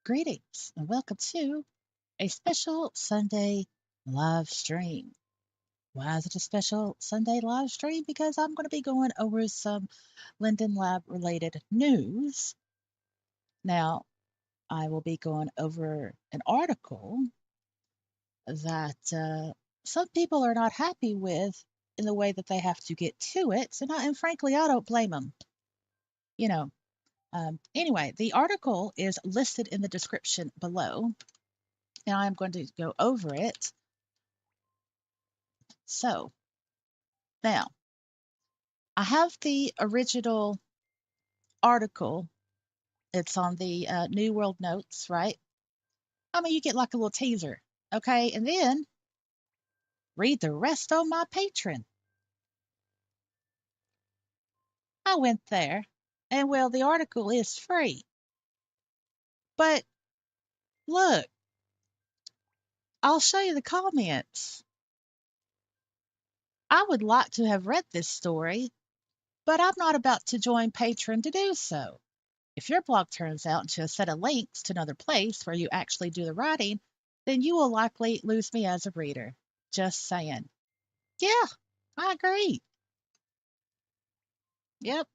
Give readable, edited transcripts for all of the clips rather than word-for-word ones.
Greetings and welcome to a special Sunday live stream. Why is it a special Sunday live stream? Because I'm going to be going over some Linden Lab related news. Now, I will be going over an article that some people are not happy with in the way that they have to get to it. And frankly, I don't blame them. You know, anyway, the article is listed in the description below, and I'm going to go over it. So, now, I have the original article. It's on the New World Notes, right? I mean, you get like a little teaser, okay? And then read the rest on my Patreon. I went there, and well, the article is free. But look, I'll show you the comments. I would like to have read this story, but I'm not about to join Patreon to do so. If your blog turns out into a set of links to another place where you actually do the writing, then you will likely lose me as a reader. Just saying. Yeah, I agree. Yep.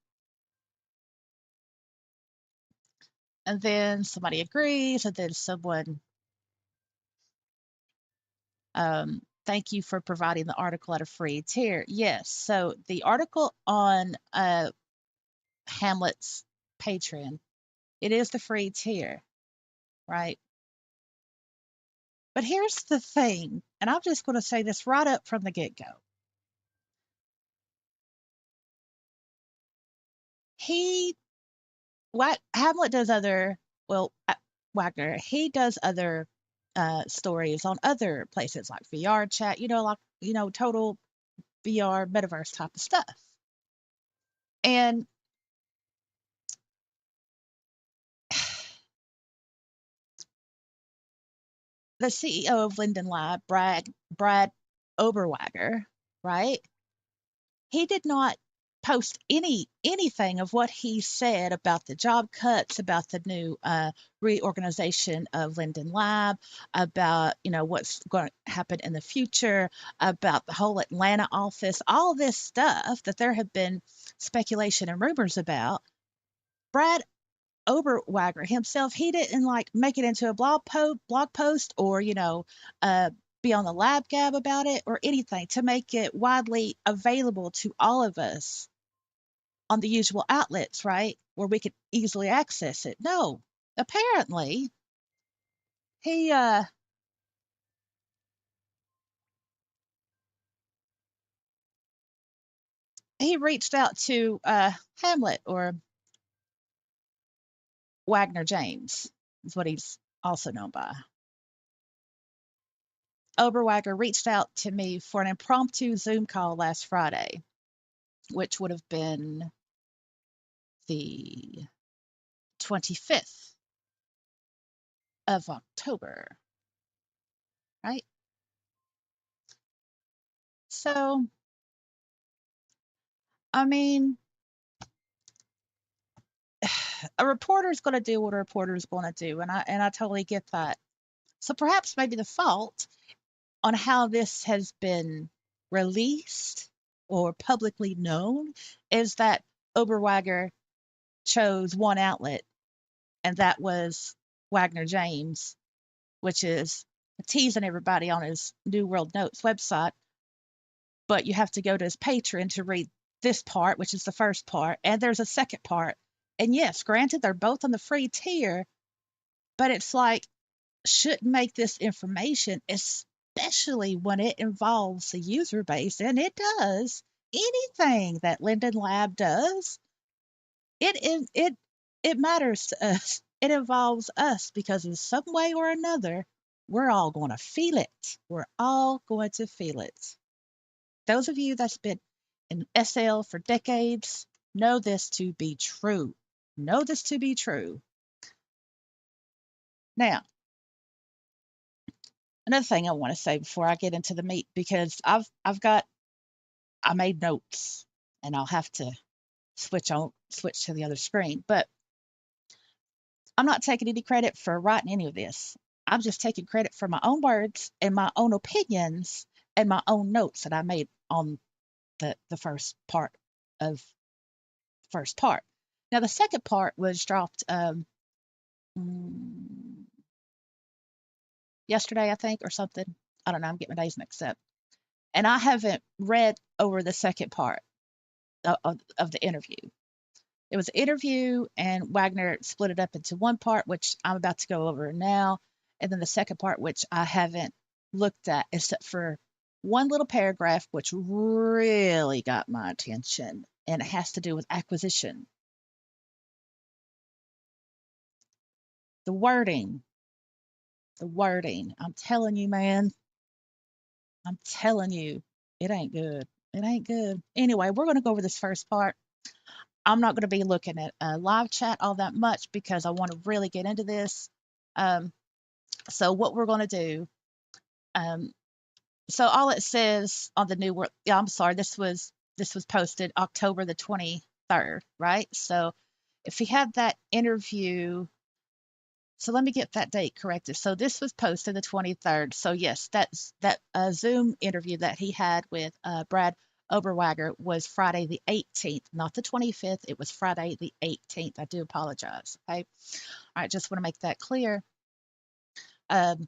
And then somebody agrees, and then someone, thank you for providing the article at a free tier. Yes. So the article on Hamlet's Patreon, it is the free tier, right? But here's the thing, and I'm just going to say this right up from the get go. He Hamlet does other, well, Wagner, he does other stories on other places like VR chat, total VR metaverse type of stuff. And the CEO of Linden Lab, Brad Oberwagger, right? He did not post anything of what he said about the job cuts, about the new reorganization of Linden Lab, about what's going to happen in the future, about the whole Atlanta office, all this stuff that there have been speculation and rumors about. Brad Oberwagger himself, he didn't like make it into a blog post or be on the lab gab about it or anything to make it widely available to all of us on the usual outlets, right? Where we could easily access it. No, apparently he he reached out to Hamlet, or Wagner James is what he's also known by. Oberwagger reached out to me for an impromptu Zoom call last Friday, which would have been the 25th of October, right? So, I mean, a reporter's going to do what a reporter's going to do, and I totally get that. So perhaps maybe the fault on how this has been released or publicly known is that Oberwagger chose one outlet, and that was Wagner James, which is teasing everybody on his New World Notes website. But you have to go to his Patreon to read this part, which is the first part, and there's a second part. And yes, granted, they're both on the free tier, but it's like, shouldn't make this information, especially when it involves the user base, and it does. Anything that Linden Lab does, it matters to us. It involves us because in some way or another, we're all going to feel it. We're all going to feel it. Those of you that's been in SL for decades know this to be true. Know this to be true. Now, another thing I want to say before I get into the meat, because I made notes and I'll have to switch to the other screen. But I'm not taking any credit for writing any of this. I'm just taking credit for my own words and my own opinions and my own notes that I made on the of first part. Now the second part was dropped mm, yesterday, I think, or something. I don't know. I'm getting my days mixed up, and I haven't read over the second part of the interview. It was an interview, and Wagner split it up into one part, which I'm about to go over now, and then the second part, which I haven't looked at except for one little paragraph, which really got my attention, and it has to do with acquisition. The wording, the wording. I'm telling you, man, I'm telling you, it ain't good. It ain't good. Anyway, we're going to go over this first part. I'm not going to be looking at live chat all that much because I want to really get into this. Um, so what we're going to do, um, so all it says on the new world, yeah, I'm sorry, this was posted October the 23rd, right? So if he had that interview, so let me get that date corrected. So this was posted the 23rd. So yes, that's that Zoom interview that he had with Brad Oberwager was Friday the 18th, not the 25th. It was Friday the 18th. I do apologize. Okay. All right. Just want to make that clear. Um,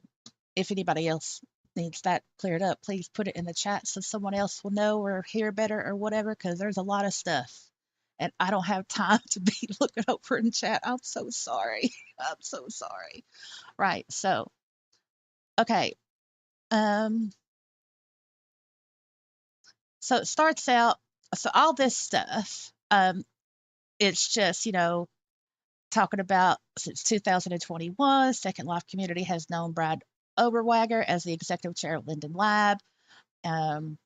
if anybody else needs that cleared up, please put it in the chat so someone else will know or hear better or whatever, because there's a lot of stuff. And I don't have time to be looking over in chat. I'm so sorry. I'm so sorry. Right. So, okay. Um, so it starts out, so all this stuff, it's just, talking about since 2021, Second Life community has known Brad Oberwager as the executive chair of Linden Lab. Um,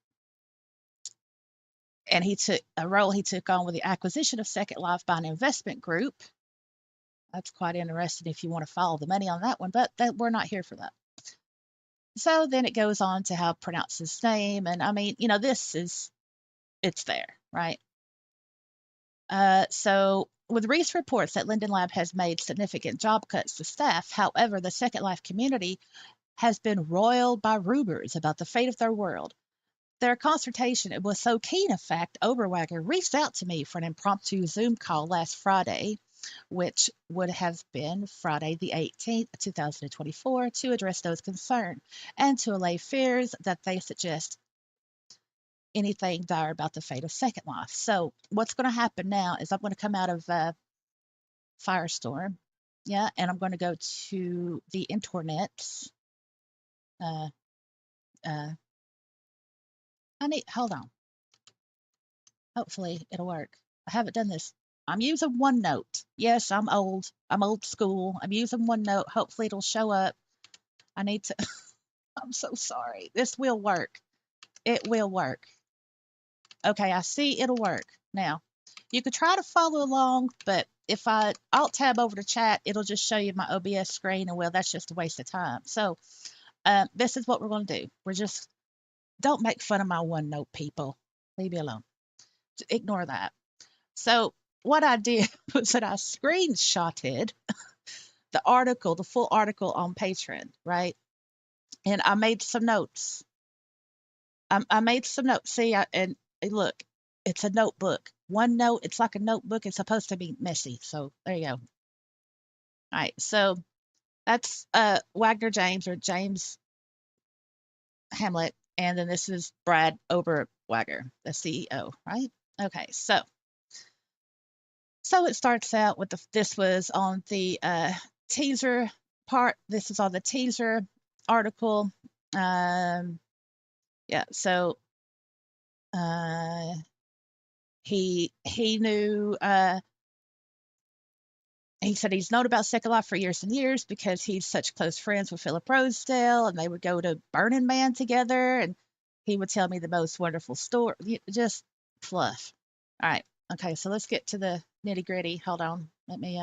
and he took a role he took on with the acquisition of Second Life by an investment group. That's quite interesting if you want to follow the money on that one, but we're not here for that. So then it goes on to how to pronounce his name. And I mean, it's there, right? So with recent reports that Linden Lab has made significant job cuts to staff, however, the Second Life community has been roiled by rumors about the fate of their world. Their consultation was so keen, in fact, Oberwager reached out to me for an impromptu Zoom call last Friday, which would have been Friday the 18th, 2024, to address those concerns and to allay fears that they suggest anything dire about the fate of Second Life. So what's going to happen now is I'm going to come out of Firestorm, yeah, and I'm going to go to the internets. Uh, uh, hold on. Hopefully it'll work. I haven't done this. I'm using OneNote. Yes, I'm old. I'm old school. I'm using OneNote. Hopefully it'll show up. I need to. I'm so sorry. This will work. It will work. Okay, I see it'll work. Now, you could try to follow along, but if I alt tab over to chat, it'll just show you my OBS screen, and well, that's just a waste of time. So, this is what we're going to do. Don't make fun of my OneNote, people. Leave me alone. Ignore that. So, what I did was that I screenshotted the article, the full article on Pateron, right? And I made some notes. I made some notes. See, and look, it's a notebook. OneNote, it's like a notebook. It's supposed to be messy. So there you go. All right. So that's Wagner James or James Hamlet. And then this is Brad Oberwager, the CEO, right? Okay. So it starts out with this was on the teaser part. This is on the teaser article. Yeah. So he knew. He said he's known about Second Life for years and years because he's such close friends with Philip Rosedale, and they would go to Burning Man together, and he would tell me the most wonderful story. Just fluff. All right. Okay. So let's get to the nitty gritty. Hold on. Let me.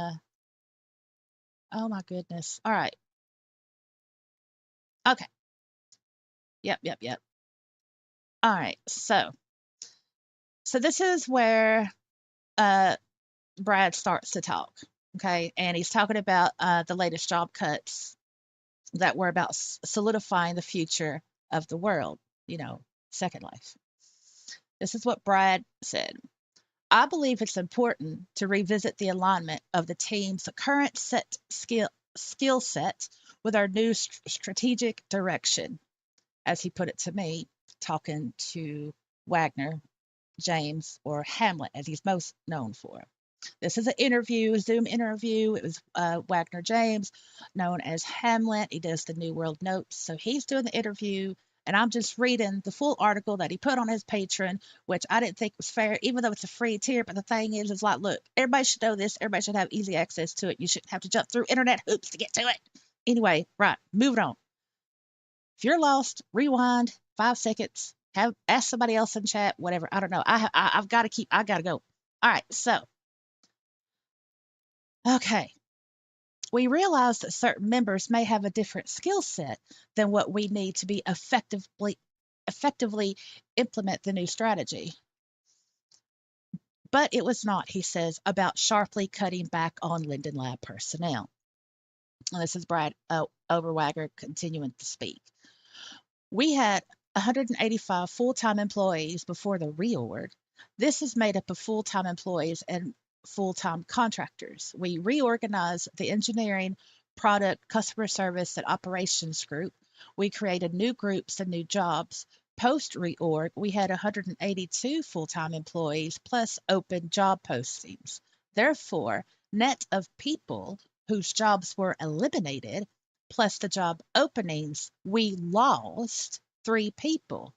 Oh my goodness. All right. Okay. Yep. Yep. Yep. All right. So this is where Brad starts to talk. Okay. And he's talking about the latest job cuts that were about solidifying the future of the world, you know, Second Life. This is what Brad said. I believe it's important to revisit the alignment of the team's current skill set with our new strategic direction, as he put it to me, talking to Wagner, James, or Hamlet, as he's most known for. This is an interview, a Zoom interview. It was Wagner James, known as Hamlet. He does the New World Notes. So he's doing the interview, and I'm just reading the full article that he put on his Patreon, which I didn't think was fair, even though it's a free tier. But the thing is like, look, everybody should know this. Everybody should have easy access to it. You shouldn't have to jump through internet hoops to get to it. Anyway, right, moving on. If you're lost, rewind 5 seconds. Have ask somebody else in chat, whatever. I don't know. I've got to keep. I got to go. All right, so okay. We realize that certain members may have a different skill set than what we need to be effectively implement the new strategy. But it was not, he says, about sharply cutting back on Linden Lab personnel. And this is Brad Overwagger continuing to speak. We had 185 full-time employees before the reorg. This is made up of full-time employees and full-time contractors. We reorganized the engineering, product, customer service, and operations group. We created new groups and new jobs. Post reorg, we had 182 full-time employees plus open job postings. Therefore, net of people whose jobs were eliminated plus the job openings, we lost 3 people.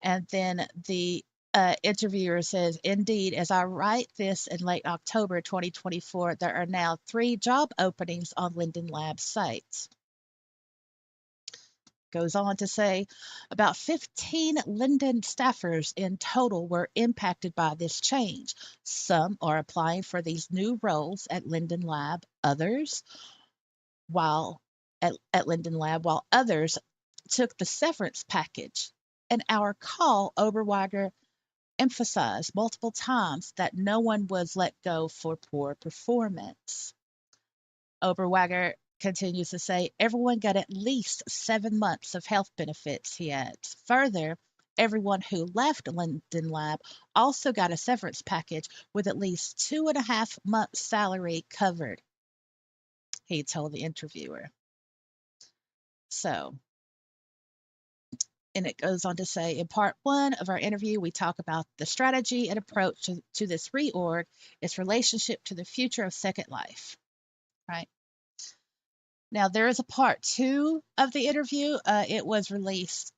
And then the interviewer says, indeed, as I write this in late October 2024, there are now 3 job openings on Linden Lab sites. Goes on to say, about 15 Linden staffers in total were impacted by this change. Some are applying for these new roles at Linden Lab, while Linden Lab, while others took the severance package. In our call, Oberweiger emphasized multiple times that no one was let go for poor performance. Oberweiger continues to say everyone got at least 7 months of health benefits, he adds. Further, everyone who left Linden Lab also got a severance package with at least 2.5 months' salary covered, he told the interviewer. So, and it goes on to say, in part 1 of our interview, we talk about the strategy and approach to this reorg, its relationship to the future of Second Life, right? Now, there is a part 2 of the interview. It was released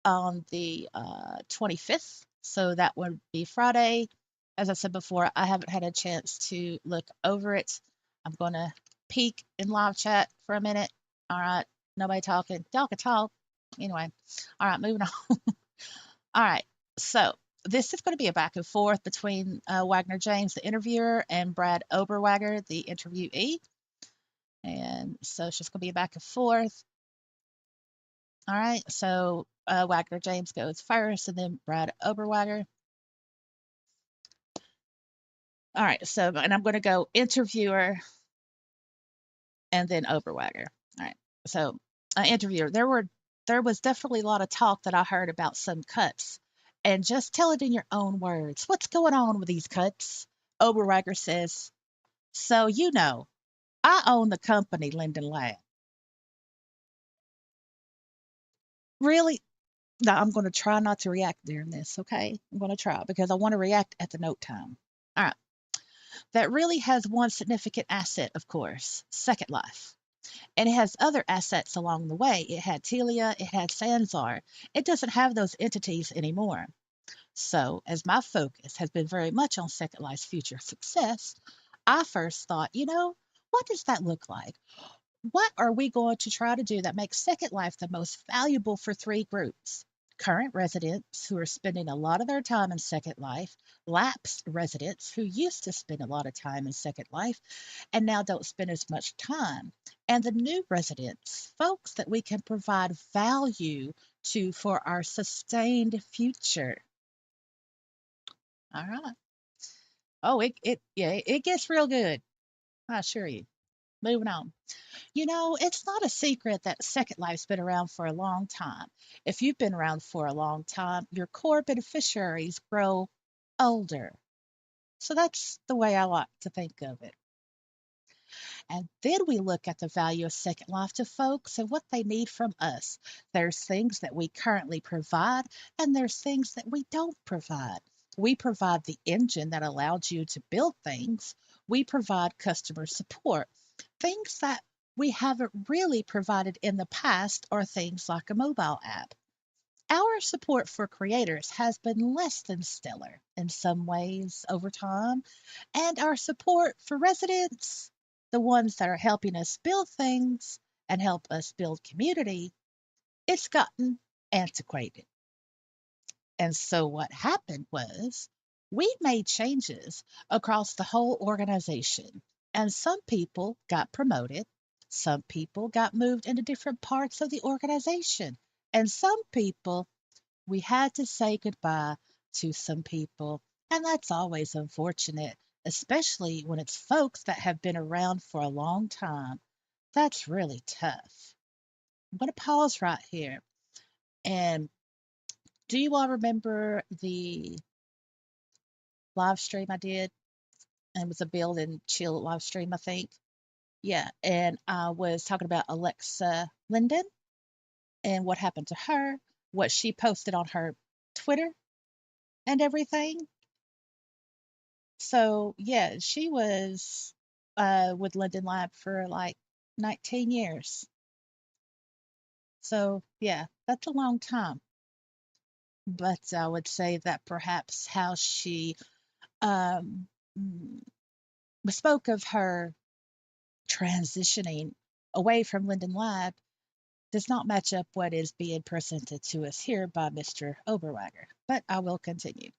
on the 25th, so that would be Friday. As I said before, I haven't had a chance to look over it. I'm going to peek in live chat for a minute. All right, nobody talking. Y'all can talk. Anyway, all right, moving on. All right, so this is going to be a back and forth between Wagner James, the interviewer, and Brad Oberwagger, the interviewee. And so it's just going to be a back and forth. All right, so Wagner James goes first, and then Brad Oberwagger. All right, so, and I'm going to go interviewer and then Oberwagger. All right, so interviewer, there was definitely a lot of talk that I heard about some cuts, and just tell it in your own words. What's going on with these cuts? Oberwagger says, so you know, I own the company Linden Lab. Really? No, I'm going to try not to react during this, okay? I'm going to try because I want to react at the note time. All right. That really has one significant asset, of course, Second Life. And it has other assets along the way. It had Telia, it had Sanzar. It doesn't have those entities anymore. So, as my focus has been very much on Second Life's future success, I first thought, what does that look like? What are we going to try to do that makes Second Life the most valuable for 3 groups? Current residents who are spending a lot of their time in Second Life, lapsed residents who used to spend a lot of time in Second Life and now don't spend as much time, and the new residents, folks that we can provide value to for our sustained future. All right. Oh, it gets real good. I assure you. Moving on. You know, it's not a secret that Second Life's been around for a long time. If you've been around for a long time, your core beneficiaries grow older. So that's the way I like to think of it. And then we look at the value of Second Life to folks and what they need from us. There's things that we currently provide, and there's things that we don't provide. We provide the engine that allowed you to build things. We provide customer support. Things that we haven't really provided in the past are things like a mobile app. Our support for creators has been less than stellar in some ways over time, and our support for residents, the ones that are helping us build things and help us build community, it's gotten antiquated. And so what happened was we made changes across the whole organization, and some people got promoted, some people got moved into different parts of the organization, and some people we had to say goodbye to some people, and that's always unfortunate, especially when it's folks that have been around for a long time. That's really tough. I'm going to pause right here. And do you all remember the live stream I did? It was a build and chill live stream, I think. Yeah. And I was talking about Alexa Linden and what happened to her, what she posted on her Twitter and everything. So yeah, she was with Linden Lab for like 19 years. So yeah, that's a long time. But I would say that perhaps how she um, mm, spoke of her transitioning away from Linden Lab does not match up what is being presented to us here by Mr. Oberweiger. But I will continue.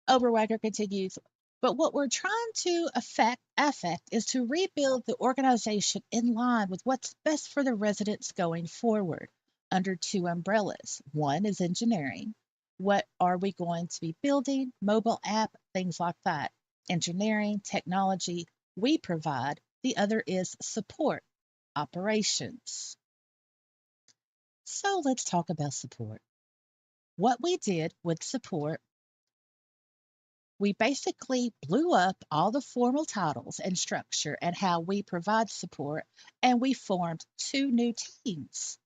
Oberweiger continues, but what we're trying to affect is to rebuild the organization in line with what's best for the residents going forward under two umbrellas. One is engineering. What are we going to be building? Mobile app, things like that. Engineering, technology, we provide. The other is support, operations. So let's talk about support. What we did with support, we basically blew up all the formal titles and structure and how we provide support, and we formed two new teams: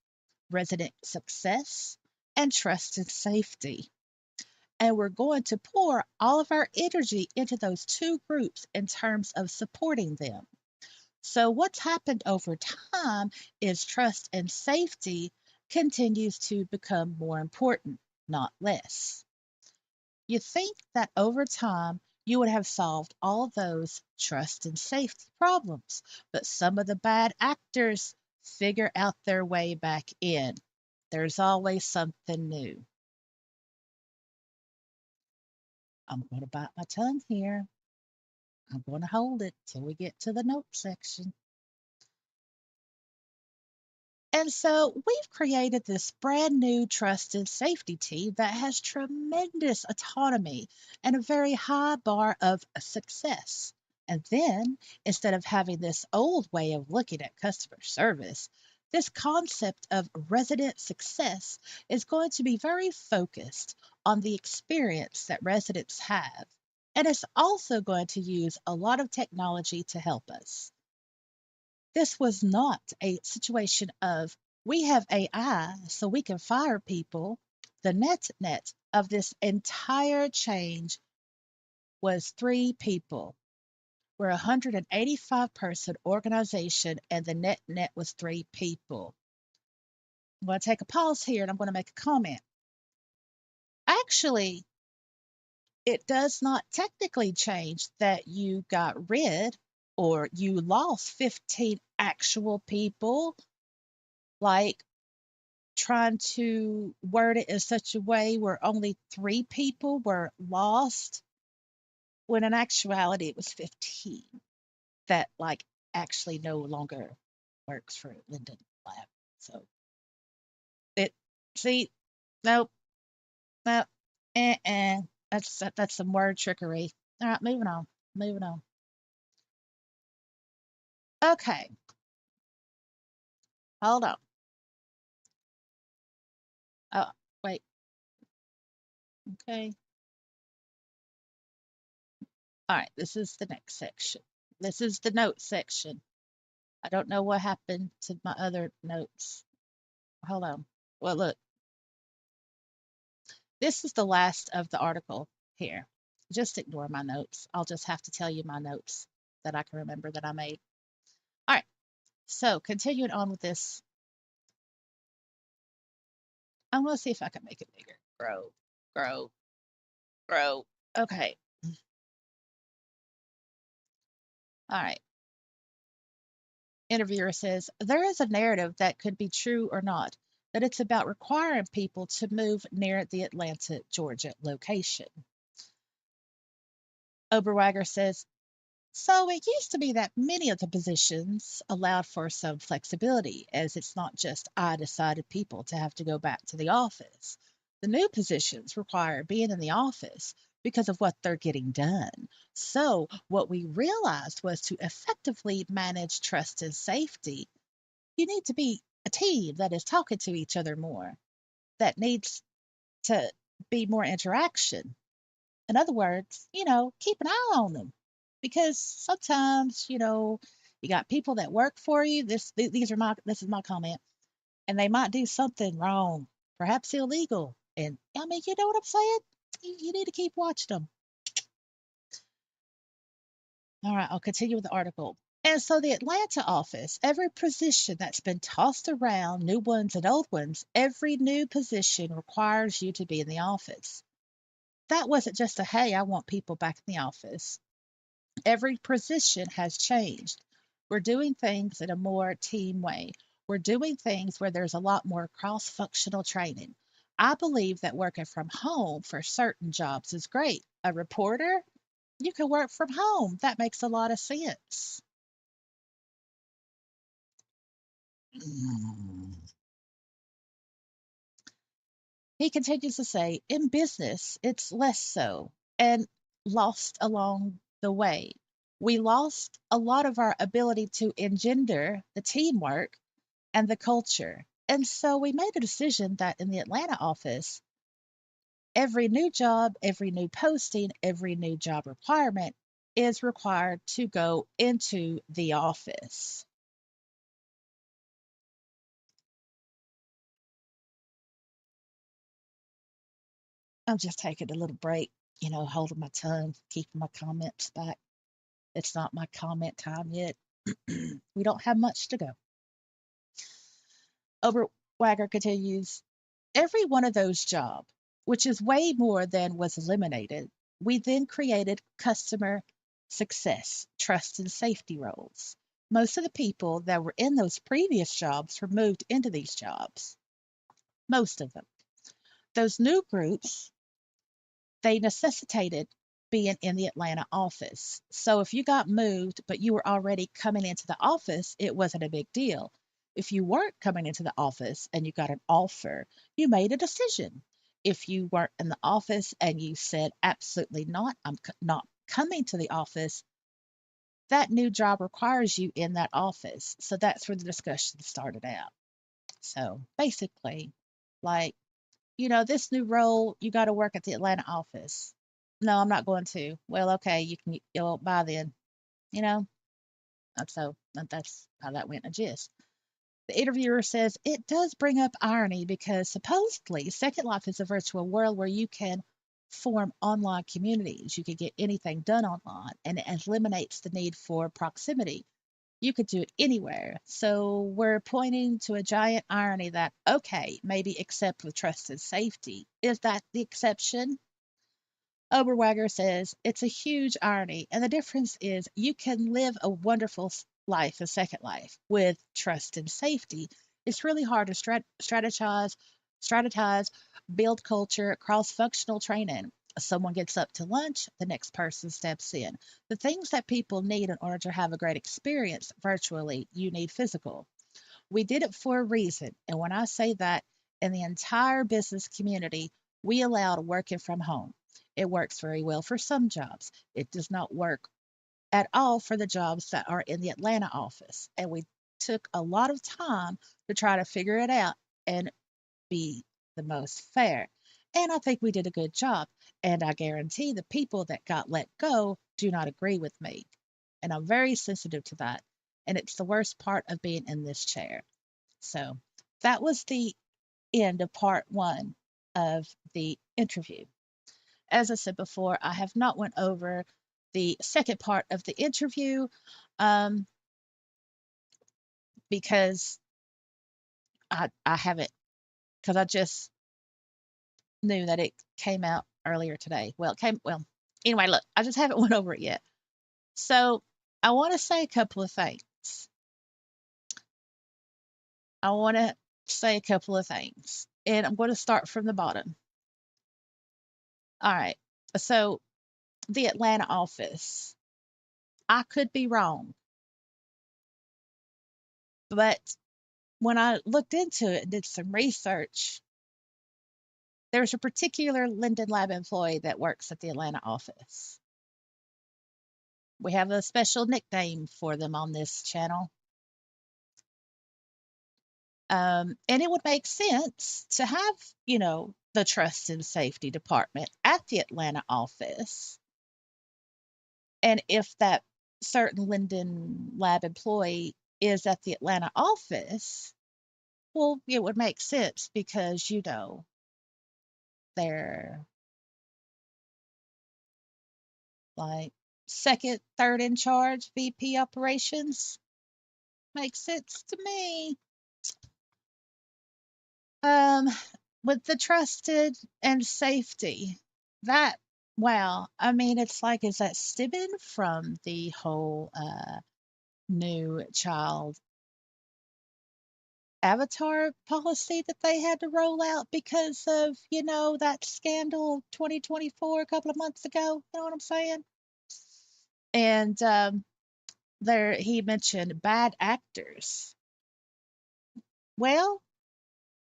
resident success and trust and safety. And we're going to pour all of our energy into those two groups in terms of supporting them. So, what's happened over time is trust and safety continues to become more important, not less. You think that over time you would have solved all those trust and safety problems, but some of the bad actors figure out their way back in. There's always something new. I'm going to bite my tongue here. I'm going to hold it till we get to the note section. And so we've created this brand new trusted safety team that has tremendous autonomy and a very high bar of success. And then, instead of having this old way of looking at customer service, this concept of resident success is going to be very focused on the experience that residents have. And it's also going to use a lot of technology to help us. This was not a situation of we have AI so we can fire people. The net of this entire change was three people. We're a 185-person organization, and the net was three people. I'm going to take a pause here and I'm going to make a comment. Actually, it does not technically change that you got rid or you lost 15 actual people. Like, trying to word it in such a way where only three people were lost, when in actuality it was 15 that like actually no longer works for Linden Lab. So it see, nope, nope, that's some word trickery. All right, moving on, moving on. Okay, hold on. Oh, wait. Okay. All right, this is the next section. This is the note section. I don't know what happened to my other notes. Hold on. Well, look, this is the last of the article here. Just ignore my notes. I'll just have to tell you my notes that I can remember that I made. All right, so continuing on with this, I'm going to see if I can make it bigger. Grow, grow, grow. Okay. All right. Interviewer says, there is a narrative that could be true or not, that it's about requiring people to move near the Atlanta, Georgia location. Oberweiger says, so it used to be that many of the positions allowed for some flexibility, as it's not just I decided people to have to go back to the office. The new positions require being in the office because of what they're getting done. So, what we realized was to effectively manage trust and safety, you need to be a team that is talking to each other more, that needs to be more interaction. In other words, keep an eye on them because sometimes, you got people that work for you. This is my comment, and they might do something wrong, perhaps illegal. And I mean, you know what I'm saying? You need to keep watching them. All right, I'll continue with the article. And so the Atlanta office, every position that's been tossed around, new ones and old ones, every new position requires you to be in the office. That wasn't just a, hey, I want people back in the office. Every position has changed. We're doing things in a more team way. We're doing things where there's a lot more cross functional training. I believe that working from home for certain jobs is great. A reporter, you can work from home. That makes a lot of sense. Mm. He continues to say, in business, it's less so and lost along the way. We lost a lot of our ability to engender the teamwork and the culture. And so we made a decision that in the Atlanta office, every new job, every new posting, every new job requirement is required to go into the office. I'm just taking a little break, holding my tongue, keeping my comments back. It's not my comment time yet. We don't have much to go. Overwagger continues, every one of those jobs, which is way more than was eliminated, we then created customer success, trust, and safety roles. Most of the people that were in those previous jobs were moved into these jobs. Most of them. Those new groups, they necessitated being in the Atlanta office. So if you got moved, but you were already coming into the office, it wasn't a big deal. If you weren't coming into the office and you got an offer, you made a decision. If you weren't in the office and you said, absolutely not, not coming to the office, that new job requires you in that office. So that's where the discussion started out. So basically, like, this new role, you got to work at the Atlanta office. No, I'm not going to. Well, okay, you'll buy then. You know, that's how that went. A gist. The interviewer says it does bring up irony because supposedly Second Life is a virtual world where you can form online communities. You can get anything done online, and it eliminates the need for proximity. You could do it anywhere. So we're pointing to a giant irony that, okay, maybe except with trust and safety. Is that the exception? Oberwagger says it's a huge irony, and the difference is you can live a wonderful life, a second life, with trust and safety. It's really hard to strategize, build culture, cross-functional training. Someone gets up to lunch, the next person steps in. The things that people need in order to have a great experience virtually, you need physical. We did it for a reason. And when I say that, in the entire business community, we allowed working from home. It works very well for some jobs. It does not work at all for the jobs that are in the Atlanta office. And we took a lot of time to try to figure it out and be the most fair. And I think we did a good job. And I guarantee the people that got let go do not agree with me. And I'm very sensitive to that. And it's the worst part of being in this chair. So that was the end of part one of the interview. As I said before, I have not went over the second part of the interview um, because I haven't, because I just knew that it came out earlier today. Well, anyway, look, I just haven't went over it yet. So I want to say a couple of things. I want to say a couple of things, and I'm going to start from the bottom. All right. So the Atlanta office, I could be wrong, but when I looked into it and did some research, there's a particular Linden Lab employee that works at the Atlanta office. We have a special nickname for them on this channel. And it would make sense to have, the trust and safety department at the Atlanta office. And if that certain Linden Lab employee is at the Atlanta office, well, it would make sense because, they're like second, third in charge, VP operations. Makes sense to me. Um, with the trusted and safety, that wow, I mean, it's like, is that stemming from the whole new child avatar policy that they had to roll out because of, that scandal of 2024 a couple of months ago? You know what I'm saying? And there, he mentioned bad actors. Well,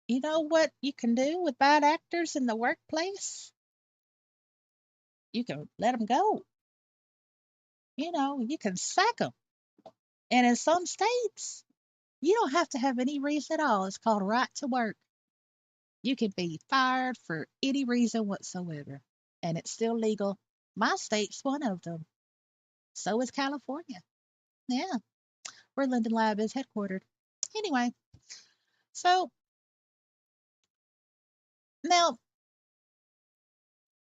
you know what you can do with bad actors in the workplace? You can let them go. You can sack them. And in some states, you don't have to have any reason at all. It's called right to work. You can be fired for any reason whatsoever, and it's still legal. My state's one of them. So is California. Yeah, where Linden Lab is headquartered. Anyway, so now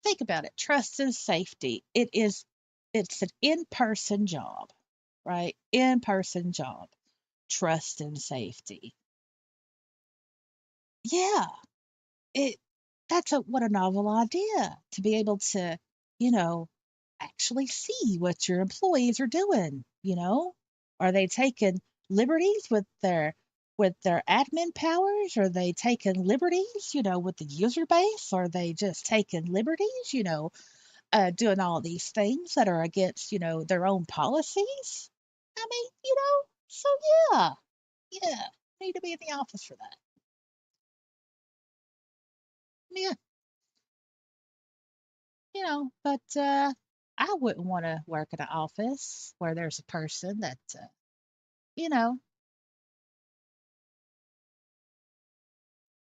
think about it. Trust and safety. It's an in-person job, right? In-person job. Trust and safety. Yeah, it that's what a novel idea to be able to, you know, actually see what your employees are doing, Are they taking liberties with their admin powers? Are they taking liberties, with the user base? Are they just taking liberties, doing all these things that are against, their own policies? I mean, so yeah, yeah, need to be in the office for that. Yeah, but I wouldn't want to work in an office where there's a person that, you know,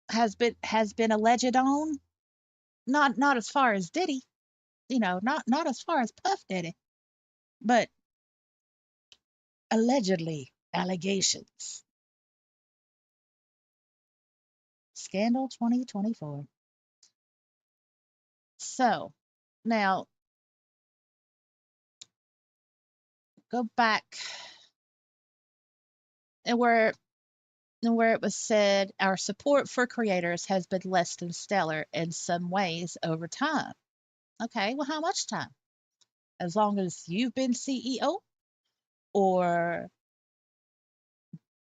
has been alleged on, not as far as Diddy, not as far as Puff Diddy, but allegedly allegations. Scandal 2024. So now go back and where it was said our support for creators has been less than stellar in some ways over time. Okay, well, how much time? As long as you've been CEO or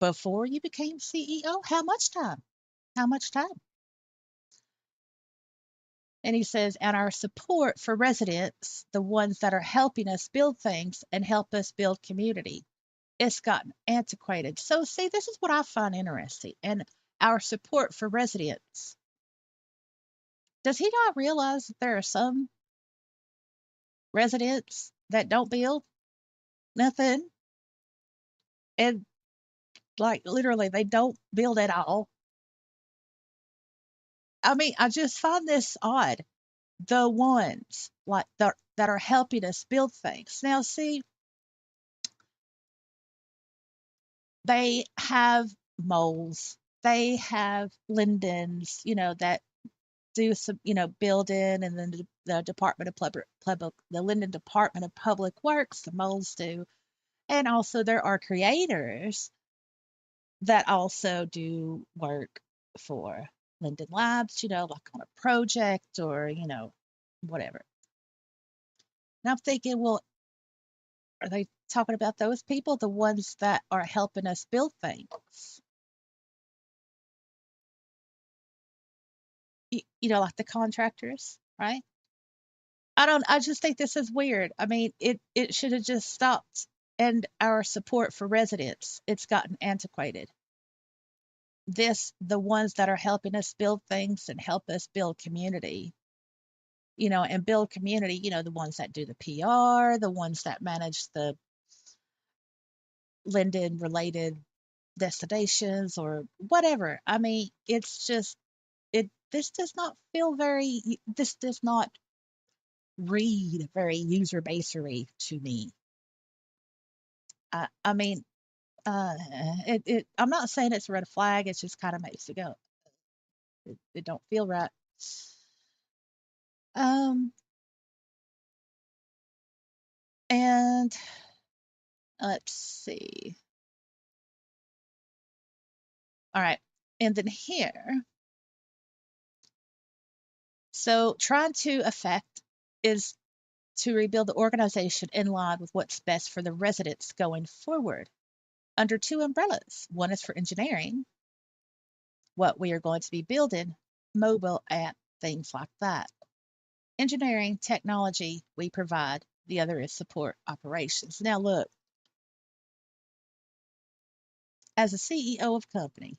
before you became CEO? How much time? How much time? And he says, and our support for residents, the ones that are helping us build things and help us build community, it's gotten antiquated. So, see, this is what I find interesting. And our support for residents. Does he not realize that there are some residents that don't build? Nothing. And like literally, they don't build at all. I mean, I just find this odd. The ones like that are helping us build things. Now, see, they have moles, they have Lindens, that do some, building, and then the Department of the Linden Department of Public Works, the moles do. And also there are creators that also do work for Linden Labs, like on a project or, whatever. And I'm thinking, well, are they talking about those people, the ones that are helping us build things? Like the contractors, right? I just think this is weird. I mean, it should have just stopped. And our support for residents, it's gotten antiquated. The ones that are helping us build things and help us build community, and build community, the ones that do the PR, the ones that manage the Linden related destinations or whatever. I mean, it's just this does not feel this does not read very user basery to me. I mean, I'm not saying it's a red flag. It just kind of makes it go. It don't feel right. Um, and let's see. All right, and then here, so trying to affect is to rebuild the organization in line with what's best for the residents going forward under two umbrellas. One is for engineering, what we are going to be building, mobile app, things like that. Engineering, technology, we provide. The other is support operations. Now, look, as a CEO of a company,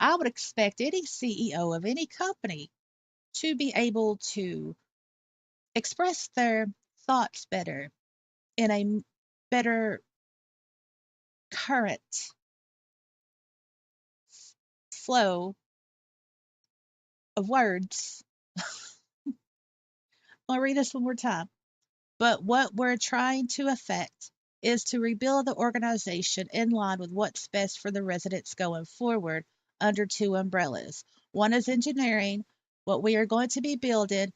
I would expect any CEO of any company to be able to express their thoughts better in a better current flow of words. I'll read this one more time. But what we're trying to effect is to rebuild the organization in line with what's best for the residents going forward under two umbrellas. One is engineering, what we are going to be building,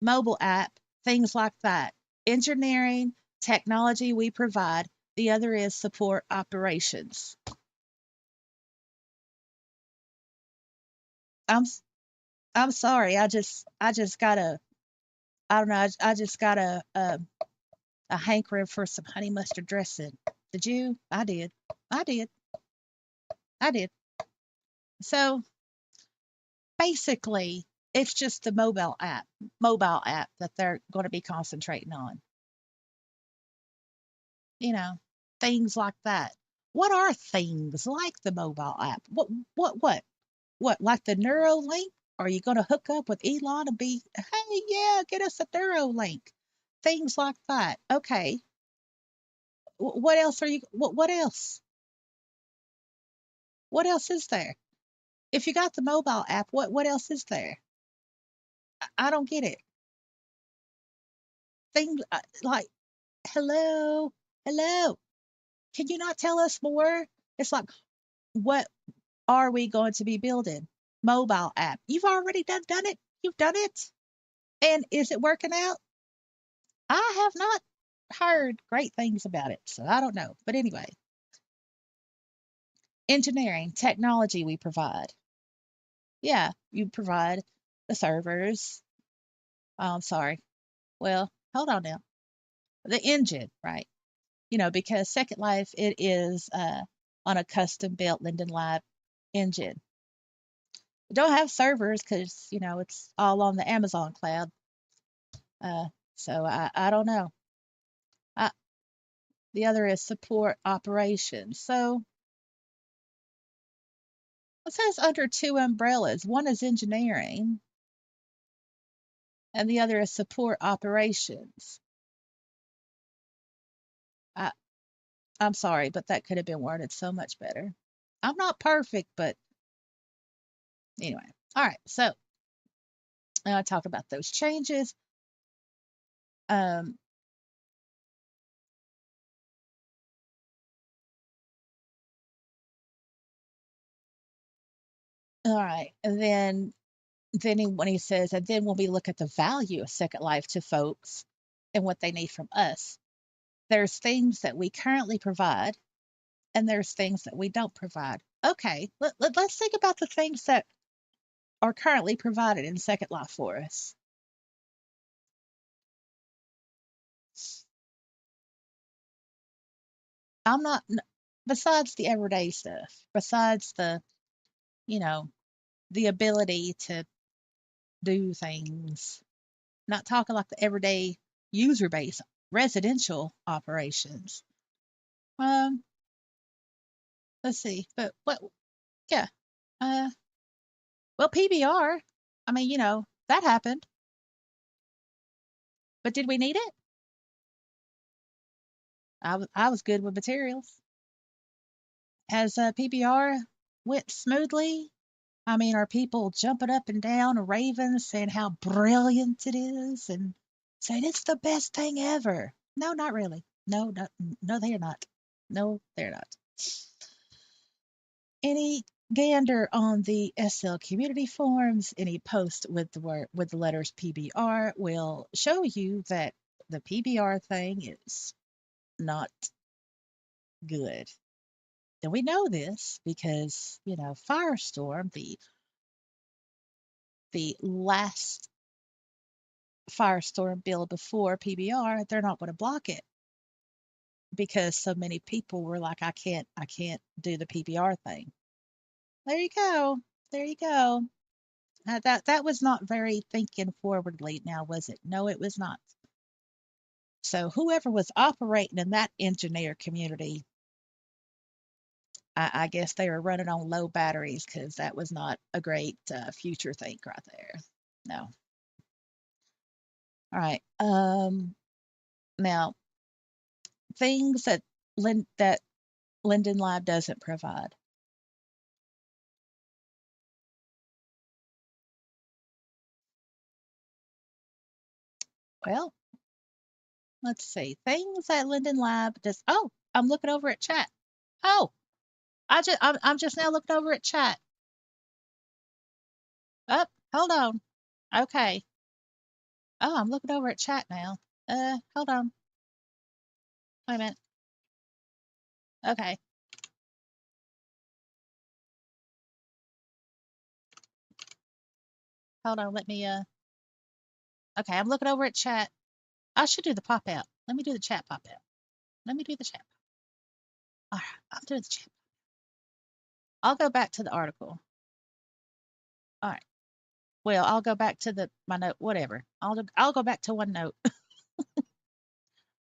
mobile app, things like that. Engineering, technology we provide. The other is support operations. I'm I'm sorry. I just gotta I don't know. I just got a hankering for some honey mustard dressing. Did you? I did. I did. I did. So basically, it's just the mobile app that they're going to be concentrating on. You know, things like that. What are things like the mobile app? What? Like the Neuralink? Are you going to hook up with Elon and be, hey, yeah, get us a Neuralink? Things like that. Okay. What else are you? What else? What else is there? If you got the mobile app, what else is there? I don't get it. Things like hello, hello. Can you not tell us more? It's like, what are we going to be building? Mobile app. You've already done it. You've done it. And is it working out? I have not heard great things about it, so I don't know. But anyway, engineering, technology we provide. Yeah, you provide the servers. Sorry. Well, hold on now. The engine, right? Because Second Life, it is on a custom built Linden Lab engine. We don't have servers because, it's all on the Amazon cloud. Uh, so I don't know. I, the other is support operations. So it says under two umbrellas. One is engineering and the other is support operations. I'm sorry, but that could have been worded so much better. I'm not perfect, but anyway. All right. So I talk about those changes. Um, all right. And when he says, and then when we look at the value of Second Life to folks and what they need from us, there's things that we currently provide and there's things that we don't provide. Okay, let's think about the things that are currently provided in Second Life for us. I'm not, besides the everyday stuff, besides you know, the ability to do things, not talking like the everyday user base, residential operations. Um, let's see, but what, yeah, uh, well, PBR, I mean, that happened, but did we need it? I was good with materials. Has PBR went smoothly? I mean, are people jumping up and down, raving, saying how brilliant it is, and saying it's the best thing ever? No, not really. No, no, no, they are not. No, they're not. Any gander on the SL community forums, any post with the letters PBR will show you that the PBR thing is not good. And we know this because, Firestorm, the last Firestorm bill before PBR, they're not going to block it because so many people were like, I can't do the PBR thing. There you go. There you go. That was not very thinking forwardly now, was it? No, it was not. So whoever was operating in that engineer community, I guess they were running on low batteries because that was not a great future think right there. No. All right. Now things that Linden Lab doesn't provide. Well, let's see. Things that Linden Lab does. Oh, I'm looking over at chat. Oh, I'm just now looking over at chat. Up, hold on. Okay. Oh, I'm looking over at chat now. Hold on. Wait a minute. Okay. Hold on. Let me okay, I'm looking over at chat. I should do the pop out. Let me do the chat pop out. Let me do the chat. All right, I'll do the chat. I'll go back to the article. All right. Well, I'll go back to my note, whatever. I'll go back to OneNote.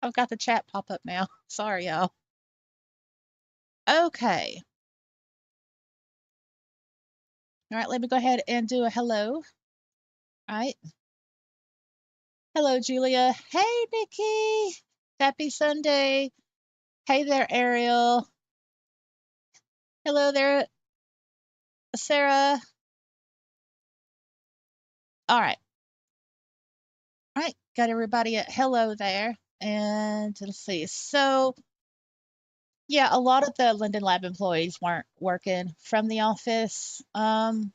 I've got the chat pop up now. Sorry, y'all. Okay. All right, let me go ahead and do a hello. All right. Hello, Julia. Hey, Nikki. Happy Sunday. Hey there, Ariel. Hello there, Sarah. All right. All right. Got everybody at hello there. And let's see. So, yeah, a lot of the Linden Lab employees weren't working from the office. And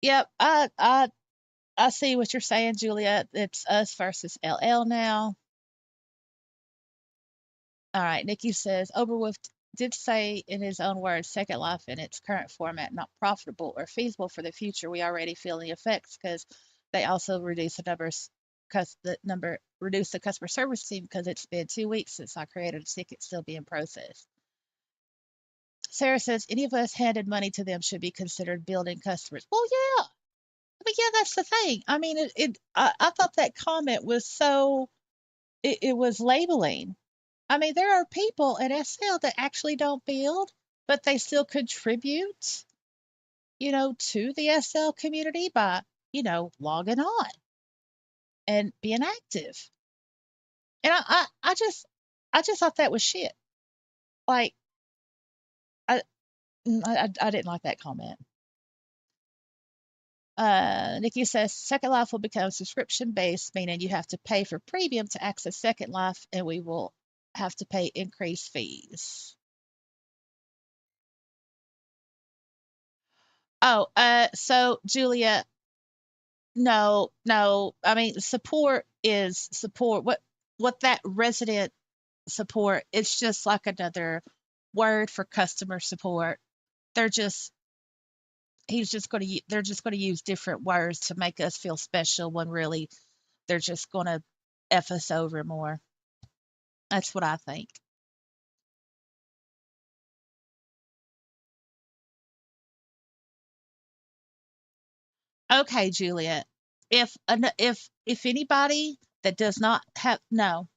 yep, I see what you're saying, Julia. It's us versus LL now. All right, Nikki says Oberwolf did say in his own words, Second Life in its current format not profitable or feasible for the future. We already feel the effects because they also reduce reduce the customer service team because it's been 2 weeks since I created a ticket still being processed. Sarah says any of us handed money to them should be considered building customers. Well, yeah, but yeah, that's the thing. I mean, I thought that comment was it was labeling. I mean, there are people at SL that actually don't build, but they still contribute, to the SL community by logging on and being active. And I just thought that was shit. Like, I, I didn't like that comment. Nikki says Second Life will become subscription based, meaning you have to pay for premium to access Second Life, and we will have to pay increased fees. Oh, so Julia, no, no. I mean, support is support. What that resident support? It's just like another word for customer support. They're just he's just going to they're just going to use different words to make us feel special when really they're just going to f us over more. That's what I think. Okay, Julia. If anybody that does not have no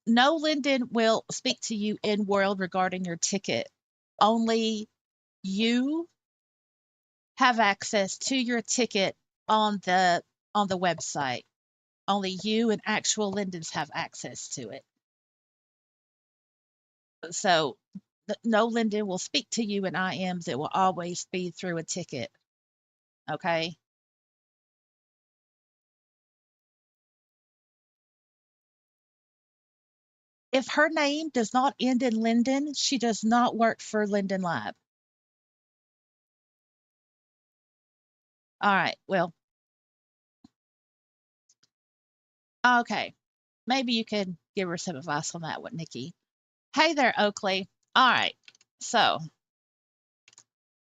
Linden will speak to you in world regarding your ticket. Only you have access to your ticket on the website. Only you and actual Lindens have access to it. So no Linden will speak to you in IMs. It will always be through a ticket. Okay. If her name does not end in Linden, she does not work for Linden Lab. All right. Well, okay. Maybe you can give her some advice on that one, Nikki. Hey there, Oakley. All right. So,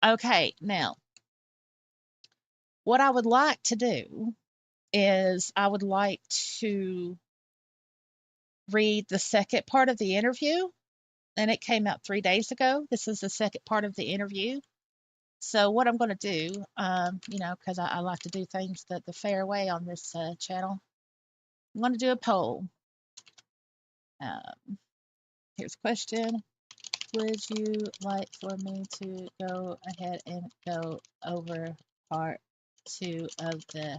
okay. Now, what I would like to do is I would like to read the second part of the interview, and it came out 3 days ago. This is the second part of the interview. So what I'm going to do, because I like to do things the fair way on this channel, I'm going to do a poll. Um, here's a question. Would you like for me to go ahead and go over part 2 of the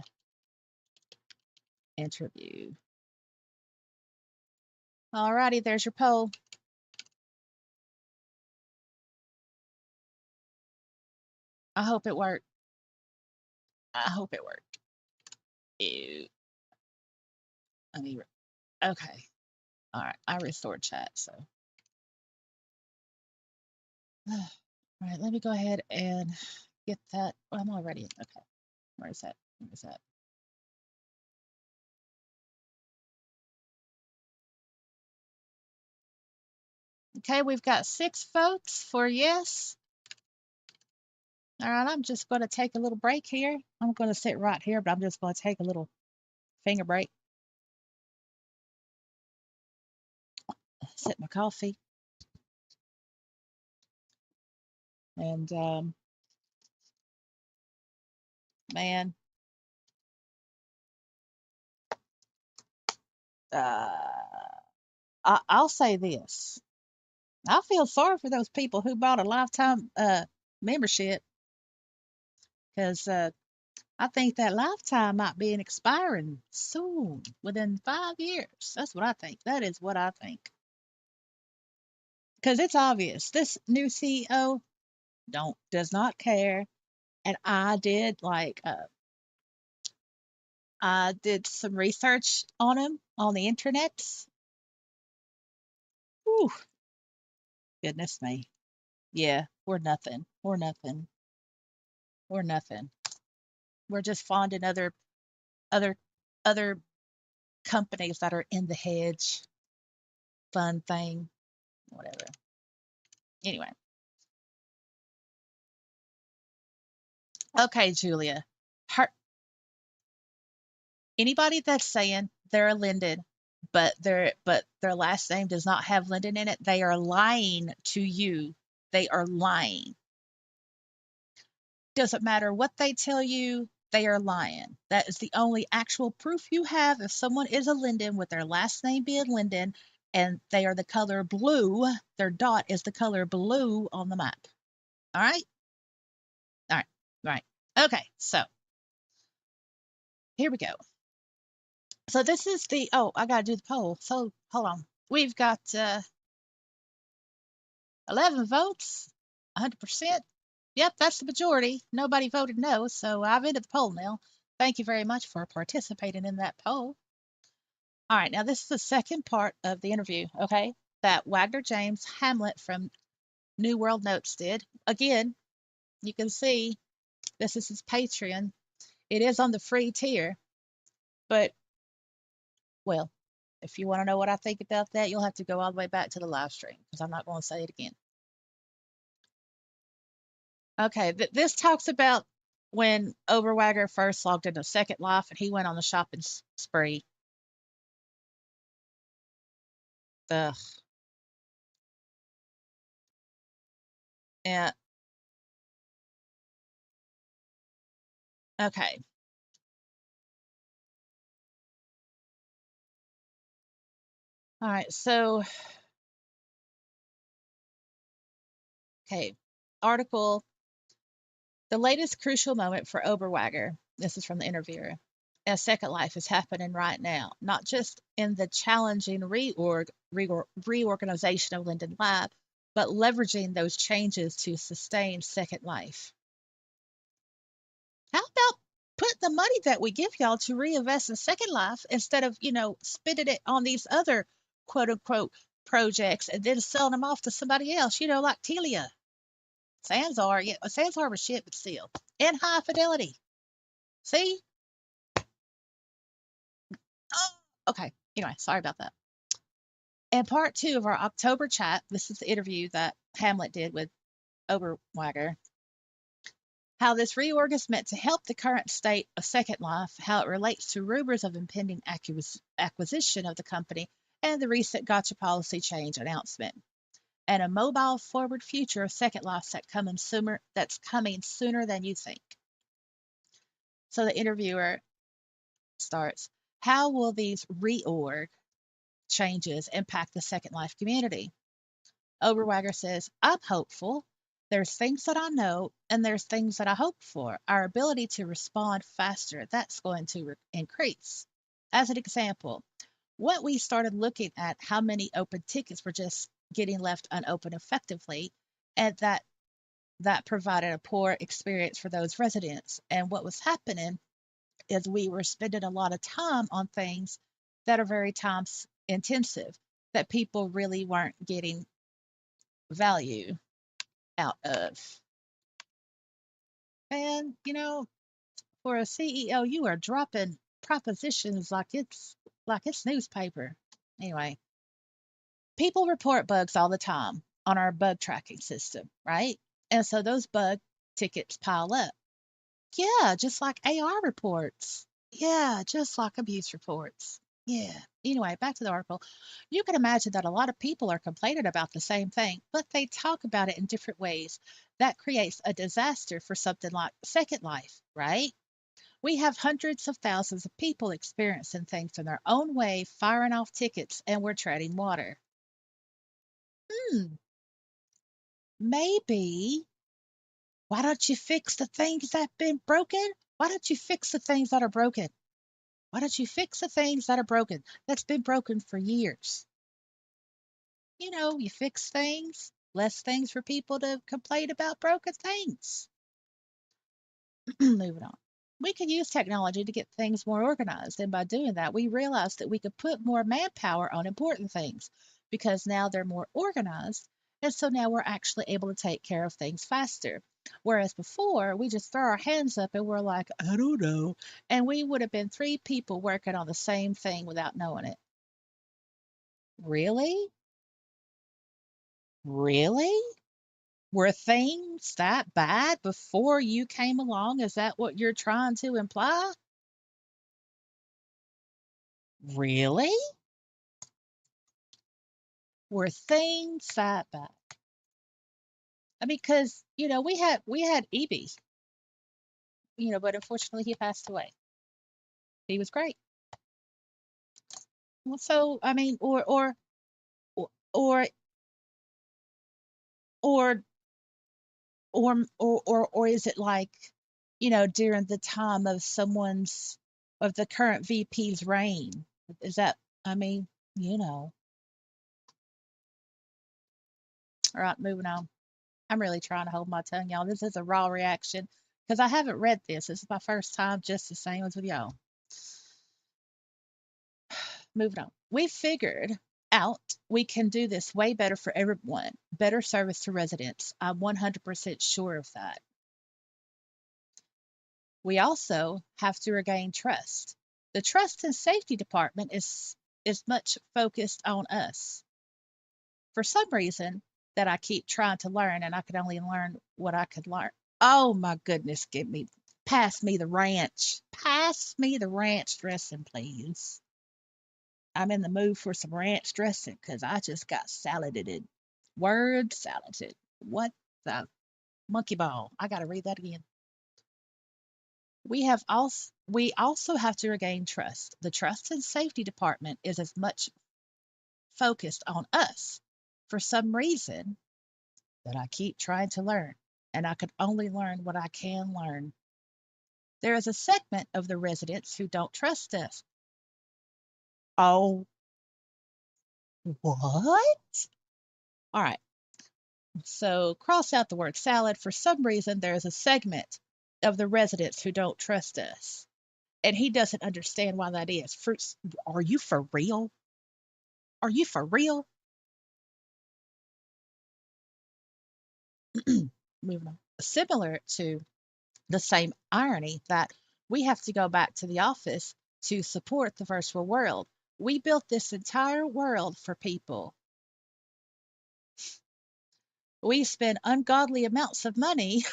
interview? Alrighty, there's your poll. I hope it worked. I hope it worked. Ew. I mean, okay. All right, I restored chat, so. All right, let me go ahead and get that. Oh, I'm already, okay. Where is that? Where is that? Okay, we've got 6 votes for yes. All right, I'm just going to take a little break here. I'm going to sit right here, but I'm just going to take a little finger break. Sip my coffee. And man, I'll say this. I feel sorry for those people who bought a lifetime membership because I think that lifetime might be expiring soon, within 5 years. That's what I think. That is what I think. Because it's obvious this new CEO does not care. And I did some research on him on the internet. Whew, goodness me. Yeah, we're nothing. We're nothing. We're nothing. We're just fonding other other companies that are in the hedge. Fun thing, whatever. Anyway, okay, Julia. Her, anybody that's saying they're a Linden, but their last name does not have Linden in it, they are lying to you. They are lying. Doesn't matter what they tell you, they are lying. That is the only actual proof you have if someone is a Linden with their last name being Linden and they are the color blue, their dot is the color blue on the map. All right? All right. All right. Okay. So here we go. So this is the, oh, I got to do the poll. So hold on. We've got 11 votes, 100%. Yep, that's the majority. Nobody voted no, so I've ended the poll now. Thank you very much for participating in that poll. All right, now this is the second part of the interview, okay, that Wagner James Hamlet from New World Notes did. Again, you can see this is his Patreon. It is on the free tier, but, well, if you want to know what I think about that, you'll have to go all the way back to the live stream because I'm not going to say it again. Okay, this talks about when Overwagger first logged into Second Life and he went on the shopping spree. Ugh. Yeah. Okay. All right. So, okay. Article: the latest crucial moment for Overwagger. This is from the interviewer. As Second Life is happening right now, not just in the challenging reorganization of Linden Lab, but leveraging those changes to sustain Second Life. How about put the money that we give y'all to reinvest in Second Life instead of, spending it on these other quote unquote projects and then selling them off to somebody else, like Telia. Sanzar, yeah, Sanzar was shit, but still. And High Fidelity. See? Oh, okay. Anyway, sorry about that. In part two of our October chat, this is the interview that Hamlet did with Oberwagger. How this reorg is meant to help the current state of Second Life, how it relates to rumors of impending acquisition of the company, and the recent gotcha policy change announcement, and a mobile forward future of Second Life that's coming sooner than you think. So the interviewer starts, how will these reorg changes impact the Second Life community? Oberwagger says, I'm hopeful. There's things that I know, and there's things that I hope for. Our ability to respond faster, that's going to increase. As an example, what we started looking at how many open tickets were just getting left unopened effectively, and that provided a poor experience for those residents. And what was happening is we were spending a lot of time on things that are very time intensive that people really weren't getting value out of. And, for a CEO, you are dropping propositions like it's newspaper. Anyway, people report bugs all the time on our bug tracking system, right? And so those bug tickets pile up. Yeah, just like AR reports. Yeah, just like abuse reports. Yeah. Anyway, back to the article. You can imagine that a lot of people are complaining about the same thing, but they talk about it in different ways. That creates a disaster for something like Second Life, right? We have hundreds of thousands of people experiencing things in their own way, firing off tickets, and we're treading water. Hmm, maybe. Why don't you fix the things that have been broken? Why don't you fix the things that are broken? Why don't you fix the things that are broken? That's been broken for years. You fix things, less things for people to complain about broken things. Moving on. We could use technology to get things more organized, and by doing that, we realized that we could put more manpower on important things because now they're more organized, and so now we're actually able to take care of things faster. Whereas before, we just throw our hands up and we're like, I don't know, and we would have been three people working on the same thing without knowing it. Really? Really? Were things that bad before you came along? Is that what you're trying to imply? Really? Were things that bad? I mean, because we had EB, but unfortunately he passed away. He was great. Well, so I mean, or or or is it like, during the time of someone's of the current VP's reign. Is that, I mean, you know. All right, moving on. I'm really trying to hold my tongue, y'all. This is a raw reaction because I haven't read this. This is my first time, just the same as with y'all. Moving on. We figured out we can do this way better for everyone. Better service to residents. I'm 100% sure of that. We also have to regain trust. The trust and safety department is much focused on us. For some reason that I keep trying to learn and I could only learn what I could learn. Oh my goodness, pass me the ranch. Pass me the ranch dressing, please. I'm in the mood for some ranch dressing because I just got saladed. Word saladed. What the monkey ball? I gotta read that again. We also have to regain trust. The trust and safety department is as much focused on us for some reason that I keep trying to learn, and I could only learn what I can learn. There is a segment of the residents who don't trust us. Oh, what? All right. So cross out the word salad. For some reason, there is a segment of the residents who don't trust us. And he doesn't understand why that is. Are you for real? Are you for real? Moving on. Similar to the same irony that we have to go back to the office to support the virtual world. We built this entire world for people. We spend ungodly amounts of money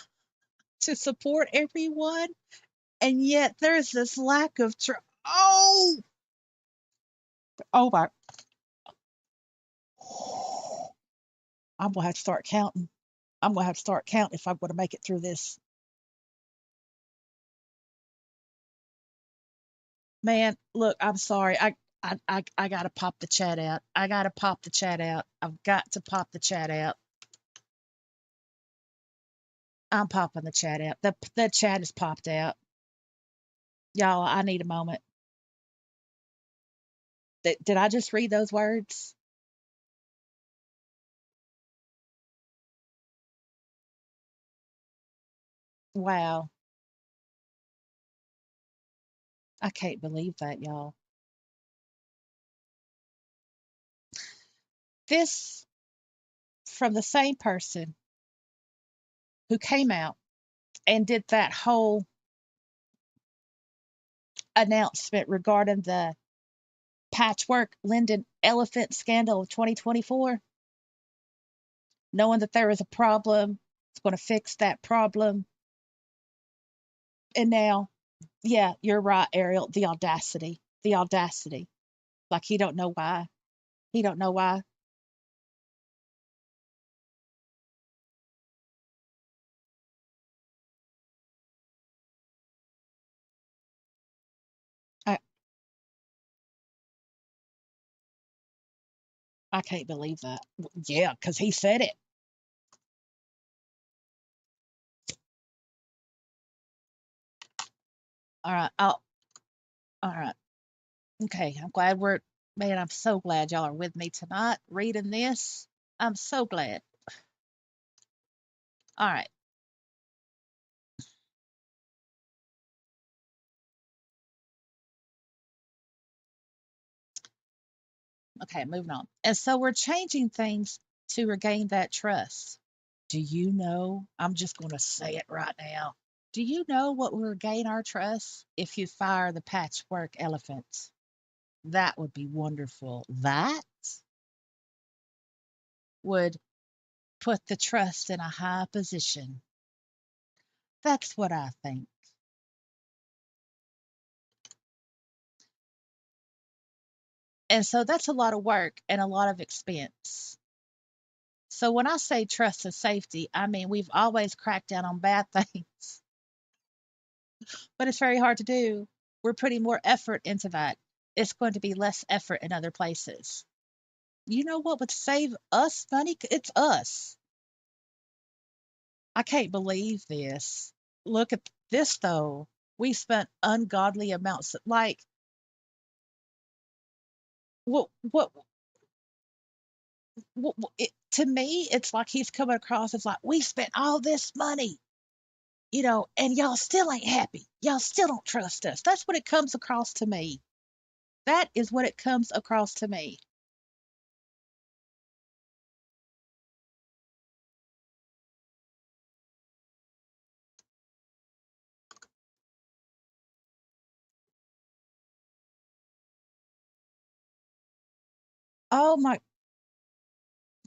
to support everyone, and yet there's this lack of oh my, I'm gonna have to start counting. I'm gonna have to start counting if I'm gonna make it through this. Man, look, I'm sorry. I gotta pop the chat out. I gotta pop the chat out. I've got to pop the chat out. I'm popping the chat out. The chat is popped out. Y'all, I need a moment. Did I just read those words? Wow. I can't believe that, y'all. This from the same person who came out and did that whole announcement regarding the patchwork Linden elephant scandal of 2024, knowing that there is a problem, it's going to fix that problem. And now, yeah, you're right, Ariel. The audacity, the audacity. Like he don't know why. He don't know why. I, I can't believe that. Yeah, because he said it. All right. All right. Okay. I'm glad man, I'm so glad y'all are with me tonight reading this. I'm so glad. All right. Okay. Moving on. And so we're changing things to regain that trust. Do you know? I'm just going to say it right now. Do you know what will regain our trust if you fire the patchwork elephant? That would be wonderful. That would put the trust in a high position. That's what I think. And so that's a lot of work and a lot of expense. So when I say trust and safety, I mean we've always cracked down on bad things, but it's very hard to do. We're putting more effort into that. It's going to be less effort in other places. You know what would save us money? It's us. I can't believe this. Look at this though. We spent ungodly amounts of, like, what to me, it's like he's coming across as like, we spent all this money, and y'all still ain't happy. Y'all still don't trust us. That's what it comes across to me. That is what it comes across to me. Oh my,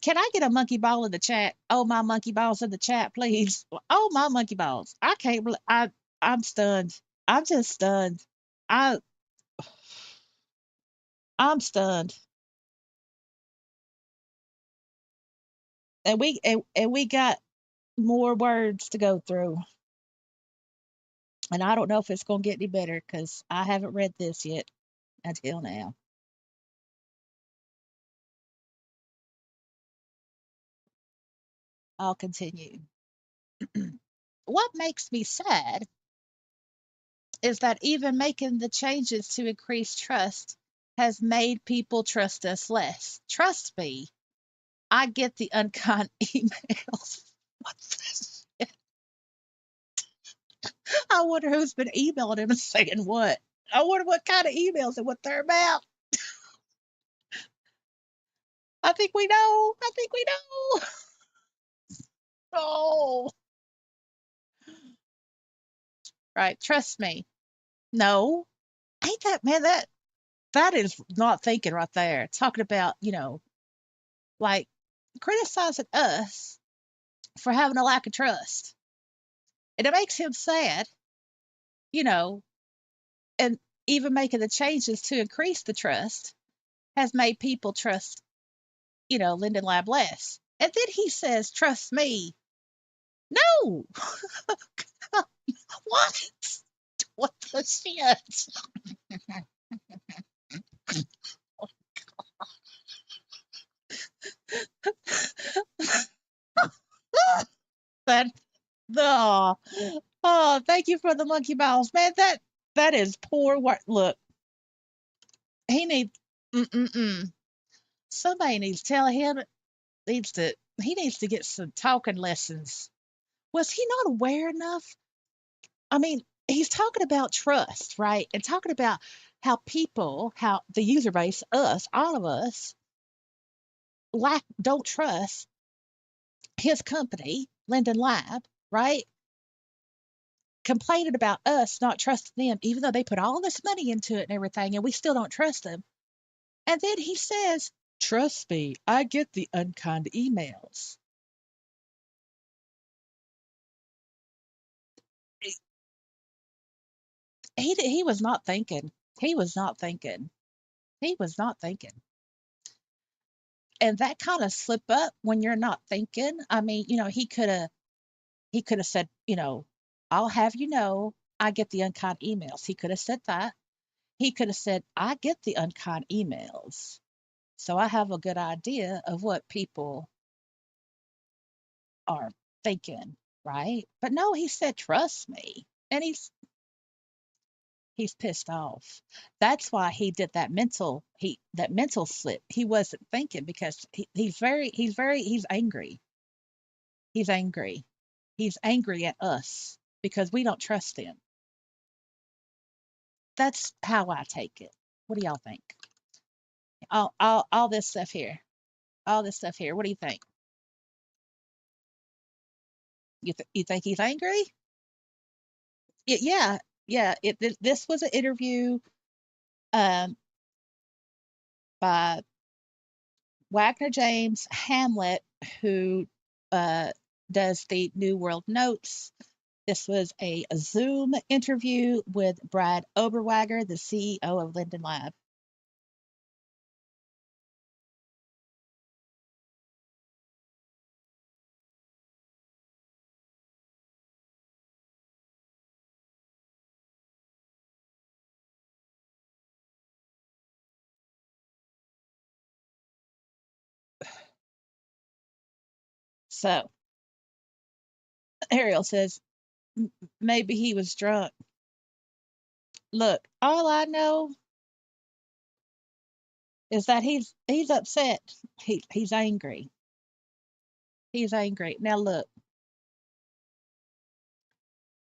can I get a monkey ball in the chat? Oh, my monkey balls in the chat, please. Oh, my monkey balls. I can't believe I'm stunned. I'm just stunned. I I'm stunned. And we got more words to go through. And I don't know if it's going to get any better because I haven't read this yet until now. I'll continue. What makes me sad is that even making the changes to increase trust has made people trust us less. Trust me, I get the unkind emails. What's this? I wonder who's been emailing him and saying what. I wonder what kind of emails and what they're about. I think we know. I think we know. Oh, right. Trust me. No, ain't that man? That is not thinking right there. Talking about like criticizing us for having a lack of trust, and it makes him sad. You know, and even making the changes to increase the trust has made people trust Linden Lab less. And then he says, "Trust me." No, what? What the shit? That the oh, thank you for the monkey balls, man. That is poor work. Look, he needs mm-mm-mm. Somebody needs to tell him he needs to get some talking lessons. Was he not aware enough? I mean, he's talking about trust, right? And talking about how the user base, us, all of us, don't trust his company, Linden Lab, right? Complaining about us not trusting them, even though they put all this money into it and everything, and we still don't trust them. And then he says, "Trust me, I get the unkind emails." He was not thinking. He was not thinking. He was not thinking. And that kind of slip up when you're not thinking. I mean, he could have said, "I'll have you know, I get the unkind emails." He could have said that. He could have said, "I get the unkind emails, so I have a good idea of what people are thinking," right? But no, he said, "Trust me," and he's pissed off. That's why he did that mental slip. He wasn't thinking because he's angry. He's angry. He's angry at us because we don't trust him. That's how I take it. What do y'all think? All this stuff here. All this stuff here. What do you think? You think he's angry? Yeah, yeah. This was an interview um, by Wagner James Hamlet, who uh, does the New World Notes. This was a Zoom interview with Brad Oberwager, the CEO of Linden Lab. So Ariel says maybe he was drunk. Look, all I know is that he's upset. He's angry. He's angry. Now look,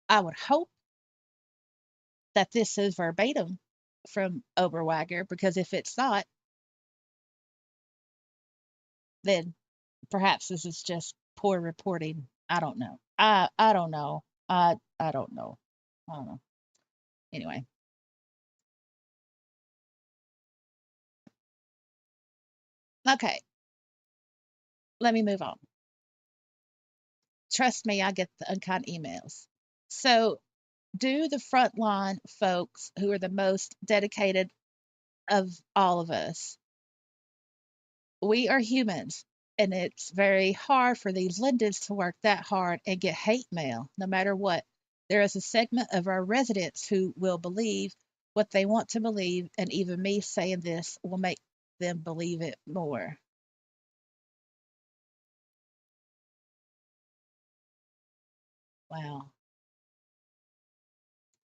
I would hope that this is verbatim from Oberwagger, because if it's not, then perhaps this is just poor reporting. I don't know. I don't know. I don't know. I don't know. Anyway, okay, let me move on. Trust me, I get the unkind emails. So, do the frontline folks who are the most dedicated of all of us, we are humans, and it's very hard for these Lindens to work that hard and get hate mail no matter what. There is a segment of our residents who will believe what they want to believe, and even me saying this will make them believe it more. Wow.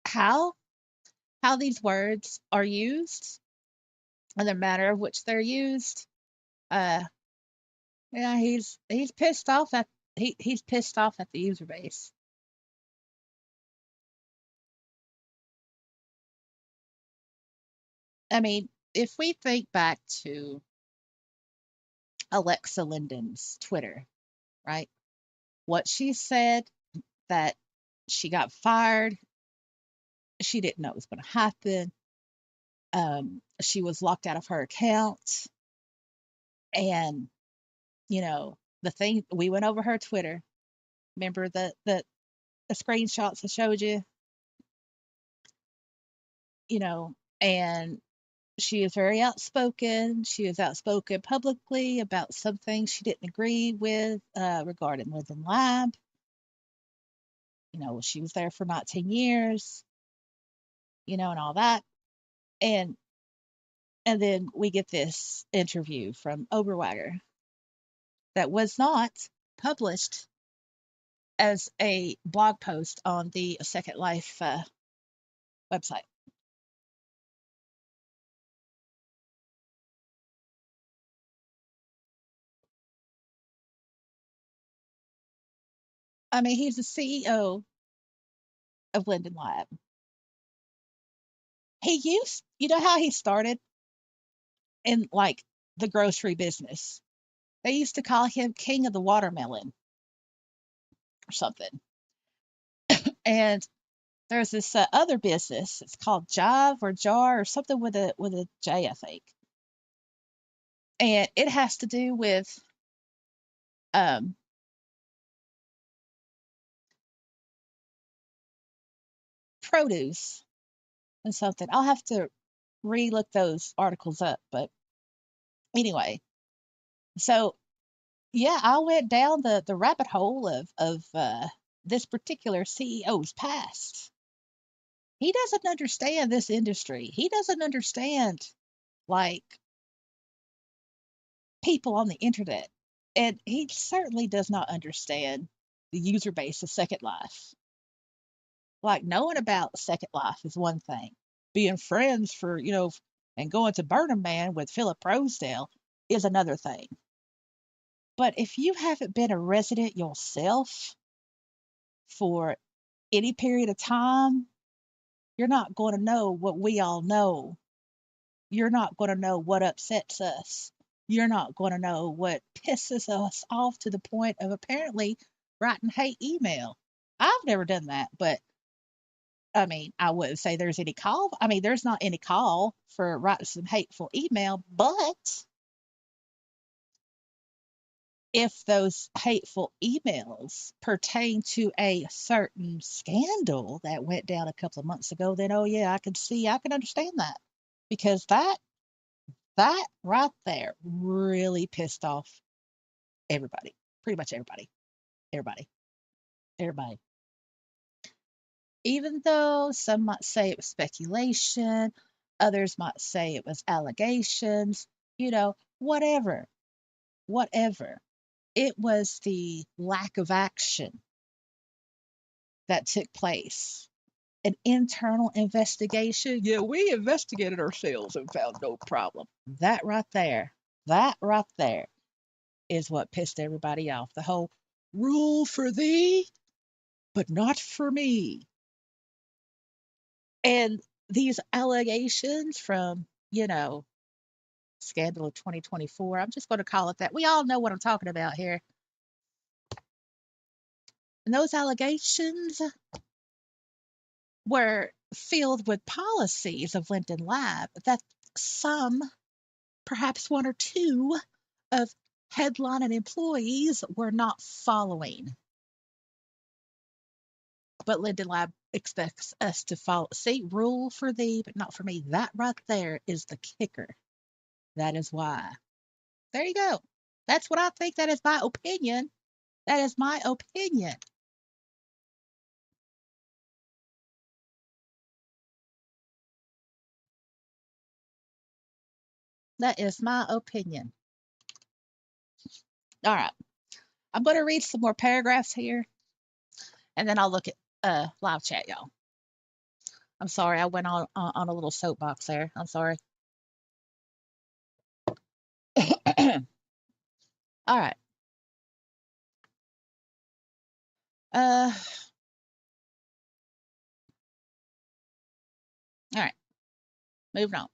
How how these words are used and the manner of which they're used. Uh yeah, he's pissed off at he's pissed off at the user base. I mean, if we think back to Alexa Linden's Twitter, right? What she said, that she got fired, she didn't know it was going to happen. She was locked out of her account, and the thing, we went over her Twitter. Remember the screenshots I showed you, you know, and she is very outspoken. She is outspoken publicly about some things she didn't agree with regarding Linden Lab. She was there for 19 years, and all that. And and then we get this interview from Oberwagger that was not published as a blog post on the Second Life website. I mean, he's the CEO of Linden Lab. You know how he started in like the grocery business? They used to call him King of the Watermelon or something. And there's this other business. It's called Jive or Jar or something with a J, I think. And it has to do with um, produce and something. I'll have to re-look those articles up. But anyway, so yeah, I went down the rabbit hole of this particular CEO's past. He doesn't understand this industry. He doesn't understand like people on the internet, and he certainly does not understand the user base of Second Life. Like, knowing about Second Life is one thing. Being friends and going to Burning Man with Philip Rosedale is another thing. But if you haven't been a resident yourself for any period of time, you're not going to know what we all know. You're not going to know what upsets us. You're not going to know what pisses us off to the point of apparently writing hate email. I've never done that, but I mean, I wouldn't say there's any call. I mean, there's not any call for writing some hateful email, but if those hateful emails pertain to a certain scandal that went down a couple of months ago, then oh yeah, I can understand that, because that right there really pissed off everybody, pretty much everybody, everybody, everybody. Even though some might say it was speculation, others might say it was allegations, whatever, whatever. It was the lack of action that took place. an internal investigation. Yeah, we investigated ourselves and found no problem. That right there is what pissed everybody off. The whole rule for thee, but not for me. And these allegations from, scandal of 2024, I'm just going to call it that. We all know what I'm talking about here. And those allegations were filled with policies of Linden Lab that some, perhaps one or two, of headline and employees were not following. But Linden Lab expects us to follow. See, rule for thee, but not for me. That right there is the kicker. That is why. There you go. That's what I think. That is my opinion. That is my opinion. That is my opinion. All right. I'm going to read some more paragraphs here, and then I'll look at live chat, y'all. I'm sorry. I went on a little soapbox there. I'm sorry. All right. Uh, all right. Moving on.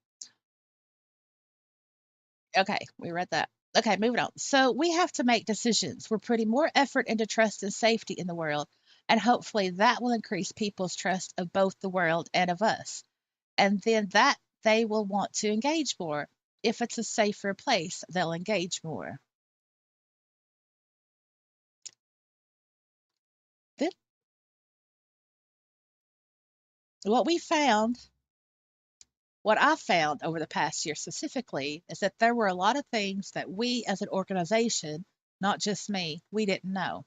Okay, we read that. Okay, moving on. So we have to make decisions. We're putting more effort into trust and safety in the world, and hopefully that will increase people's trust of both the world and of us. And then that they will want to engage more. If it's a safer place, they'll engage more. Then what we found, what I found over the past year specifically, is that there were a lot of things that we as an organization, not just me, we didn't know.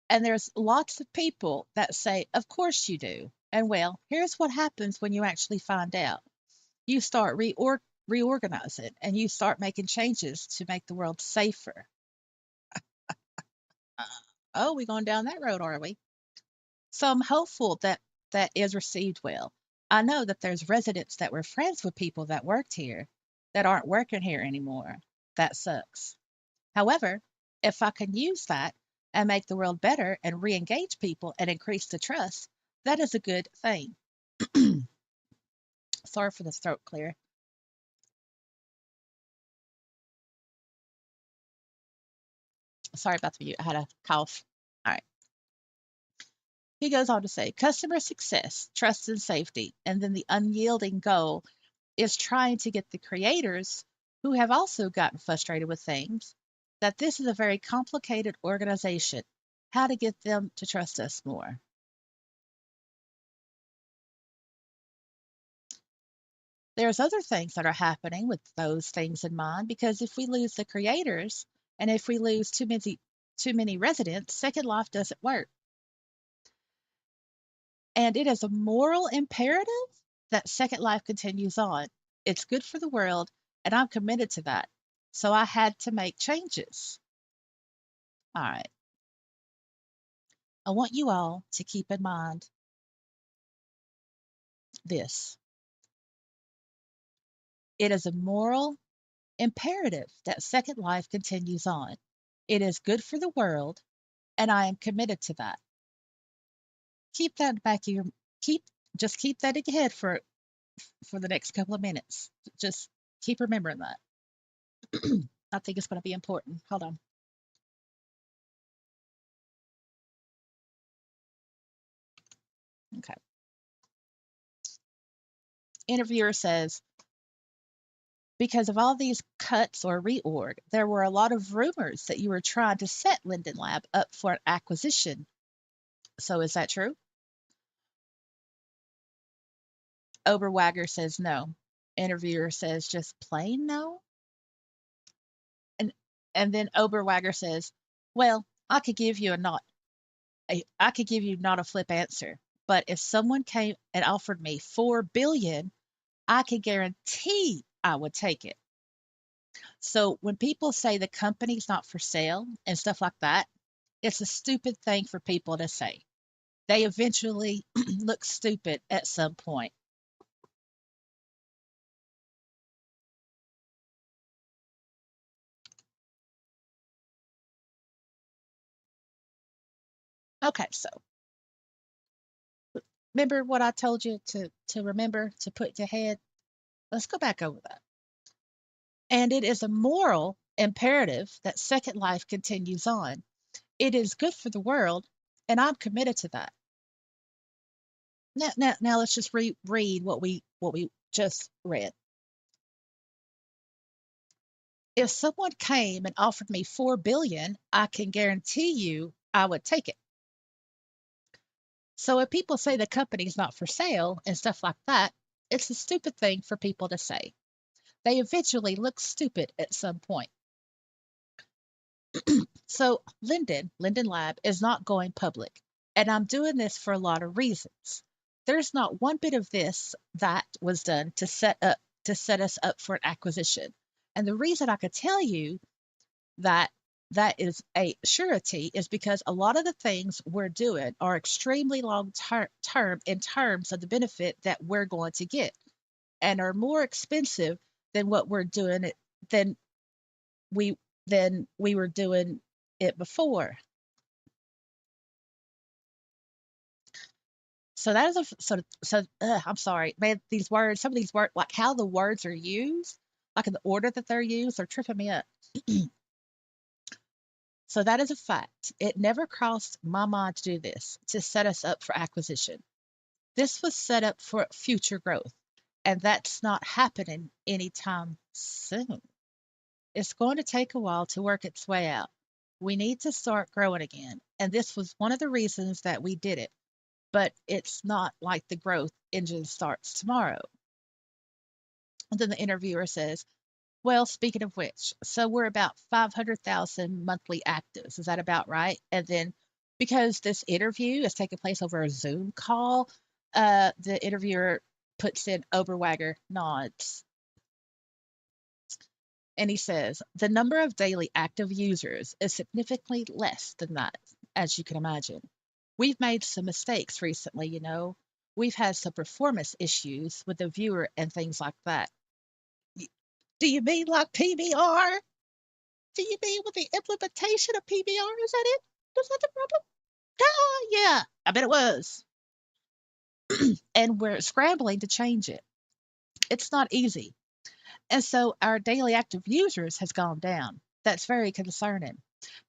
And there's lots of people that say, of course you do. And well, here's what happens when you actually find out. You start reorganizing and you start making changes to make the world safer. Uh, oh, we going down that road, are we? So I'm hopeful that that is received well. I know that there's residents that were friends with people that worked here that aren't working here anymore. That sucks. However, if I can use that and make the world better and re engage people and increase the trust, that is a good thing. Sorry for the throat clear. Sorry about the mute. I had a cough. All right. He goes on to say customer success, trust, and safety. And then the unyielding goal is trying to get the creators, who have also gotten frustrated with things, that this is a very complicated organization, how to get them to trust us more. There's other things that are happening with those things in mind because if we lose the creators and if we lose too many residents, Second Life doesn't work. And it is a moral imperative that Second Life continues on. It's good for the world, and I'm committed to that. So I had to make changes. All right. I want you all to keep in mind this. It is a moral imperative that Second Life continues on. It is good for the world, and I am committed to that. Keep that back of your keep just keep that in your head for the next couple of minutes. Just keep remembering that. I think it's going to be important. Hold on. Okay. Interviewer says, because of all these cuts or reorg, there were a lot of rumors that you were trying to set Linden Lab up for an acquisition. So is that true? Oberwagger says no. Interviewer says just plain no. And and then Oberwagger says, well, I could give you not a flip answer, but if someone came and offered me 4 billion, I could guarantee I would take it. So when people say the company's not for sale and stuff like that, it's a stupid thing for people to say. they eventually look stupid at some point. Okay, so remember what I told you to remember to put to head? Let's go back over that. And it is a moral imperative that Second Life continues on. It is good for the world, and I'm committed to that. Now let's just read what we just read. If someone came and offered me 4 billion, I can guarantee you I would take it. So if people say the company's not for sale and stuff like that, it's a stupid thing for people to say. They eventually look stupid at some point. So Linden Lab is not going public, and I'm doing this for a lot of reasons. There's not one bit of this that was done to set us up for an acquisition. And the reason I could tell you that that is a surety is because a lot of the things we're doing are extremely term in terms of the benefit that we're going to get and are more expensive than what we're doing it than we than we were doing it before. So that is I'm sorry, man. Some of these words, like how the words are used, like in the order that they're used, are tripping me up. So that is a fact. It never crossed my mind to do this, to set us up for acquisition. This was set up for future growth, and that's not happening anytime soon. It's going to take a while to work its way out. We need to start growing again, and this was one of the reasons that we did it. But it's not like the growth engine starts tomorrow. And then the interviewer says, well, speaking of which, so we're about 500,000 monthly actives. Is that about right? And then because this interview is taking place over a Zoom call, the interviewer puts in Oberwagger nods. And he says, the number of daily active users is significantly less than that, as you can imagine. We've made some mistakes recently, you know. We've had some performance issues with the viewer and things like that. Do you mean like PBR? Do you mean with the implementation of PBR? Is that it? Was that the problem? Ah, yeah, I bet it was. And we're scrambling to change it. It's not easy. And so our daily active users has gone down. That's very concerning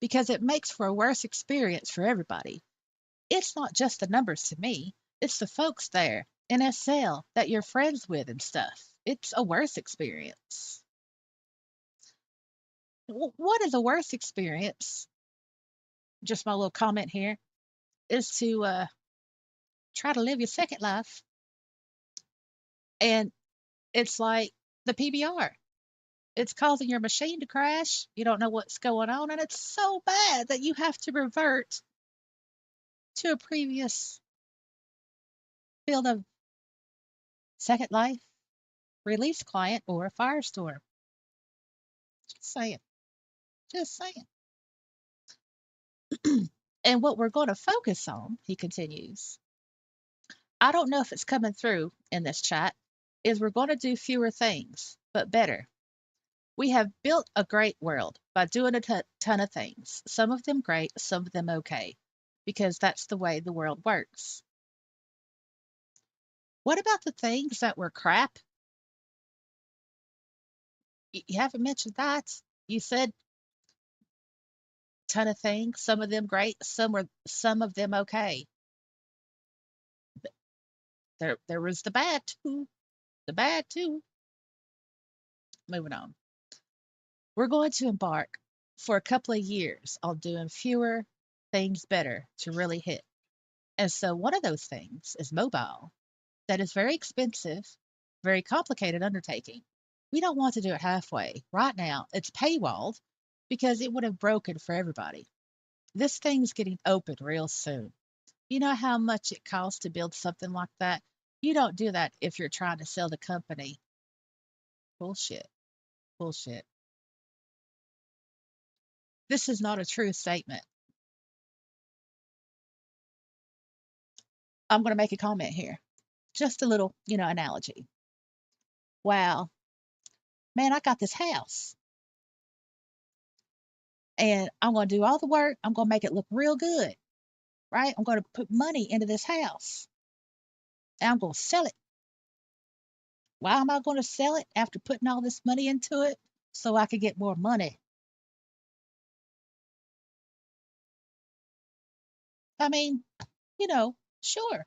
because it makes for a worse experience for everybody. It's not just the numbers to me, it's the folks there in SL that you're friends with and stuff. It's a worse experience. What is a worse experience? Just my little comment here is to try to live your second life. And it's like the PBR. It's causing your machine to crash. You don't know what's going on. And it's so bad that you have to revert to a previous field of Second Life, release client, or a firestorm. Just saying. Just saying. And what we're going to focus on, he continues, I don't know if it's coming through in this chat, is we're going to do fewer things, but better. We have built a great world by doing a ton of things, some of them great, some of them okay, because that's the way the world works. What about the things that were crap? You haven't mentioned that. You said ton of things, some of them great, some of them okay. There was the bad too. The bad too. Moving on. We're going to embark for a couple of years on doing fewer things better to really hit. And so one of those things is mobile. That is very expensive, very complicated undertaking. We don't want to do it halfway. Right now, it's paywalled because it would have broken for everybody. This thing's getting open real soon. You know how much it costs to build something like that? You don't do that if you're trying to sell the company. Bullshit. Bullshit. This is not a true statement. I'm going to make a comment here. Just a little, analogy. Wow, man, I got this house and I'm going to do all the work. I'm going to make it look real good, right? I'm going to put money into this house and I'm going to sell it. Why am I going to sell it after putting all this money into it? So I could get more money. I mean, sure.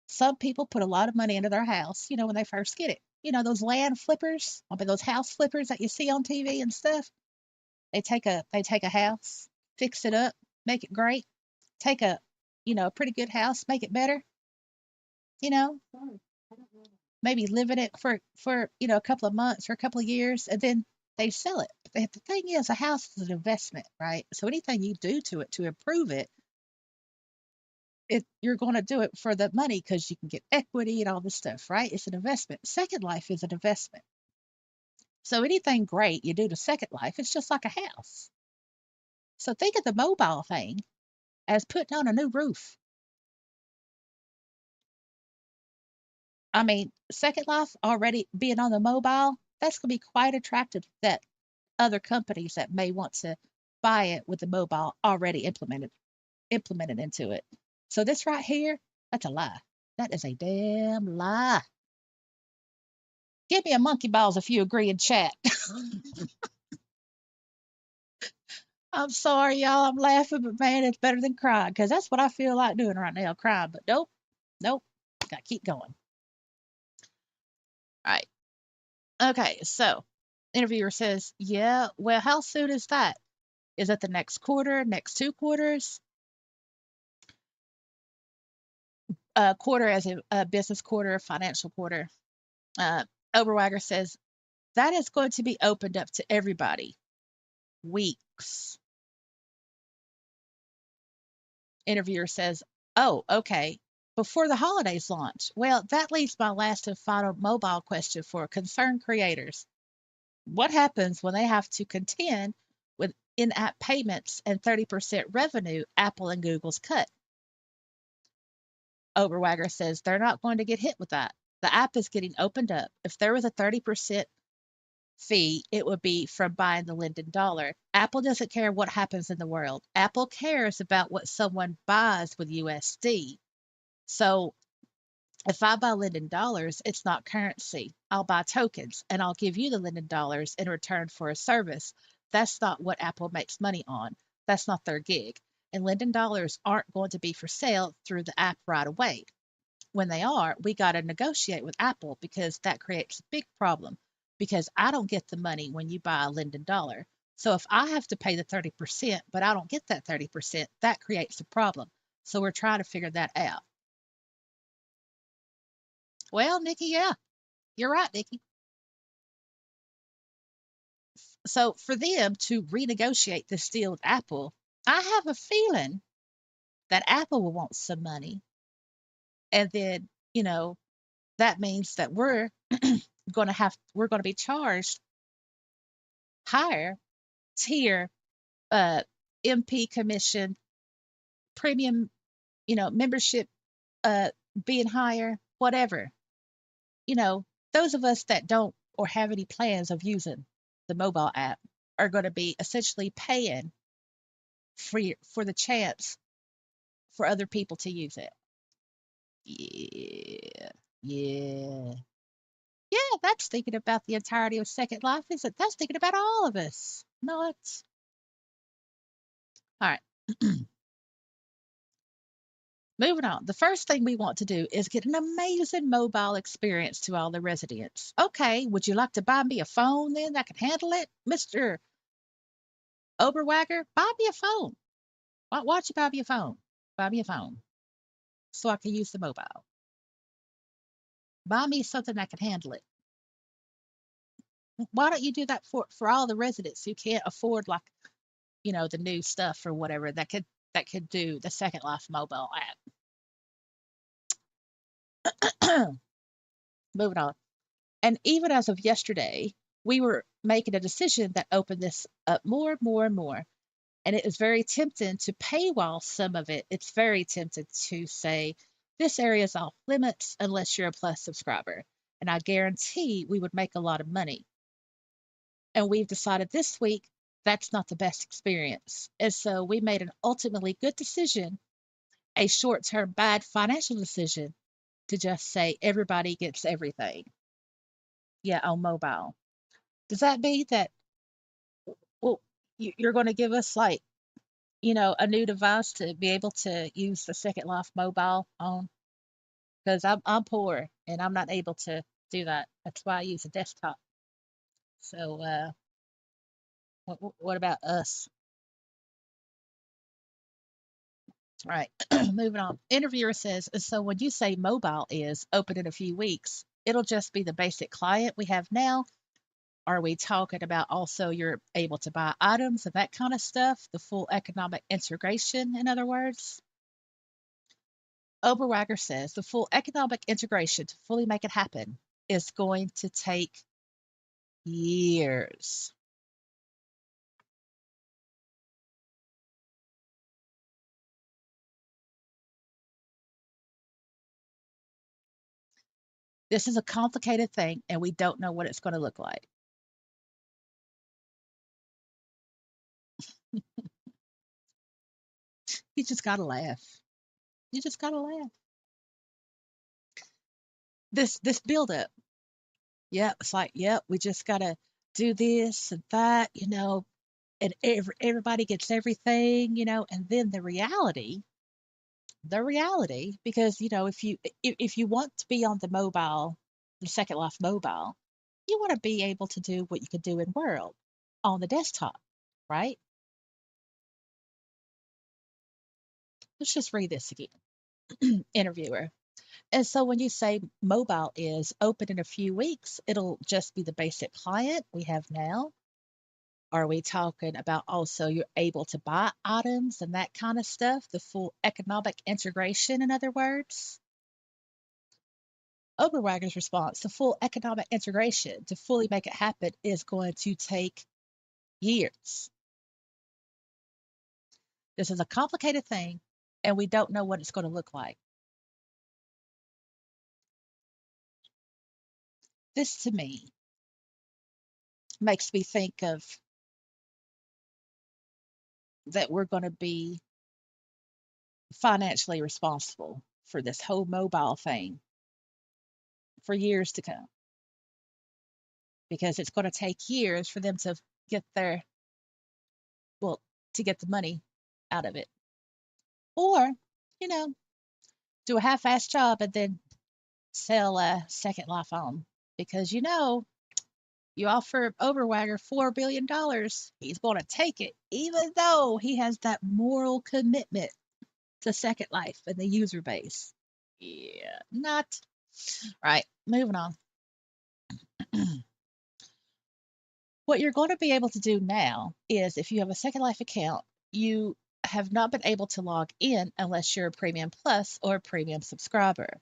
Some people put a lot of money into their house, when they first get it. Those land flippers, I mean those house flippers that you see on TV and stuff. They take a house, fix it up, make it great. Take a pretty good house, make it better, you know, maybe live in it for a couple of months or a couple of years, and then they sell it. The thing is, a house is an investment, right? So anything you do to it to improve it, you're going to do it for the money because you can get equity and all this stuff, right? It's an investment. Second Life is an investment. So anything great you do to Second Life, it's just like a house. So think of the mobile thing as putting on a new roof. I mean, Second Life already being on the mobile, that's going to be quite attractive that other companies that may want to buy it with the mobile already implemented into it. So this right here, that's a lie. That is a damn lie. Give me a monkey balls if you agree in chat. I'm sorry, y'all. I'm laughing, but man, it's better than crying because that's what I feel like doing right now, crying. But nope, nope. Got to keep going. All right. Okay. So, interviewer says, "Yeah. Well, how soon is that? Is it the next quarter? Next 2 quarters? Quarter as a business quarter, financial quarter?" Uh, Oberweiger says that is going to be opened up to everybody. Weeks. Interviewer says, "Oh, okay. Before the holidays launch." Well, that leaves my last and final mobile question for concerned creators. What happens when they have to contend with in app payments and 30% revenue Apple and Google's cut? Oberweiger says they're not going to get hit with that. The app is getting opened up. If there was a 30% fee, it would be from buying the Linden dollar. Apple doesn't care what happens in the world. Apple cares about what someone buys with USD. So if I buy Linden dollars, it's not currency. I'll buy tokens and I'll give you the Linden dollars in return for a service. That's not what Apple makes money on. That's not their gig. And Linden dollars aren't going to be for sale through the app right away. When they are, we got to negotiate with Apple because that creates a big problem because I don't get the money when you buy a Linden dollar. So if I have to pay the 30%, but I don't get that 30%, that creates a problem. So we're trying to figure that out. Well, Nikki, yeah, you're right, Nikki. So for them to renegotiate this deal with Apple, I have a feeling that Apple will want some money. And then, that means that we're going to be charged higher tier uh MP commission, premium, membership being higher, whatever. You know, those of us that don't or have any plans of using the mobile app are going to be essentially paying for the chance for other people to use it. Yeah. Yeah. Yeah, that's thinking about the entirety of Second Life, is it? That's thinking about all of us. No, it's all right. Moving on. The first thing we want to do is get an amazing mobile experience to all the residents. Okay, would you like to buy me a phone then that can handle it, Mr. Oberwagger? Buy me a phone. Why don't you buy me a phone? Buy me a phone so I can use the mobile. Buy me something that can handle it. Why don't you do that for all the residents who can't afford like the new stuff or whatever that could do the Second Life mobile app? Moving on. And even as of yesterday, we were making a decision that opened this up more and more and more. And it is very tempting to paywall some of it. It's very tempting to say, This area is off limits unless you're a Plus subscriber, and I guarantee we would make a lot of money. And we've decided this week that's not the best experience. And so we made an ultimately good decision, a short term bad financial decision, to just say everybody gets everything. Yeah, on mobile. Does that mean that, well, you're going to give us like, a new device to be able to use the Second Life mobile on? Because I'm poor and I'm not able to do that. That's why I use a desktop. So, what about us? All right, moving on. Interviewer says, so when you say mobile is open in a few weeks, it'll just be the basic client we have now. Are we talking about also you're able to buy items and that kind of stuff? The full economic integration, in other words? Oberwager says the full economic integration to fully make it happen is going to take years. This is a complicated thing, and we don't know what it's going to look like. You just got to laugh. You just got to laugh. This build up. Yeah, it's like, yep, we just got to do this and that, and everybody gets everything, and then the reality, because if you want to be on the mobile, the Second Life mobile, you want to be able to do what you could do in World on the desktop, right? Let's just read this again. Interviewer. And so when you say mobile is open in a few weeks, it'll just be the basic client we have now. Are we talking about also you're able to buy items and that kind of stuff? The full economic integration, in other words? Oberwager's response, the full economic integration to fully make it happen is going to take years. This is a complicated thing, and we don't know what it's going to look like. This to me makes me think of that we're going to be financially responsible for this whole mobile thing for years to come, because it's going to take years for them to get their, well, to get the money out of it. Or, you know, do a half-ass job and then sell a Second Life on. Because you offer Oberwager $4 billion, he's going to take it, even though he has that moral commitment to Second Life and the user base. Yeah, not right. Moving on. What you're going to be able to do now is if you have a Second Life account, you have not been able to log in unless you're a Premium Plus or a Premium subscriber.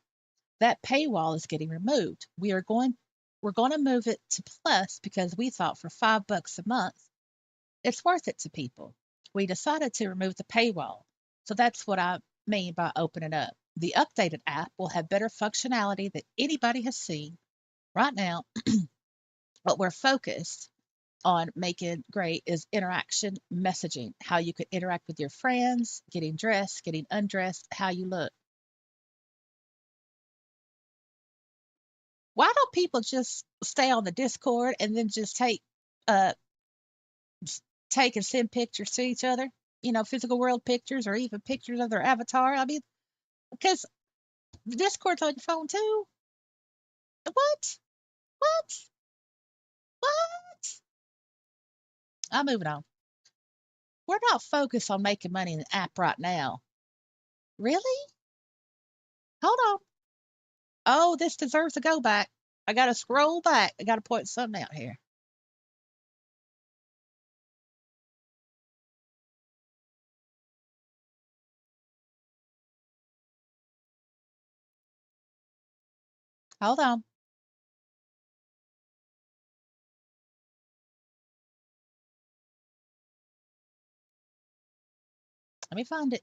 That paywall is getting removed. We're going to move it to Plus because we thought for $5 a month it's worth it to people. We decided to remove the paywall. So that's what I mean by opening up. The updated app will have better functionality that anybody has seen right now, but we're focused on making great is interaction messaging, how you could interact with your friends, getting dressed, getting undressed, how you look. Why don't people just stay on the Discord and then just uh take and send pictures to each other? Physical world pictures or even pictures of their avatar. I mean, because Discord's on your phone too. What? What? What? I'm moving on. We're not focused on making money in the app right now. Really? Hold on. Oh, this deserves a go back. I got to scroll back. I got to point something out here. Hold on. Let me find it.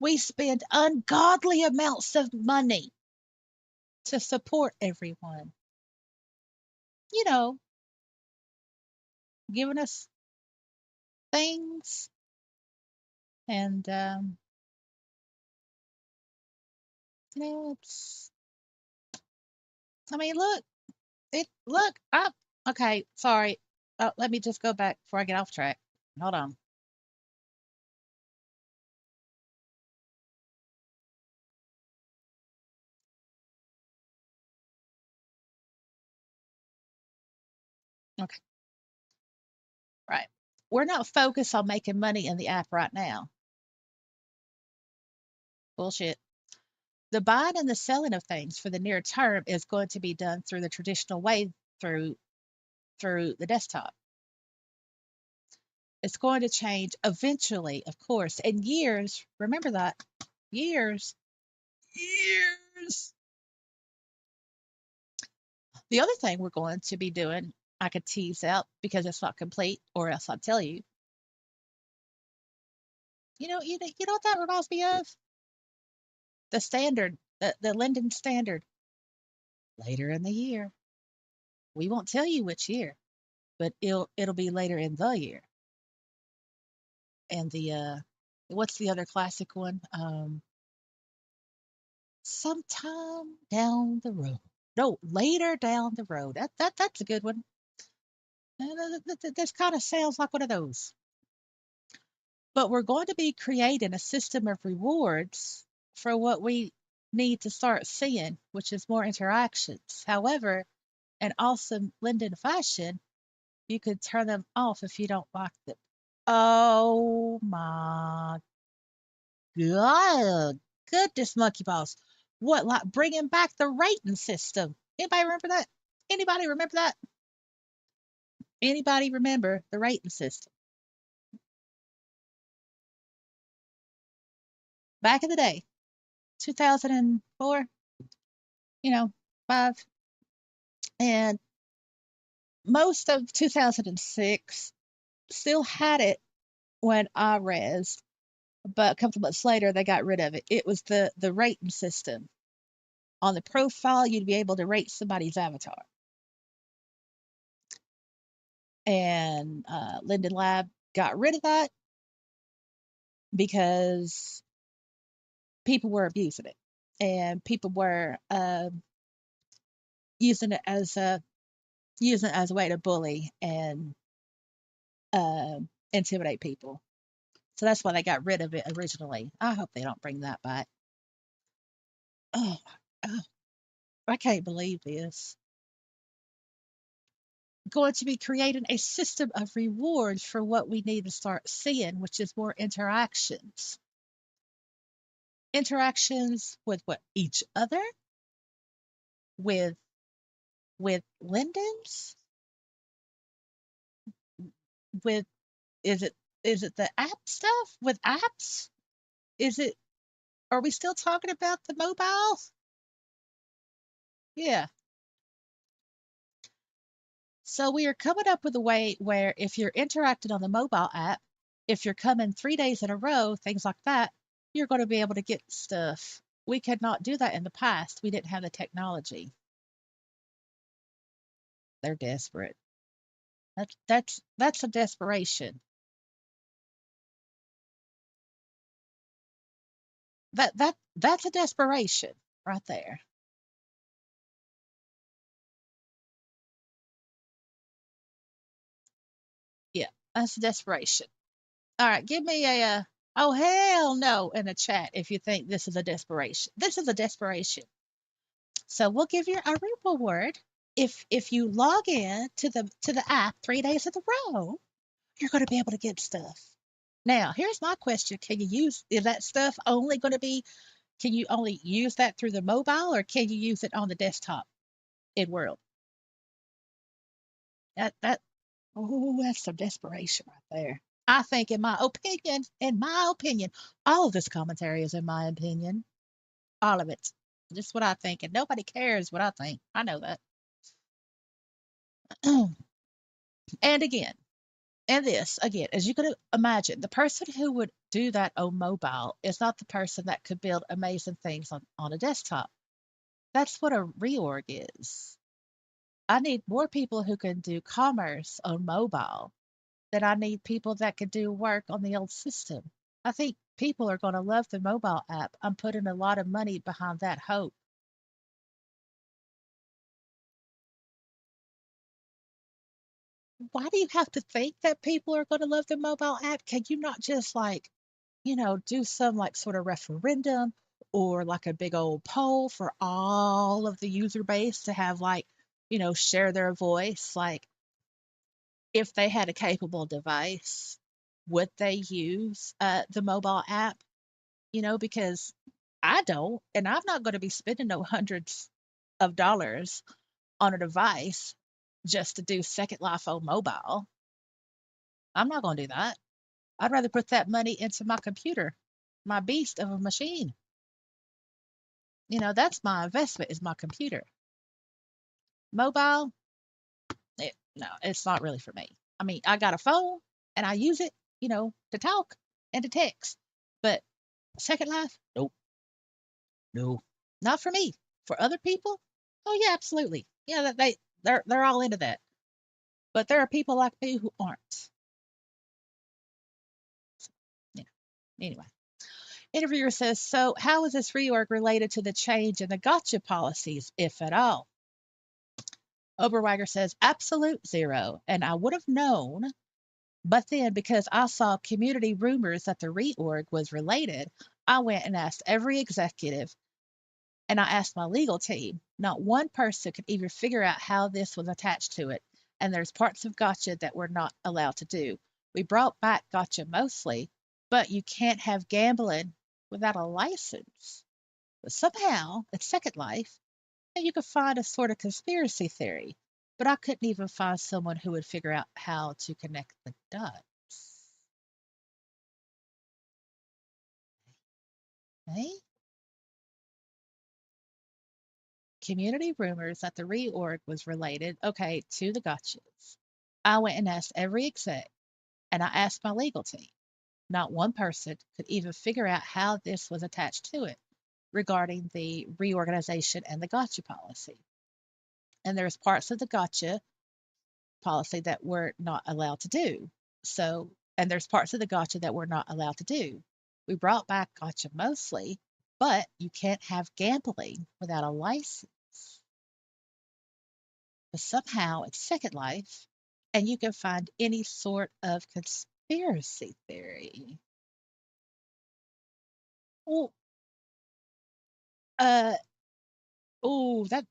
We spend ungodly amounts of money to support everyone. You know, giving us things and it's. I mean, look, look up. Okay, sorry. Let me just go back before I get off track. Hold on. Okay, right. We're not focused on making money in the app right now. Bullshit. The buying and the selling of things for the near term is going to be done through the traditional way through the desktop. It's going to change eventually, of course, in years. Remember that. Years. Years. The other thing we're going to be doing, I could tease out because it's not complete, or else I'll tell you. You know what that reminds me of? The standard, the Linden standard. Later in the year, we won't tell you which year, but it'll be later in the year. And the what's the other classic one? Sometime down the road. No, later down the road. That's a good one. This kind of sounds like one of those. But we're going to be creating a system of rewards for what we need to start seeing, which is more interactions. However, in awesome Linden fashion, you could turn them off if you don't like them. Oh my God. Goodness, monkey balls. What, like bringing back the rating system? Anybody remember that? Anybody remember that? Anybody remember the rating system? Back in the day, 2004, you know, 5, and most of 2006 still had it when I res, but a couple of months later they got rid of it. It was the rating system. On the profile, you'd be able to rate somebody's avatar. And Linden Lab got rid of that because people were abusing it, and people were using it as a way to bully and uh, intimidate people. So that's why they got rid of it originally. I hope they don't bring that back. Oh, oh, I can't believe this. Going to be creating a system of rewards for what we need to start seeing, which is more interactions. Interactions with what each other, with Lindens, with is it the app stuff with apps? Is it are we still talking about the mobile? Yeah. So we are coming up with a way where if you're interacting on the mobile app, if you're coming 3 days in a row, things like that, you're going to be able to get stuff. We could not do that in the past. We didn't have the technology. They're desperate. That's a desperation. That's a desperation right there. Yeah, that's a desperation. All right, give me oh hell no in the chat if you think this is a desperation. This is a desperation. So we'll give you a reward if you log in to the app 3 days in a row. You're going to be able to get stuff. Now, here's my question: can you use is that stuff only going to be? Can you only use that through the mobile, or can you use it on the desktop in World? That oh, that's some desperation right there. I think, in my opinion, all of this commentary is in my opinion, all of it. Just what I think, and nobody cares what I think. I know that. And again, And this, again, as you could imagine, the person who would do that on mobile is not the person that could build amazing things on a desktop. That's what a reorg is. I need more people who can do commerce on mobile than I need people that can do work on the old system. I think people are going to love the mobile app. I'm putting a lot of money behind that hope. Why do you have to think that people are going to love the mobile app? Can you not just like, do some like sort of referendum or like a big old poll for all of the user base to have like, share their voice? Like, if they had a capable device, would they use the mobile app? Because I don't, and I'm not going to be spending no hundreds of dollars on a device just to do Second Life on mobile. I'm not going to do that. I'd rather put that money into my computer, my beast of a machine. That's my investment is my computer. Mobile, no, it's not really for me. I mean, I got a phone and I use it, to talk and to text. But Second Life, nope, no, not for me. For other people, oh yeah, absolutely. Yeah, that they're all into that. But there are people like me who aren't. Yeah. Anyway, interviewer says, so how is this reorg related to the change in the gotcha policies, if at all? Oberweiger says, absolute zero. And I would have known, but then because I saw community rumors that the reorg was related, I went and asked every executive and I asked my legal team. Not one person could even figure out how this was attached to it. And there's parts of gotcha that we're not allowed to do. We brought back gotcha mostly, but you can't have gambling without a license. But somehow, at Second Life, and you could find a sort of conspiracy theory, but I couldn't even find someone who would figure out how to connect the dots. Eh? Community rumors that the reorg was related, okay, to the gotchas. I went and asked every exec, and I asked my legal team. Not one person could even figure out how this was attached to it regarding the reorganization and the gotcha policy. And there's parts of the gotcha policy that we're not allowed to do. So, and there's parts of the gotcha that we're not allowed to do. We brought back gotcha mostly, but you can't have gambling without a license. But somehow it's Second Life, and you can find any sort of conspiracy theory. Well, uh, oh, that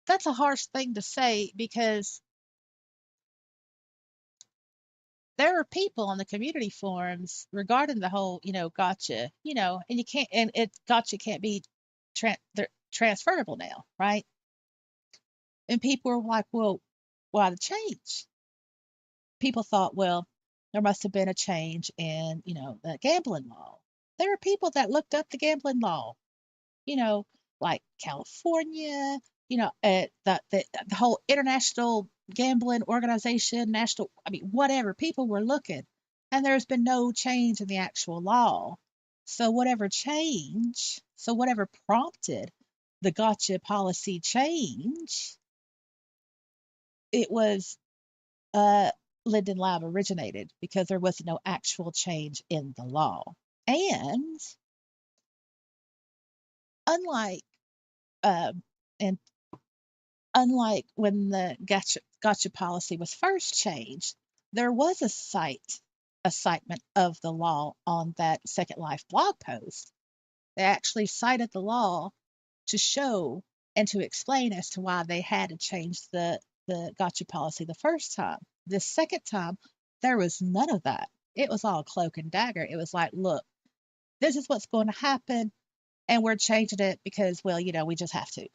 that's a harsh thing to say because there are people on the community forums regarding the whole, gotcha, and you can't, and it gotcha can't be they're transferable now, right? And people are like, well, why the change? People thought, well, there must have been a change in, the gambling law. There are people that looked up the gambling law, you know, like California, the whole international gambling organization, national, I mean, whatever, people were looking, and there's been no change in the actual law. So whatever prompted the gotcha policy change, it was uh, Linden Lab originated because there was no actual change in the law. And unlike um, and unlike when the gotcha policy was first changed, there was a citement of the law on that Second Life blog post. They actually cited the law to show and to explain as to why they had to change the gotcha policy the first time. The second time, there was none of that. It was all cloak and dagger. It was like, look, this is what's going to happen, and we're changing it because, well, we just have to.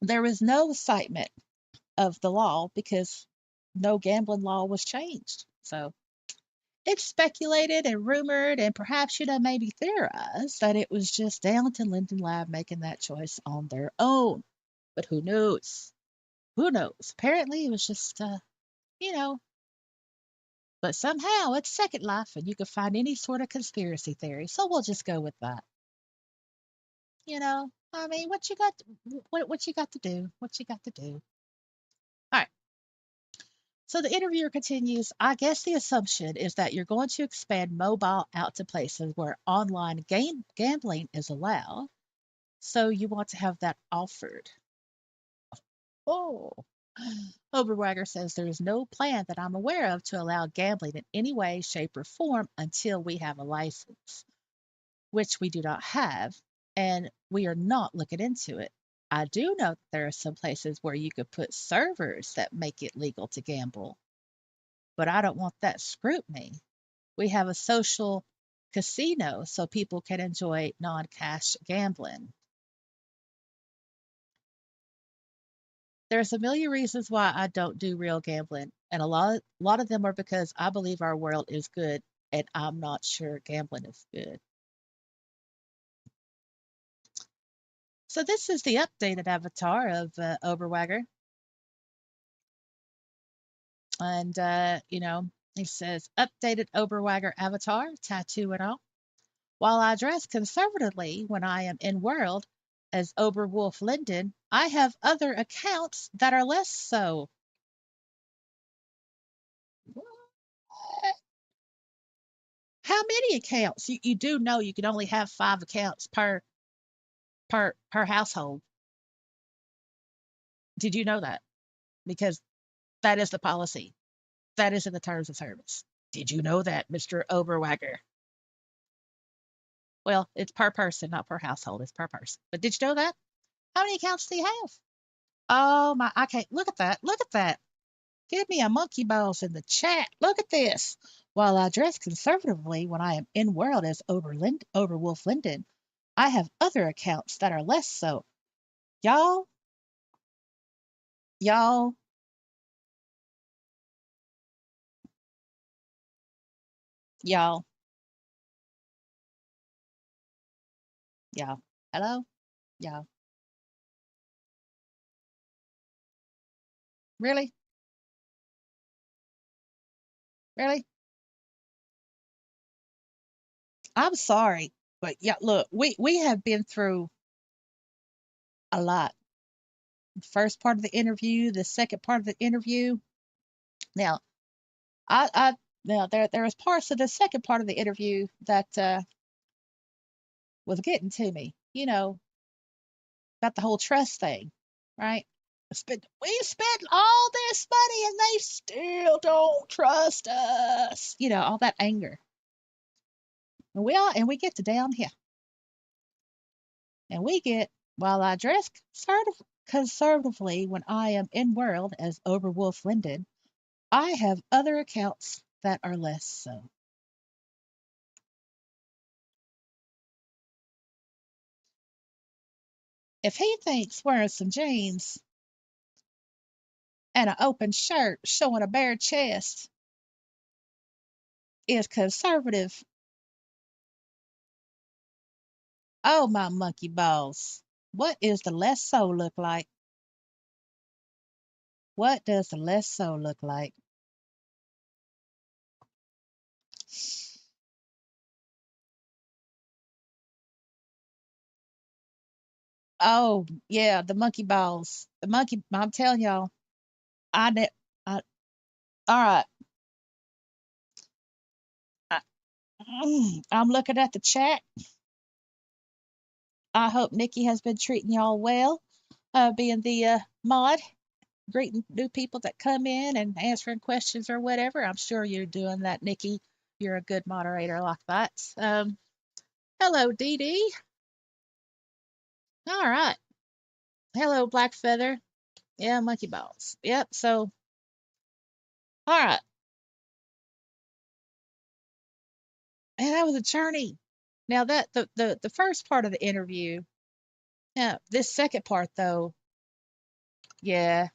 There was no citement of the law because no gambling law was changed. So it's speculated and rumored and perhaps, maybe theorized that it was just down to Linden Lab making that choice on their own. But who knows? Who knows? Apparently it was just, you know, But somehow it's Second Life, and you can find any sort of conspiracy theory. So we'll just go with that. I mean, what you got? What you got to do? What you got to do? All right. So the interviewer continues. I guess the assumption is that you're going to expand mobile out to places where online gambling is allowed. So you want to have that offered. Oh. Oberweiger says there is no plan that I'm aware of to allow gambling in any way, shape, or form until we have a license, which we do not have, and we are not looking into it. I do know that there are some places where you could put servers that make it legal to gamble, but I don't want that scrutiny. We have a social casino so people can enjoy non cash gambling. There's a million reasons why I don't do real gambling, and a lot of them are because I believe our world is good, and I'm not sure gambling is good. So this is the updated avatar of Oberwagger, and he says updated Oberwagger avatar, tattoo and all. While I dress conservatively when I am in world as Oberwolf Linden, I have other accounts that are less so. How many accounts? You do know you can only have 5 accounts per household. Did you know that? Because that is the policy. That is in the terms of service. Did you know that, Mr. Oberwagger? Well, it's per person, not per household. It's per person. But did you know that? How many accounts do you have? Oh my, I can't look at that. Look at that. Give me a monkey balls in the chat. Look at this. While I dress conservatively when I am in world as Overwolf Linden, I have other accounts that are less so. Y'all, y'all, y'all, y'all. Hello? Y'all. Really? Really? I'm sorry. But yeah, look, we have been through a lot. The first part of the interview, the second part of the interview. Now, I now there was parts of the second part of the interview that was getting to me. About the whole trust thing, right? We spent all this money and they still don't trust us. All that anger. And we get to down here. And we get while I dress conservatively when I am in world as Oberwolf Linden, I have other accounts that are less so. If he thinks wearing some jeans and an open shirt showing a bare chest is conservative, oh my monkey balls. What is the less so look like? What does the less so look like? Oh, yeah, the monkey balls. I'm telling y'all, I, ne- I all right. I, I'm looking at the chat. I hope Nikki has been treating y'all well, being the mod, greeting new people that come in and answering questions or whatever. I'm sure you're doing that, Nikki. You're a good moderator like that. Hello, Dee Dee. All right. Hello, Black Feather. Yeah, monkey balls. Yep. So, all right. And that was a journey. Now that the first part of the interview, yeah, this second part though, yeah,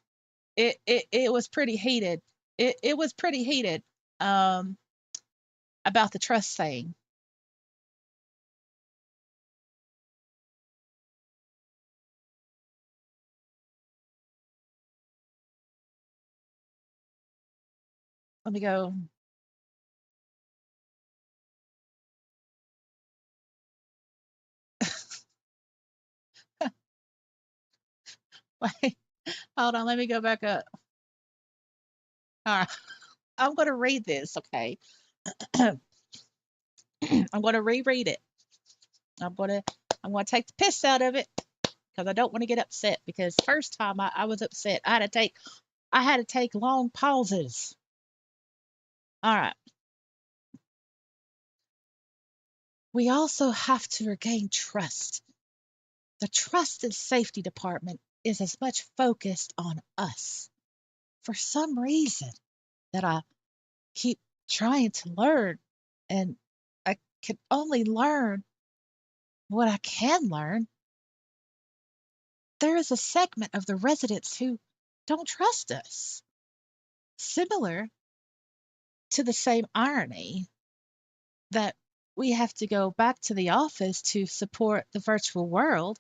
it was pretty heated. It was pretty heated um about the trust thing. Let me go. Wait, hold on. Let me go back up. All right. I'm going to read this, okay? I'm going to reread it. I'm going to I'm going to take the piss out of it because I don't want to get upset because first time I was upset. I had to take long pauses. All right. We also have to regain trust. The trust and safety department is as much focused on us for some reason that I keep trying to learn, and I can only learn what I can learn. There is a segment of the residents who don't trust us. Similar to the same irony that we have to go back to the office to support the virtual world,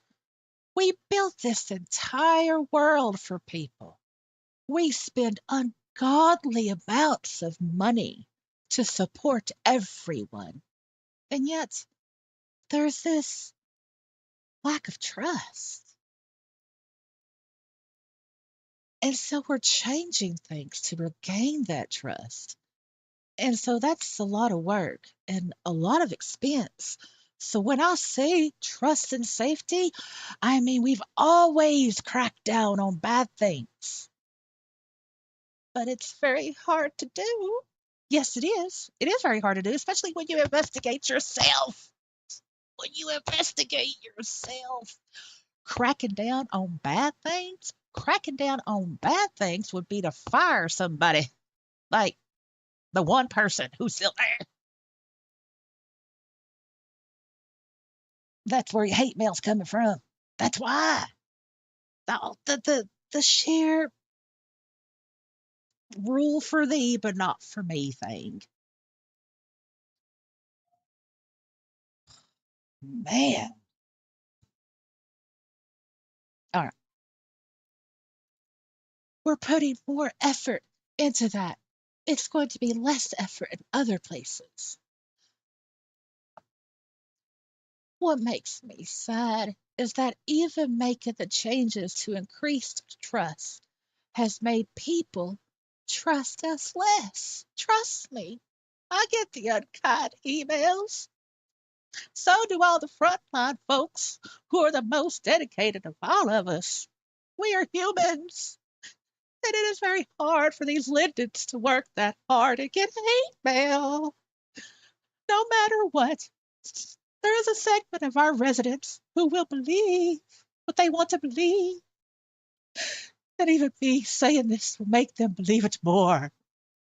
we built this entire world for people. We spend ungodly amounts of money to support everyone. And yet, there's this lack of trust. And so we're changing things to regain that trust. And so that's a lot of work and a lot of expense. So when I say trust and safety, I mean we've always cracked down on bad things, but it's very hard to do. Yes, it is. It is very hard to do, especially when you investigate yourself. When you investigate yourself, cracking down on bad things would be to fire somebody, like the one person who's still there. That's where your hate mail's coming from. That's why. The sheer rule for thee, but not for me thing. Man. All right. We're putting more effort into that. It's going to be less effort in other places. What makes me sad is that even making the changes to increase trust has made people trust us less. Trust me, I get the unkind emails. So do all the frontline folks who are the most dedicated of all of us. We are humans, and it is very hard for these Lindens to work that hard and get hate mail. No matter what, there is a segment of our residents who will believe what they want to believe, and even me saying this will make them believe it more.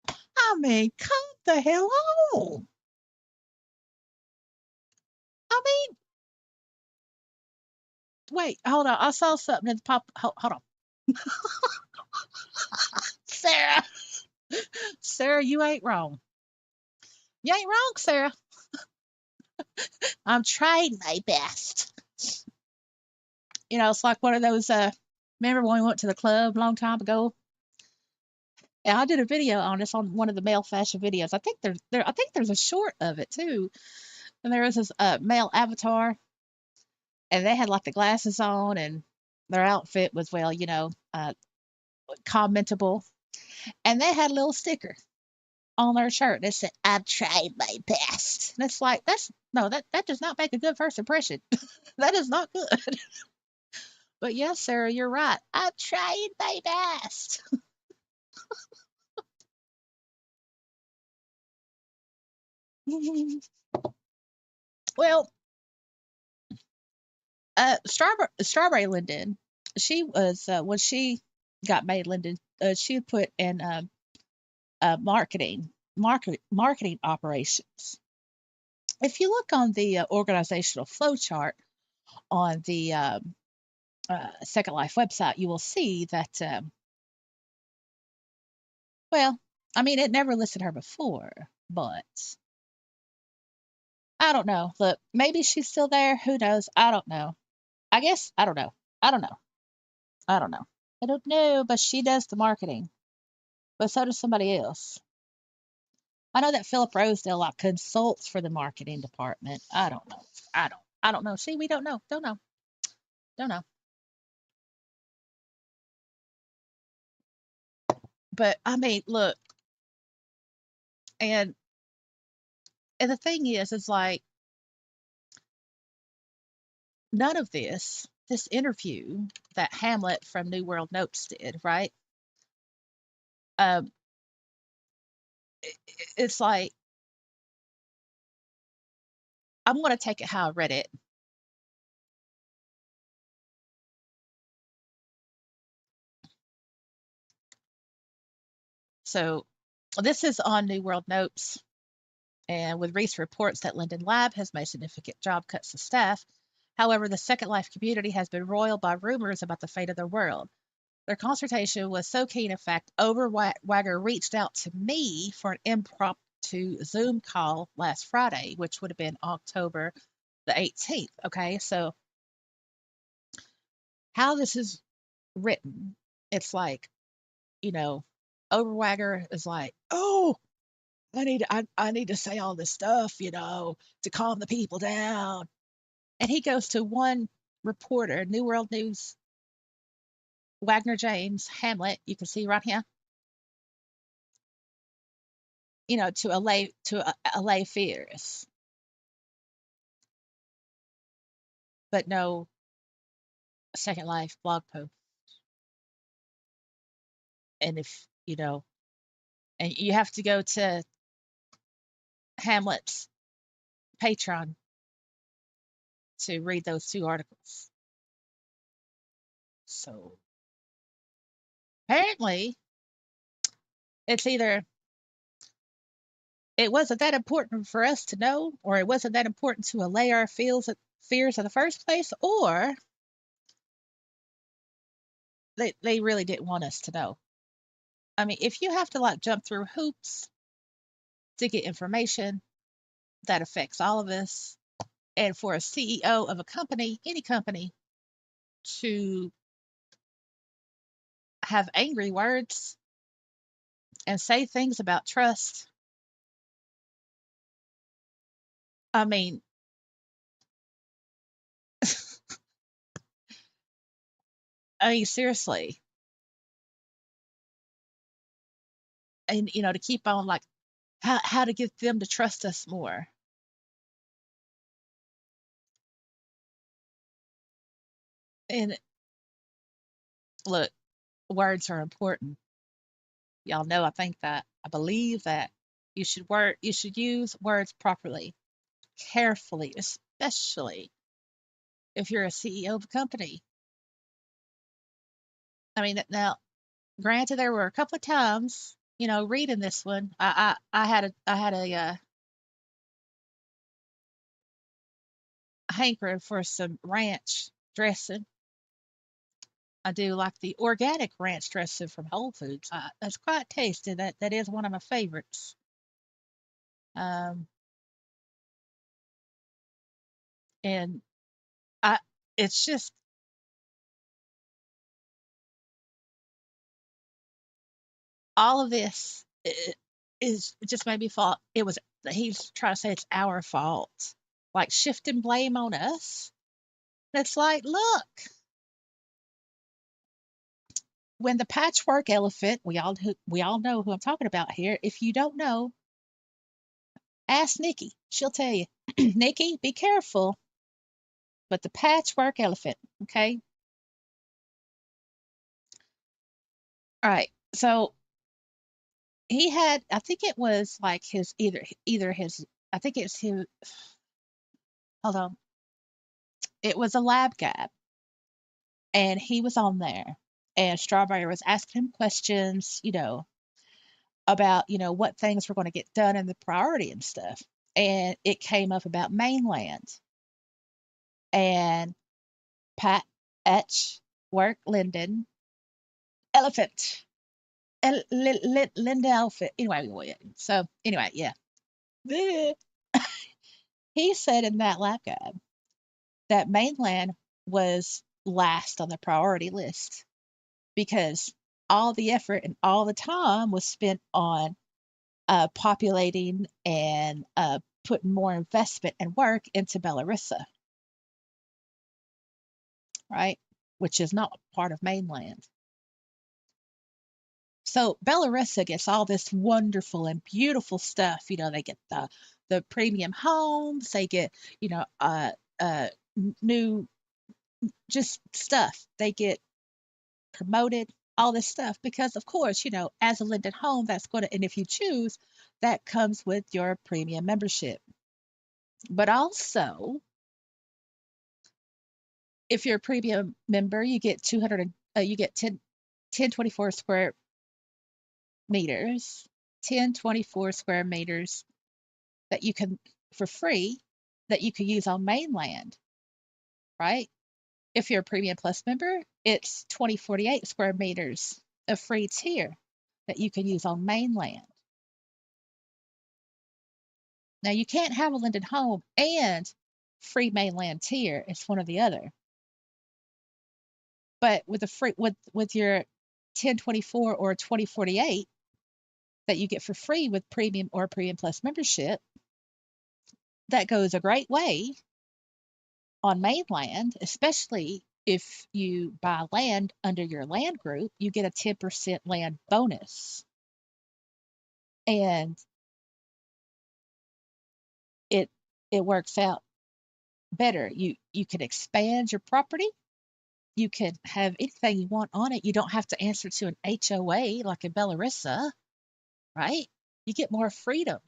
I mean, come the hell on. I mean, wait, hold on. I saw something in the pop. Hold on. Sarah, Sarah, you ain't wrong. You ain't wrong, Sarah. I'm trying my best. It's like one of those. Remember when we went to the club a long time ago? And I did a video on this on one of the male fashion videos. I think I think there's a short of it too. And there was this male avatar, and they had like the glasses on, and their outfit was commentable. And they had a little sticker on their shirt that said, "I've tried my best." And it's like that's no, that does not make a good first impression. That is not good. But yes, Sarah, you're right. I've tried my best. Well, Strawberry Linden, she was when she got made Linden, she put in marketing operations. If you look on the organizational flow chart on the Second Life website, you will see that. Well, I mean, it never listed her before, but I don't know. Look, maybe she's still there. Who knows? I don't know. I guess I don't know. I don't know. I don't know. I don't know, but she does the marketing. But so does somebody else. I know that Philip Rosedale like consults for the marketing department. I don't know. I don't know. See, we don't know. Don't know. Don't know. But I mean, look, and and the thing is like none of this interview that Hamlet from New World Notes did, right? Um, it's like I'm going to take it how I read it. So this is on New World Notes, and with recent reports that Linden Lab has made significant job cuts to staff. However, the Second Life community has been roiled by rumors about the fate of their world. Their consultation was so keen, in fact, Overwagger reached out to me for an impromptu Zoom call last Friday, which would have been October the 18th. Okay, so how this is written, it's like, you know, Overwagger is like, oh, I need to say all this stuff, to calm the people down. And he goes to one reporter, New World News, Wagner James Hamlet, you can see right here, to allay fears, but no Second Life blog post. And if and you have to go to Hamlet's Pateron to read those two articles. So apparently, it's either it wasn't that important for us to know, or it wasn't that important to allay our fears in the first place, or they really didn't want us to know. I mean, if you have to like jump through hoops to get information that affects all of us, and for a CEO of a company, any company, to have angry words and say things about trust, I mean, seriously, and to keep on like how to get them to trust us more. And look, words are important. Y'all know I think that. I believe that you should use words properly, carefully, especially if you're a CEO of a company. I mean, now, granted, there were a couple of times, reading this one, I had a hankering for some ranch dressing. I do like the organic ranch dressing from Whole Foods. That's quite tasty. That is one of my favorites. Um, and I, it's just all of this is just made me thought it was. He's trying to say it's our fault, like shifting blame on us. And it's like, look, when the patchwork elephant, we all know who I'm talking about here. If you don't know, ask Nikki. She'll tell you. Nikki, be careful. But the patchwork elephant, okay? All right. So he had, I think it was like his either his, I think it's his. Hold on, it was a lab gap, and he was on there, and Strawberry was asking him questions, about what things were going to get done and the priority and stuff, and it came up about mainland, and Pat Etch work Linden elephant. Linda outfit. Anyway, so anyway, yeah. He said in that lab guide that mainland was last on the priority list because all the effort and all the time was spent on populating and putting more investment and work into Belarissa, right? Which is not part of mainland. So Bellarissa gets all this wonderful and beautiful stuff. They get the premium homes. They get, you know, new just stuff. They get promoted, all this stuff because, of course, as a Linden home, that's going to, and if you choose, that comes with your premium membership. But also, if you're a premium member, you get 200, you get 1024 square meters, 1024 square meters that you can for free that you can use on mainland, right? If you're a premium plus member, it's 2048 square meters of free tier that you can use on mainland. Now you can't have a Linden home and free mainland tier. It's one or the other. But with the free with your 1024 or 2048 that you get for free with premium or premium plus membership, that goes a great way on mainland, especially if you buy land under your land group, you get a 10% land bonus. And it it works out better. You can expand your property. You can have anything you want on it. You don't have to answer to an HOA like in Bellarissa, right? You get more freedom.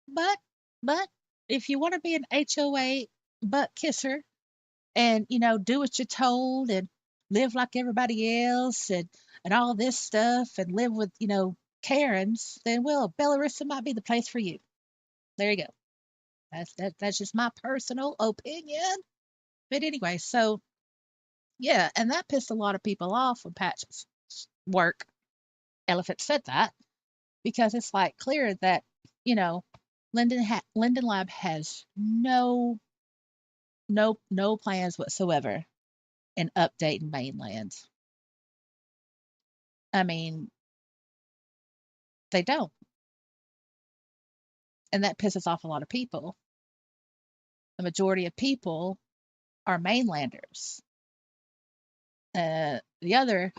But but if you want to be an HOA butt kisser and do what you're told and live like everybody else and all this stuff and live with Karens, then well, Bellarissa might be the place for you. There you go. That's just my personal opinion. But anyway, so yeah, and that pissed a lot of people off when Pat's work Elephant said that because it's like clear that you know Linden Lab has no plans whatsoever in updating mainland. I mean, they don't, and that pisses off a lot of people. The majority of people are mainlanders. The other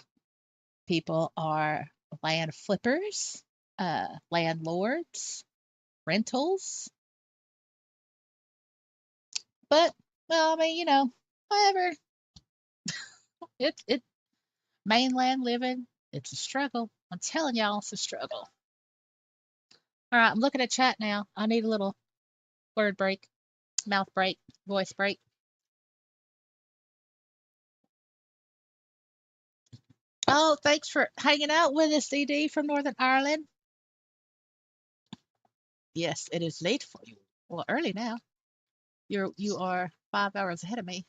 people are land flippers, landlords, rentals. But well, I mean, whatever. It mainland living. It's a struggle. I'm telling y'all, it's a struggle. All right, I'm looking at chat now. I need a little word break, mouth break, voice break. Oh, thanks for hanging out with us, DD from Northern Ireland. Yes, it is late for you. Well, early now. You are 5 hours ahead of me.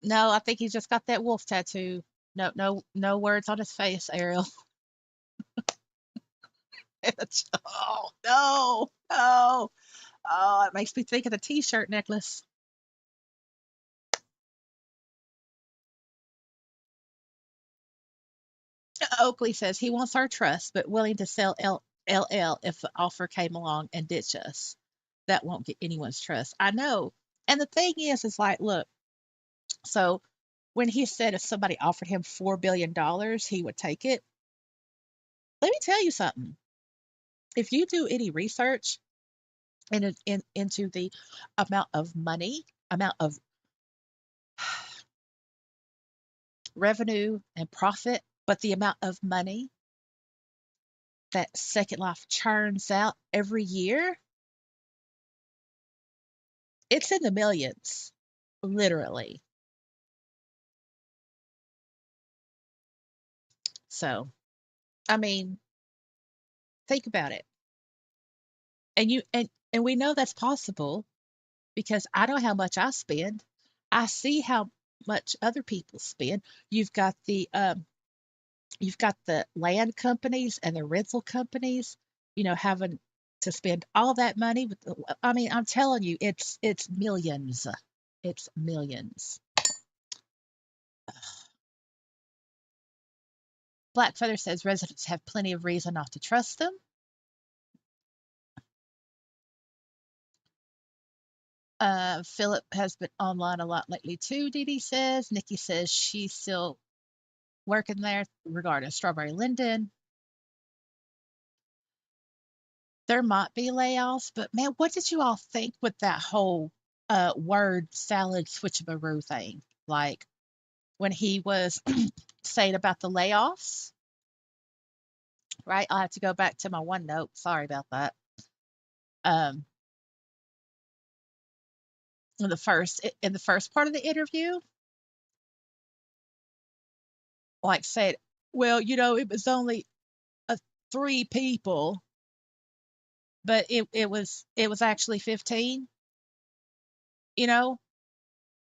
No, I think he just got that wolf tattoo. No, no, no words on his face, Ariel. Oh no, no. Oh, it makes me think of the T-shirt necklace. Oakley says he wants our trust, but willing to sell LL if the offer came along and ditch us. That won't get anyone's trust. I know. And the thing is like, look, so when he said if somebody offered him $4 billion, he would take it. Let me tell you something. If you do any research into the amount of money, amount of revenue and profit, but the amount of money that Second Life churns out every year, it's in the millions, literally. So, I mean, think about it. And we know that's possible because I know how much I spend. I see how much other people spend. You've got the land companies and the rental companies, having to spend all that money I mean, I'm telling you, it's millions. It's millions. Blackfeather says residents have plenty of reason not to trust them. Philip has been online a lot lately too, Dee Dee says. Nikki says she still working there regarding Strawberry Linden. There might be layoffs, but man, what did you all think with that whole word salad switcheroo thing? Like when he was saying about the layoffs, right? I'll have to go back to my OneNote. Sorry about that. Um, in the first part of the interview, like said, well, it was only three people, but it was actually 15. You know,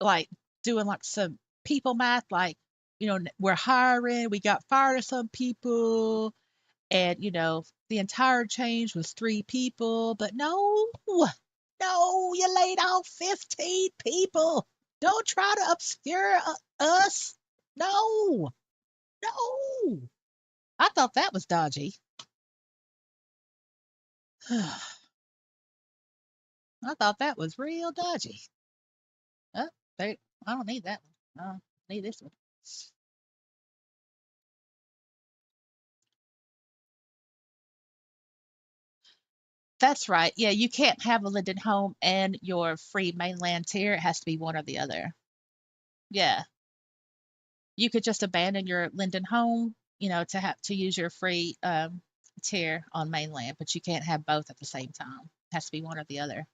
like doing like some people math, like we're hiring, we got fired of some people, and the entire change was three people, but no, no, you laid off 15 people. Don't try to obscure us. No, no. I thought that was dodgy. I thought that was real dodgy. Oh, I don't need that one. I need this one. That's right. Yeah, you can't have a Linden home and your free mainland tier. It has to be one or the other. Yeah. You could just abandon your Linden home, to have to use your free tier on mainland, but you can't have both at the same time. It has to be one or the other.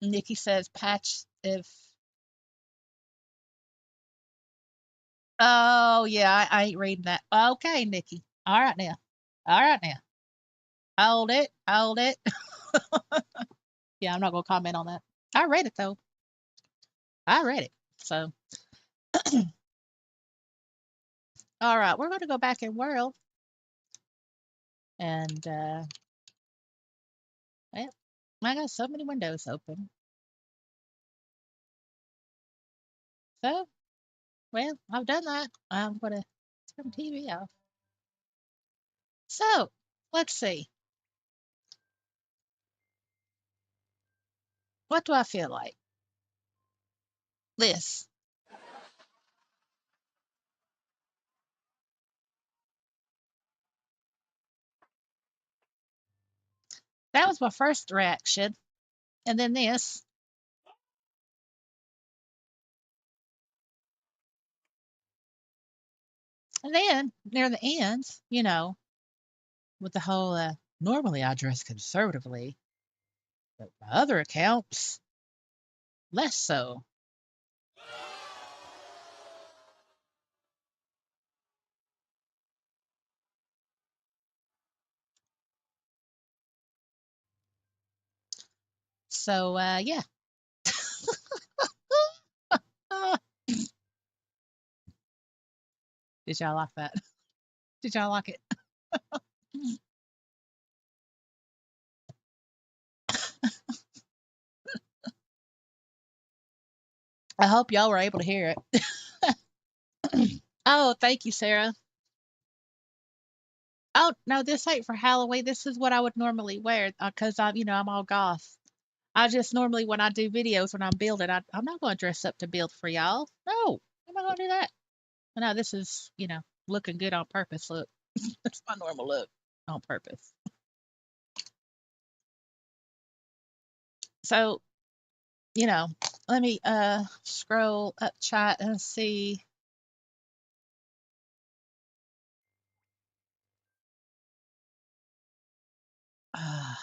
Nikki says patch if oh yeah, I ain't reading that. Okay, Nikki. All right now. All right now. Hold it. Hold it. Yeah, I'm not gonna comment on that. I read it though. I read it. So all right, we're gonna go back in world and well, I got so many windows open. So well, I've done that. I'm gonna turn TV off. So let's see. What do I feel like? This. That was my first reaction. And then this. And then near the end, with the whole normally I dress conservatively, but my other accounts, less so. So yeah. Ah, did y'all like that? Did y'all like it? I hope y'all were able to hear it. Oh, thank you, Sarah. Oh no, this ain't for Halloween. This is what I would normally wear because I'm all goth. I just normally when I do videos when I'm building, I'm not going to dress up to build for y'all. No, I'm not going to do that. No, this is looking good on purpose. Look, that's my normal look on purpose. So you know, let me scroll up chat and see. Uh,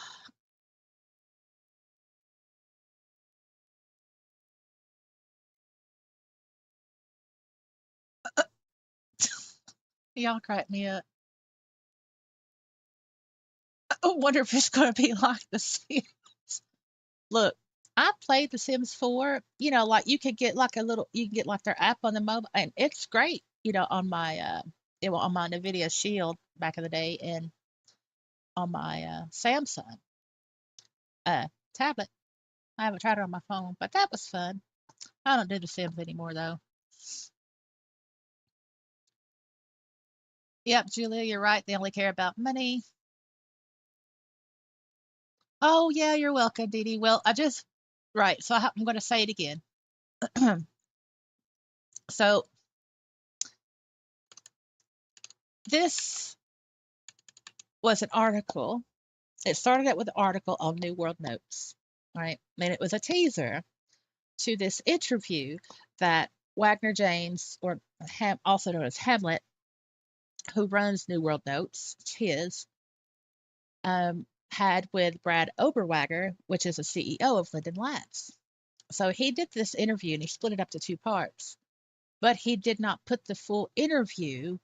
y'all crack me up. I wonder if it's going to be like The Sims. Look, I played The Sims 4. Like you can get like their app on the mobile, and it's great. On my on my Nvidia Shield back in the day, and on my Samsung tablet. I haven't tried it on my phone, but that was fun. I don't do The Sims anymore though. Yep, Julia, you're right. They only care about money. Oh, yeah, you're welcome, Dee Dee. Well, right. So I'm going to say it again. So this was an article. It started out with an article on New World Notes, right? And it was a teaser to this interview that Wagner James, or also known as Hamlet, who runs New World Notes, it's his, had with Brad Oberwager, which is a CEO of Linden Labs. So he did this interview and he split it up to two parts, but he did not put the full interview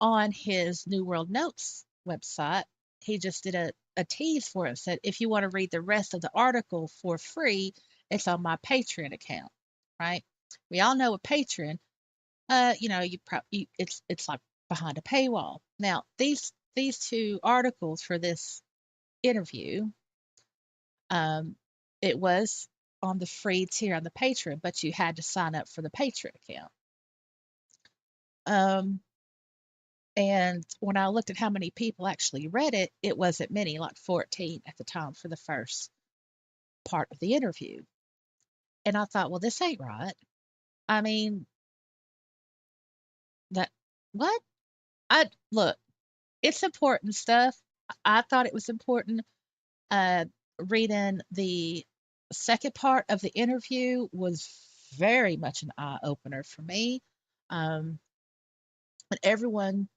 on his New World Notes website. He just did a tease for it. Said, if you want to read the rest of the article for free, it's on my Patreon account, right? We all know a Patreon, it's like behind a paywall. Now, these two articles for this interview, um, it was on the free tier on the Patreon, but you had to sign up for the Patreon account. Um, and when I looked at how many people actually read it, it wasn't many, like 14 at the time for the first part of the interview. And I thought, well, this ain't right. I mean, that what? I look, it's important stuff. I thought it was important. Uh, Reading the second part of the interview was very much an eye opener for me. And everyone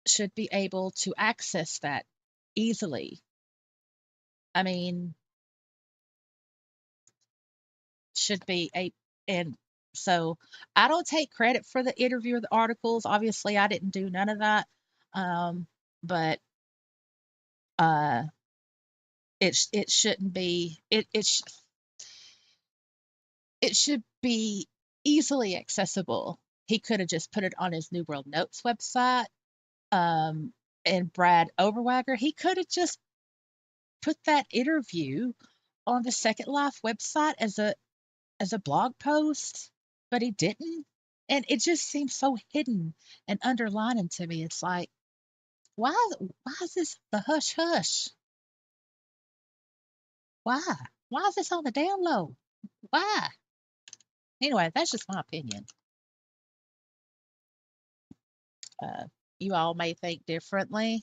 should be able to access that easily. I mean, should be a and so I don't take credit for the interview or the articles. Obviously, I didn't do none of that. But uh it shouldn't be it should be easily accessible. He could have just put it on his New World Notes website. Um and Brad Overwager, he could have just put that interview on the Second Life website as a blog post, but he didn't. And it just seems so hidden and underlining to me. It's like, why why is this the hush hush? Why? Why is this on the down low? Why? Anyway, that's just my opinion. Uh, you all may think differently.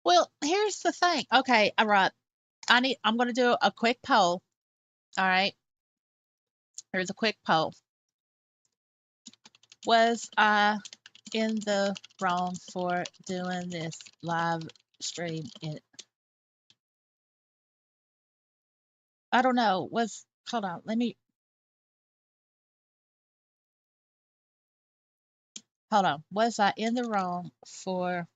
Well, here's the thing. Okay, all right. I'm gonna do a quick poll. All right. Here's a quick poll. Was I in the wrong for doing this live stream in I don't know. Was hold on, let me hold on. Was I in the wrong for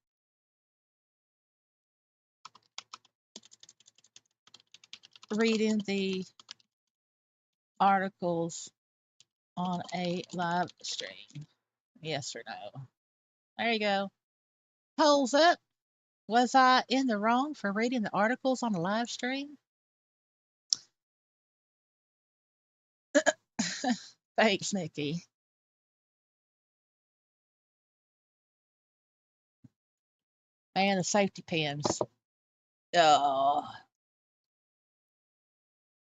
reading the articles on a live stream? Yes or no? There you go. Polls up. Was I in the wrong for reading the articles on a live stream? Thanks, Nikki. And the safety pins. Oh,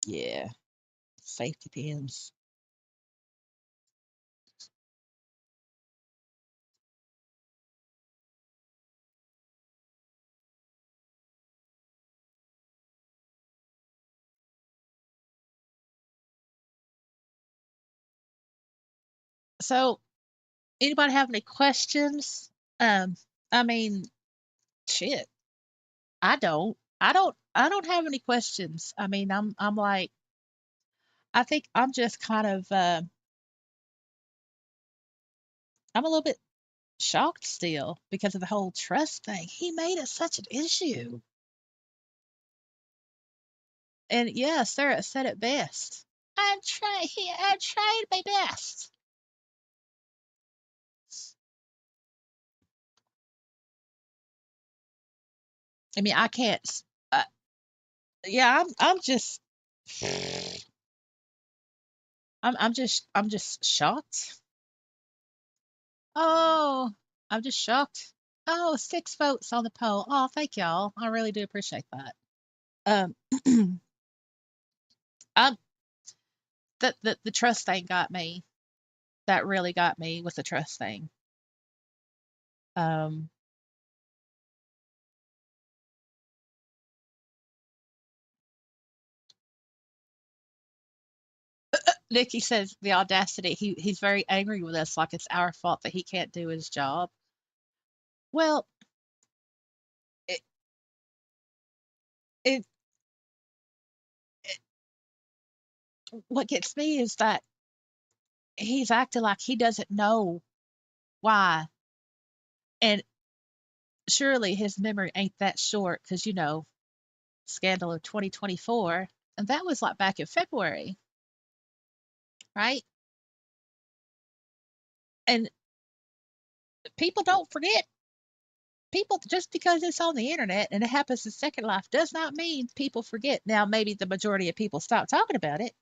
yeah. Safety pins. So, anybody have any questions? Um, I mean, shit. I don't have any questions. I mean, I'm like I think I'm just kind of I'm a little bit shocked still because of the whole trust thing. He made it such an issue. And yeah, Sarah said it best. I tried my best. I mean, I can't. Uh, yeah, I'm just. I'm just shocked. Oh, I'm just shocked. Oh, 6 votes on the poll. Oh, thank y'all. I really do appreciate that. Um, I'm the trust thing got me. That really got me with the trust thing. Um, Nikki says the audacity. He's very angry with us, like it's our fault that he can't do his job. Well, it, it what gets me is that he's acting like he doesn't know why, and surely his memory ain't that short because scandal of 2024, and that was like back in February, right? And people don't forget. People, just because it's on the internet and it happens in Second Life does not mean people forget. Now, maybe the majority of people stop talking about it,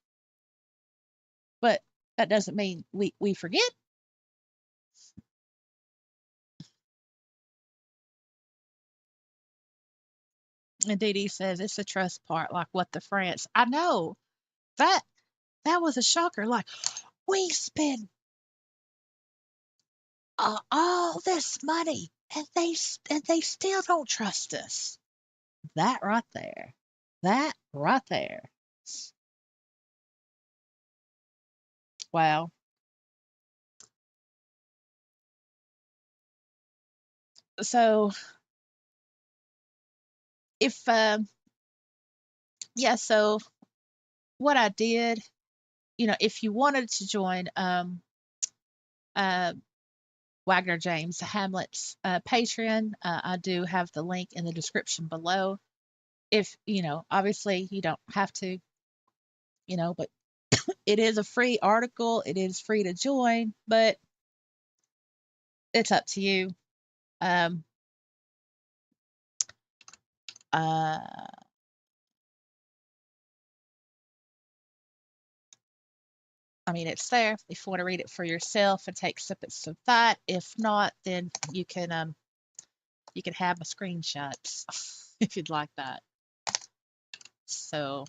but that doesn't mean we forget. And Dee Dee says it's the trust part, like what the France. I know that that was a shocker. Like, we spend all this money and they still don't trust us. That right there. That right there. Wow. So if yeah, so what I did, if you wanted to join uh Wagner James Hamlet's Patreon, I do have the link in the description below. If obviously you don't have to, but it is a free article. It is free to join, but it's up to you. Um, uh, I mean, it's there if you want to read it for yourself and take snippets of that. If not, then you can have my screenshots if you'd like that. So,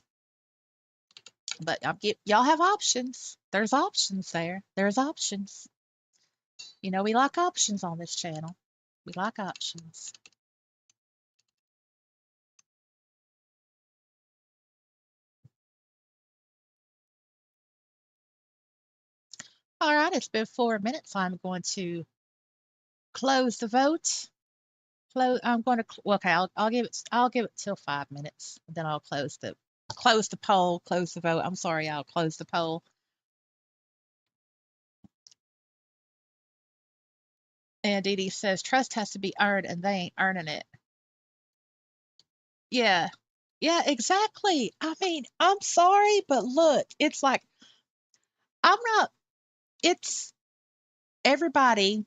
but y'all have options. There's options there. There's options. We like options on this channel. We like options. All right, it's been 4 minutes. I'm going to close the vote. I'm going to. Okay, I'll give it till 5 minutes. Then I'll close the poll. Close the vote. I'm sorry. I'll close the poll. And Dee Dee says trust has to be earned, and they ain't earning it. Yeah, yeah, exactly. I mean, I'm sorry, but look, it's like I'm not. It's everybody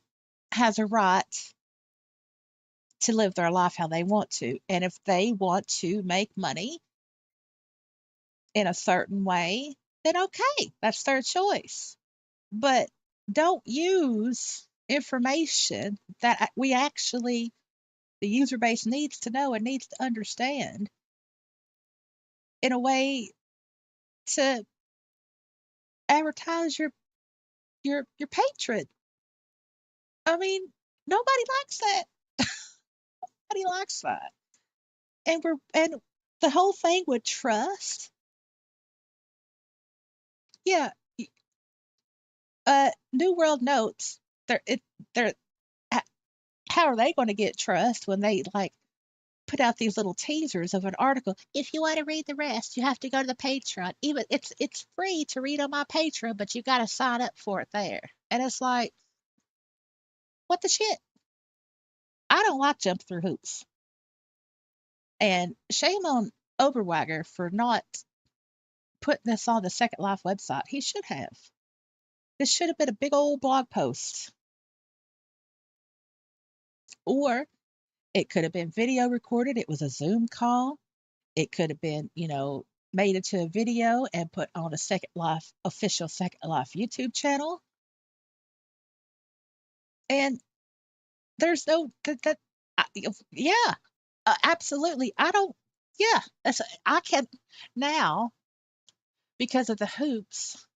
has a right to live their life how they want to, and if they want to make money in a certain way, then okay, that's their choice. But don't use information that the user base needs to know and needs to understand in a way to advertise your patron. I mean, nobody likes that. Nobody likes that. And the whole thing with trust. Yeah, New World Notes. They're how are they going to get trust when they like put out these little teasers of an article? If you want to read the rest, you have to go to the Patreon. Even it's free to read on my Patreon, but you got to sign up for it there. And it's like, what the shit? I don't like jump through hoops. And shame on Oberweiger for not putting this on the Second Life website. He should have. This should have been a big old blog post. Or It could have been video recorded. It was a Zoom call. It could have been, made into a video and put on a Second Life official Second Life YouTube channel. And there's no yeah, absolutely. I don't. Yeah, I can now, because of the hoops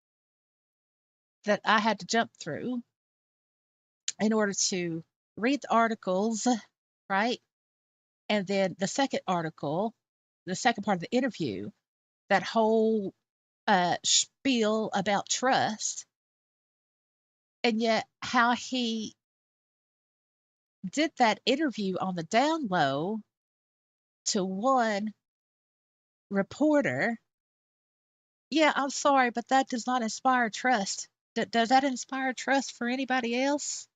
that I had to jump through in order to read the articles, right? And then the second article, the second part of the interview, that whole spiel about trust, and yet how he did that interview on the down low to one reporter. Yeah, I'm sorry, but that does not inspire trust. Does that inspire trust for anybody else?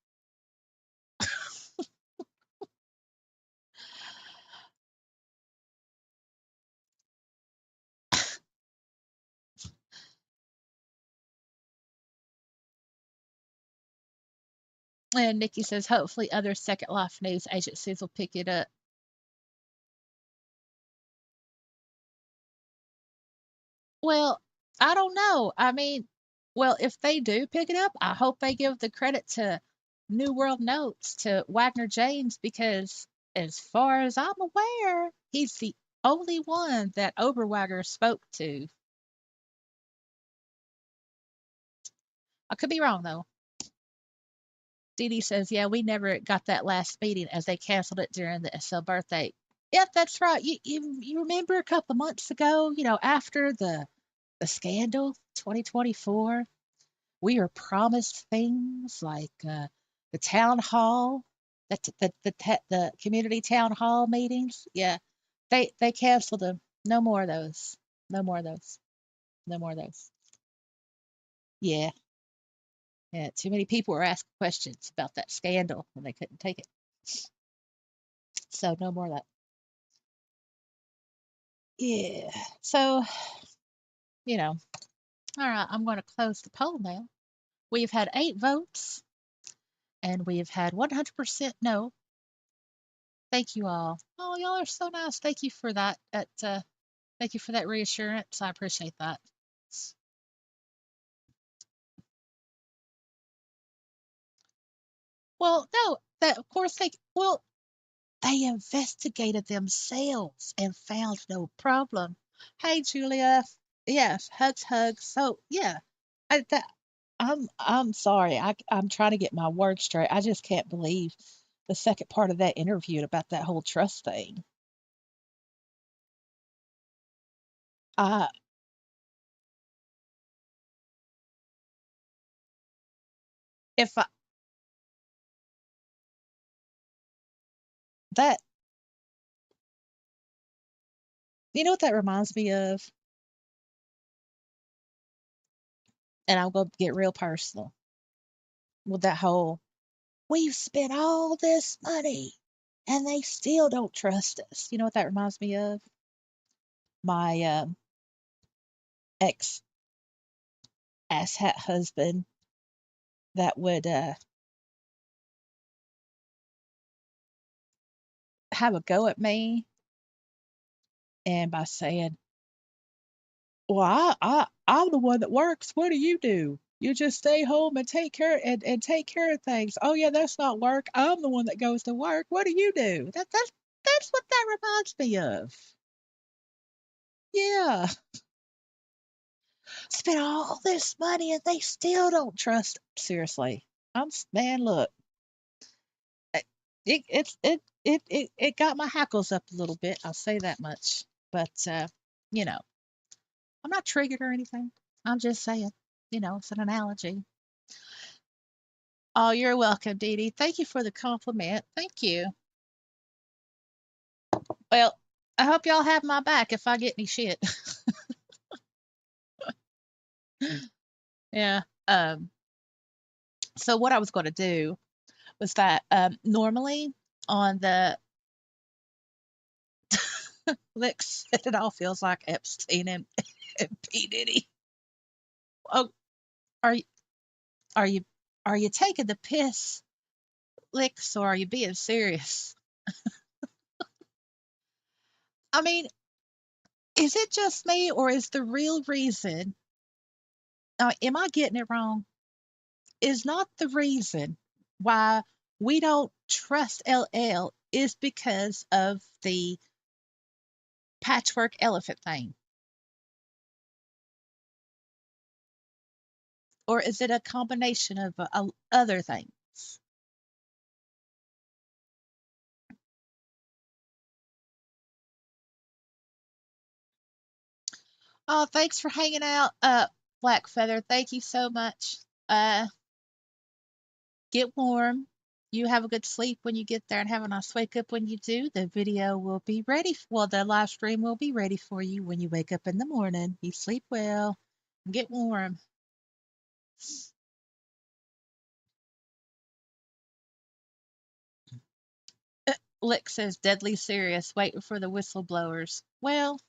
And Nikki says, hopefully other Second Life news agencies will pick it up. Well, I don't know. I mean, well, if they do pick it up, I hope they give the credit to New World Notes, to Wagner James, because as far as I'm aware, he's the only one that Oberwagner spoke to. I could be wrong, though. Dee Dee says, yeah, we never got that last meeting as they canceled it during the SL birthday. Yep, that's right. You remember a couple of months ago, after the scandal, 2024, we were promised things like the town hall, the community town hall meetings. Yeah, they canceled them. No more of those. No more of those. No more of those. Yeah, yeah. Too many people were asking questions about that scandal and they couldn't take it. So no more of that. Yeah. So, all right, I'm going to close the poll now. We've had 8 votes and we've had 100% no. Thank you all. Oh, y'all are so nice. Thank you for that. Thank you for that reassurance. I appreciate that. Well, no, that of course they investigated themselves and found no problem. Hey, Julia. Yes, hugs, hugs. So yeah, I, that, I'm sorry. I'm trying to get my words straight. I just can't believe the second part of that interview about that whole trust thing. Uh, if I, that, you know what that reminds me of, and I'll go get real personal with that whole, we've spent all this money and they still don't trust us. You know what that reminds me of? My ex asshat husband that would have a go at me and by saying, well, I'm the one that works. What do you do? You just stay home and take care of things. Oh yeah, that's not work. I'm the one that goes to work. What do you do? That's what that reminds me of. Yeah. Spent all this money and they still don't trust. Seriously. Man, look. It it got my hackles up a little bit. I'll say that much. But you know, I'm not triggered or anything. I'm just saying, it's an analogy. Oh, you're welcome, Dee Dee. Thank you for the compliment. Thank you. Well, I hope y'all have my back if I get any shit. Yeah. So what I was going to do was that normally on the licks, it all feels like Epstein and P Diddy. Oh, are you are you are you taking the piss, licks, or are you being serious? I mean, is it just me, or is the real reason, am I getting it wrong? Is not the reason why we don't trust LL is because of the patchwork elephant thing? Or is it a combination of other things? Oh, thanks for hanging out, Black Feather. Thank you so much. Uh, get warm. You have a good sleep when you get there and have a nice wake up when you do. The video will be ready. Well, the live stream will be ready for you when you wake up in the morning. You sleep well. Get warm. Lick says deadly serious, waiting for the whistleblowers. Well,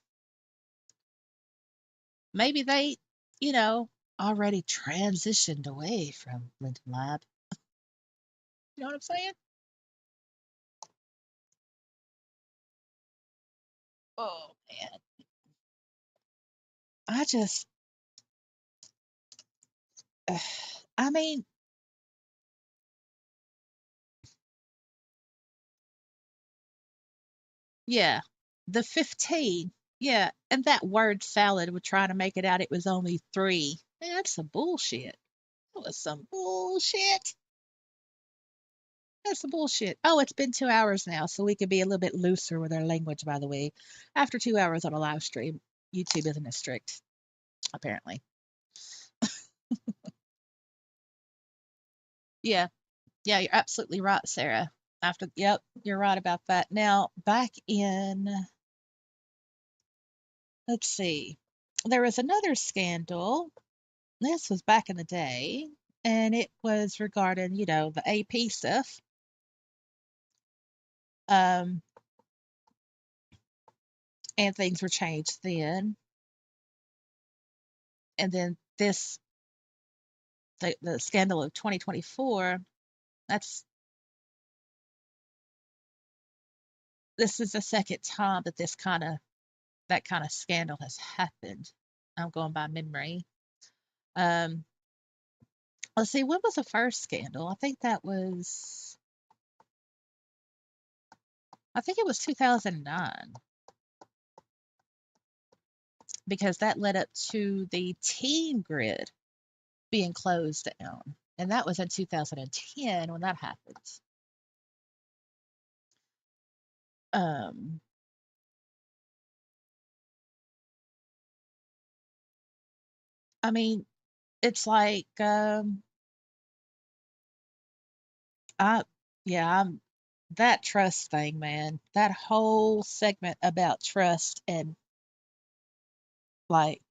maybe they, you know, already transitioned away from Linden Lab. You know what I'm saying? Oh man. I just I mean, yeah. The 15. Yeah, and that word salad would try to make it out it was only 3. Man, that's some bullshit. That was some bullshit. That's some bullshit. Oh, it's been 2 hours now, so we can be a little bit looser with our language, by the way. After 2 hours on a live stream, YouTube isn't as strict, apparently. Yeah, yeah, you're absolutely right, Sarah. Yep, you're right about that. Now, back in, let's see, there was another scandal. This was back in the day, and it was regarding, the AP stuff. Um, and things were changed then. And then the scandal of 2024, that's this is the second time that that kind of scandal has happened. I'm going by memory. Um, let's see, when was the first scandal? I think it was 2009, because that led up to the Teen Grid being closed down. And that was in 2010 when that happened. Um, I mean, it's like, I, yeah, that trust thing, man, that whole segment about trust and like,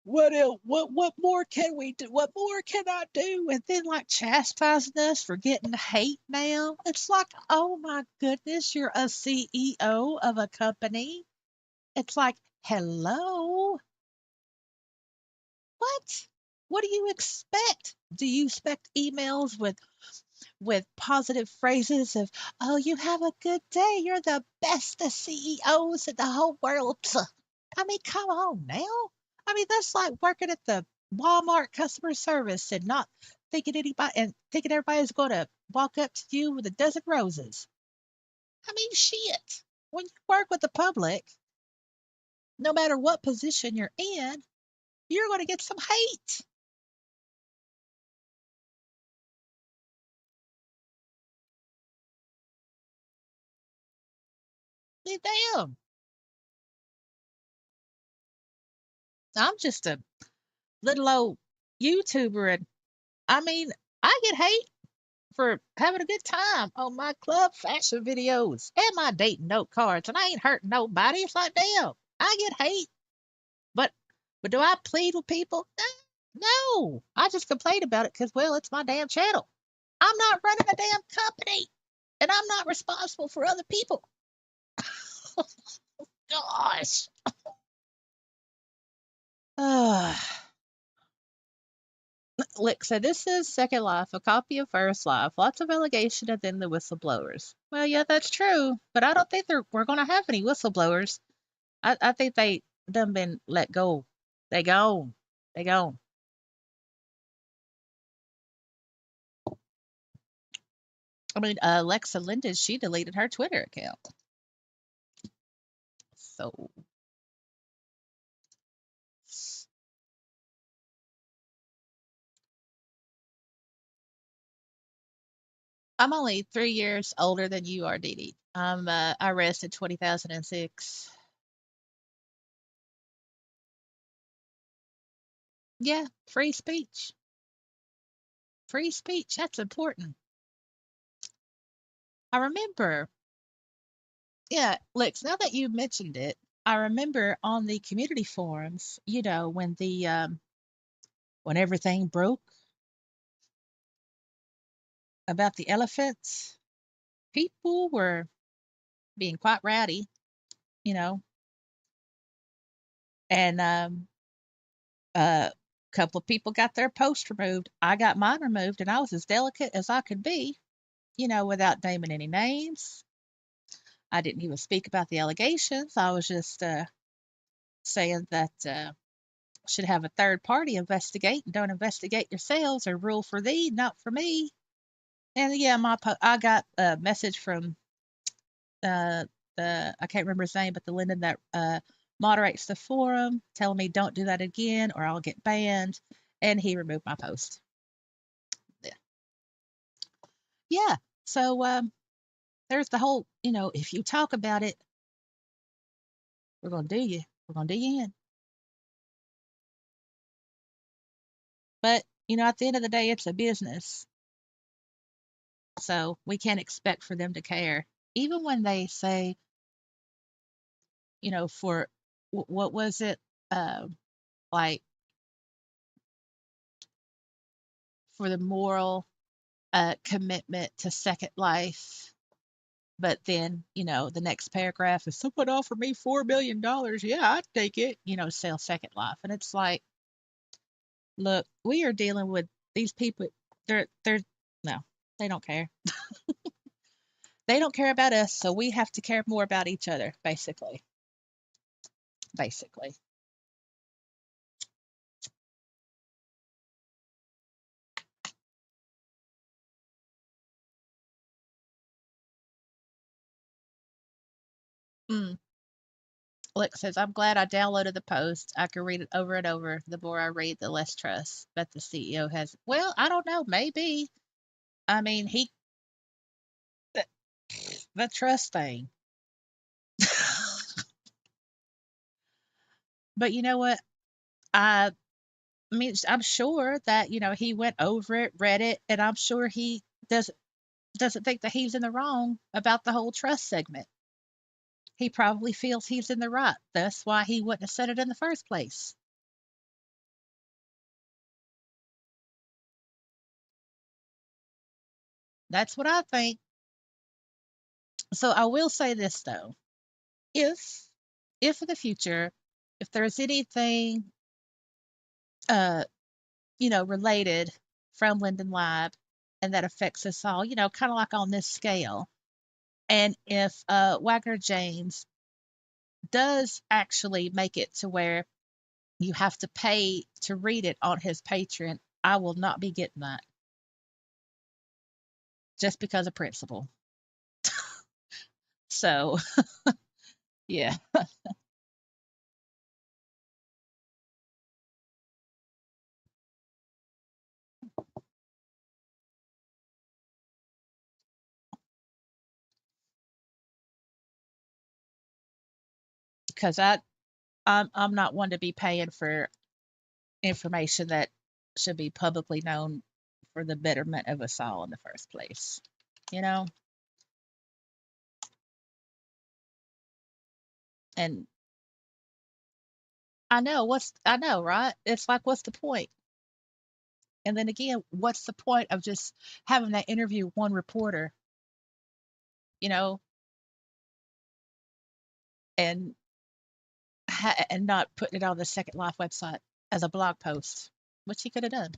what else, what more can we do? What more can I do? And then like chastising us for getting hate now. It's like, oh my goodness, you're a CEO of a company. It's like, hello, what? What do you expect? Do you expect emails with positive phrases of, oh, you have a good day, you're the best of CEOs in the whole world? I mean, come on now. I mean, that's like working at the Walmart customer service and not thinking everybody's going to walk up to you with a dozen roses. I mean, shit. When you work with the public, no matter what position you're in, you're going to get some hate. I mean, damn. I'm just a little old YouTuber, and I mean, I get hate for having a good time on my club fashion videos and my dating note cards, and I ain't hurting nobody. It's like, damn, I get hate, but do I plead with people? No, I just complain about it because, well, it's my damn channel. I'm not running a damn company, and I'm not responsible for other people. Gosh. Look, so this is Second Life, a copy of First Life. Lots of allegation and then the whistleblowers. Well, yeah, that's true, but I don't think we're going to have any whistleblowers. I think they done been let go. They gone. They gone. I mean, Alexa Linden, she deleted her Twitter account. So I'm only 3 years older than you are, Dee Dee. I arrested 2006. Yeah, free speech. Free speech. That's important. I remember. Yeah, Lex, now that you mentioned it, I remember on the community forums, when when everything broke about the elephants, people were being quite rowdy, you know, and a couple of people got their post removed. I got mine removed, and I was as delicate as I could be, without naming any names. I didn't even speak about the allegations. I was just saying that should have a third party investigate and don't investigate yourselves or rule for thee, not for me. And yeah, I got a message from uh, I can't remember his name, but the Linden that moderates the forum, telling me don't do that again or I'll get banned, and he removed my post. Yeah, yeah. So there's the whole, if you talk about it, we're gonna do you. We're gonna do you in. But at the end of the day, it's a business, so we can't expect for them to care. Even when they say, for what was it, uh, like for the moral commitment to Second Life. But then, the next paragraph is someone offered me $4 million. Yeah, I'd take it, sell Second Life. And it's like, look, we are dealing with these people. They're, no, they don't care. They don't care about us. So we have to care more about each other, basically. Basically. Mm. Look, says, I'm glad I downloaded the post. I can read it over and over. The more I read, the less trust. But the CEO has, well, I don't know. Maybe. I mean, the, the trust thing. But you know what? I mean, I'm sure that, he went over it, read it, and I'm sure he doesn't think that he's in the wrong about the whole trust segment. He probably feels he's in the right. That's why he wouldn't have said it in the first place. That's what I think. So I will say this though. If if in the future, if there's anything uh, related from Linden Lab and that affects us all, kind of like on this scale, and if Wagner James does actually make it to where you have to pay to read it on his Patreon, I will not be getting that just because of principle. So, yeah, because I'm not one to be paying for information that should be publicly known for the betterment of us all in the first place. You know, and I know, right? It's like, what's the point? And then again, what's the point of just having that interview with one reporter, you know, and and not putting it on the Second Life website as a blog post, which he could have done.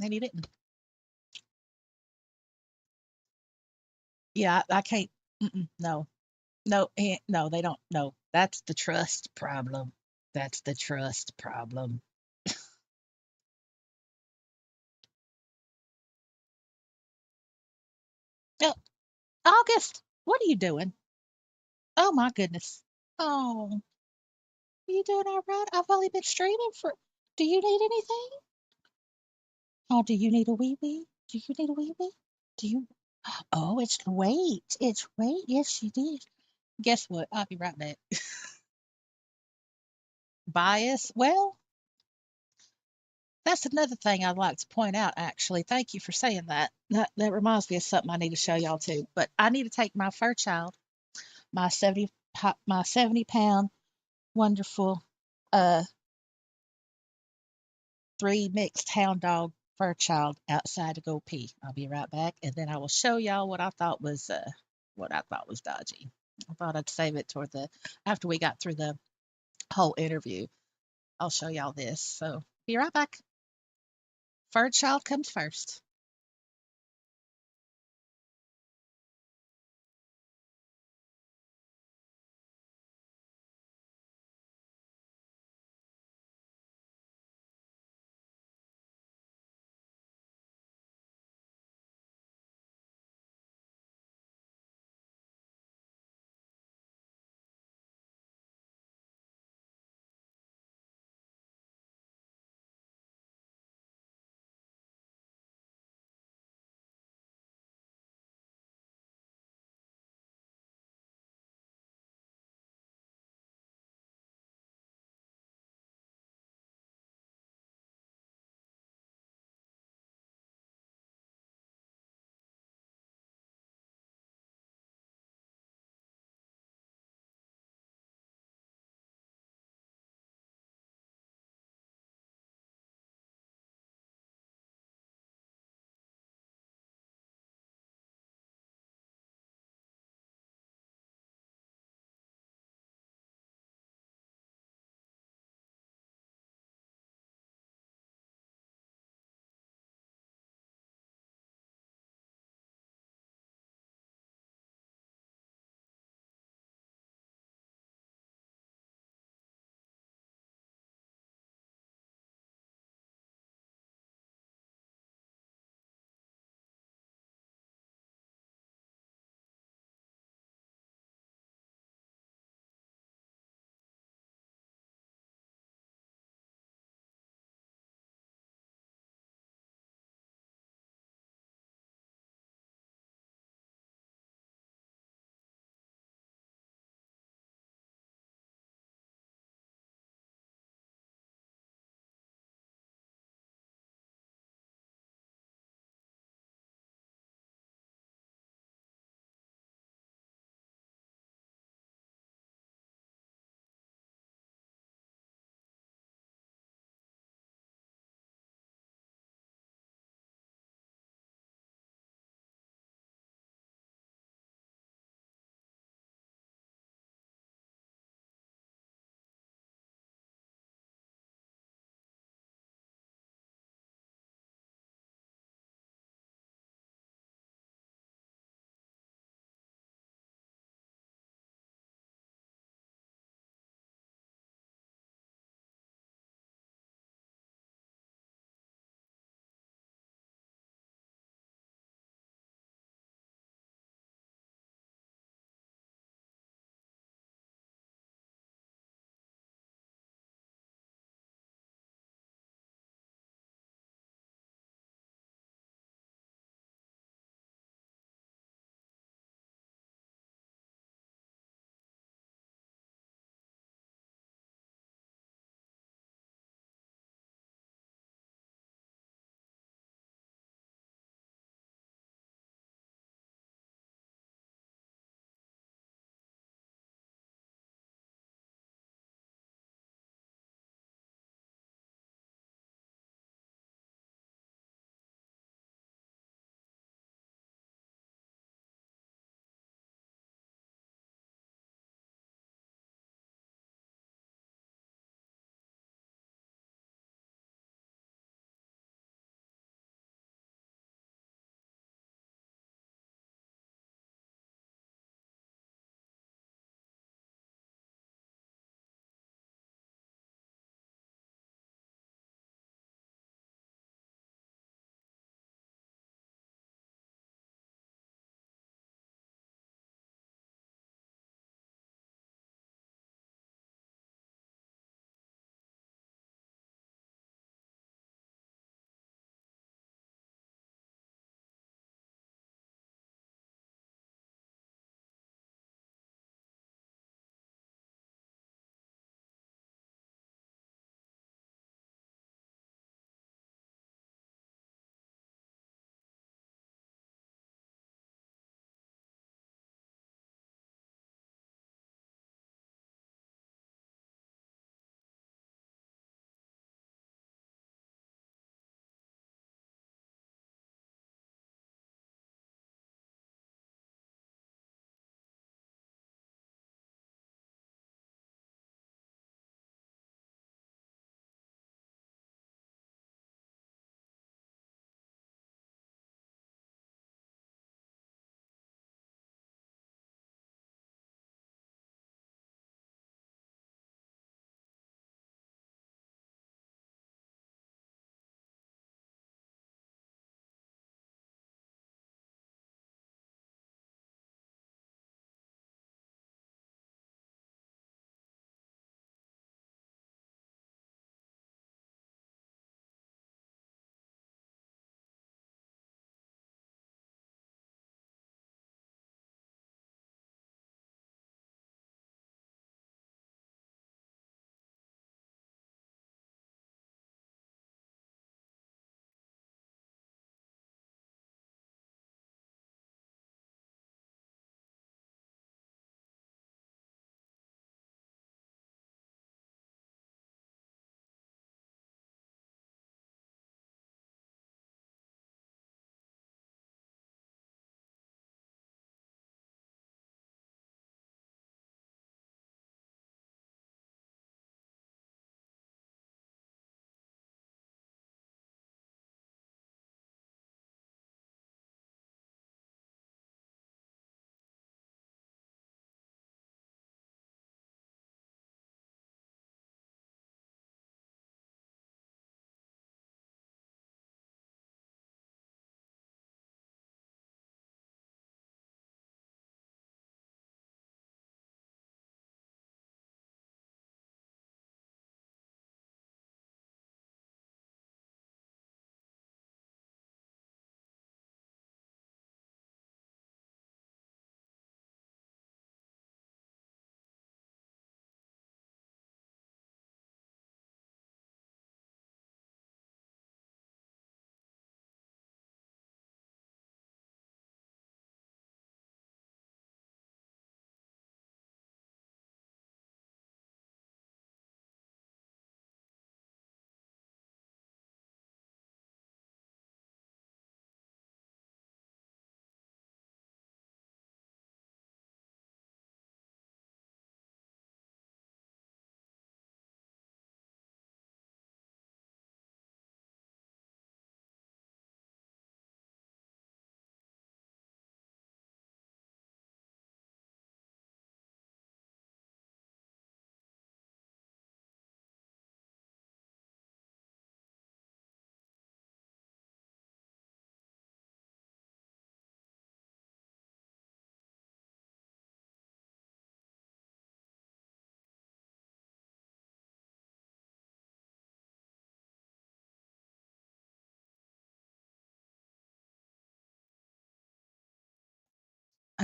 And he didn't. Yeah, I can't. No, no, no, they don't. No, that's the trust problem. That's the trust problem. Oh, August, what are you doing? Oh my goodness. Oh, are you doing all right? I've only been streaming for. Do you need anything? Oh, do you need a wee wee? Do you need a wee wee? Do you? Oh, it's wait. It's wait. Yes, you did. Guess what? I'll be right back. Bias. Well, that's another thing I'd like to point out, actually. Thank you for saying that. That reminds me of something I need to show y'all too. But I need to take my fur child, my 70 pound wonderful uh three mixed hound dog fur child outside to go pee. I'll be right back, and then I will show y'all what I thought was dodgy. I thought I'd save it toward the after we got through the whole interview. I'll show y'all this. So be right back. Fur child comes first.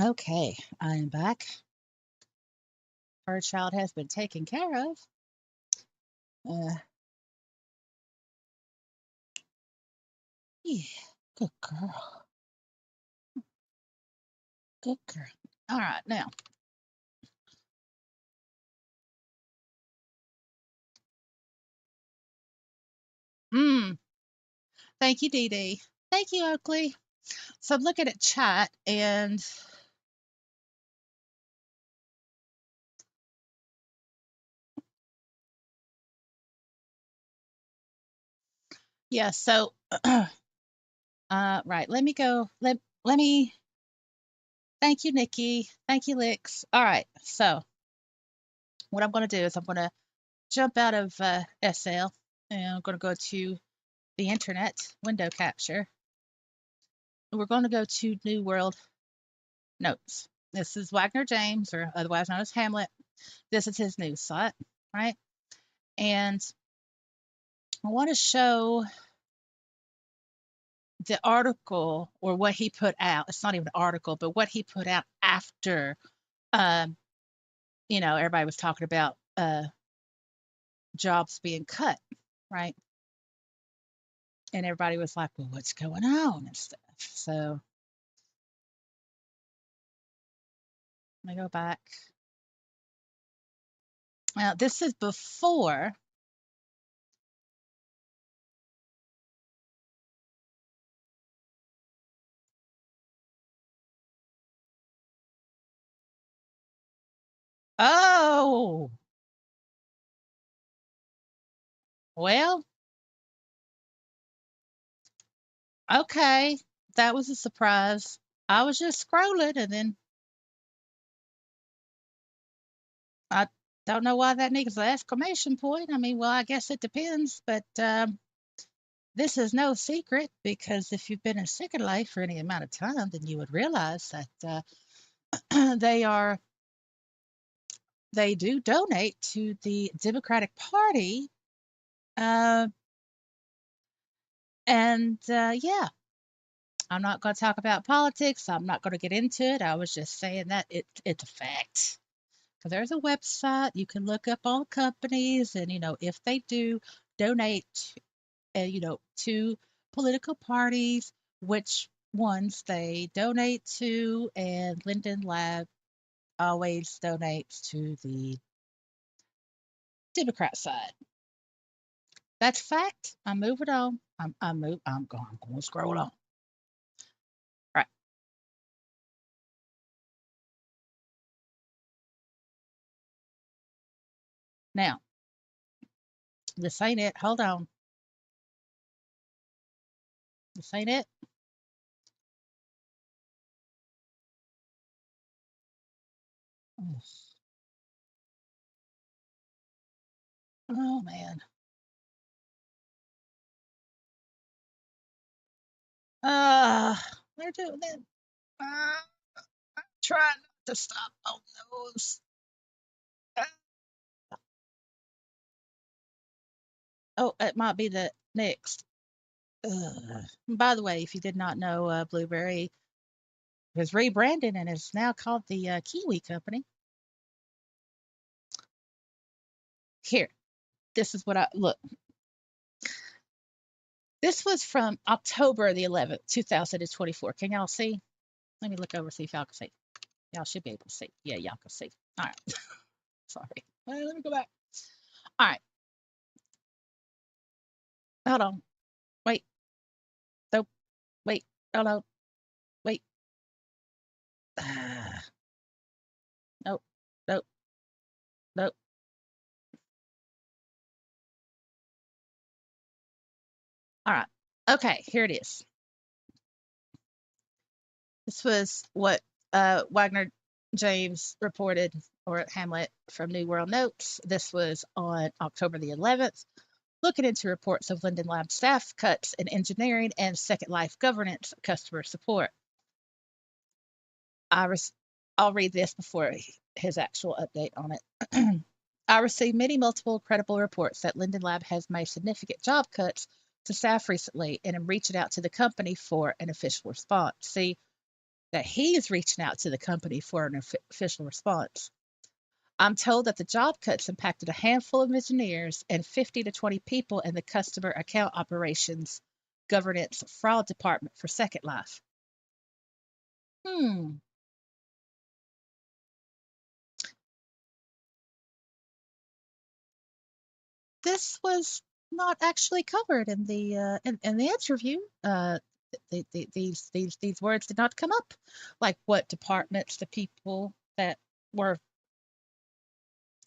Okay, I am back. Her child has been taken care of. Uh, yeah, good girl. Good girl. All right, now. Mm, thank you, Dee Dee. Thank you, Oakley. So I'm looking at chat and yeah, so right, let me go. Let me thank you, Nikki. Thank you, Lix. All right, so what I'm gonna do is I'm gonna jump out of SL and I'm gonna go to the internet window capture. And we're gonna go to New World Notes. This is Wagner James, or otherwise known as Hamlet. This is his news site, right? And I want to show the article or what he put out. It's not even an article, but what he put out after, um, everybody was talking about jobs being cut, right? And everybody was like, well, what's going on and stuff. So let me go back. Now, this is before. Oh, well, okay. That was a surprise. I was just scrolling and then I don't know why that needs an exclamation point. I mean, well, I guess it depends, but this is no secret because if you've been in Second Life for any amount of time, then you would realize that they are they do donate to the Democratic Party, uh, and yeah, I'm not going to talk about politics. I'm not going to get into it. I was just saying that it's a fact. So there's a website you can look up all companies, and if they do donate, to political parties, which ones they donate to, and Linden Lab always donates to the Democrat side. That's fact. I'm moving on. I'm going to scroll on. Right now, this ain't it. Hold on. This ain't it. Oh, oh man. Uh, they're doing that. Trying not to stop on those. Uh, oh, it might be the next. By the way, if you did not know, Blueberry is rebranded and is now called the Kiwi Company. Here, this is what I look. This was from October the 11th, 2024. Can y'all see? Let me look over see if y'all can see. Y'all should be able to see. Yeah, y'all can see. All right. Sorry. Let me go back. All right. Hold on. Wait. Nope. Wait. Hold on. Wait. Nope. Nope. Nope. All right. Okay. Here it is. This was what Wagner James reported, or Hamlet from New World Notes. This was on October the 11th, looking into reports of Linden Lab staff cuts in engineering and Second Life governance customer support. I'll read this before his actual update on it. I received many multiple credible reports that Linden Lab has made significant job cuts to staff recently and am reaching out to the company for an official response. See, that he is reaching out to the company for an official response. I'm told that the job cuts impacted a handful of engineers and 50 to 20 people in the customer account operations governance fraud department for Second Life. Hmm. This was not actually covered in the interview. These words did not come up, like what departments the people that were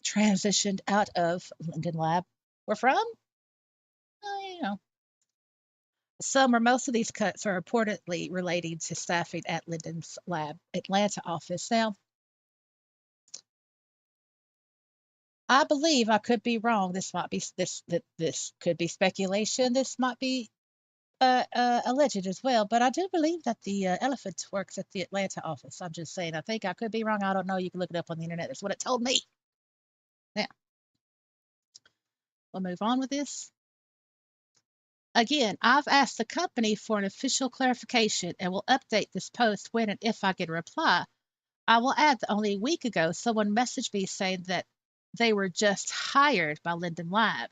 transitioned out of Linden Lab were from. You know, some or most of these cuts are reportedly relating to staffing at Linden's lab Atlanta office. Now, I believe I could be wrong. This might be this could be speculation. This might be alleged as well, but I do believe that the elephant works at the Atlanta office. I'm just saying. I think I could be wrong. I don't know. You can look it up on the internet. That's what it told me. Now, we'll move on with this. Again, I've asked the company for an official clarification and will update this post when and if I get a reply. I will add that only a week ago, someone messaged me saying that they were just hired by Linden Lab,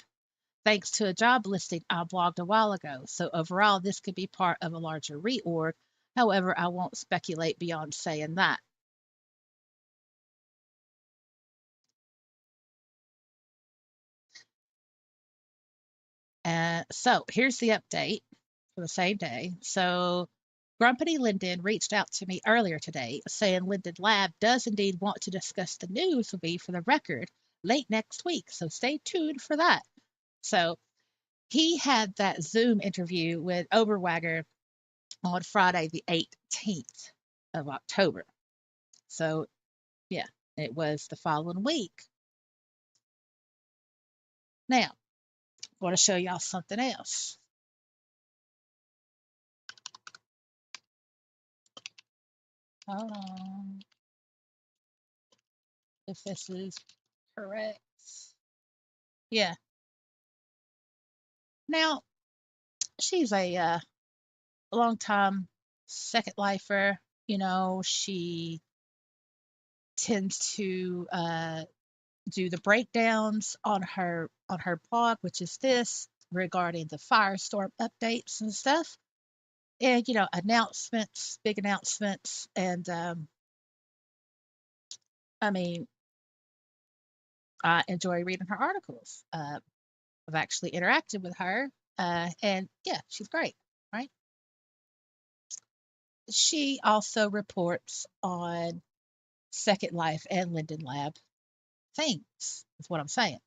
thanks to a job listing I blogged a while ago. So overall, this could be part of a larger reorg. However, I won't speculate beyond saying that. So here's the update for the same day. So Grumpy Linden reached out to me earlier today saying Linden Lab does indeed want to discuss the news with me for the record late next week. So stay tuned for that. So he had that Zoom interview with Oberwager on Friday, the 18th of October. So, yeah, it was the following week. Now, I want to show y'all something else. Hold on. If this is correct. Yeah. Now, she's a long time second lifer. You know, she tends to do the breakdowns on her blog, which is this regarding the firestorm updates and stuff, and announcements, big announcements, and I mean, I enjoy reading her articles. I've actually interacted with her, and yeah, she's great, right? She also reports on Second Life and Linden Lab things, is what I'm saying.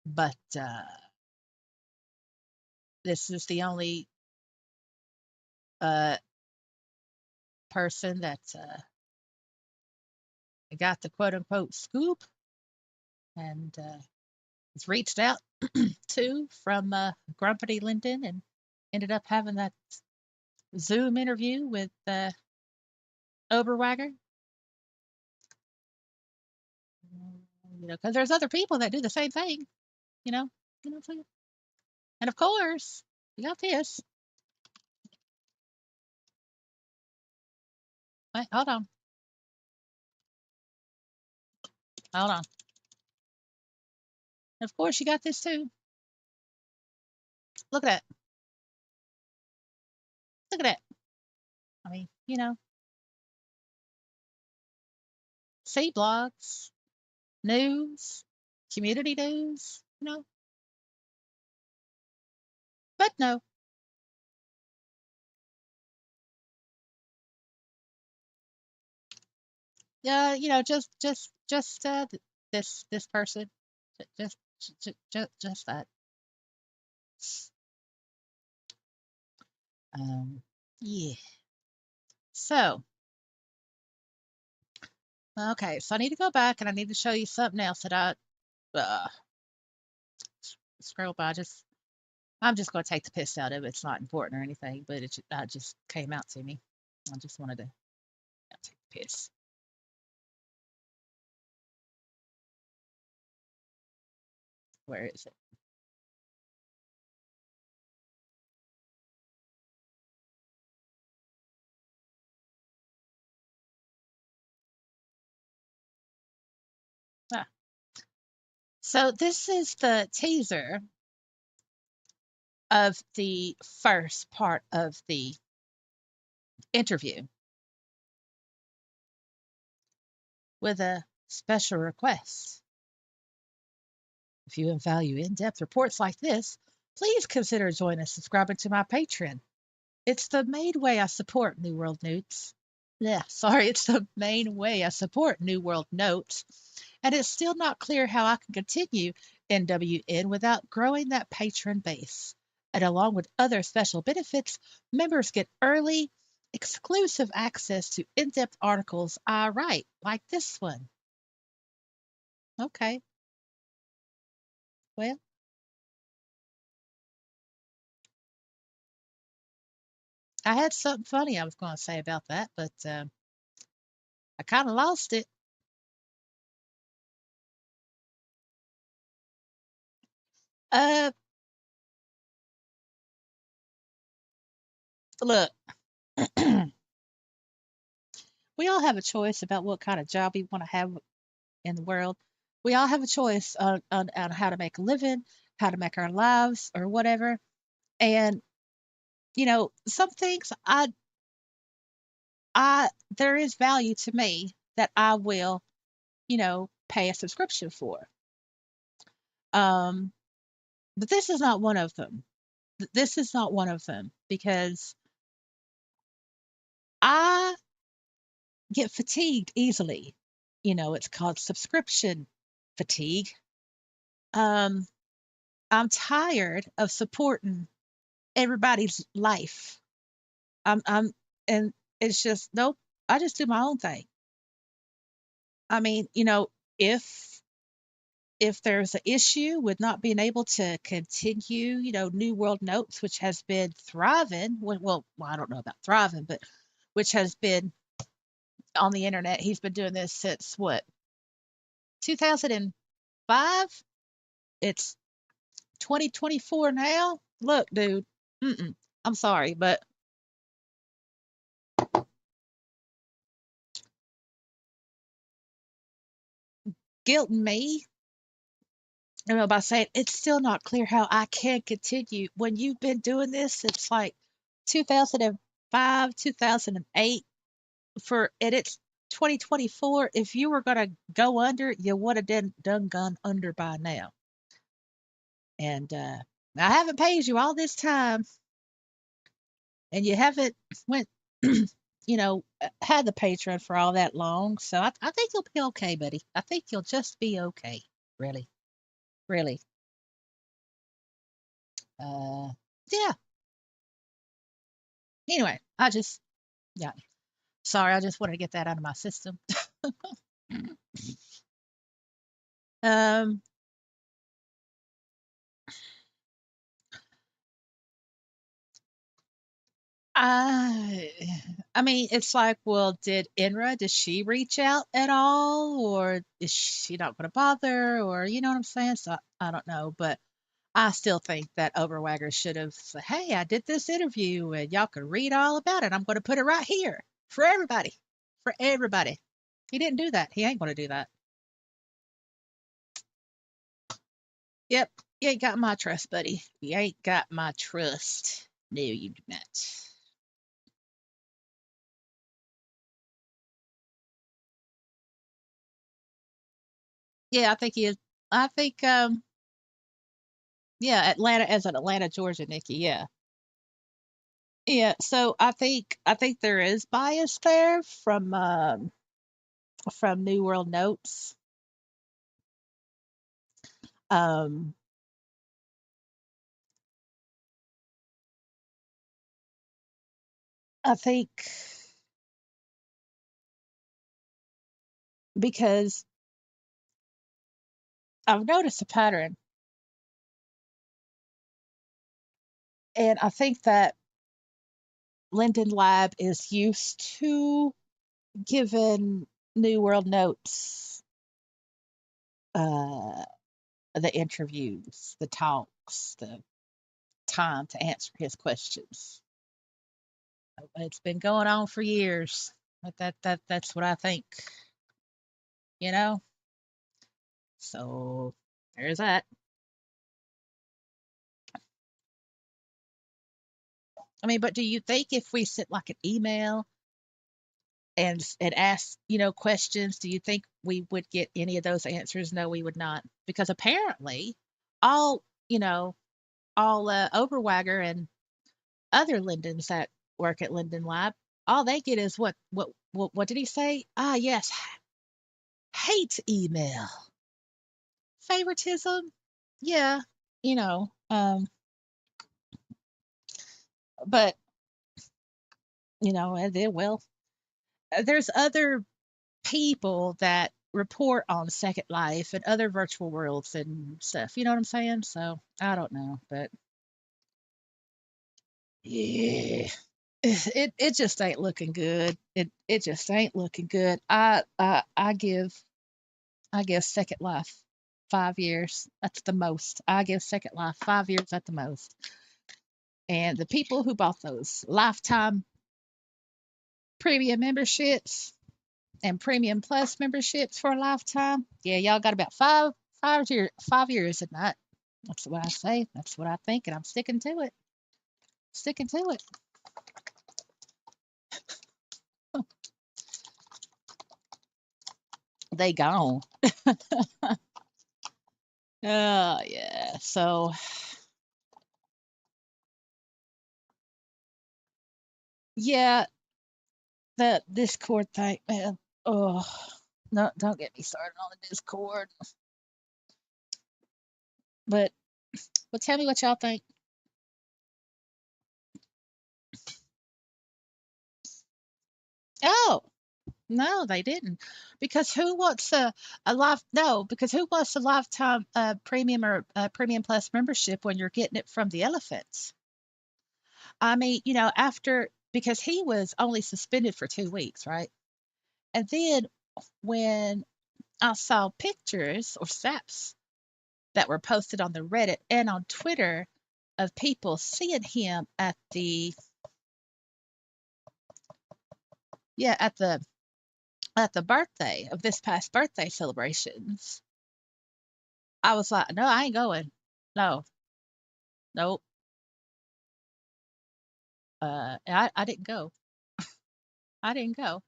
But this is the only uh, person that got the quote unquote scoop and was reached out to from Grumpy Linden and ended up having that Zoom interview with Oberwager. Because there's other people that do the same thing, you know, what I'm saying? And of course, you got this. Wait, hold on. And of course, you got this too. Look at that. Look at that. I mean, see blogs, news, community news, but no. Just this person, just just that. Yeah. So, okay, so I need to go back and I need to show you something else that I uh, scroll by. I'm just going to take the piss out of it. It's not important or anything, but it just came out to me. I just wanted to take the piss. Where is it? So this is the teaser of the first part of the interview with a special request. If you value in-depth reports like this, please consider joining and subscribing to my Patreon. It's the main way I support New World Notes. Yeah, sorry, it's the main way I support New World Notes. And it's still not clear how I can continue NWN without growing that patron base. And along with other special benefits, members get early, exclusive access to in-depth articles I write, like this one. Okay, well, I had something funny I was going to say about that, but I kind of lost it. Uh, Look, we all have a choice about what kind of job we want to have in the world. We all have a choice on how to make a living, how to make our lives, or whatever. And some things there is value to me that I will, pay a subscription for. Um, but this is not one of them. This is not one of them because I get fatigued easily. It's called subscription fatigue. Um, I'm tired of supporting everybody's life. I'm, and it's just, nope, I just do my own thing. I mean, if there's an issue with not being able to continue, New World Notes, which has been thriving, well, I don't know about thriving, but which has been on the internet. He's been doing this since what, 2005? It's 2024 now. Look, dude, I'm sorry, but guilt me, by saying it's still not clear how I can continue when you've been doing this since like 2005, 2008 and it's 2024. If you were going to go under, you would have done gone under by now. And I haven't paid you all this time, and you haven't went, had the Patreon for all that long. So I think you'll be okay, buddy. I think you'll just be okay. Really, really. Uh, yeah. Anyway, yeah. Sorry, I just wanted to get that out of my system. um, I, I mean, it's like, well, did she reach out at all, or is she not going to bother, or you know what I'm saying? So I don't know, but I still think that Overwagger should have said, "Hey, I did this interview, and y'all can read all about it. I'm going to put it right here for everybody, for everybody." He didn't do that. He ain't going to do that. Yep, you ain't got my trust, buddy. You ain't got my trust. No, you do not. Yeah, I think he is. I think, yeah, Atlanta as an Atlanta, Georgia, Nikki. Yeah, yeah. So I think there is bias there from New World Notes. Um, I think because I've noticed a pattern, and I think that Linden Lab is used to giving New World Notes uh, the interviews, the talks, the time to answer his questions. It's been going on for years. That's what I think, you know. So There's that. I mean, but do you think if we sent like an email and asked, questions, do you think we would get any of those answers? No, we would not, because apparently all, all Overwagger and other Lindens that work at Linden Lab, all they get is what did he say? Ah, yes, hate email, favoritism. Yeah, you know, um, but and then well, there's other people that report on Second Life and other virtual worlds and stuff. You know what I'm saying? So I don't know, but yeah, it just ain't looking good. It just ain't looking good. I give Second Life 5 years. That's the most. I give Second Life 5 years at the most. And the people who bought those lifetime premium memberships and premium plus memberships for a lifetime, yeah, y'all got about 5 years in that. That's what I say. That's what I think, and I'm sticking to it. Sticking to it. They gone. Oh yeah. So yeah, the Discord thing, man. Oh no, don't get me started on the Discord. But tell me what y'all think. Oh no, they didn't. Because who wants a life? No, because who wants a lifetime premium or premium plus membership when you're getting it from the elephants? I mean, after because he was only suspended for 2 weeks, right? And then when I saw pictures or snaps that were posted on the Reddit and on Twitter of people seeing him at the yeah at the birthday of this past birthday celebrations, I was like, no, I ain't going. No, nope. I didn't go. I didn't go.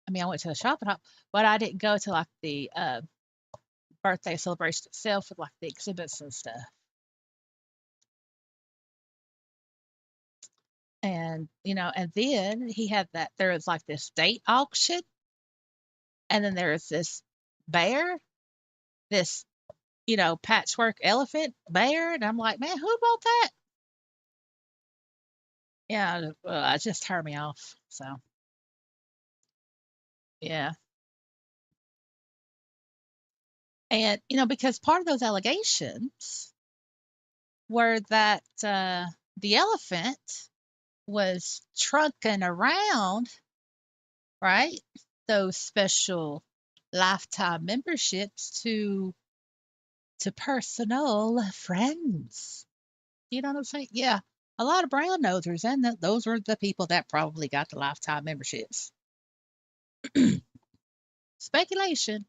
I mean, I went to the shop and but I didn't go to like the birthday celebration itself with like the exhibits and stuff. And and then he had that there was like this date auction, and then there was this bear, this patchwork elephant bear, and I'm like, man, who bought that? Yeah, well, it just turned me off. So yeah, and because part of those allegations were that the elephant was trunking around, right? Those special lifetime memberships to personal friends. You know what I'm saying? Yeah. A lot of brown nosers, and those were the people that probably got the lifetime memberships. Speculation,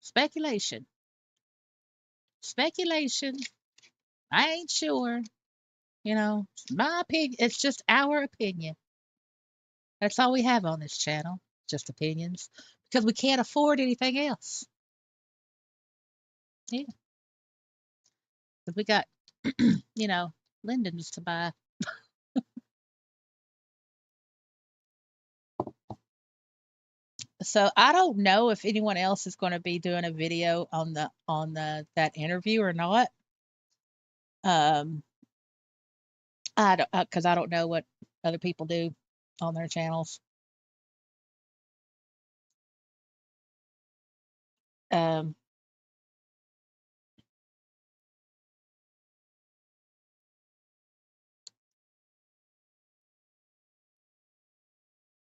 speculation, speculation. I ain't sure. My opinion. It's just our opinion. That's all we have on this channel. Just opinions, because we can't afford anything else. Yeah, because we got, Lindens to buy. So I don't know if anyone else is going to be doing a video on the that interview or not. Um, I don't because I don't know what other people do on their channels. Um,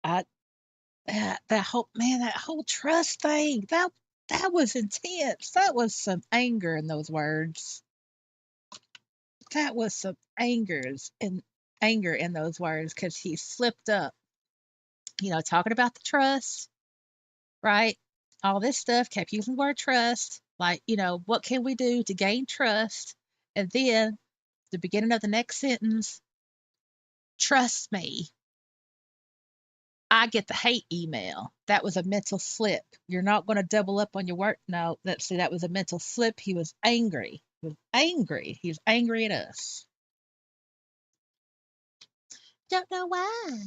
I that whole trust thing that was intense. That was some anger in those words. That was some anger in those words because he slipped up. Talking about the trust, right? All this stuff kept using the word trust. Like, what can we do to gain trust? And then the beginning of the next sentence, trust me, I get the hate email. That was a mental slip. You're not going to double up on your work. No, that was a mental slip. He was angry. He was angry. He was angry at us. Don't know why.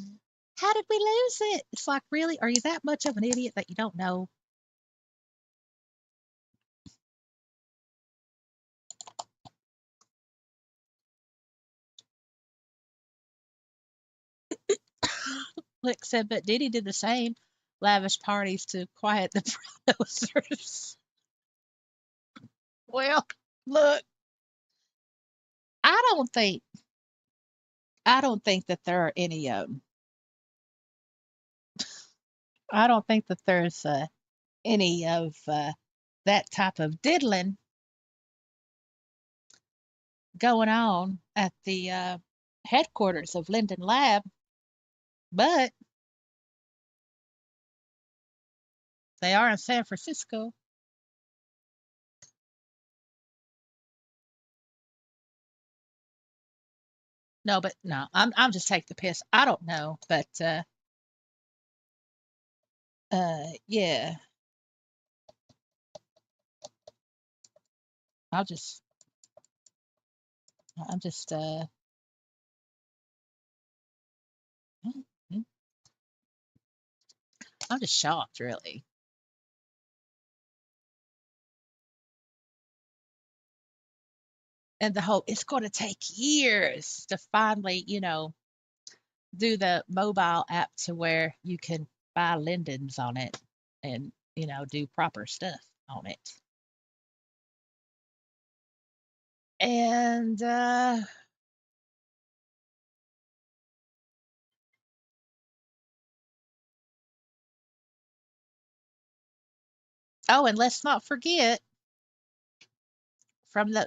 How did we lose it? It's like, really? Are you that much of an idiot that you don't know? Lick said, but Diddy did the same. Lavish parties to quiet the protesters. Well, look, I don't think I don't think that there are any I don't think that there's any of that type of diddling going on at the headquarters of Linden Lab, but they are in San Francisco. No, but no, I'm just taking the piss. I don't know, but yeah, I'll just I'm just mm, mm, I'm just shocked, really. And the whole it's going to take years to finally, do the mobile app to where you can buy Lindens on it and, do proper stuff on it. And oh, and let's not forget from the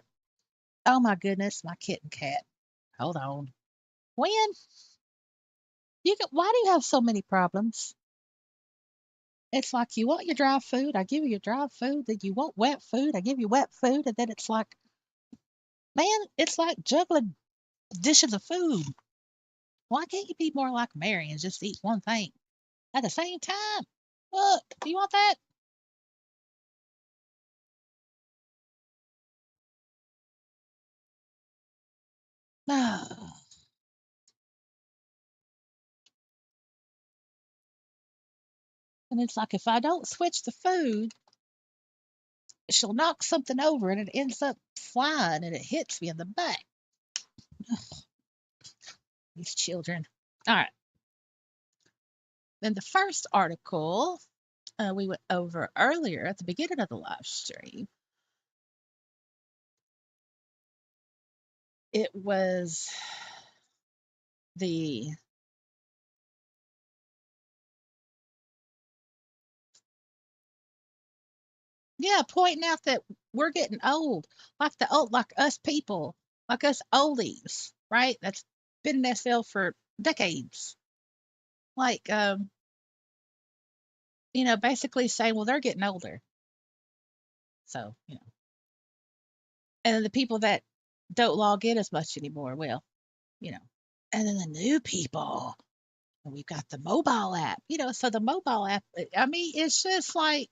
oh my goodness, my kitten cat. Hold on. When why do you have so many problems? It's like you want your dry food, I give you your dry food, then you want wet food, I give you wet food, and then it's like, man, it's like juggling dishes of food. Why can't you be more like Mary and just eat one thing at the same time? Look, do you want that? No. And it's like if I don't switch the food, she'll knock something over and it ends up flying and it hits me in the back. These children. All right. Then the first article we went over earlier at the beginning of the live stream, it was the pointing out that we're getting old, like us people, like us oldies, right? That's been in SL for decades. Like basically saying, well, they're getting older. So, and then the people that don't log in as much anymore, well, you know, and then the new people, and we've got the mobile app, so the mobile app, I mean, it's just like,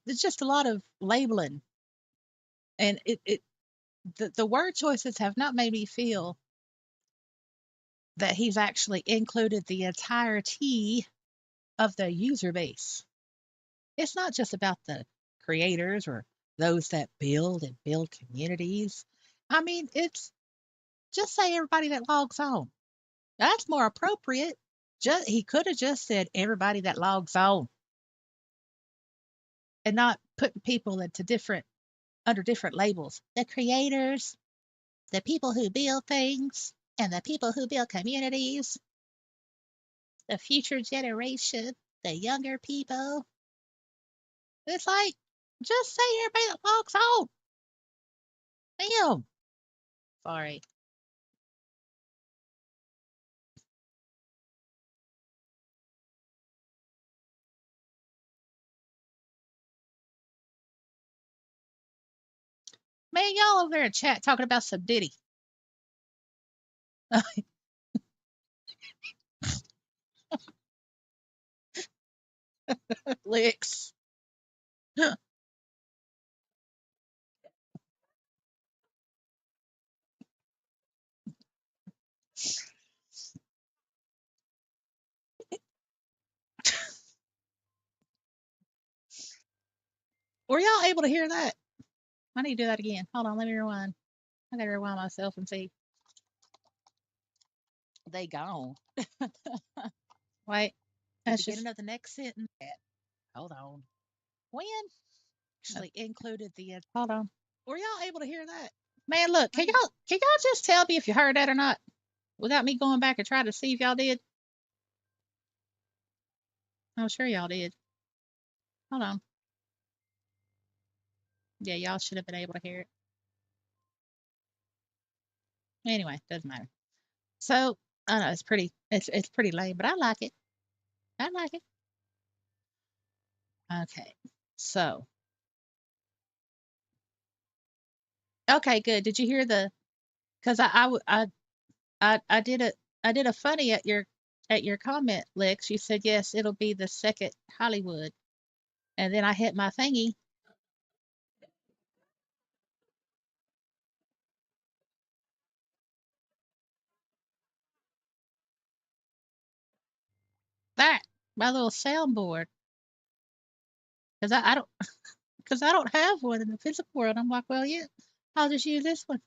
it's just a lot of labeling. And the word choices have not made me feel that he's actually included the entirety of the user base. It's not just about the creators or those that build and build communities. I mean, it's just say everybody that logs on. That's more appropriate. He could have just said everybody that logs on and not putting people into under different labels. The creators, the people who build things, and the people who build communities, the future generation, the younger people. It's like, just say everybody that logs on. Damn. Sorry. Man, y'all over there in chat talking about some Diddy. Licks. Were y'all able to hear that? I need to do that again. Hold on, let me rewind. I gotta rewind myself and see. They gone. Wait. The That's beginning just of the next sentence. Hold on. When actually included the hold on. Were y'all able to hear that? Man, look, can y'all just tell me if you heard that or not? Without me going back and trying to see if y'all did. I'm sure y'all did. Hold on. Yeah, y'all should have been able to hear it. Anyway, doesn't matter. So I know it's pretty lame, but I like it. I like it. Okay. So okay, good. Did you hear the because I did a funny at your comment, Lex. You said yes, it'll be the second Hollywood. And then I hit my thingy. That my little soundboard. Because I don't have one in the physical world. I'm like, well, yeah, I'll just use this one.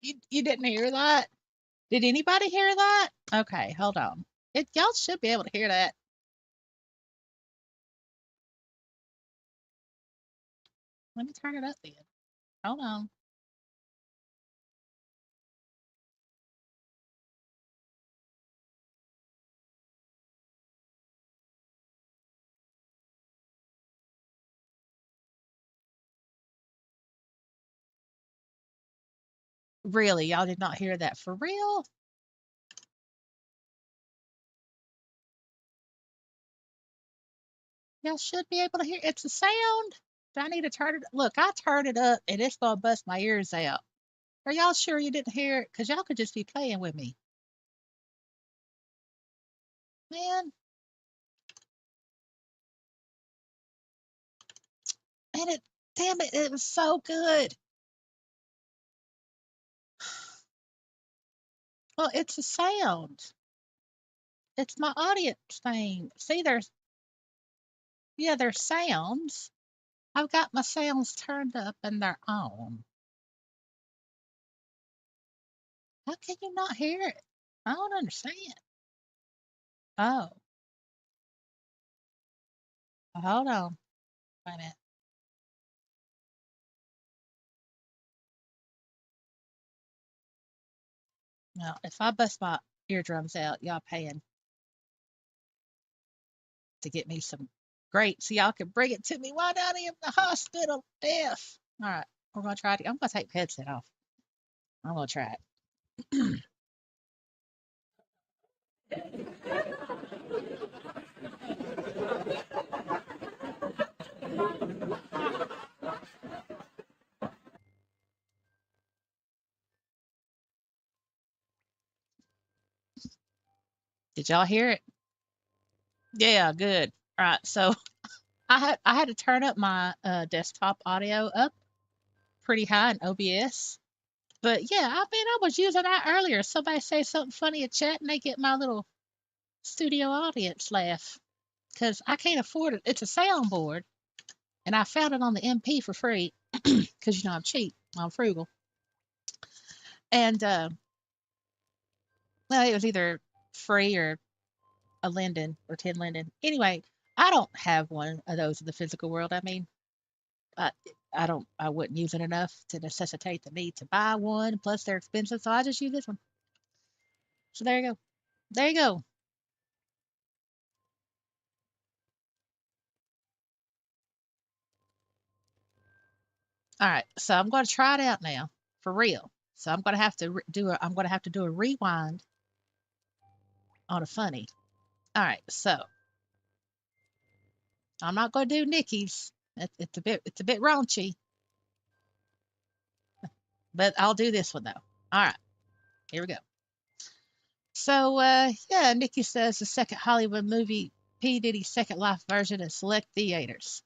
You didn't hear that? Did anybody hear that? Okay, hold on. Y'all should be able to hear that. Let me turn it up then. Hold on. Really, y'all did not hear that for real? Y'all should be able to hear. It's a sound. Do I need to turn it? Look, I turned it up and it's gonna bust my ears out. Are y'all sure you didn't hear it? Cause y'all could just be playing with me, man. And damn it, it was so good. Well, it's a sound. It's my audience thing. See, there's sounds. I've got my sounds turned up and they're on. How can you not hear it? I don't understand. Oh, hold on. Wait a minute. Now, if I bust my eardrums out, y'all paying to get me some grapes so y'all can bring it to me while down in the hospital deaf. All right, we're gonna try it. I'm gonna take the headset off. I'm gonna try it. Did y'all hear it? Yeah, good. All right, so I had to turn up my desktop audio up pretty high in OBS. But yeah, I mean, I was using that earlier. Somebody say something funny in chat and they get my little studio audience laugh because I can't afford it. It's a soundboard, and I found it on the MP for free because I'm cheap, I'm frugal, and well, it was either free or a Linden or 10 Linden. Anyway, I don't have one of those in the physical world. I mean, I, I wouldn't use it enough to necessitate the need to buy one. Plus, they're expensive, so I just use this one. So there you go. There you go. All right, so I'm going to try it out now for real. So I'm going to have to I'm going to have to do a rewind on a funny. All right, so I'm not going to do Nikki's. It's a bit raunchy, but I'll do this one though. All right, here we go. So yeah, Nikki says the second Hollywood movie, P Diddy's Second Life version in select theaters.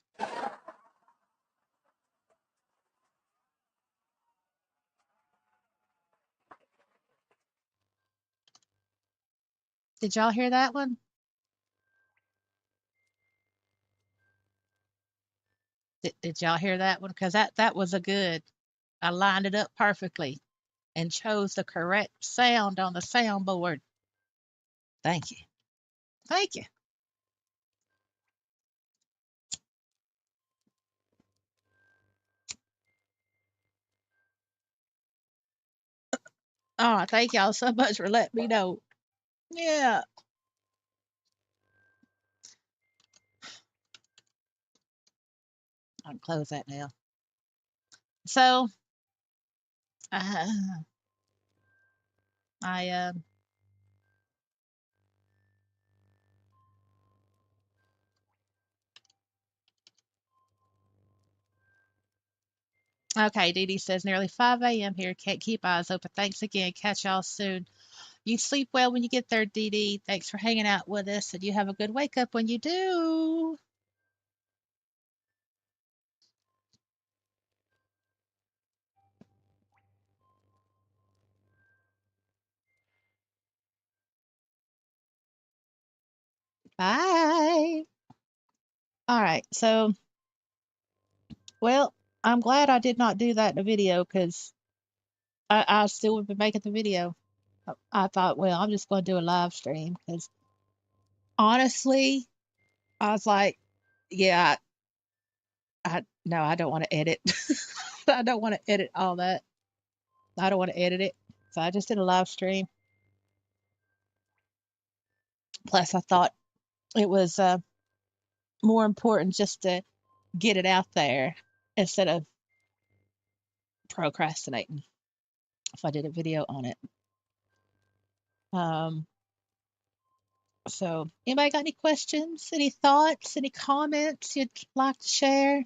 Did y'all hear that one? Did y'all hear that one? Because that was a good. I lined it up perfectly and chose the correct sound on the soundboard. Thank you. Thank you. Oh, thank y'all so much for letting me know. Yeah, I can close that now. So, uh, I okay. Dee Dee says nearly 5 a.m. here. Can't keep eyes open. Thanks again. Catch y'all soon. You sleep well when you get there, Dee Dee. Thanks for hanging out with us, and you have a good wake up when you do. Bye. All right. So, well, I'm glad I did not do that in a video because I still would be making the video. I thought, well, I'm just going to do a live stream because honestly, I was like, yeah, I no, I don't want to edit. I don't want to edit all that. I don't want to edit it. So I just did a live stream. Plus, I thought it was more important just to get it out there instead of procrastinating if I did a video on it. Um, so, anybody got any questions, any thoughts, any comments you'd like to share?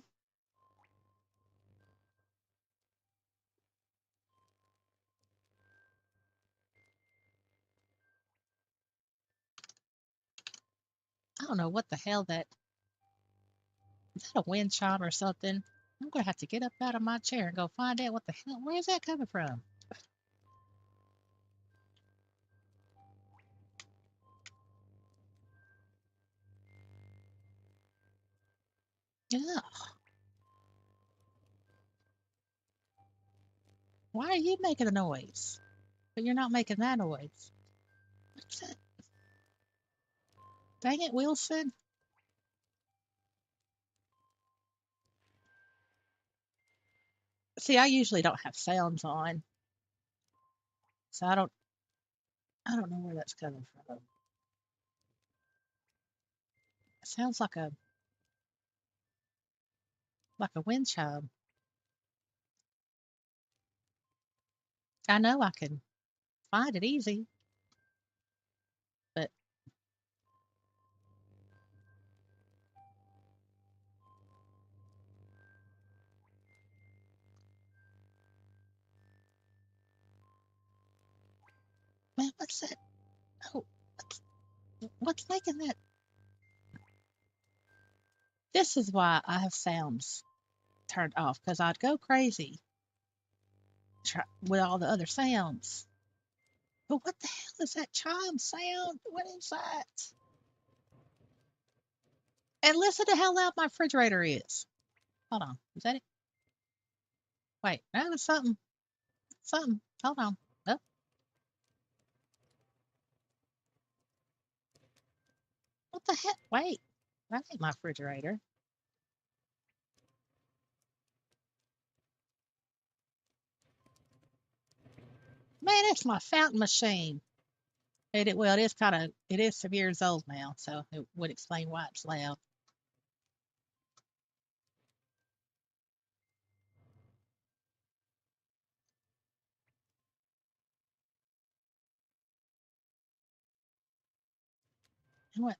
I don't know what the hell that is. That a wind chime or something? I'm gonna have to get up out of my chair and go find out what the hell. Where is that coming from? Yeah. Why are you making a noise? But you're not making that noise. What's that? Dang it, Wilson. See, I usually don't have sounds on, so I don't know where that's coming from. It sounds like a wind chime. I know I can find it easy, but man, what's that? Oh, what's making that? This is why I have sounds turned off because I'd go crazy with all the other sounds. But what the hell is that chime sound? What is that? And listen to how loud my refrigerator is. Hold on. Is that it? Wait, no, it's something. Something. Hold on. Oh, what the heck? Wait. That ain't my refrigerator. Man, it's my fountain machine. Well, it is some years old now, so it would explain why it's loud.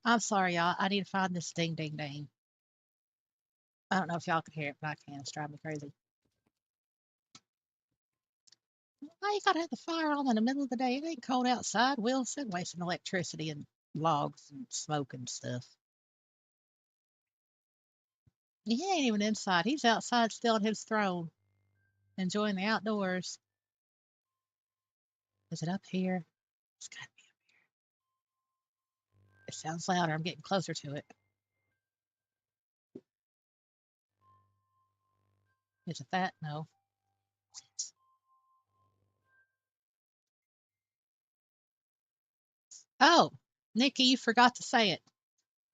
I'm sorry, y'all. I need to find this ding ding ding. I don't know if y'all can hear it, but I can. It's driving me crazy. Why you gotta have the fire on in the middle of the day? It ain't cold outside. Wilson wasting electricity and logs and smoke and stuff. He ain't even inside. He's outside still on his throne, enjoying the outdoors. Is it up here? It's gotta be. It sounds louder. I'm getting closer to it. Is it that? No. Oh, Nikki, you forgot to say it.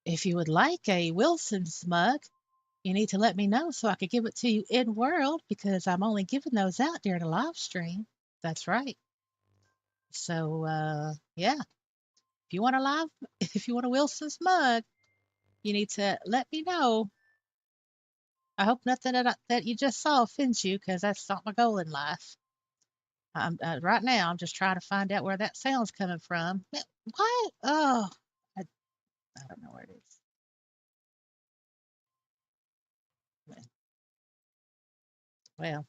If you would like a Wilson's mug, you need to let me know so I could give it to you in world because I'm only giving those out during a live stream. That's right. So yeah, if you want a live, if you want a Wilson's mug, you need to let me know. I hope nothing that you just saw offends you because that's not my goal in life. Right now, I'm just trying to find out where that sound's coming from. What? Oh, I don't know where it is. Well,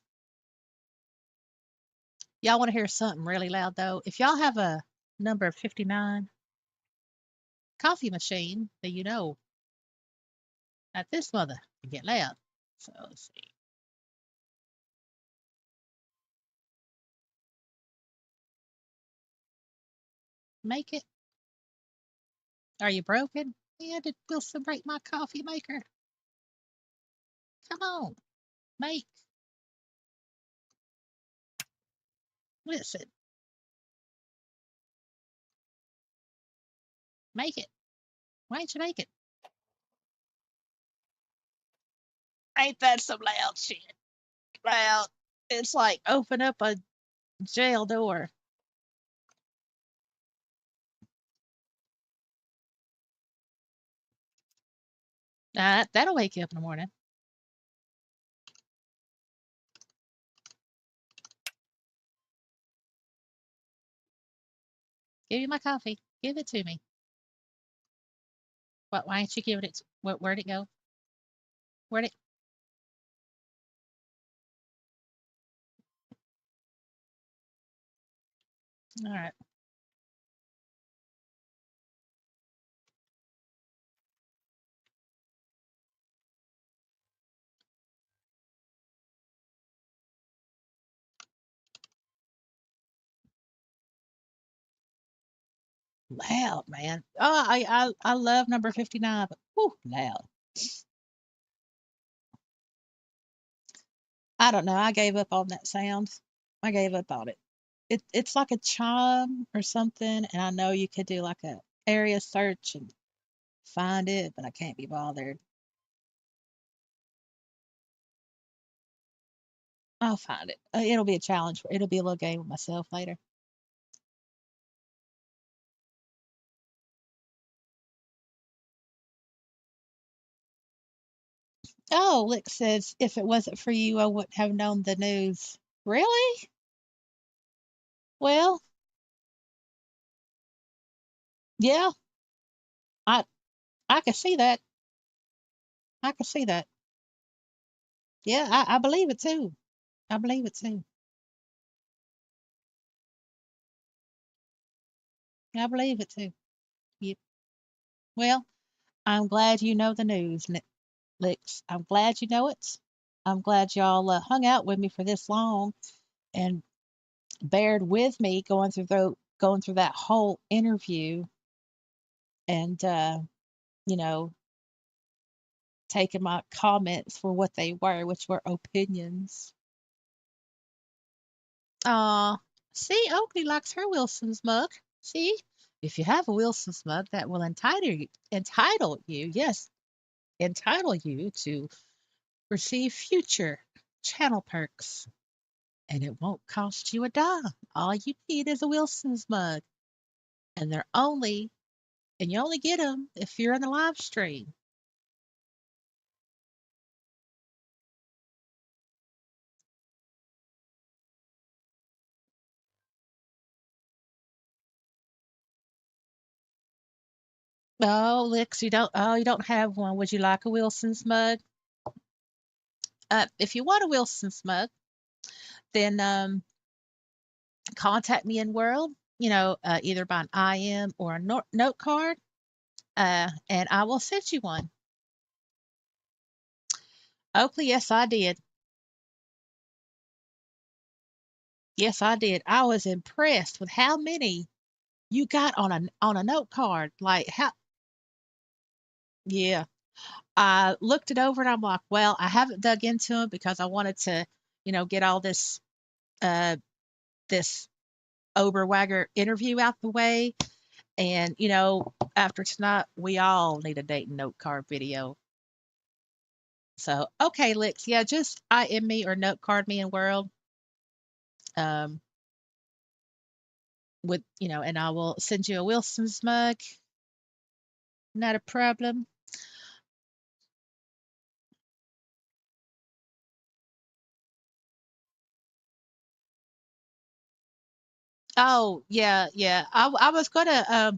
y'all want to hear something really loud though? If y'all have a number 59 coffee machine, then you know that this mother can get loud. So let's see. Make it. Are you broken? Yeah, did Wilson break my coffee maker? Come on, make. Listen, make it. Why don't you make it? Ain't that some loud shit? Loud. It's like open up a jail door. That'll wake you up in the morning. Give me my coffee. Give it to me. What? Why ain't you giving it? Where'd it go? Where'd it? All right. Loud, man. Oh, I love number 59, but whew, loud. I don't know. I gave up on that sound. I gave up on it. It's like a chime or something, and I know you could do like a area search and find it, but I can't be bothered. I'll find it. It'll be a challenge. It'll be a little game with myself later. Oh, Lick says if it wasn't for you, I wouldn't have known the news. Really? Well, yeah, I I can see that. I can see that. Yeah, I believe it too. I believe it too. I believe it too. Yep. Well, I'm glad you know the news, Licks. I'm glad you know it. I'm glad y'all hung out with me for this long and bared with me going through that whole interview and you know taking my comments for what they were, which were opinions. See, Oakley likes her Wilson's mug. See, if you have a Wilson's mug, that will entitle you, yes, entitle you to receive future channel perks, and it won't cost you a dime. All you need is a Wilson's mug, and you only get them if you're in the live stream. Oh, Lix, you don't. Oh, you don't have one. Would you like a Wilson's mug? If you want a Wilson's mug, then contact me in World, either by an IM or a note card, and I will send you one. Oakley, yes, I did. Yes, I did. I was impressed with how many you got on a note card. Like how, yeah. I looked it over and I'm like, well, I haven't dug into them because I wanted to, get all uh this Oberwagger interview out the way. And, after tonight, we all need a date and note card video. So, okay, Lex, yeah, just IM me or note card me in World. Um, and I will send you a Wilson's mug. Not a problem. Oh, yeah, yeah. I was gonna,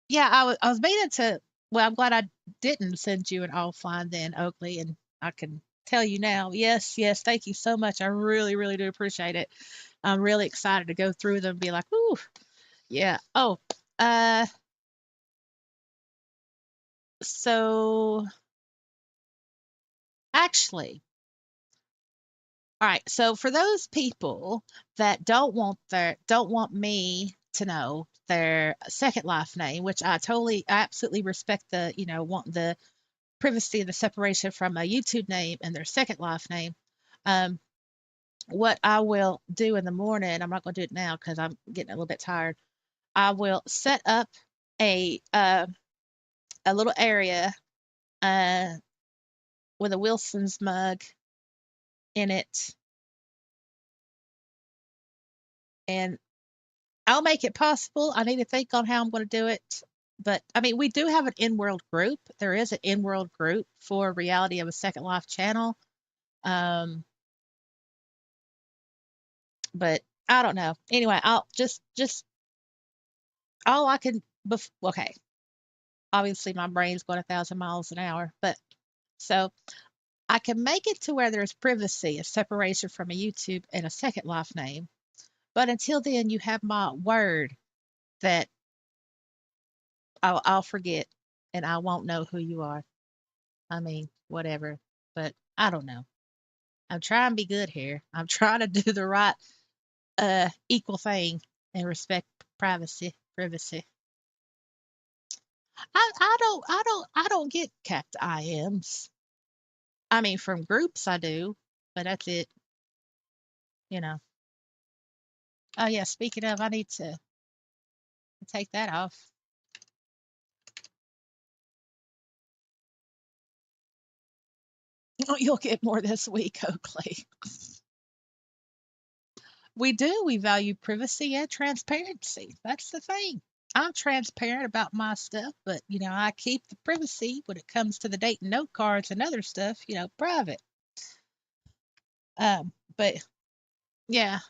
yeah, I was meaning to. Well, I'm glad I didn't send you an offline then, Oakley, and I can tell you now. Yes, yes, thank you so much. I really, really do appreciate it. I'm really excited to go through them and be like, ooh, yeah. Oh, uh, so actually, all right. So for those people that don't want me to know their second life name, which I absolutely respect want the privacy and the separation from a YouTube name and their second life name. Um, what I will do in the morning, I'm not going to do it now because I'm getting a little bit tired. I will set up a uh, a little area uh, with a Wilson's mug in it, and I'll make it possible. I need to think on how I'm going to do it. But I mean, we do have an in-world group. There is an in-world group for Reality of a Second Life channel. Um, but I don't know. Anyway, I'll just all I can. Okay, obviously my brain's going 1,000 miles an hour, but so I can make it to where there's privacy, a separation from a YouTube and a second life name. But until then, you have my word that I'll forget and I won't know who you are. I mean, whatever. But I don't know. I'm trying to be good here. I'm trying to do the right equal thing and respect privacy. I don't get capped IMs. I mean from groups I do, but that's it, you know. Oh yeah, speaking of, I need to take that off. You'll get more this week, Oakley. We do. We value privacy and transparency. That's the thing. I'm transparent about my stuff, but I keep the privacy when it comes to the date and note cards and other stuff, private. But yeah.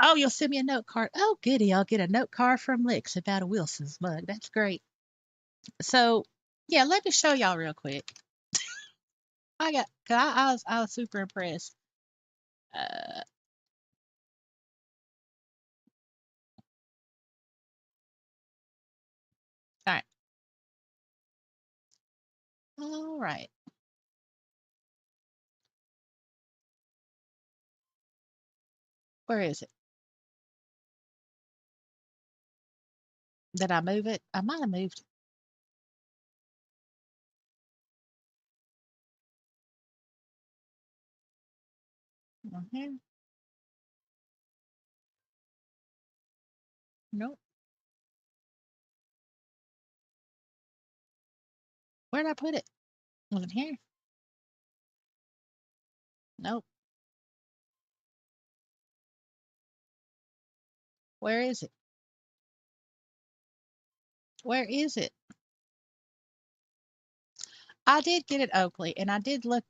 Oh, you'll send me a note card. Oh, goody. I'll get a note card from Lix about a Wilson's mug. That's great. So, yeah, let me show y'all real quick. I was super impressed. Uh, all right. All right. Where is it? Did I move it? I might have moved. Nope. Where did I put it? Was it here? Nope. Where is it? Where is it? I did get it, Oakley, and I did look,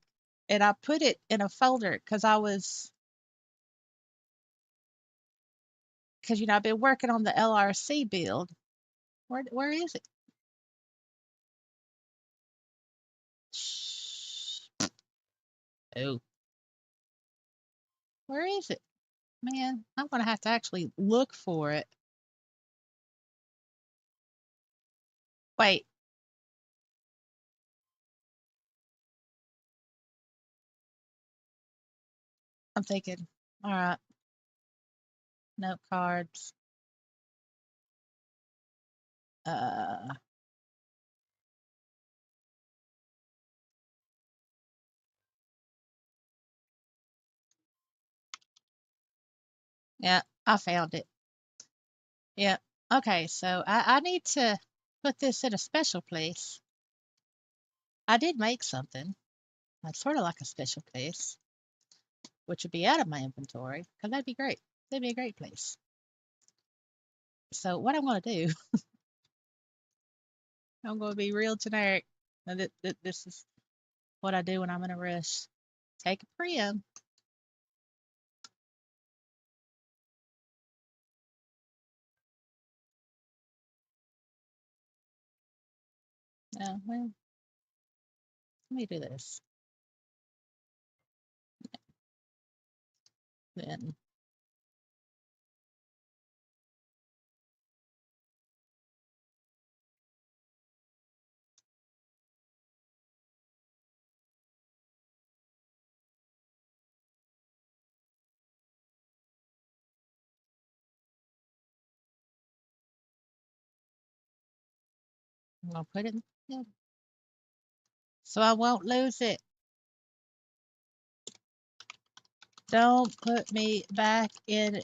and I put it in a folder because I've been working on the LRC build. Where is it? Shh. Oh. Where is it? Man, I'm gonna have to actually look for it. Wait, I'm thinking. All right, note cards. Uh, yeah, I found it. Yeah. Okay, so I need to put this in a special place. I did make something that's sort of like a special place, which would be out of my inventory, because that'd be great. That'd be a great place. So what I'm going to do, I'm going to be real generic. This is what I do when I'm in a rush. Take a preem. Well, let me do this. Then I'm going to put it in. Yeah. So I won't lose it. Don't put me back in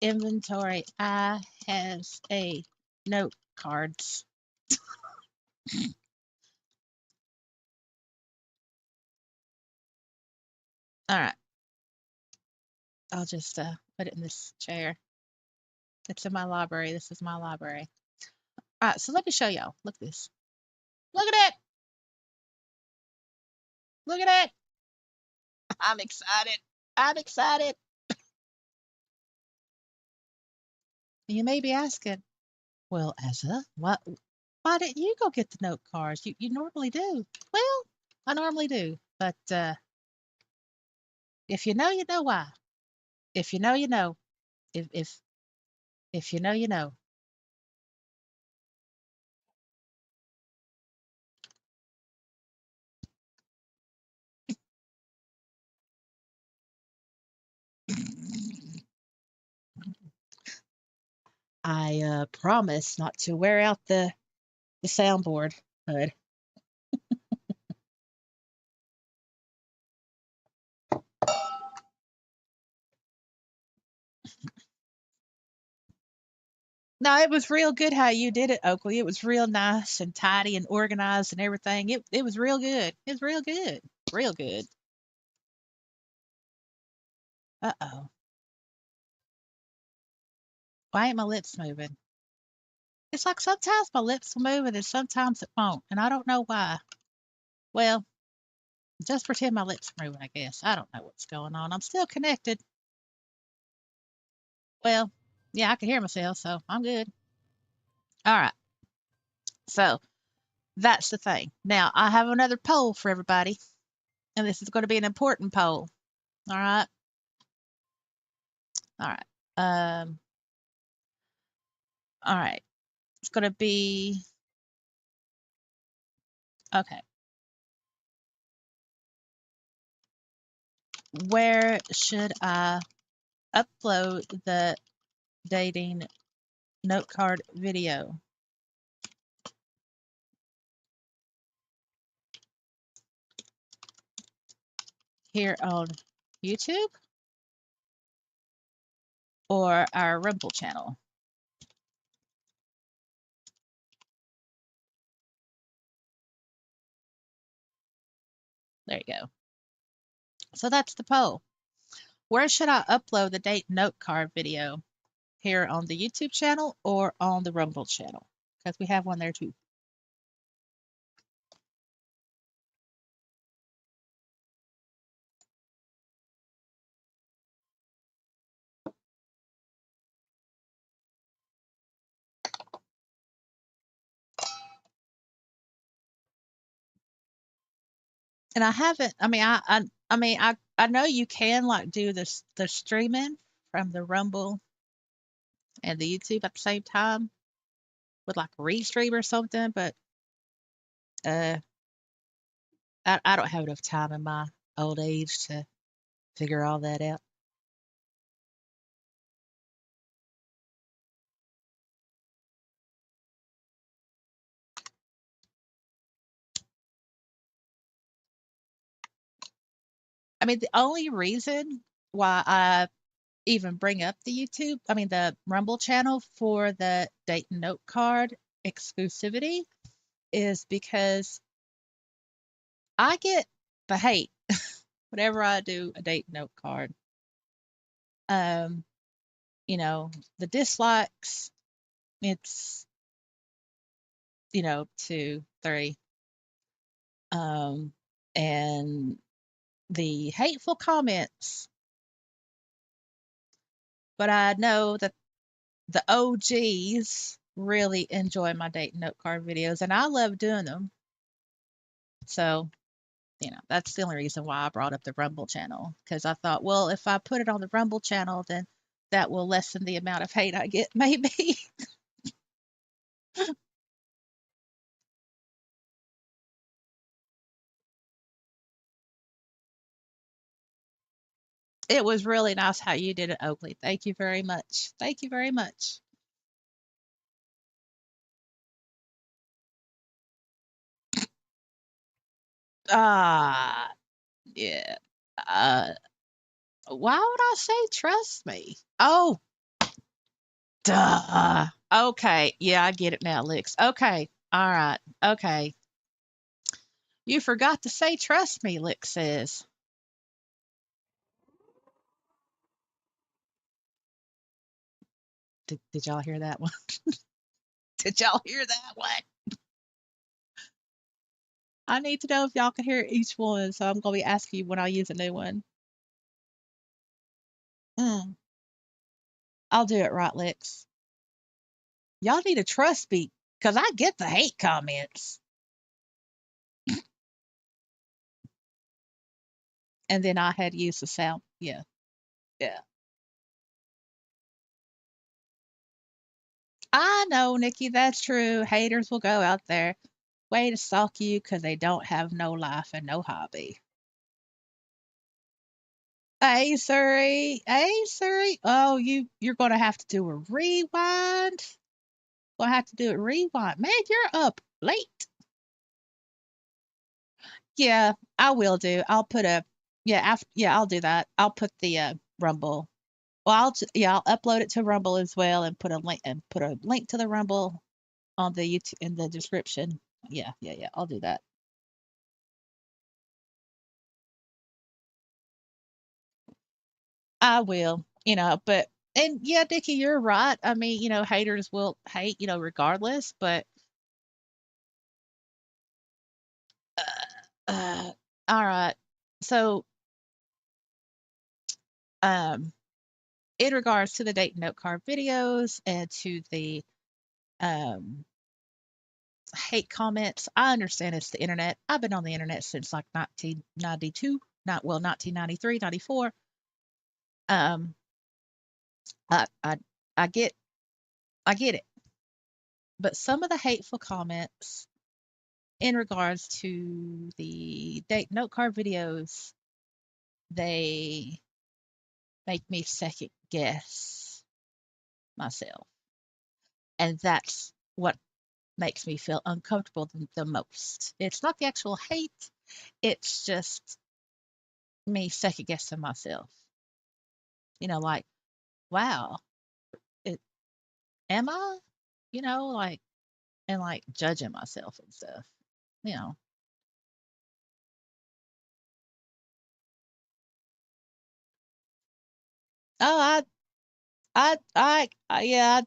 inventory. I has a note cards. All right. I'll just put it in this chair. It's in my library. This is my library. All right. So let me show y'all. Look at this. Look at it. Look at it. I'm excited. I'm excited. You may be asking, well, Ezra, why didn't you go get the note cards? You normally do. Well, I normally do. But if you know, you know why. If you know, you know. If you know, you know. I promise not to wear out the soundboard, bud. No, it was real good how you did it, Oakley. It was real nice and tidy and organized and everything. It was real good. It was real good. Real good. Uh-oh. Why ain't my lips moving? It's like sometimes my lips will move and then sometimes it won't, and I don't know why. Well, just pretend my lips are moving, I guess. I don't know what's going on. I'm still connected. Well, yeah, I can hear myself, so I'm good. All right. So that's the thing. Now, I have another poll for everybody, and this is going to be an important poll. All right. All right. Um, all right. It's going to be okay. Where should I upload the dating note card video? Here on YouTube or our Rumble channel? There you go. So that's the poll. Where should I upload the date note card video? Here on the YouTube channel or on the Rumble channel? Because we have one there too. And I haven't, I mean, I mean, I know you can like do this the streaming from the Rumble and the YouTube at the same time with like a restream or something, but uh, I don't have enough time in my old age to figure all that out. I mean, the only reason why I even bring up the YouTube, I mean, the Rumble channel for the Dayton Note card exclusivity is because I get the hate whenever I do a Dayton Note card. Um, the dislikes, it's, 2, 3. Um, and the hateful comments, but I know that the OGs really enjoy my Dayton Note card videos, and I love doing them. So, that's the only reason why I brought up the Rumble channel, because I thought, well, if I put it on the Rumble channel, then that will lessen the amount of hate I get, maybe. It was really nice how you did it, Oakley. Thank you very much. Thank you very much. Ah, yeah. Uh, why would I say trust me? Oh, duh. Okay. Yeah, I get it now, Licks. Okay. All right. Okay. You forgot to say trust me, Lick says. Did y'all hear that one? Did y'all hear that one? I need to know if y'all can hear each one, so I'm going to be asking you when I use a new one. Mm, I'll do it right, Licks. Y'all need to trust me, because I get the hate comments. And then I had used the sound. Yeah, yeah. I know, Nikki, that's true. Haters will go out there way to stalk you because they don't have no life and no hobby. Hey, Surrey. Hey, Surrey. Oh, you're gonna have to do a rewind. Gonna have to do a rewind. Man, you're up late. Yeah, I will do. I'll put a yeah, I'll do that. I'll put the Rumble. Well, I'll upload it to Rumble as well and put a link to the Rumble on the YouTube in the description. Yeah, yeah, yeah. I'll do that. I will, but and yeah, Dickie, you're right. I mean, haters will hate, regardless, but uh, uh all right. So, um in regards to the date note card videos and to the um hate comments, I understand it's the internet. I've been on the internet since like 1992, not well, 1993, 94. Um I I I get I get it. But some of the hateful comments in regards to the date note card videos, they make me second guess myself. And that's what makes me feel uncomfortable the most. It's not the actual hate, it's just me second guessing myself. Like, wow, it, am I? Like, and like judging myself and stuff. You know, oh, yeah,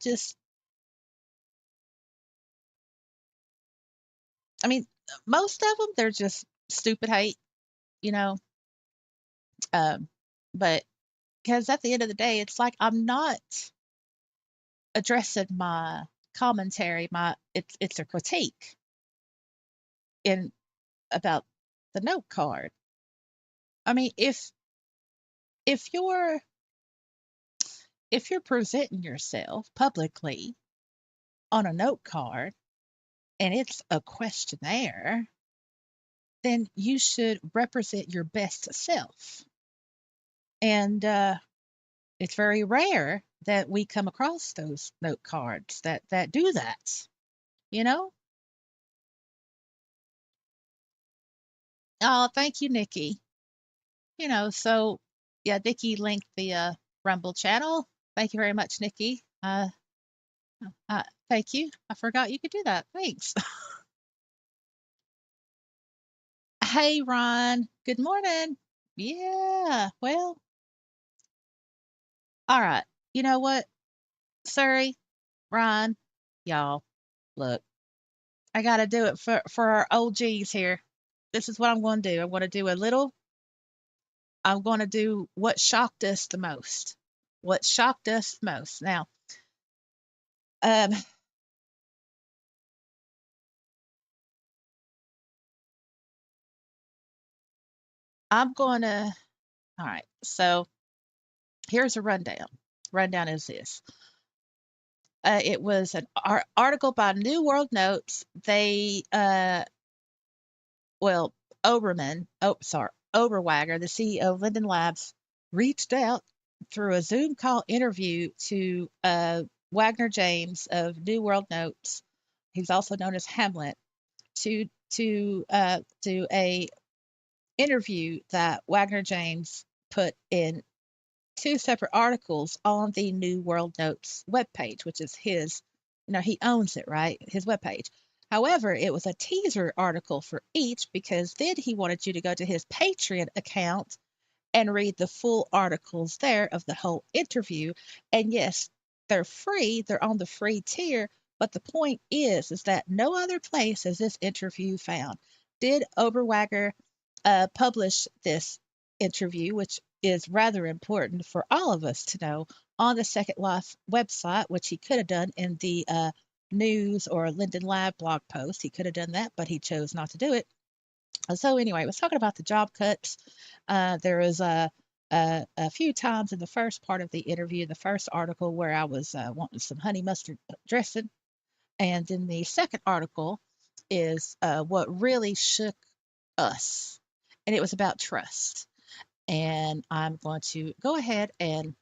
I mean, most of them, they're just stupid hate, you know, um, but because at the end of the day, it's like I'm not addressing my commentary, it's a critique in about the note card. I mean, if you're if you're presenting yourself publicly on a note card and it's a questionnaire, then you should represent your best self. And it's very rare that we come across those note cards that do that. You know? Oh, thank you, Nikki. So yeah, Nikki linked the Rumble channel. Thank you very much, Nikki. Thank you. I forgot you could do that. Thanks. Hey, Ron. Good morning. Yeah. Well, all right. You know what? Sorry, Ron. Y'all, look, I got to do it for our OGs here. This is what I'm going to do. I'm going to do what shocked us the most. What shocked us the most. Now, um, I'm going to, all right. So here's a rundown. Rundown is this. It was an article by New World Notes. Well, Oberwagger, the CEO of Linden Labs, reached out through a Zoom call interview to Wagner James of New World Notes. He's also known as Hamlet, to a interview that Wagner James put in two separate articles on the New World Notes webpage, which is his, he owns it, right? His webpage. However, it was a teaser article for each because then he wanted you to go to his Patreon account and read the full articles there of the whole interview. And yes, they're free, they're on the free tier, but the point is that no other place is this interview found. Did Oberwagger publish this interview, which is rather important for all of us to know, on the Second Life website, which he could have done in the news or Linden Lab blog post. He could have done that, but he chose not to do it. So anyway, I was talking about the job cuts. There was a few times in the first part of the interview, the first article, where I was wanting some honey mustard dressing, and then the second article is what really shook us, and it was about trust. And I'm going to go ahead and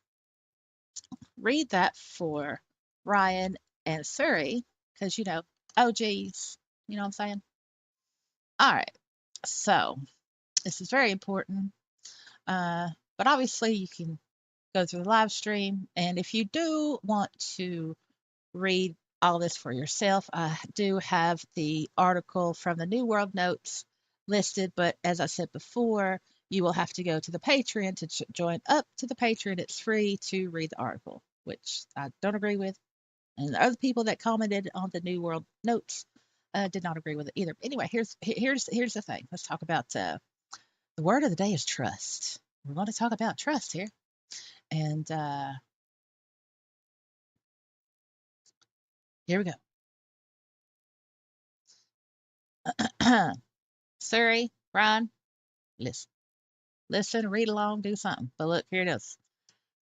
read that for Ryan and Surrey, because oh geez, you know what I'm saying? All right, so this is very important. But obviously, you can go through the live stream. And if you do want to read all this for yourself, I do have the article from the New World Notes listed. But as I said before, you will have to go to the Patreon to join up to the Patreon. It's free to read the article, which I don't agree with. And the other people that commented on the New World Notes did not agree with it either. Anyway, here's the thing. Let's talk about the word of the day is trust. We're going to talk about trust here. And here we go. Surrey, Brian, listen. Listen, read along, do something. But look, here it is.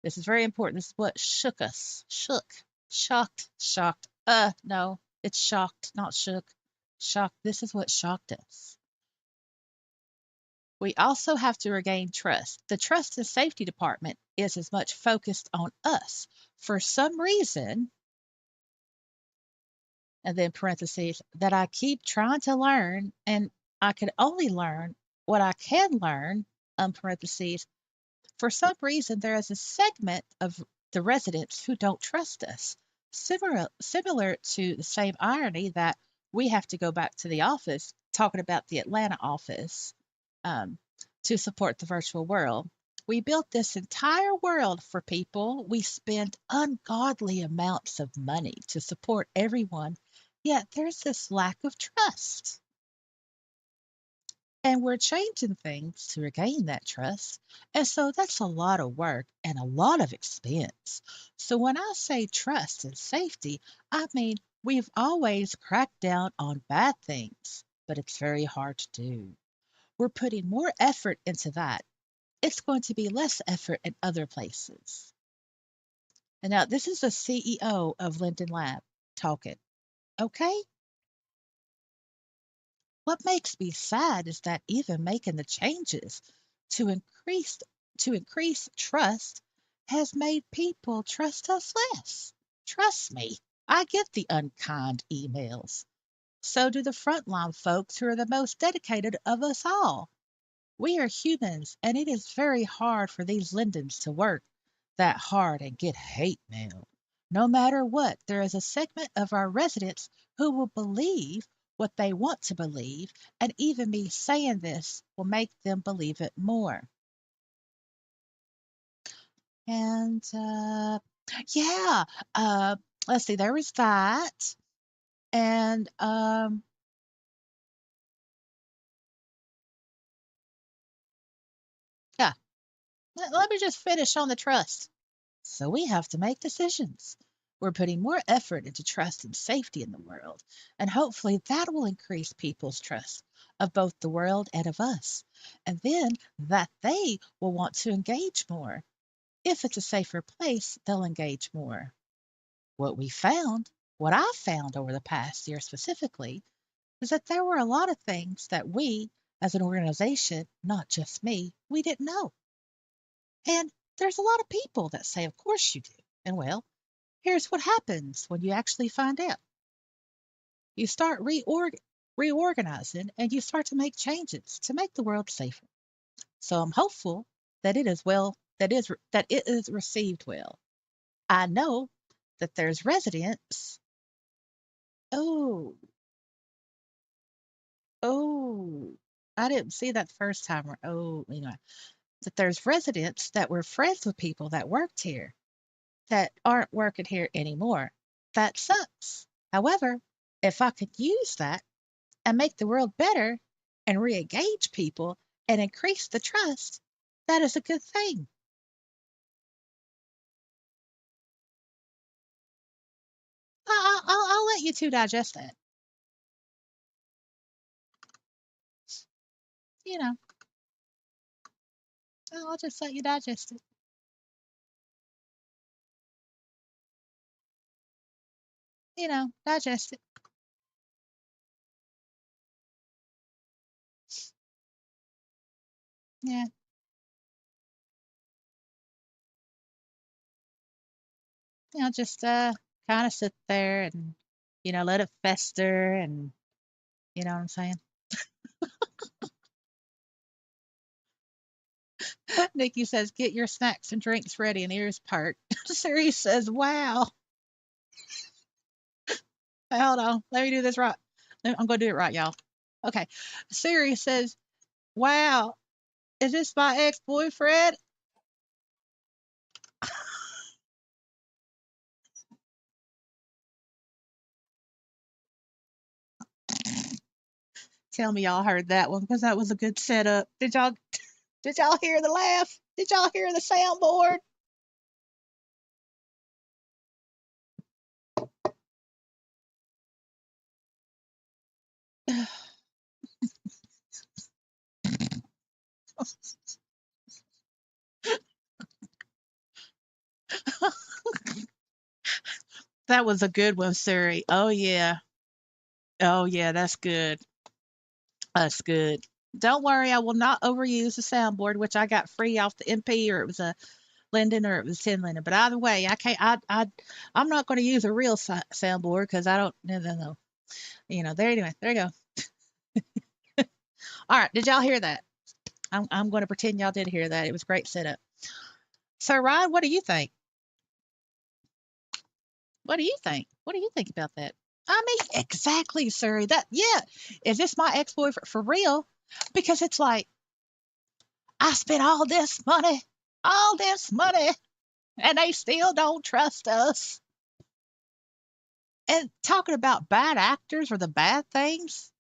This is very important. This is what shook us. Shocked. No, it's shocked, not shook. Shocked. This is what shocked us. We also have to regain trust. The trust and safety department is as much focused on us. For some reason, and then parentheses, that I keep trying to learn, and I can only learn what I can learn, parentheses. For some reason, there is a segment of the residents who don't trust us. Similar to the same irony that we have to go back to the office, talking about the Atlanta office, um, to support the virtual world. We built this entire world for people. We spend ungodly amounts of money to support everyone, yet there's this lack of trust. And we're changing things to regain that trust. And so that's a lot of work and a lot of expense. So when I say trust and safety, I mean we've always cracked down on bad things, but it's very hard to do. We're putting more effort into that. it's going to be less effort in other places. And now this is the CEO of Linden Lab talking. Okay? What makes me sad is that even making the changes to increase to increase trust has made people trust us less. Trust me, I get the unkind emails. So do the frontline folks who are the most dedicated of us all. We are humans, and it is very hard for these Lindens to work that hard and get hate mail. No matter what, there is a segment of our residents who will believe what they want to believe, and even me saying this will make them believe it more. And yeah, uh, let's see, there was that. And yeah, let me just finish on the trust. So we have to make decisions. We're putting more effort into trust and safety in the world, and hopefully that will increase people's trust of both the world and of us. And then that they will want to engage more. If it's a safer place, they'll engage more. What we found, what I found over the past year specifically, is that there were a lot of things that we, as an organization, not just me, we didn't know. And there's a lot of people that say, of course you do. And well, here's what happens when you actually find out. You start reorganizing and you start to make changes to make the world safer. So I'm hopeful that it is well that it is received well. I know that there's residents. Oh, oh, I didn't see that the first time. Oh, that there's residents that were friends with people that worked here that aren't working here anymore. That sucks. However, if I could use that and make the world better and re engage people and increase the trust, that is a good thing. I'll let you two digest that. You know, I'll just let you digest it. Digest it. Yeah, just kind of sit there and let it fester, and you know what I'm saying. Nikki says, "Get your snacks and drinks ready and ears part." Siri says, "Wow." Hold on, let me do this right. I'm gonna do it right, y'all. Okay. Siri says, "Wow, is this my ex-boyfriend?" Tell me y'all heard that one because that was a good setup. Did y'all hear the laugh? Did y'all hear the soundboard? That was a good one, Siri. Oh yeah. Oh yeah, that's good. That's good. Don't worry, I will not overuse the soundboard, which I got free off the MP, or it was a Linden, or it was 10 Linden. But either way, I can't. I'm not going to use a real soundboard because I don't. No, no, no. There anyway. There you go. All right. Did y'all hear that? I'm going to pretend y'all did hear that. It was a great setup. So Ryan, what do you think? What do you think? What do you think about that? I mean, exactly, sir. That yeah. Is this my ex-boyfriend for real? Because it's like I spent all this money, and they still don't trust us. And talking about bad actors or the bad things,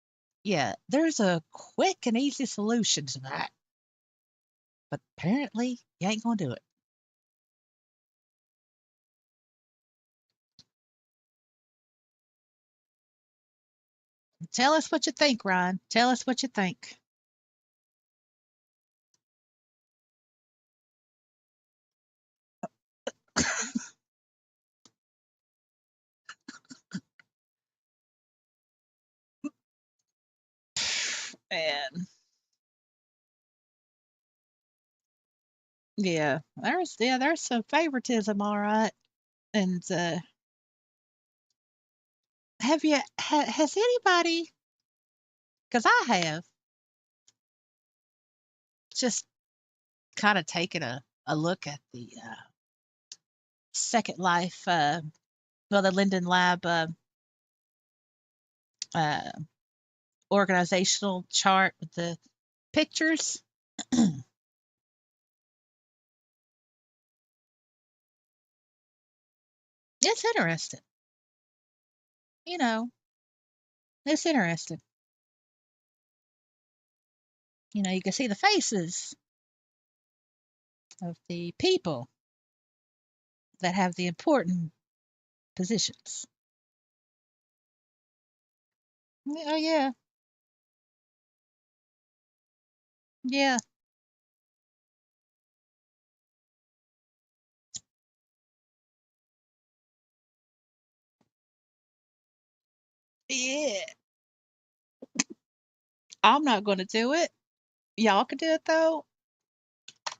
yeah, there's a quick and easy solution to that. But apparently, you ain't gonna do it. Tell us what you think, Ryan. Tell us what you think. And there's some favoritism, all right. And has anybody? Because I have just kind of taken a look at the Second Life, the Linden Lab uh, organizational chart with the pictures. It's interesting. You know, it's interesting. You can see the faces of the people that have the important positions. Oh, yeah. Yeah. Yeah. I'm not going to do it. Y'all can do it, though.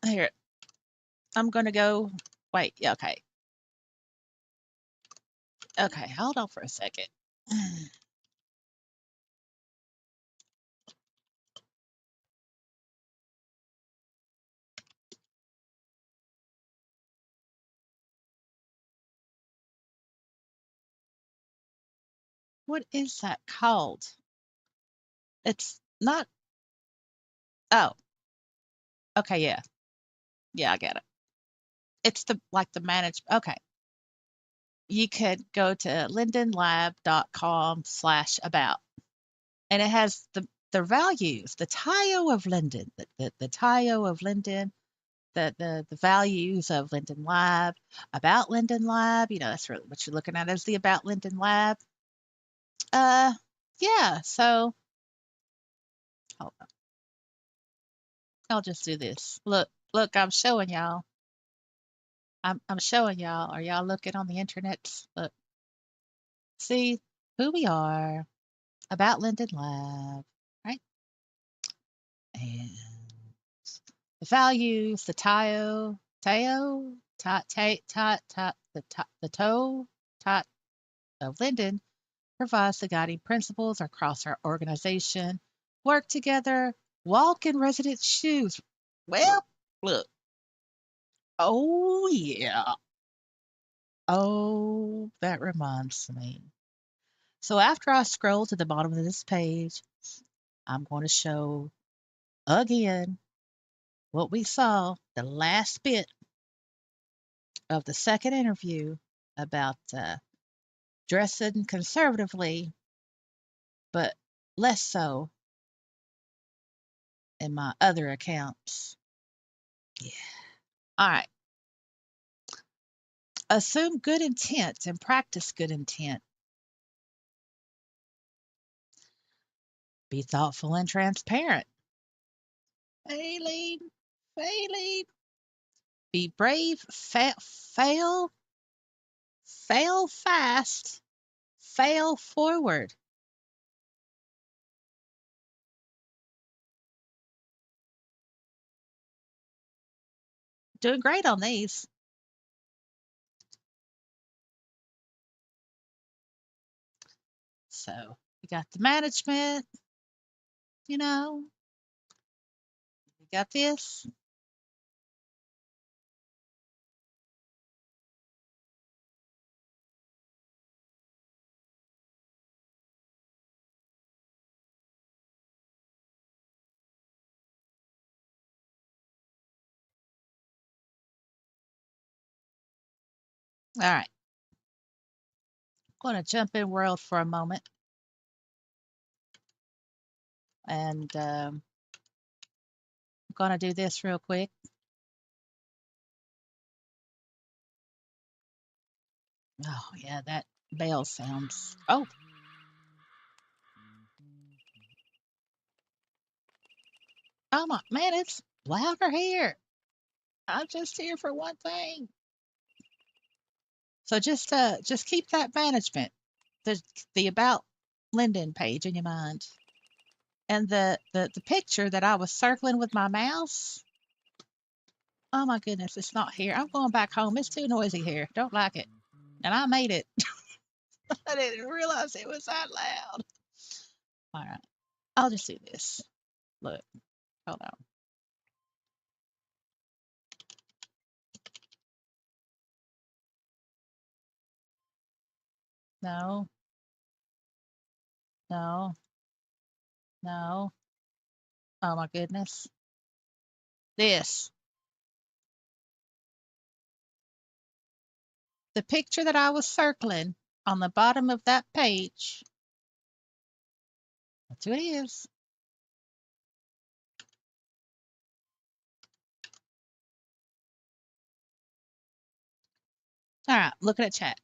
Here, I'm going to go. Wait. Yeah, okay. Okay. Hold on for a second. What is that called? It's not. Oh, okay. Yeah. Yeah, I get it. It's the manage. Okay. You could go to lindenlab.com/about, and it has the values, the Tayo of Linden, the Tayo of Linden, the values of Linden Lab, about Linden Lab. That's really what you're looking at is the about Linden Lab. Uh, yeah. So hold on, I'll just do this. Look, I'm showing y'all. I'm showing y'all. Are y'all looking on the internet? Look, see who we are. About Linden Lab, right? And the values, the the toe, tot of Linden provides the guiding principles across our organization. Work together, walk in resident shoes. Well, look. Oh, yeah. Oh, that reminds me. So after I scroll to the bottom of this page, I'm going to show again what we saw, the last bit of the second interview about dressing conservatively, but less so in my other accounts. Yeah. All right. Assume good intent and practice good intent. Be thoughtful and transparent. Failing, failing. Be brave, fail fast, fail forward. Doing great on these. So you got the management, you know, you got this. All right. I'm going to jump in world for a moment and I'm going to do this real quick. Oh, yeah, that bell sounds. Oh my man, it's louder here. I'm just here for one thing. So just keep that management, the about Linden page in your mind. And the picture that I was circling with my mouse, oh my goodness, it's not here. I'm going back home. It's too noisy here. Don't like it. And I made it. I didn't realize it was that loud. All right. I'll just do this. Look, hold on. No, no, no. Oh my goodness. This. The picture that I was circling on the bottom of that page. That's who it is. All right, looking at chat.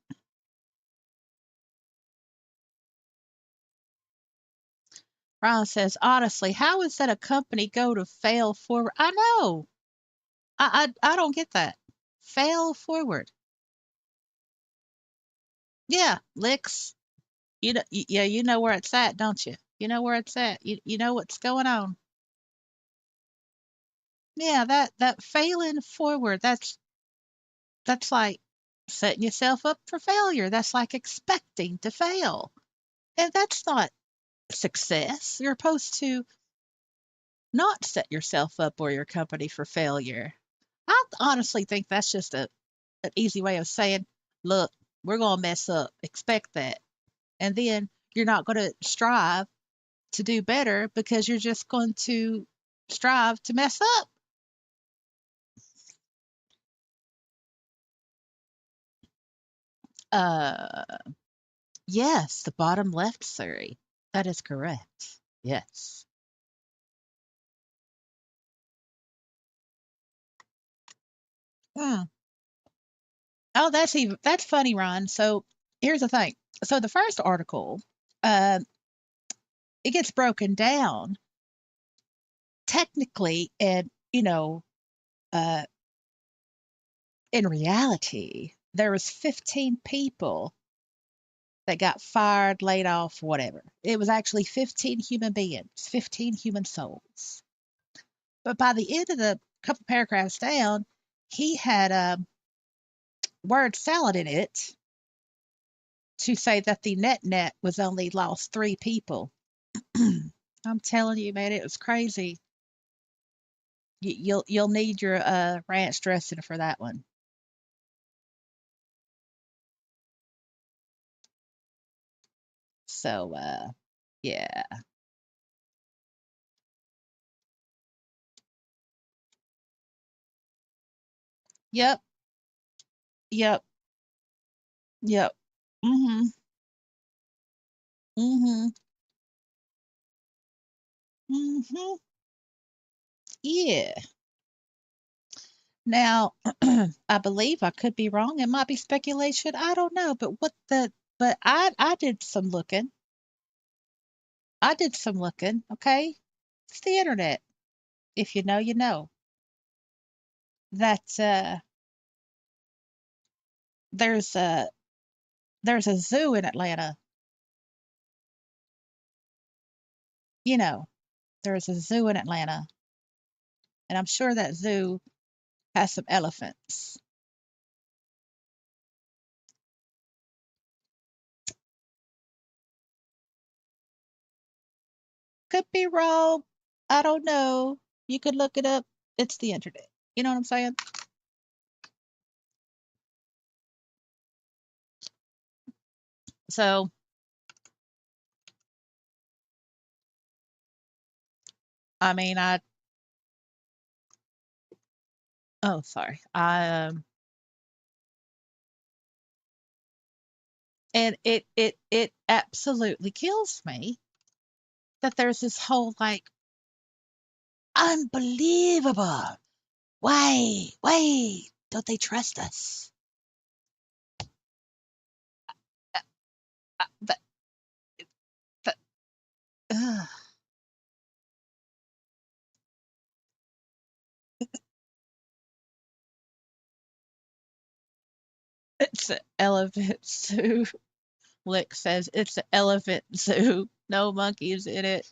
Ron says, honestly, how is that a company go to fail forward? I know. I don't get that. Fail forward. Yeah, licks. Yeah, you know where it's at, don't you? You know where it's at. You know what's going on. Yeah, that failing forward, that's like setting yourself up for failure. That's like expecting to fail. And that's not success. You're supposed to not set yourself up or your company for failure. I honestly think that's just an easy way of saying, look, we're going to mess up. Expect that. And then you're not going to strive to do better because you're just going to strive to mess up. Uh, yes, the bottom left, Siri. That is correct. Yes. Hmm. Oh, that's funny, Ron. So here's the thing. So the first article, uh, it gets broken down technically, and uh, in reality, there was 15 people that got fired, laid off, whatever. It was actually 15 human beings, 15 human souls. But by the end of the couple paragraphs down, he had a word salad in it to say that the net was only lost 3 people. I'm telling you, man, it was crazy. You'll need your ranch dressing for that one. So yeah. Yep. Yep. Yep. Mm-hmm. Mm-hmm. Mm-hmm. Yeah. Now, I believe I could be wrong. It might be speculation. I don't know. But I did some looking. I did some looking. Okay. It's the internet. If you know, you know. That there's a there's a zoo in Atlanta. You know, there's a zoo in Atlanta, and I'm sure that zoo has some elephants. Could be wrong. I don't know. You could look it up. It's the internet. You know what I'm saying? So, I mean, oh, sorry. And it absolutely kills me that there's this whole like unbelievable. Why don't they trust us? But, but, ugh. It's an elephant zoo. Lick says it's an elephant zoo. No monkeys in it.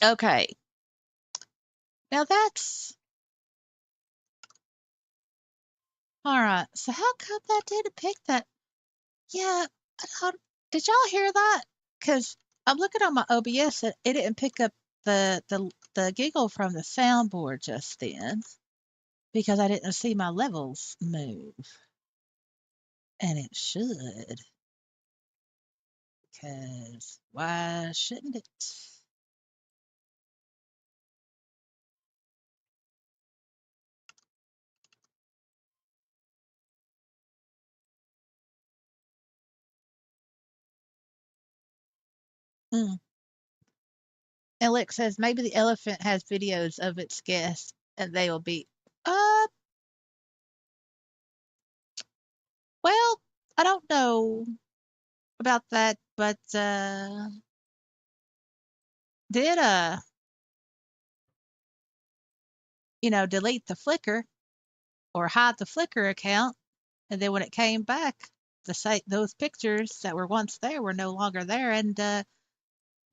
Okay. Now that's all right. So how come that didn't pick that? Yeah. Did y'all hear that? Because I'm looking on my OBS and it didn't pick up the giggle from the soundboard just then because I didn't see my levels move. And it should. Because why shouldn't it? Hmm. Alex says maybe the elephant has videos of its guests and they will be, uh, well, I don't know about that, but did delete the Flickr or hide the Flickr account, and then when it came back, the site those pictures that were once there were no longer there, and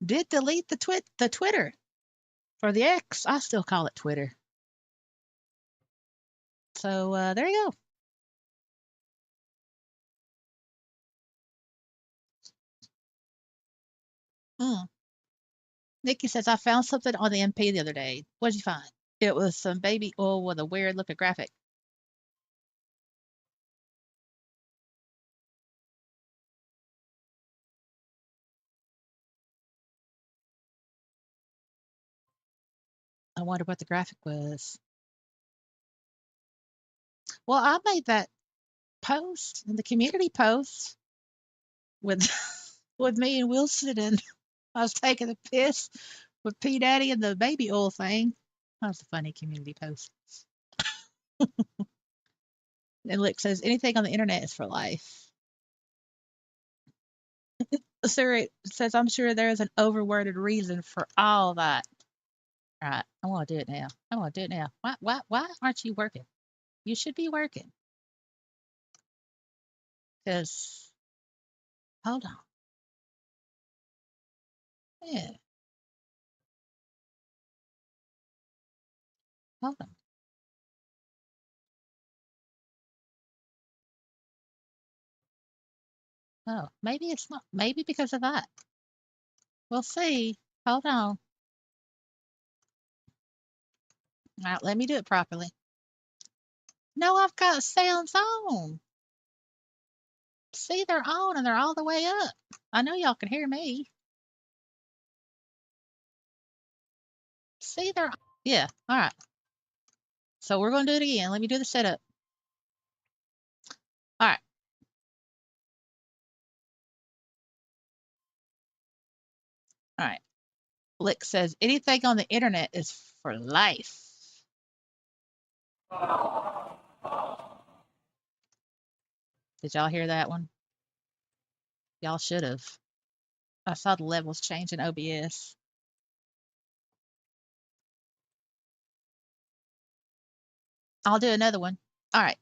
did delete the Twitter or the X. I still call it Twitter. So there you go. Hmm. Nikki says I found something on the MP the other day. What did you find? It was some baby oil with a weird looking graphic. I wonder what the graphic was. Well, I made that post in the community post with with me and Wilson, and I was taking a piss with P Daddy and the baby oil thing. That was a funny community post. And Lick says anything on the internet is for life. Siri says I'm sure there is an overworded reason for all that. All right, I want to do it now. I want to do it now. Why aren't you working? You should be working. Because hold on. Yeah, hold on. Oh, maybe it's not. Maybe because of that. We'll see. Hold on. All right, let me do it properly. No, I've got sounds on. See, they're on and they're all the way up. I know y'all can hear me. See, they're yeah. All right. So we're going to do it again. Let me do the setup. All right. All right. Lick says anything on the internet is for life. Did y'all hear that one? Y'all should have. I saw the levels change in OBS. I'll do another one. All right.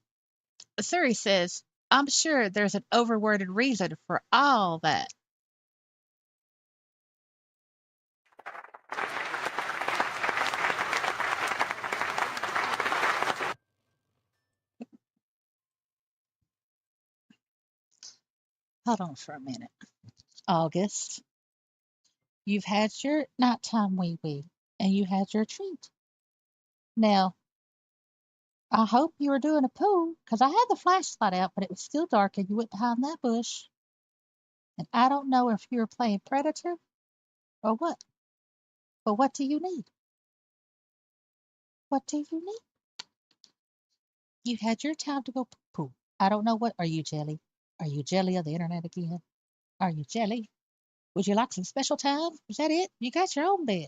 Siri says, I'm sure there's an overworded reason for all that. Hold on for a minute. August, you've had your nighttime wee wee and you had your treat. Now, I hope you were doing a poo because I had the flashlight out, but it was still dark and you went behind that bush. And I don't know if you were playing Predator or what. But what do you need? What do you need? You had your time to go poo. I don't know what. Are you jelly? Are you jelly of the internet again? Are you jelly? Would you like some special time? Is that it? You got your own bed.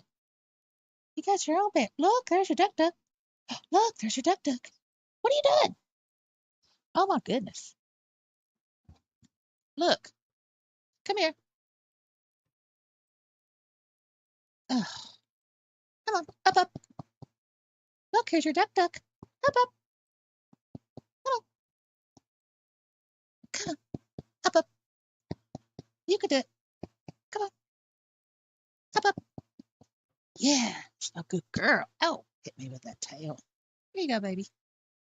You got your own bed. Look, there's your duck duck. Look, there's your duck duck. What are you doing? Oh my goodness. Look, come here. Ugh, come on, up, up. Look, here's your duck duck. Up, up, come on, come on, up, up. You can do it. Come on, up, up. Yeah, a good girl. Oh, hit me with that tail. Here you go, baby.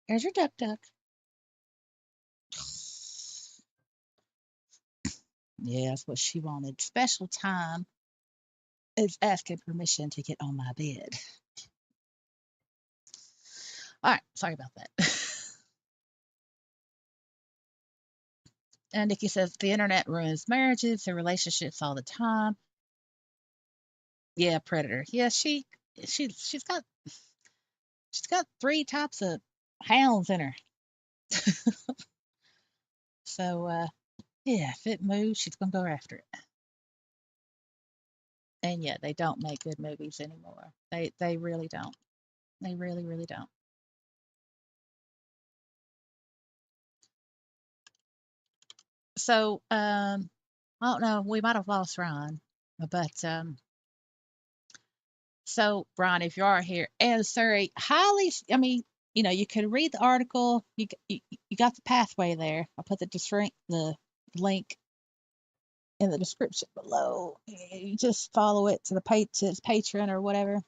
Here's your duck duck. Yeah, that's what she wanted. Special time is asking permission to get on my bed. All right, sorry about that. And Nikki says the internet ruins marriages and relationships all the time. Yeah, predator. Yeah, she's got three types of hounds in her. So yeah, if it moves, she's gonna go after it. And yeah, they don't make good movies anymore. They really don't. They really, really don't. So I don't know, we might have lost Ron, but so Ron, if you are here, and Surrey, highly, I mean, you could read the article. You got the pathway there. I'll put the link in the description below. You just follow it to to its Patreon or whatever.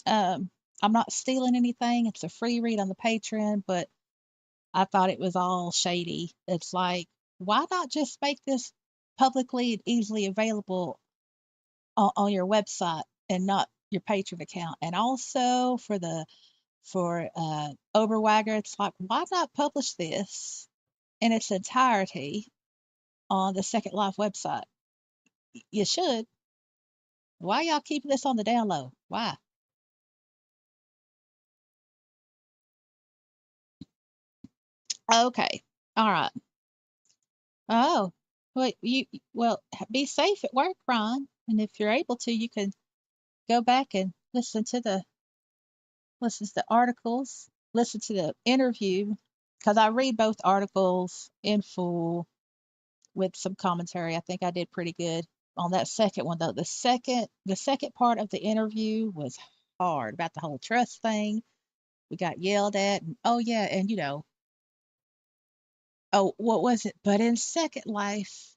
I'm not stealing anything. It's a free read on the Patreon, but I thought it was all shady. It's like, why not just make this publicly and easily available on your website and not your Patreon account? And also for Oberwagger, it's like, why not publish this in its entirety on the Second Life website? You should. Why y'all keeping this on the down low? Why? Okay. All right. Oh, wait, well, be safe at work, Ron. And if you're able to, you can go back and listen to the articles, listen to the interview, because I read both articles in full with some commentary. I think I did pretty good on that second one though. The second part of the interview was hard about the whole trust thing. We got yelled at, and oh yeah, and oh, what was it? But in Second Life,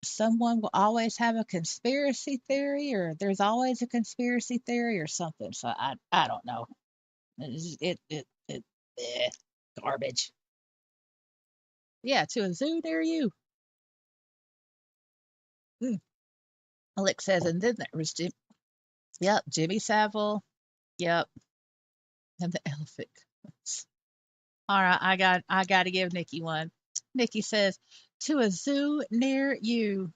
someone will always have a conspiracy theory, or there's always a conspiracy theory or something. So I don't know. It garbage. Yeah, to a zoo near you. Mm. Alex says, and then there was yep, Jimmy Savile. Yep, and the elephant. All right, I got to give Nikki one. Nikki says, to a zoo near you.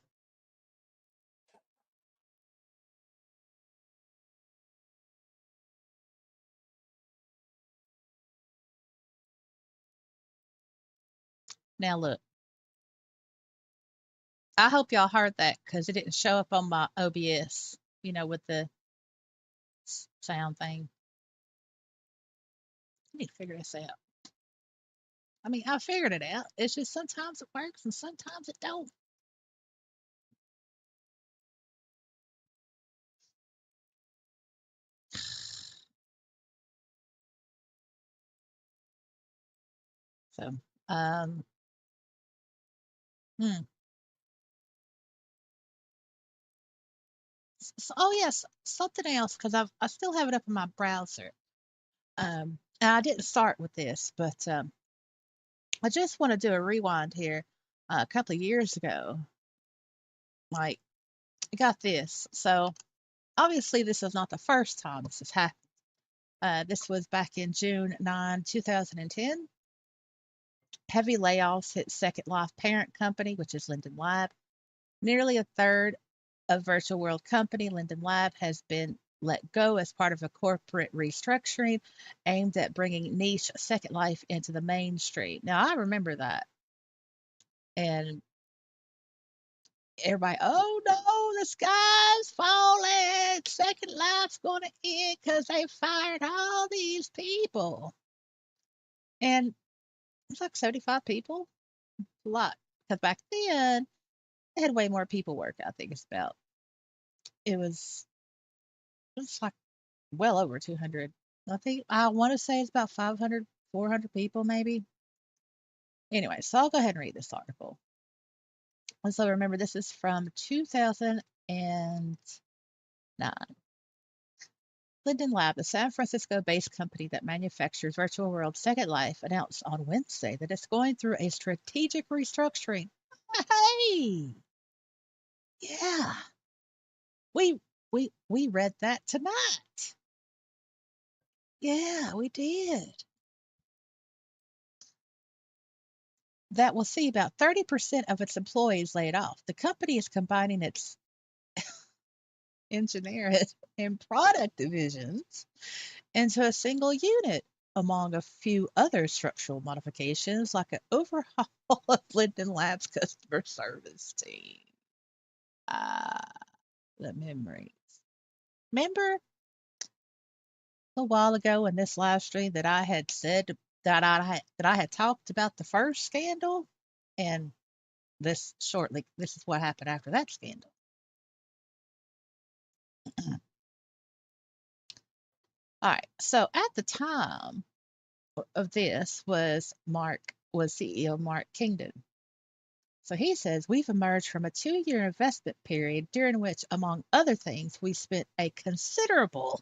Now look, I hope y'all heard that because it didn't show up on my OBS. With the sound thing. I need to figure this out. I mean, I figured it out. It's just sometimes it works and sometimes it don't. So, um, hmm. Oh yes, something else because I still have it up in my browser. And I didn't start with this, but I just want to do a rewind here. A couple of years ago, like I got this. So obviously, this is not the first time this has happened. This was back in June 2010. Heavy layoffs hit Second Life parent company, which is Linden Lab. Nearly a third of Virtual World company Linden Lab has been let go as part of a corporate restructuring aimed at bringing niche Second Life into the mainstream. Now, I remember that. And everybody, oh no, the sky's falling. Second Life's going to end because they fired all these people. And it's like 75 people. A lot. Because back then, they had way more people work. I think it was, it was like well over 200. I think I want to say it's about 500, 400 people maybe. Anyway, so I'll go ahead and read this article. And so remember, this is from 2009. Linden Lab, the San Francisco-based company that manufactures virtual world Second Life, announced on Wednesday that it's going through a strategic restructuring. Hey, yeah, we we read that tonight. Yeah, we did. That will see about 30% of its employees laid off. The company is combining its engineering and product divisions into a single unit, among a few other structural modifications, like an overhaul of Linden Labs customer service team. Ah, the memories. Remember a while ago in this live stream that I had said that I had talked about the first scandal, and this is what happened after that scandal. All right. So at the time of this was CEO Mark Kingdon. So he says we've emerged from a 2-year investment period during which, among other things, we spent a considerable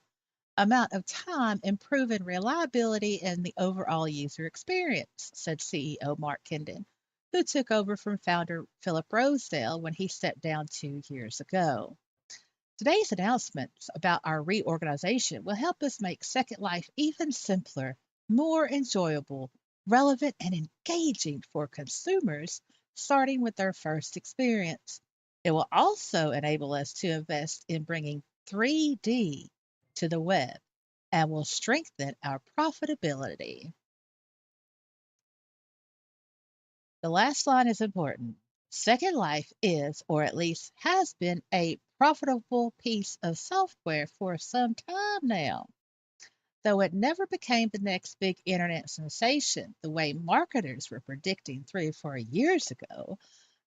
amount of time improving reliability and the overall user experience, said CEO Mark Kingdon, who took over from founder Philip Rosedale when he stepped down 2 years ago. Today's announcements about our reorganization will help us make Second Life even simpler, more enjoyable, relevant, and engaging for consumers, starting with their first experience. It will also enable us to invest in bringing 3D to the web and will strengthen our profitability. The last line is important. Second Life is, or at least has been, a profitable piece of software for some time now. Though it never became the next big internet sensation the way marketers were predicting 3 or 4 years ago,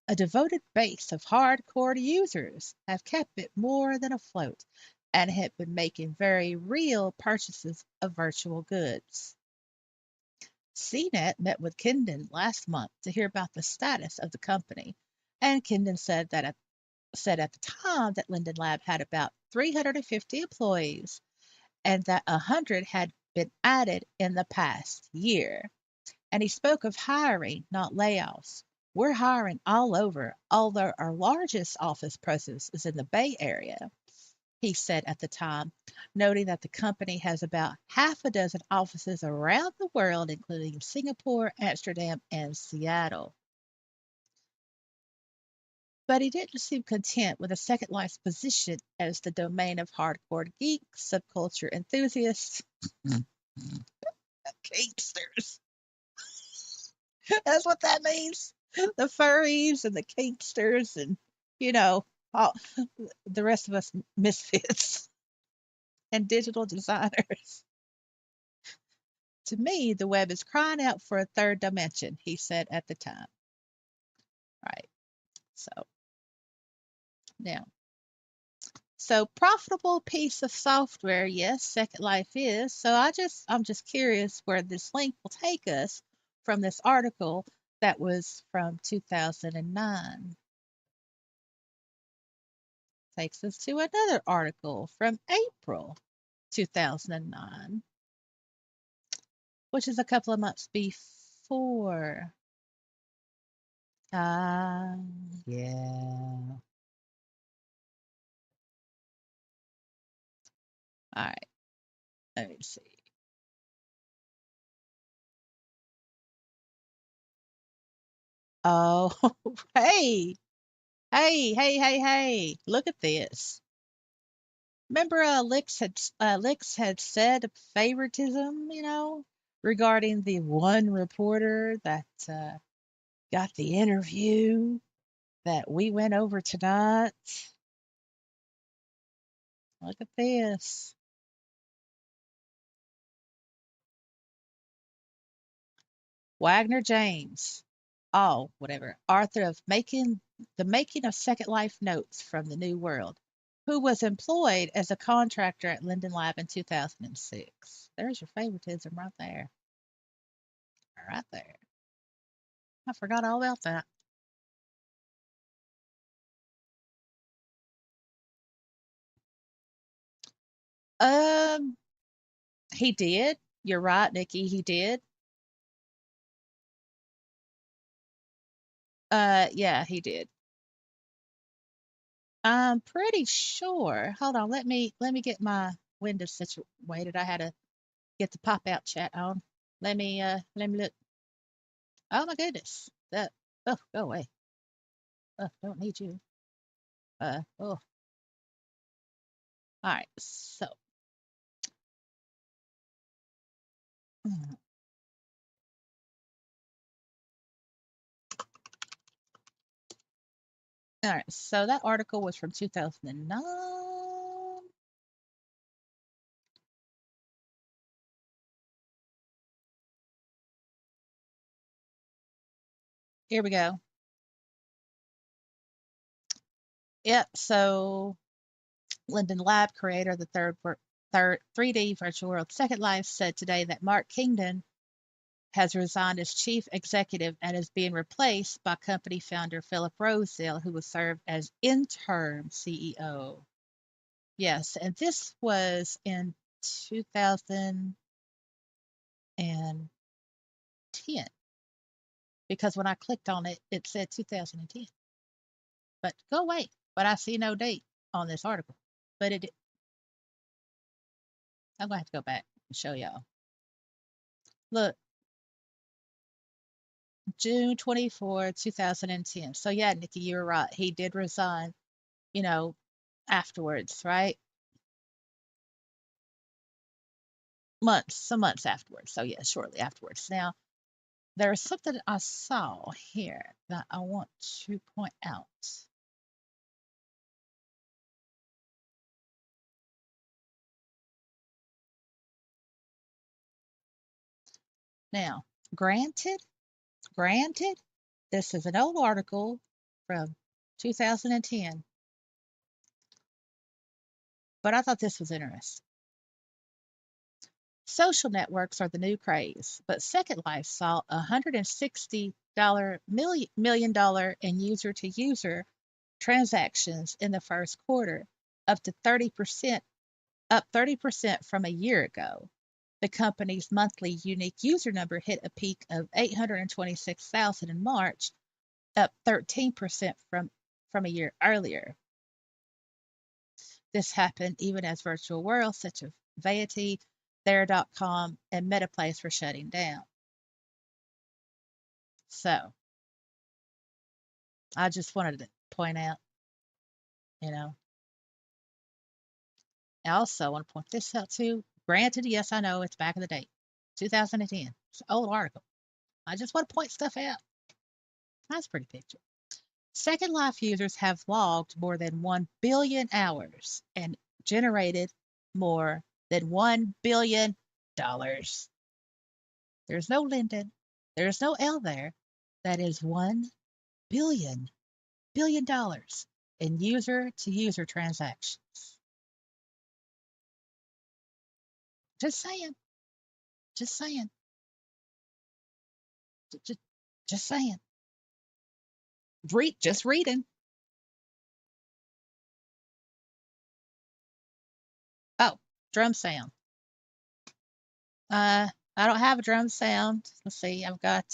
a devoted base of hardcore users have kept it more than afloat and have been making very real purchases of virtual goods. CNET met with Kindon last month to hear about the status of the company, and Kindon said at the time that Linden Lab had about 350 employees and that 100 had been added in the past year. And he spoke of hiring, not layoffs. We're hiring all over, although our largest office presence is in the Bay Area, he said at the time, noting that the company has about half a dozen offices around the world, including Singapore, Amsterdam, and Seattle. But he didn't seem content with a Second Life's position as the domain of hardcore geeks, subculture enthusiasts, kinksters. That's what that means. The furries and the kinksters and, you know, all, the rest of us misfits and digital designers. To me, the web is crying out for a third dimension, he said at the time. Right. So now, so profitable piece of software, yes, Second Life is. So I'm just curious where this link will take us from this article that was from 2009. Takes us to another article from April 2009, which is a couple of months before. Ah, yeah. All right, let me see. Oh, hey, hey, look at this. Remember, Lix had said favoritism, regarding the one reporter that got the interview that we went over tonight. Look at this. Wagner James. Oh, whatever. Author of Making of Second Life Notes from the New World, who was employed as a contractor at Linden Lab in 2006. There's your favoritism right there. Right there. I forgot all about that. Um, he did. You're right, Nikki. He did. Yeah, he did. I'm pretty sure. Hold on. Let me get my window situated. I had to get the pop out chat on. Let me look. Oh my goodness. That oh go away. Oh, don't need you. Oh. All right. So, mm, all right. So that article was from 2009. Here we go. Yep. So Linden Lab creator of the third 3D virtual world Second Life said today that Mark Kingdon has resigned as chief executive and is being replaced by company founder Philip Rosedale, who will serve as interim CEO. Yes, and this was in 2010 because when I clicked on it, it said 2010. But go away. But I see no date on this article. But I'm gonna have to go back and show y'all. Look, June 24, 2010. So yeah, Nikki, you were right. He did resign, you know, afterwards, right? Some months afterwards. So yeah, shortly afterwards. Now, there's something I saw here that I want to point out. Now, granted, granted, this is an old article from 2010, but I thought this was interesting. Social networks are the new craze, but Second Life saw $160 million in user-to-user transactions in the first quarter, up to 30%, up 30% from a year ago. The company's monthly unique user number hit a peak of 826,000 in March, up 13% from a year earlier. This happened even as virtual worlds such as Vanity, There.com, and MetaPlace were shutting down. So I just wanted to point out, you know, I also want to point this out too. Granted, yes, I know it's back in the day, 2010. It's an old article. I just want to point stuff out. That's a pretty picture. Second Life users have logged more than 1 billion hours and generated more than $1 billion. There's no Linden. There's no L there. That is $1 billion in user to user transactions. Just saying. Just saying. Just, just saying. Just reading. Oh, drum sound. I don't have a drum sound. Let's see. I've got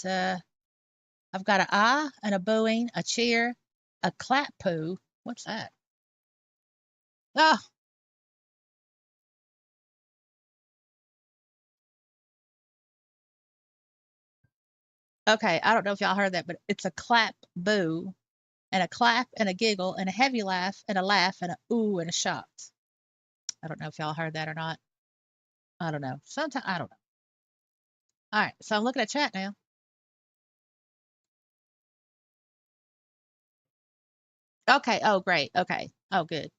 an ah and a booing, a cheer, a clap poo. What's that? Oh, okay. I don't know if y'all heard that, but it's a clap boo and a clap and a giggle and a heavy laugh and a ooh and a shot. I don't know if y'all heard that or not. I don't know. Sometimes I don't know. All right. So I'm looking at chat now. Okay. Oh, great. Okay. Oh, good.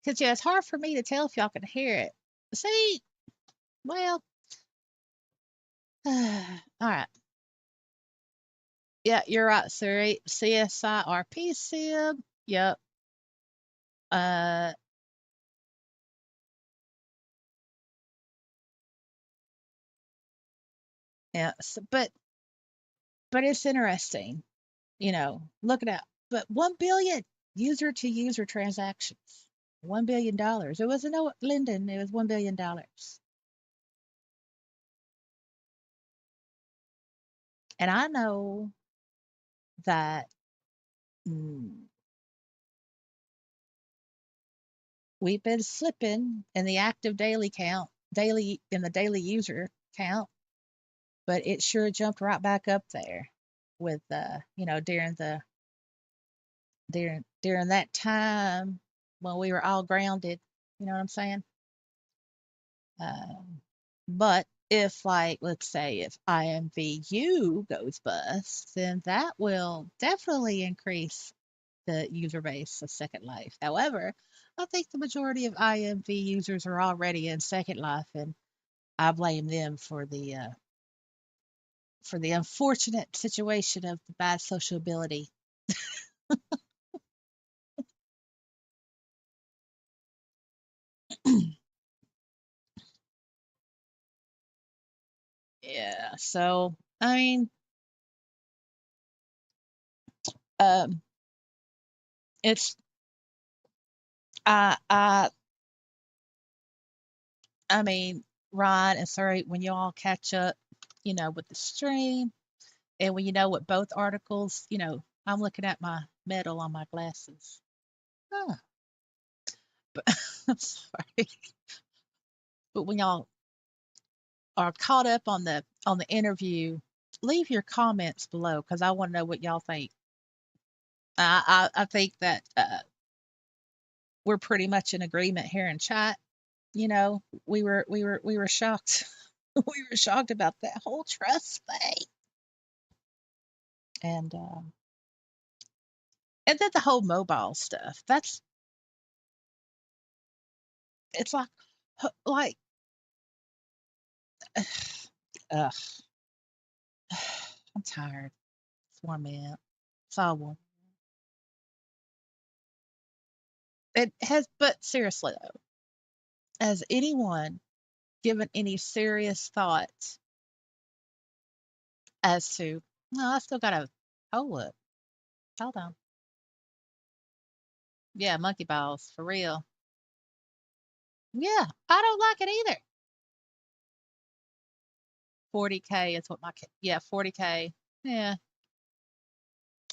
Because yeah, it's hard for me to tell if y'all can hear it. See, well, all right. Yeah, you're right, Siri. CSIRP SIB. Yep. Uh, yeah. But it's interesting, look at that. But 1 billion user to user transactions. $1 billion. It wasn't no Linden. It was $1 billion. And I know that mm, we've been slipping in the active daily count, daily in the daily user count, but it sure jumped right back up there with during that time when we were all grounded. You know what I'm saying? Um, but if, like, let's say if IMVU goes bust, then that will definitely increase the user base of Second Life. However, I think the majority of IMV users are already in Second Life, and I blame them for the unfortunate situation of the bad sociability. Yeah. So I mean, um, it's I I I mean, Ryan and sorry when you all catch up, with the stream, and when you know what both articles, I'm looking at my medal on my glasses. Huh. But I'm sorry. But when y'all are caught up on the interview, leave your comments below because I want to know what y'all think. I think that we're pretty much in agreement here in chat. We were shocked. We were shocked about that whole trust thing, and and then the whole mobile stuff. It's like ugh, I'm tired. It's 1 minute. It's all one. It has, but seriously though, has anyone given any serious thought as to? No, I still gotta hold up. Hold on. Yeah, monkey balls for real. Yeah, I don't like it either. 40K is what yeah, 40K. Yeah.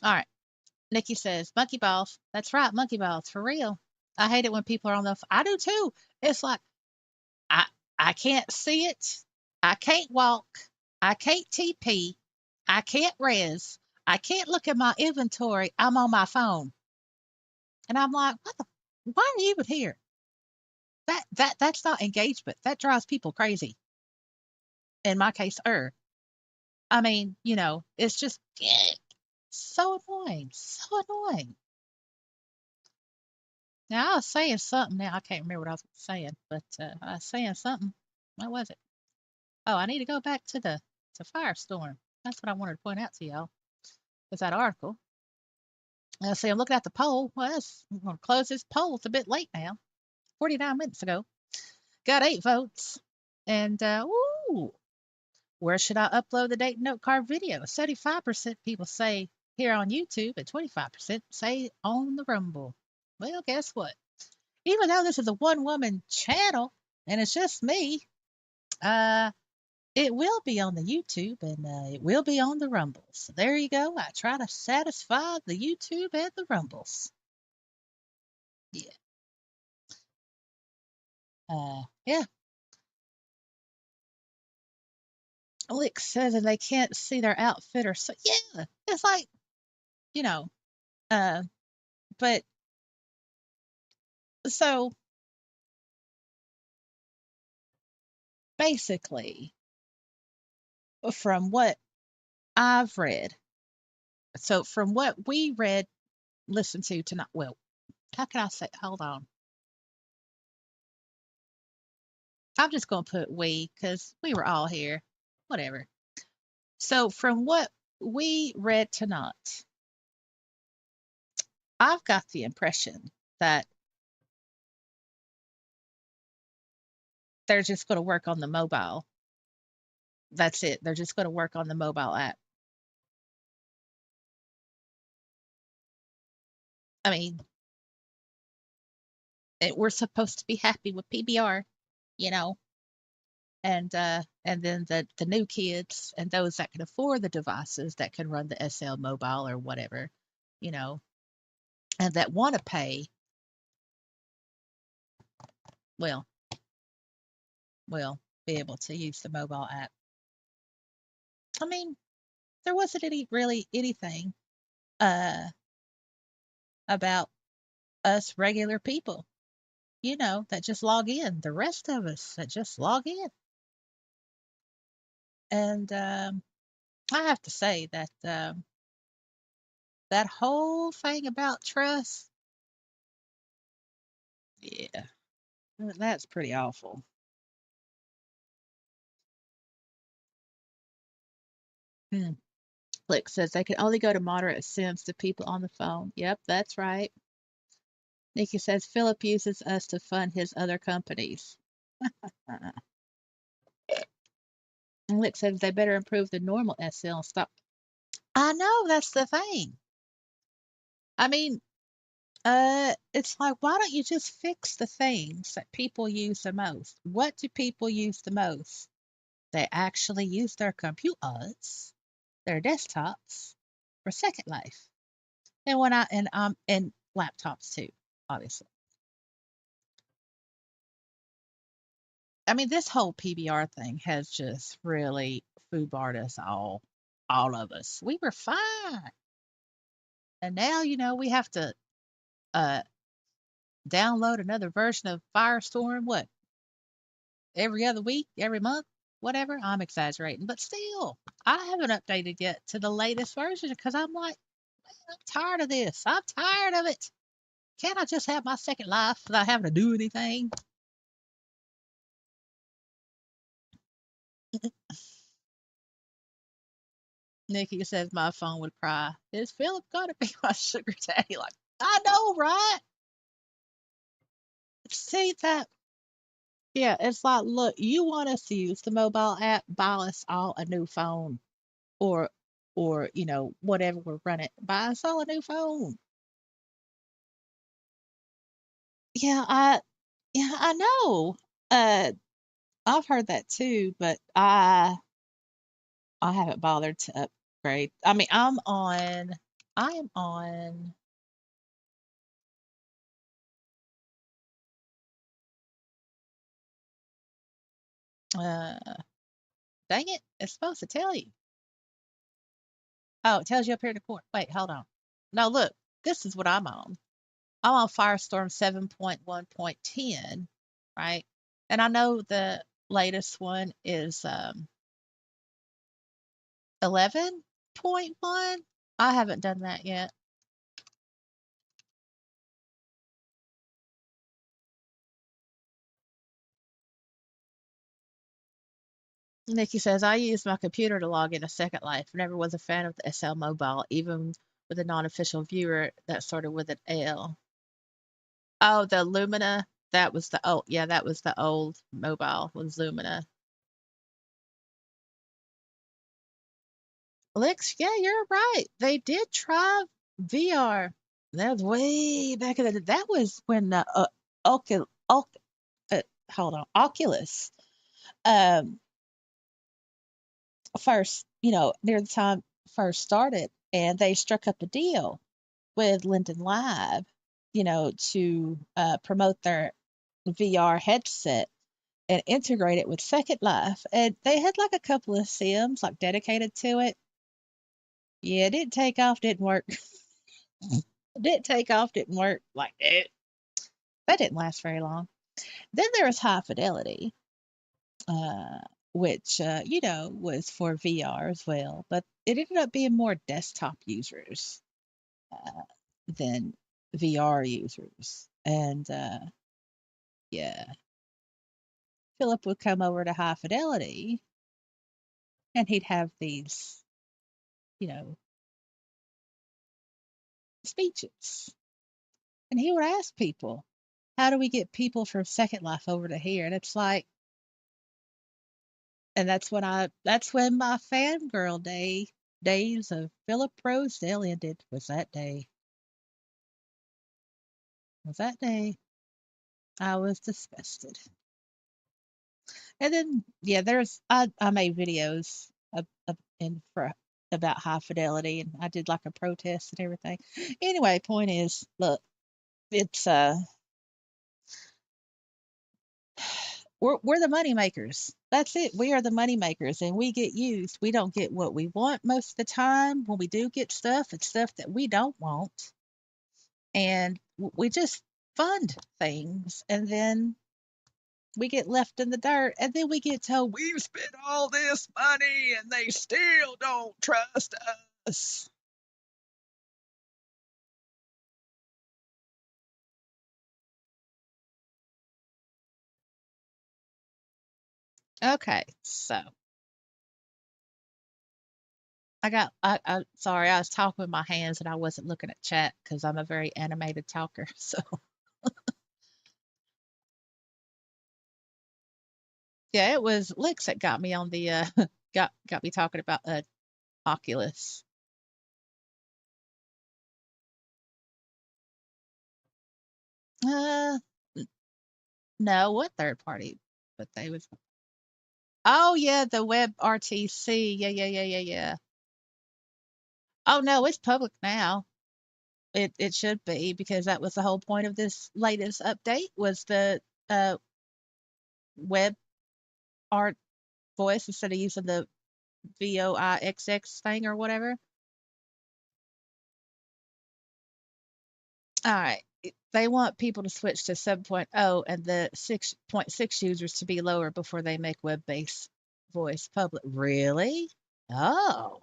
All right. Nikki says, monkey balls. That's right, monkey balls for real. I hate it when people are on the. I do too. It's like I I can't see it. I can't walk. I can't TP. I can't res. I can't look at my inventory. I'm on my phone, and I'm like, what the? Why are you even here? That's not engagement. That drives people crazy. In my case, I mean, it's just so annoying, so annoying. Now I was saying something. Now I can't remember what I was saying, but I was saying something. What was it? Oh, I need to go back to Firestorm. That's what I wanted to point out to y'all. Was that article? I see. I'm looking at the poll. Well, I'm going to close this poll. It's a bit late now. 49 minutes ago. Got 8 votes. And ooh, where should I upload the date note card video? 75% people say here on YouTube, and 25% say on the Rumble. Well, guess what? Even though this is a one-woman channel and it's just me, uh, it will be on the YouTube and it will be on the Rumbles. So there you go. I try to satisfy the YouTube and the Rumbles. Yeah. Yeah. Lick says, and they can't see their outfit or so. Yeah. It's like, you know, uh, but so basically, from what I've read, so from what we read, listened to tonight, well, how can I say, hold on. I'm just going to put we because we were all here. Whatever. So, from what we read tonight, I've got the impression that they're just going to work on the mobile. That's it. They're just going to work on the mobile app. I mean, we're supposed to be happy with PBR, you know, and then the new kids and those that can afford the devices that can run the SL mobile or whatever, you know, and that want to pay, well, will be able to use the mobile app. I mean, there wasn't any really anything uh about us regular people, that just log in. The rest of us that just log in. And I have to say that that whole thing about trust, yeah, that's pretty awful. Hmm. Flick says they can only go to moderate sims to people on the phone. Yep, that's right. Nikki says Philip uses us to fund his other companies. Uh, and Lick says they better improve the normal SL and stop. I know that's the thing. I mean, it's like, why don't you just fix the things that people use the most? What do people use the most? They actually use their computers, their desktops for Second Life, and laptops too, obviously. I mean, this whole PBR thing has just really foobarred us all of us. We were fine, and now we have to uh download another version of Firestorm. What, every other week, every month, whatever. I'm exaggerating, but still, I haven't updated yet to the latest version because I'm like, I'm tired of this. I'm tired of it. Can't I just have my second life without having to do anything? Nikki says my phone would cry. Is Philip gonna be my sugar daddy? Like, I know, right? See that? Yeah, it's like, look, you want us to use the mobile app, buy us all a new phone, or, whatever we're running, buy us all a new phone. Yeah, I know. Uh, I've heard that too, but I haven't bothered to upgrade. I mean, I am on, uh, dang it, it's supposed to tell you. Oh, it tells you up here in the corner. Wait, hold on. No, look, this is what I'm on. I'm on Firestorm 7.1.10, right? And I know the latest one is 11.1. I haven't done that yet. Nikki says, I use my computer to log into Second Life. Never was a fan of the SL Mobile, even with a non official viewer that started with an L. Oh, the Lumina. That was the old mobile, was Lumina. Lex, yeah, you're right. They did try VR. That was way back in the day. That was when Ocul, Oc, hold on, Oculus um first, near the time first started, and they struck up a deal with Linden Lab, to promote their VR headset and integrate it with Second Life. And they had like a couple of sims like dedicated to it. Yeah, it didn't take off, didn't work. Didn't take off, didn't work. Like that didn't last very long. Then there was High Fidelity, uh, which was for VR as well, but it ended up being more desktop users uh, than VR users. And yeah, Philip would come over to High Fidelity, and he'd have these, you know, speeches, and he would ask people, "How do we get people from Second Life over to here?" And it's like, and that's when my fangirl days of Philip Rosedale ended. Was that day? Was that day? I was disgusted. And then, yeah, I made videos for about high fidelity, and I did like a protest and everything. Anyway, point is, look, it's we're the money makers. That's it. We are the money makers, and we get used. We don't get what we want most of the time. When we do get stuff, it's stuff that we don't want, and we just fund things, and then we get left in the dirt, and then we get told we've spent all this money, and they still don't trust us. Okay, so I sorry, I was talking with my hands and I wasn't looking at chat because I'm a very animated talker. So yeah, it was Licks that got me on the got me talking about Oculus. Uh, no, what third party? But they was. Oh yeah, the web RTC. Yeah, yeah, yeah, yeah, yeah. Oh no, it's public now. It should be because that was the whole point of this latest update was the uh web art voice instead of using the VOIXX thing or whatever. All right. They want people to switch to 7.0 and the 6.6 users to be lower before they make web-based voice public. Really? Oh.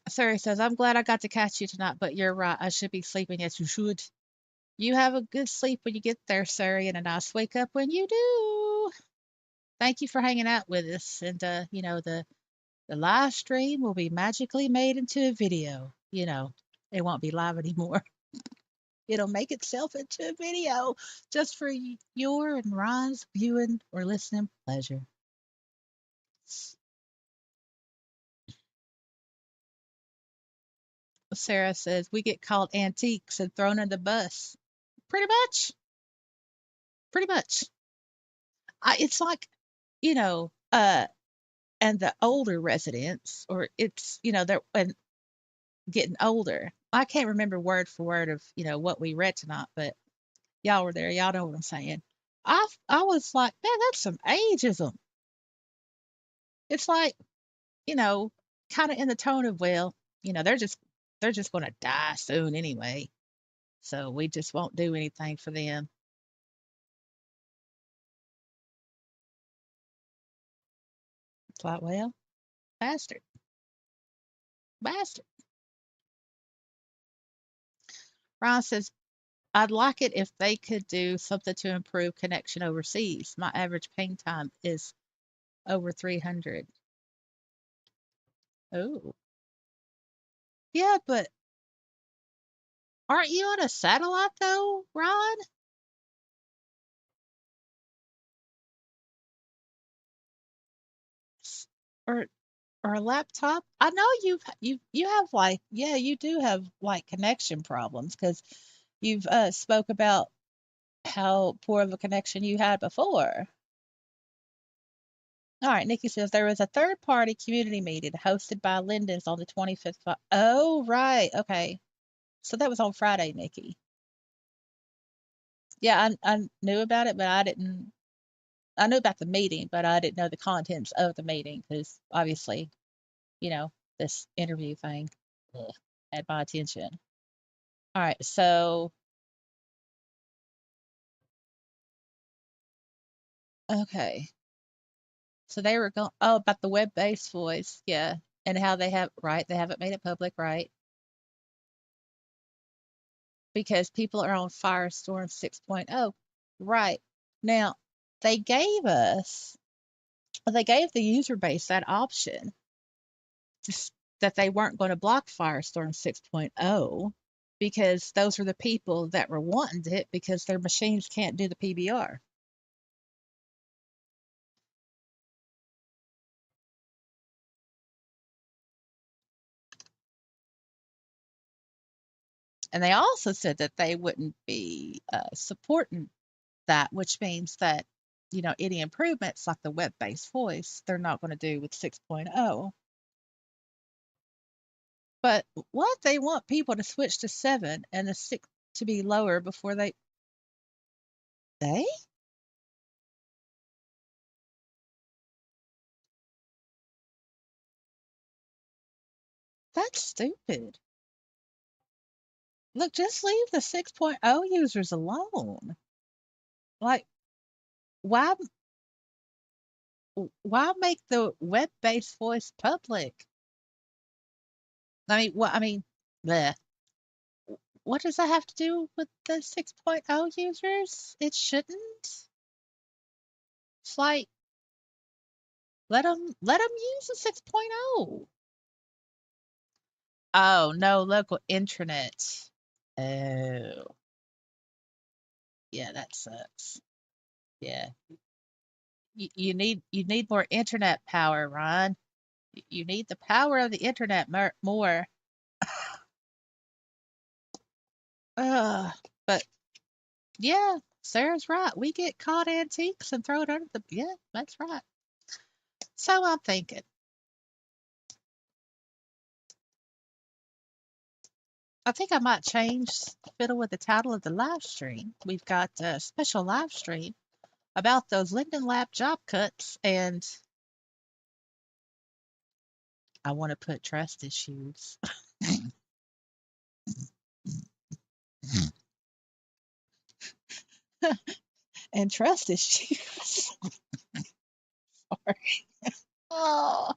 Siri says, I'm glad I got to catch you tonight, but you're right. I should be sleeping as you should. You have a good sleep when you get there, Siri, and a nice wake up when you do. Thank you for hanging out with us. And, the live stream will be magically made into a video. It won't be live anymore. It'll make itself into a video just for your and Ron's viewing or listening pleasure. Sarah says we get called antiques and thrown in the bus. Pretty much. Pretty much. It's like, you know, uh, and the older residents, or they're and getting older. I can't remember word for word of, what we read tonight, but y'all were there. Y'all know what I'm saying. I was like, man, that's some ageism. It's like, you know, kind of in the tone of, well, they're just going to die soon anyway. So we just won't do anything for them. It's like, well, bastard, bastard. Ron says, I'd like it if they could do something to improve connection overseas. My average ping time is over 300. Oh, yeah, but aren't you on a satellite though, Ron? Or or a laptop? I know you have like, yeah, you do have like connection problems because you've spoke about how poor of a connection you had before. All right, Nikki says there was a third party community meeting hosted by Linden's on the 25th. Oh, right. Okay. So that was on Friday, Nikki. Yeah, I knew about it, but I knew about the meeting, but I didn't know the contents of the meeting because obviously, you know, this interview thing ugh, had my attention. All right. So, okay. So they were going, oh, about the web based voice. Yeah. And how they haven't made it public, right? Because people are on Firestorm 6.0. Right. Now, they gave us, they gave the user base that option just that they weren't going to block Firestorm 6.0 because those were the people that were wanting it because their machines can't do the PBR. And they also said that they wouldn't be supporting that, which means that, any improvements like the web-based voice, they're not going to do with 6.0. But what they want people to switch to 7 and the 6 to be lower before they? That's stupid. Look, just leave the 6.0 users alone. Like, why why make the web-based voice public? I mean, what I mean, bleh. What does that have to do with the 6.0 users? It shouldn't. It's like let them use the 6.0. Oh, no local intranet. Oh, yeah, that sucks. Yeah. You need more internet power, Ron. You need the power of the internet more. But yeah, Sarah's right. We get caught antiques and throw it under the. Yeah, that's right. So I'm thinking, I think I might change fiddle with the title of the live stream. We've got a special live stream about those Linden Lab job cuts, and I want to put trust issues. And trust issues. Sorry. Oh.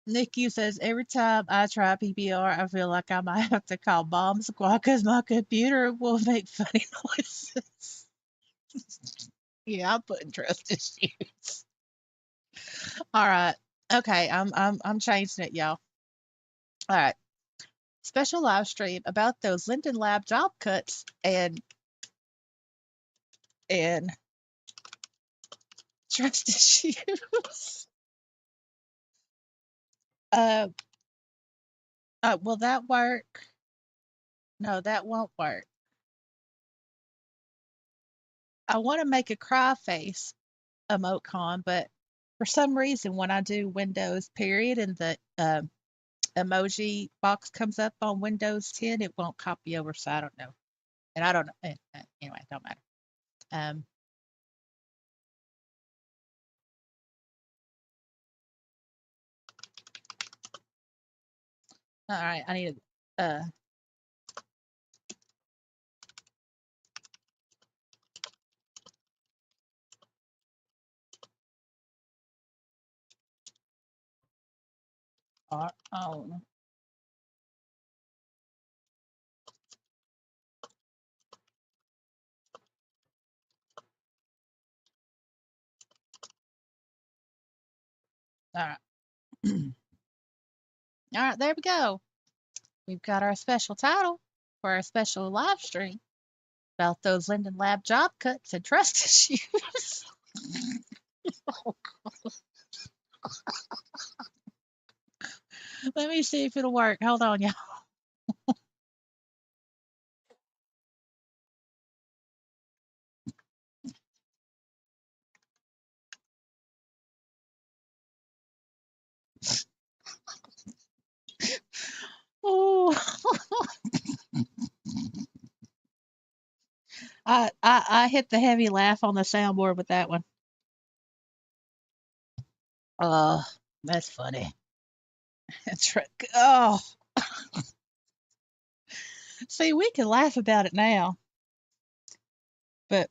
Nikki says every time I try PPR, I feel like I might have to call bomb squad because my computer will make funny noises. Yeah, I'm putting trust issues. All right. Okay, I'm changing it, y'all. All right. Special live stream about those Linden Lab job cuts and trust issues. uh, will that work? No, that won't work. I want to make a cry face emoticon, but for some reason, when I do Windows period and the emoji box comes up on Windows 10, it won't copy over. So I don't know, and I don't know. Anyway, it don't matter. Um, all right, I need to. Our own. All right. All right, there we go. We've got our special title for our special live stream about those Linden Lab job cuts and trust issues. Let me see if it'll work. Hold on, y'all. Oh, I hit the heavy laugh on the soundboard with that one. Oh, that's funny. That's right. Oh, see, we can laugh about it now, but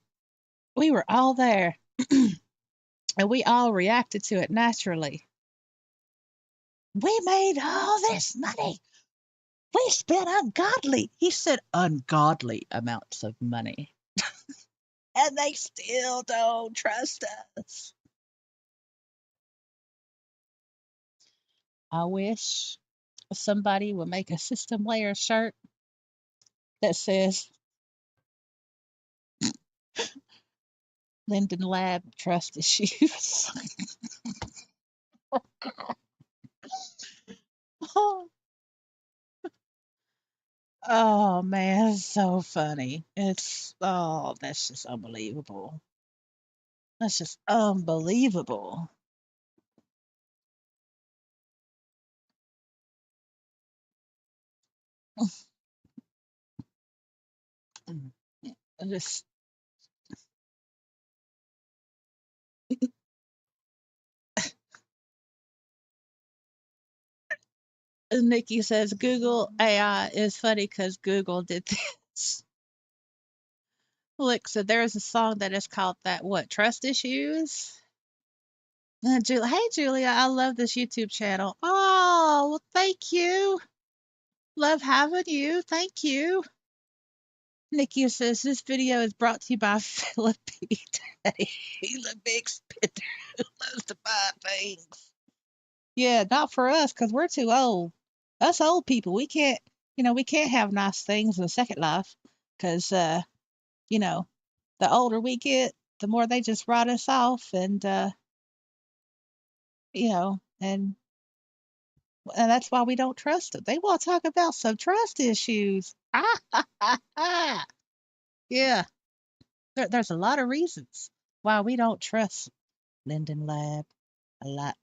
we were all there and we all reacted to it naturally. We made all this money. We spent ungodly, he said ungodly amounts of money, and they still don't trust us. I wish somebody would make a system layer shirt that says Linden Lab trust issues. Oh man, it's so funny. That's just unbelievable. That's just unbelievable. I just Nikki says Google AI is funny because Google did this. Look, so there's a song that is called that what? Trust issues. Hey Julia, I love this YouTube channel. Oh, well, thank you. Love having you. Thank you. Nikki says this video is brought to you by Philippine Daddy. He's a big spender who loves to buy things. Yeah, not for us because we're too old. Us old people, we can't have nice things in the second life because, you know, the older we get, the more they just write us off and that's why we don't trust them. They want to talk about some trust issues. Yeah, there's a lot of reasons why we don't trust Linden Lab a lot.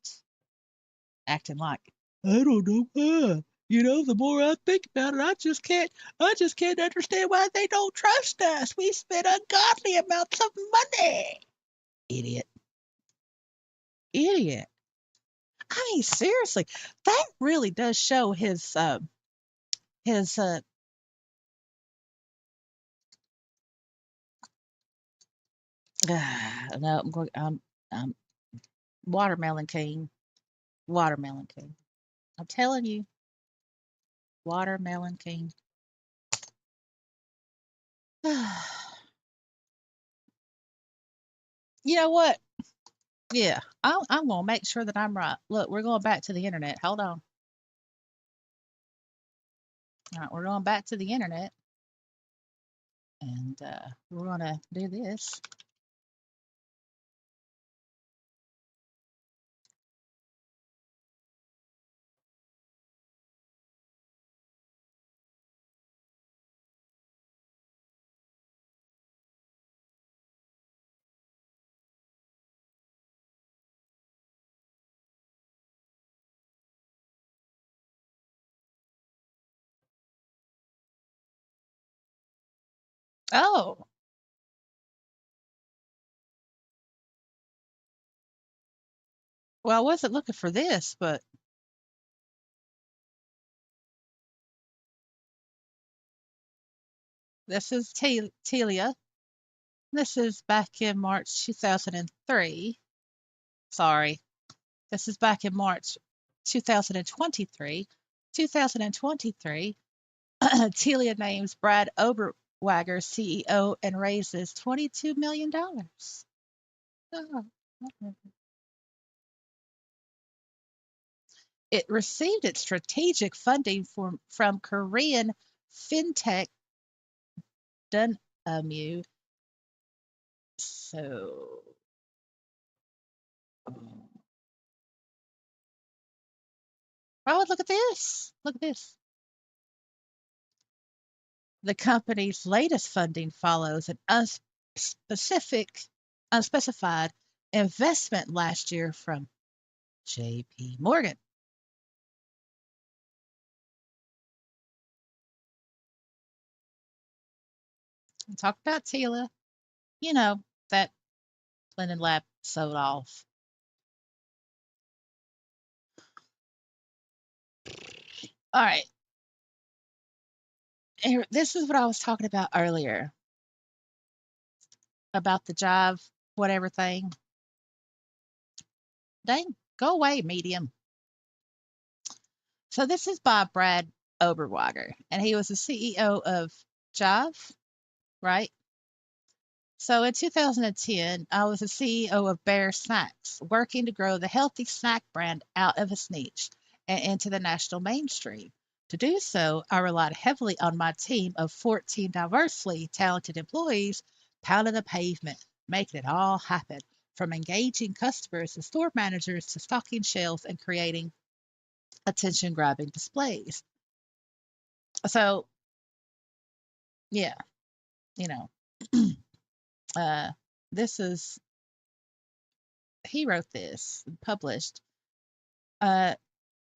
Acting like I don't know why. The more I think about it, I just can't understand why they don't trust us. We spend ungodly amounts of money. Idiot. Idiot. I mean, seriously, that really does show his no, I'm watermelon king. Watermelon king. I'm telling you, watermelon king. You know what? Yeah, I'm gonna make sure that I'm right. Look, we're going back to the internet. Hold on. All right, we're going back to the internet, and we're gonna do this. Oh, well, I wasn't looking for this, but this is Telia. This is back in March 2003. Sorry, this is back in March 2023. 2023, Telia names Brad Oberwager CEO and raises $22 million. Oh. It received its strategic funding from Korean fintech Dunamu. So, oh, look at this. Look at this. The company's latest funding follows an unspecified investment last year from JP Morgan. Talk about Tila. You know, that Linden Lab sold off. All right. This is what I was talking about earlier about the jive, whatever thing. Dang, go away, medium. So this is by Brad Oberwager, and he was the CEO of Jive, right? So in 2010, I was the CEO of Bear Snacks, working to grow the healthy snack brand out of its niche and into the national mainstream. To do so, I relied heavily on my team of 14 diversely talented employees pounding the pavement, making it all happen, from engaging customers and store managers to stocking shelves and creating attention grabbing displays. So, yeah, you know, uh, this is, he wrote this and published uh,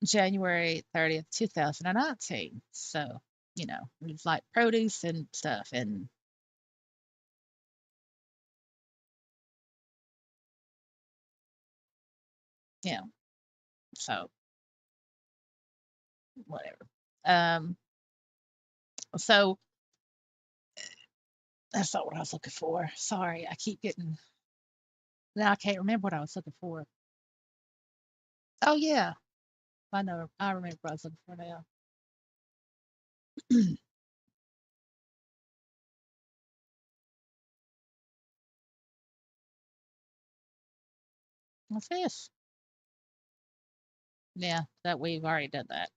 January 30th, 2019. So, it's like produce and stuff. And, you know, so whatever. Um, so that's not what I was looking for. Sorry, I keep getting, now I can't remember what I was looking for. Oh, yeah, I know. I remember what I was looking for now. What's this? Yeah, that we've already done that.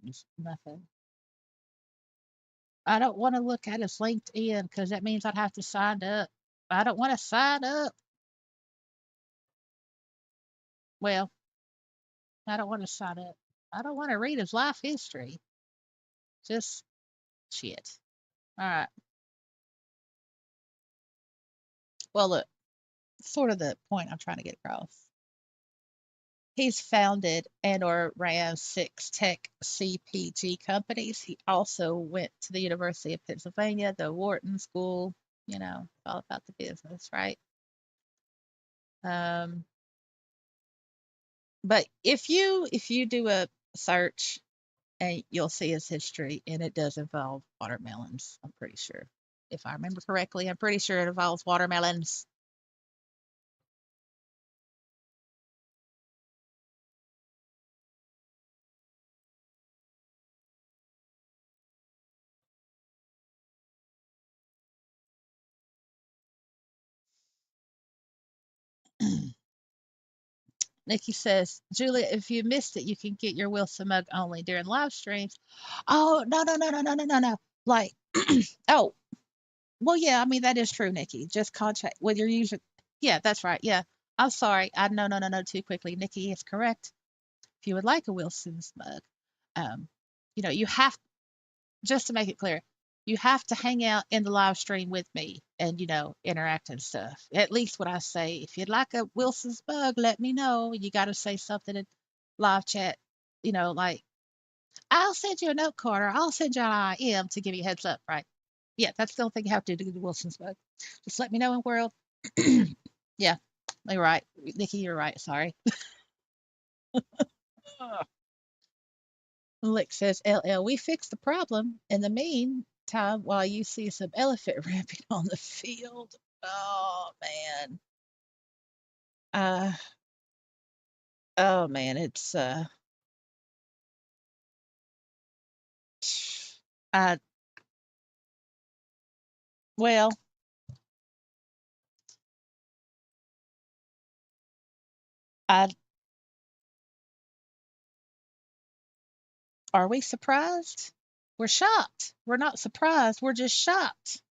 It's nothing. I don't want to look at his LinkedIn because that means I'd have to sign up. I don't want to sign up. Well, I don't want to sign up. I don't want to read his life history. Just shit. All right. Well, look, sort of the point I'm trying to get across. He's founded and or ran 6 tech CPG companies. He also went to the University of Pennsylvania, the Wharton School, all about the business, right? Um, but if you do a search, and you'll see his history, and it does involve watermelons, I'm pretty sure. If I remember correctly, I'm pretty sure it involves watermelons. Nikki says, Julia, if you missed it, you can get your Wilson mug only during live streams. Oh, no, no, no, no, no, no, no, no. Like, oh, well, yeah, I mean, that is true, Nikki. Just contact with your user. Yeah, that's right. Yeah. I'm sorry. I no, no, no, no, too quickly. Nikki is correct. If you would like a Wilson's mug, um, you have, just to make it clear, you have to hang out in the live stream with me and, interact and stuff. At least what I say. If you'd like a Wilson's mug, let me know. You got to say something in live chat, like, I'll send you a note card, or I'll send you an IM to give you a heads up, right? Yeah, that's the only thing you have to do to Wilson's mug. Just let me know in world. Yeah, you're right. Nikki, you're right. Sorry. Lick says, LL, we fixed the problem in the meantime while you see some elephant ramping on the field. Oh, man. Uh, oh, man. I, well, I, are we surprised? We're shocked. We're not surprised. We're just shocked.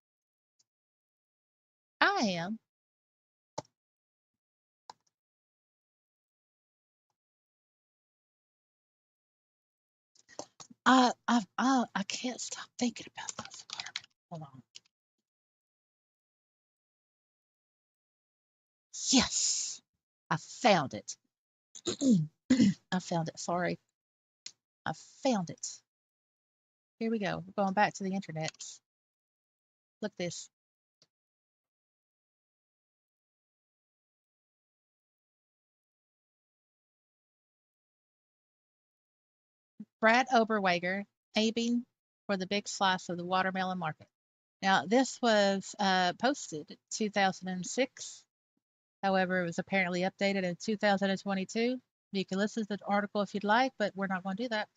I am. I can't stop thinking about those watermelons. Hold on. Yes, I found it. I found it. Sorry, I found it. Here we go. We're going back to the internet. Look this. Brad Oberweger aiming for the big slice of the watermelon market. Now, this was posted 2006. However, it was apparently updated in 2022. You can listen to the article if you'd like, but we're not going to do that.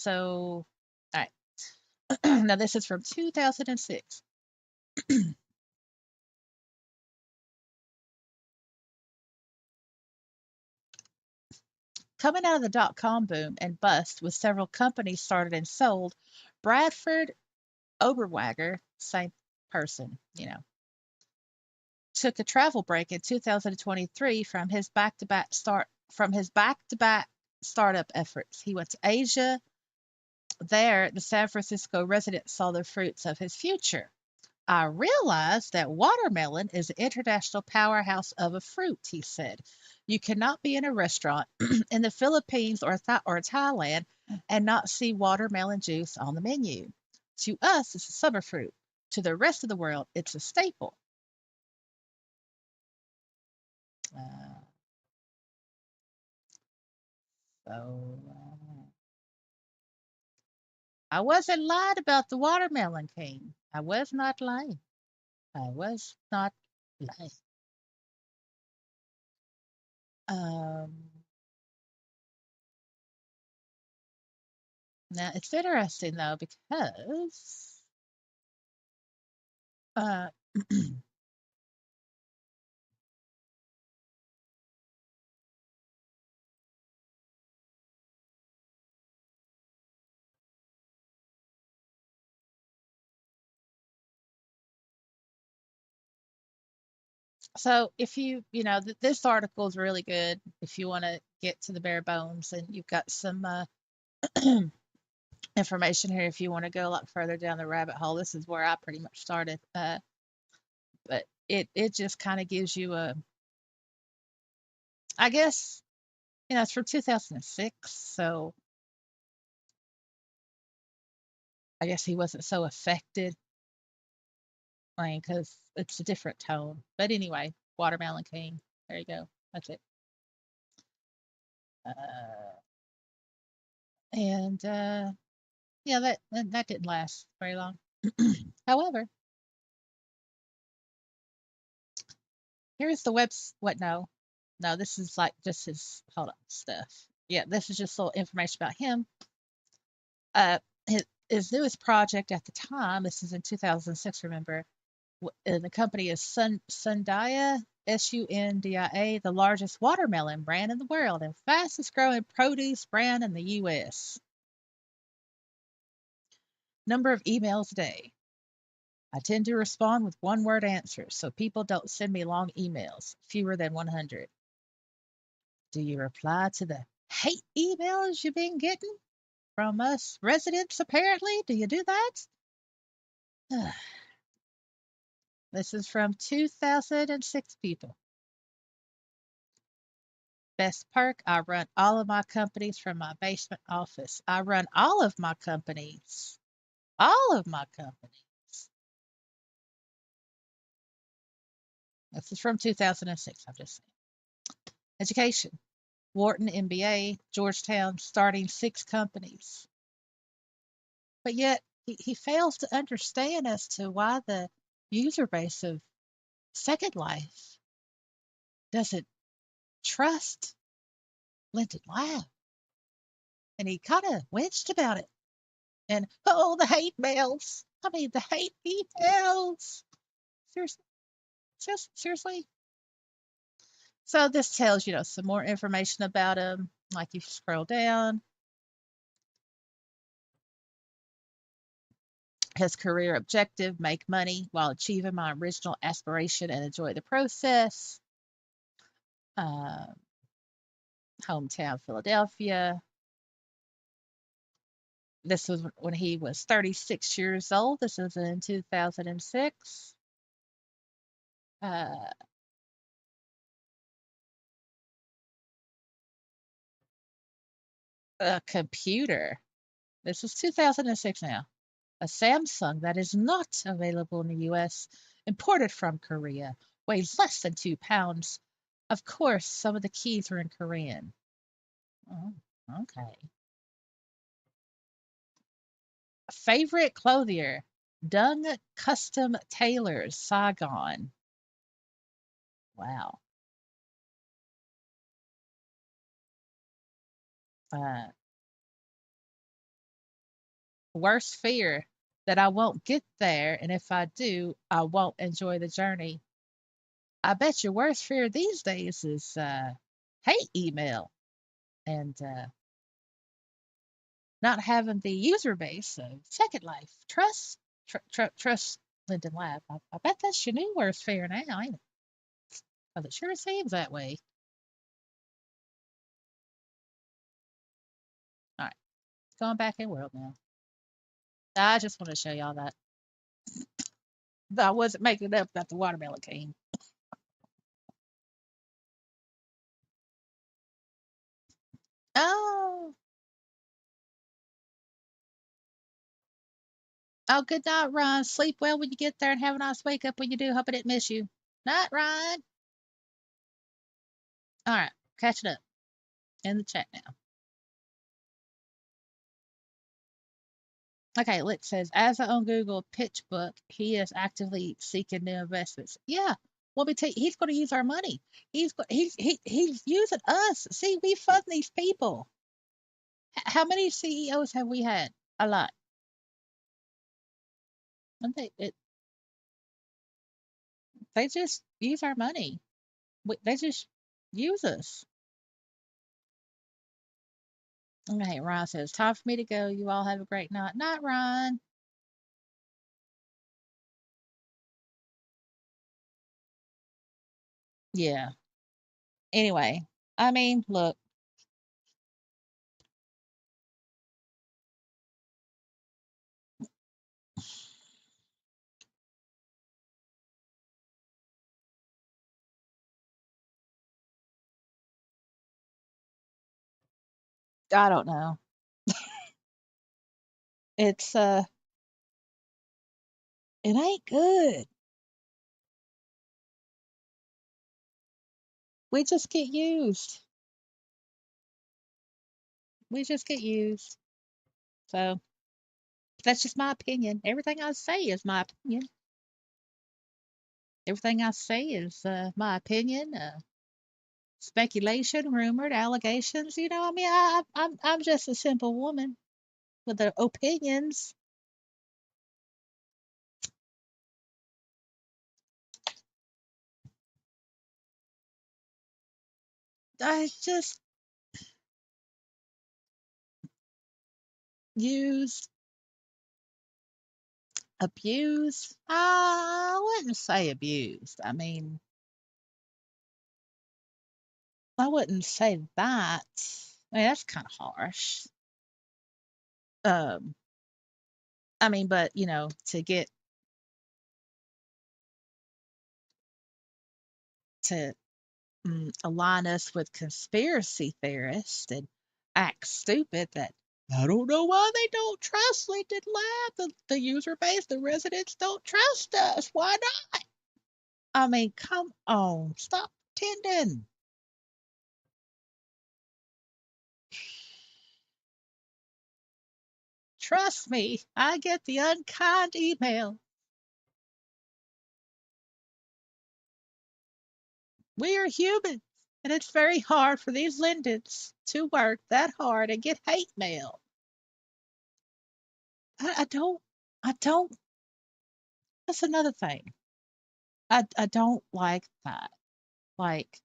All right. Now, this is from 2006. Coming out of the dot-com boom and bust with several companies started and sold, Bradford Oberwager, same person, took a travel break in 2023 from his back-to-back startup efforts. He went to Asia. There, the San Francisco resident saw the fruits of his future. I realized that watermelon is an international powerhouse of a fruit, he said. You cannot be in a restaurant in the Philippines or Thailand and not see watermelon juice on the menu. To us, it's a summer fruit. To the rest of the world, it's a staple. Uh, so, I wasn't lying about the watermelon king. I was not lying. I was not lying. Um, Now it's interesting though because uh, so if this article is really good if you want to get to the bare bones, and you've got some information here if you want to go a lot further down the rabbit hole. This is where I pretty much started, but it just kind of gives you a, I guess, it's from 2006, so I guess he wasn't so affected, like, because it's a different tone. But anyway, Watermelon King. There you go. That's it. Uh, and Yeah, that didn't last very long. However, here's the webs. What? No, no. This is like just his hold on stuff. Yeah, this is just little information about him. Uh, his newest project at the time. This is in 2006. Remember, the company is Sundia, Sundia, the largest watermelon brand in the world and fastest growing produce brand in the U.S. Number of emails a day. I tend to respond with one word answers, so people don't send me long emails, fewer than 100. Do you reply to the hate emails you've been getting from us residents, apparently? Do you do that? This is from 2006 people. Best perk, I run all of my companies from my basement office. I run all of my companies. All of my companies. This is from 2006, I'm just saying. Education. Wharton MBA, Georgetown, starting 6 companies. But yet he fails to understand as to why the user base of Second Life doesn't trust Linden Lab. And he kind of winced about it. And oh, the hate mails. I mean, the hate emails. Seriously, seriously. So this tells some more information about him. Like you scroll down, his career objective: make money while achieving my original aspiration and enjoy the process. Uh, Hometown, Philadelphia. This was when he was 36 years old. This was in 2006. Uh, a computer. This was 2006 now. A Samsung that is not available in the US, imported from Korea, weighs less than 2 pounds. Of course, some of the keys are in Korean. Oh, okay. Favorite clothier, Dung Custom Tailors, Saigon. Wow. Uh, Worst fear that I won't get there, and if I do, I won't enjoy the journey. I bet your worst fear these days is hate email and not having the user base of Second Life. Trust Linden Lab. I bet that's your new worst fear now, ain't it? Well, it sure seems that way. All right, going back in world now. I just want to show y'all that. I wasn't making it up about the watermelon king. Oh, oh, good night, Ryan. Sleep well when you get there and have a nice wake up when you do. Hope I didn't miss you. Night, Ryan. All right, catching up in the chat now. Okay, Lick says, as I own Google Pitch Book, he is actively seeking new investments. Yeah, well, me tell you, he's going to use our money. He's using us. See, we fund these people. How many CEOs have we had? A lot. And they just use our money. They just use us. Okay, Ron says, time for me to go. You all have a great night. Night, Ron. Yeah. Anyway, I mean, look, I don't know. It's it ain't good. We just get used. We just get used. So that's just my opinion. Everything I say is my opinion. Everything I say is my opinion. Speculation, rumored, allegations. You know, I mean, I'm just a simple woman with the opinions. I just use, abuse. I wouldn't say abused. I mean, I wouldn't say that. I mean, that's kind of harsh. Um, I mean, but you know, to align us with conspiracy theorists and act stupid that I don't know why they don't trust Linden Lab. The user base, the residents don't trust us. Why not? I mean, come on, stop pretending. Trust me, I get the unkind email. We are human, and it's very hard for these Lindens to work that hard and get hate mail. I don't, I don't, that's another thing. I don't like that. Like,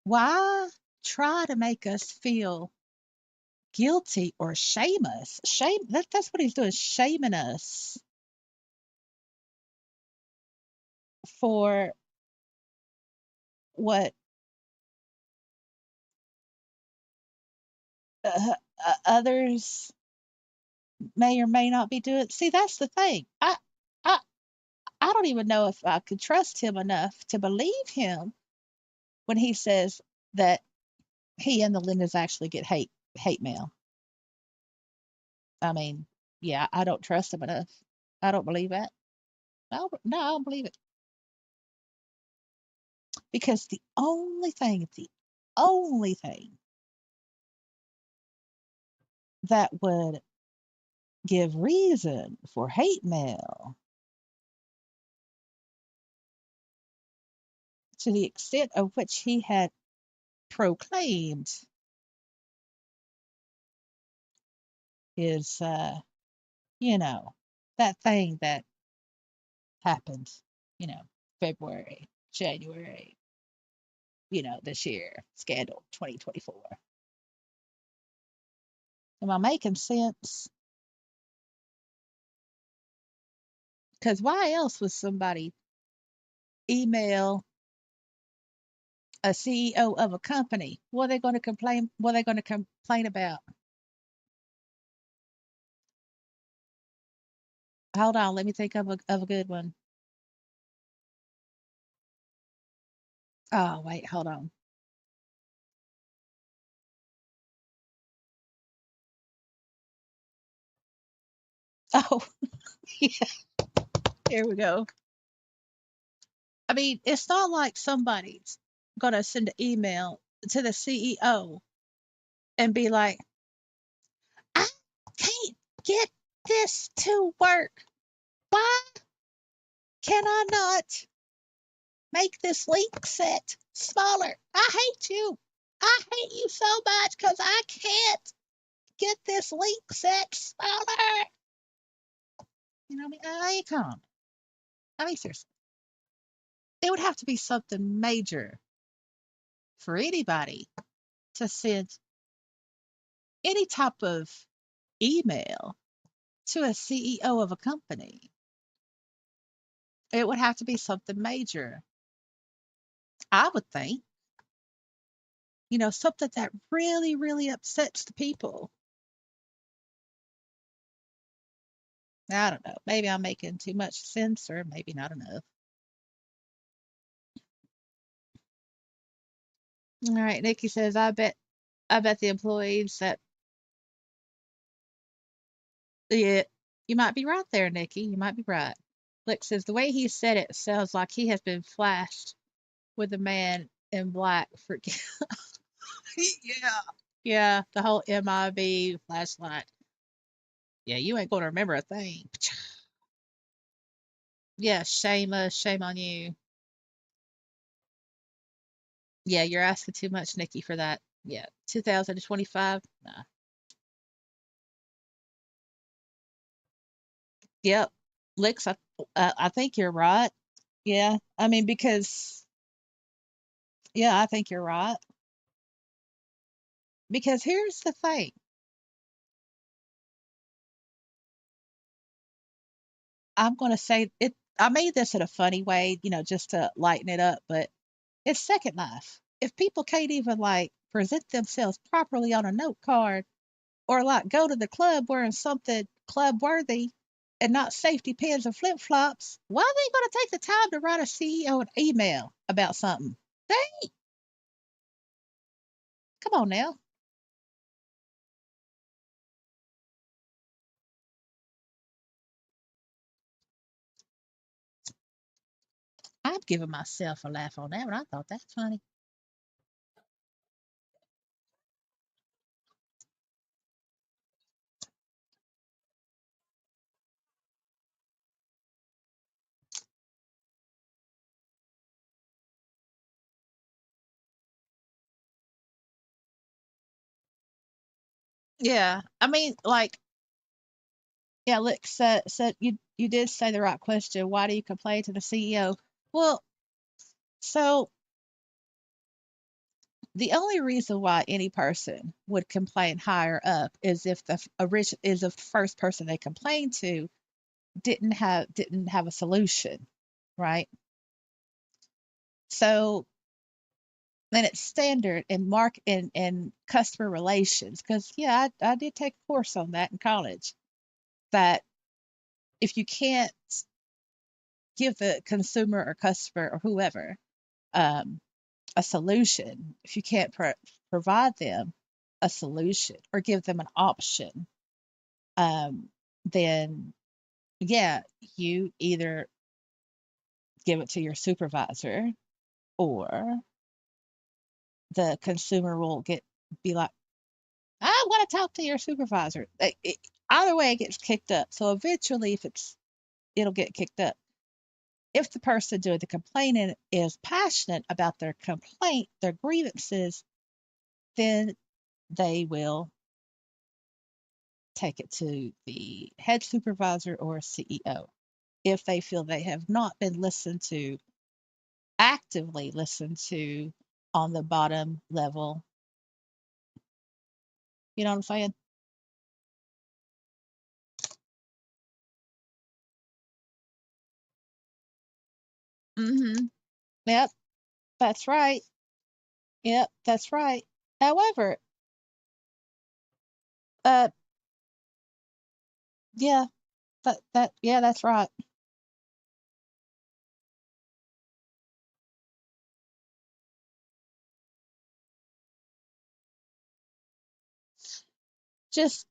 why try to make us feel guilty or shame us? That's what he's doing, shaming us for what uh, others may or may not be doing. See, that's the thing. I I don't even know if I could trust him enough to believe him when he says that he and the Lindens actually get hate mail. I mean, yeah, I don't trust him enough. I don't believe that. No, I don't believe it. Because the only thing that would give reason for hate mail to the extent of which he had proclaimed is, you know, that thing that happened, you know, February, January, this year, scandal 2024. Am I making sense? Because why else was somebody email a CEO of a company, what are they going to complain? What are they going to complain about? Hold on, let me think of a good one. Oh, wait, hold on. Oh, yeah, here we go. I mean, it's not like somebody's going to send an email to the CEO and be like, I can't get this to work. Why can I not make this link set smaller? I hate you. I hate you so much because I can't get this link set smaller. You know what I mean? Come on. I mean, seriously, it would have to be something major for anybody to send any type of email to a CEO of a company. It would have to be something major, I would think. Something that really, really upsets the people. I don't know. Maybe I'm making too much sense, or maybe not enough. All right, Nikki says, I bet the employees that, yeah, you might be right there, Nikki. You might be right. Lick says, the way he said it sounds like he has been flashed with a man in black for, yeah. Yeah, the whole MIB flashlight. Yeah, you ain't going to remember a thing. Yeah, shame on you. Yeah, you're asking too much, Nikki, for that. Yeah, 2025. Nah. Yep. Licks, I think you're right. Yeah, I mean, because, yeah, I think you're right. Because here's the thing. I'm going to say it. I made this in a funny way, just to lighten it up, but it's Second Life. If people can't even like present themselves properly on a note card, or like go to the club wearing something club worthy and not safety pins and flip flops, why are they going to take the time to write a CEO an email about something? Dang, come on now. I'm giving myself a laugh on that one. I thought that's funny. Yeah, I mean, like, yeah, look, so you did say the right question. Why do you complain to the CEO? Well, so the only reason why any person would complain higher up is if the first person they complained to didn't have a solution, right? So then it's standard in customer relations, because yeah, I did take a course on that in college, that if you can't give the consumer or customer or whoever, um, a solution, if you can't provide them a solution or give them an option, um, then yeah, you either give it to your supervisor, or the consumer will be like, I want to talk to your supervisor. Either way, it gets kicked up. So eventually, it'll get kicked up. If the person doing the complaining is passionate about their complaint, their grievances, then they will take it to the head supervisor or CEO. If they feel they have not been listened to, actively listened to on the bottom level, you know what I'm saying? Hmm. Yep, that's right. Yep, that's right. However, uh, yeah, yeah, that's right. Just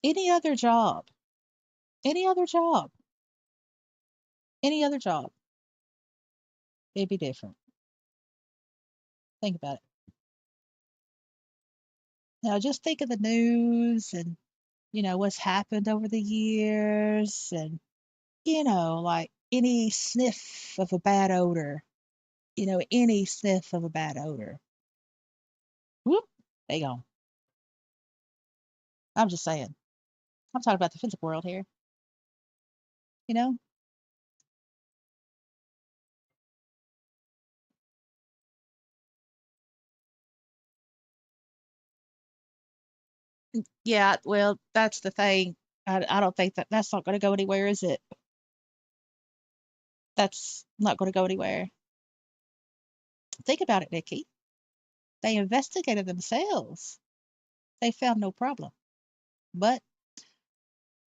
any other job, any other job, any other job, it'd be different. Think about it. Now, just think of the news and, what's happened over the years and, like any sniff of a bad odor, any sniff of a bad odor. Whoop, they gone. I'm just saying. I'm talking about the physical world here, you know? Yeah, well, that's the thing. I don't think that's not going to go anywhere, is it? That's not going to go anywhere. Think about it, Nikki. They investigated themselves. They found no problem. But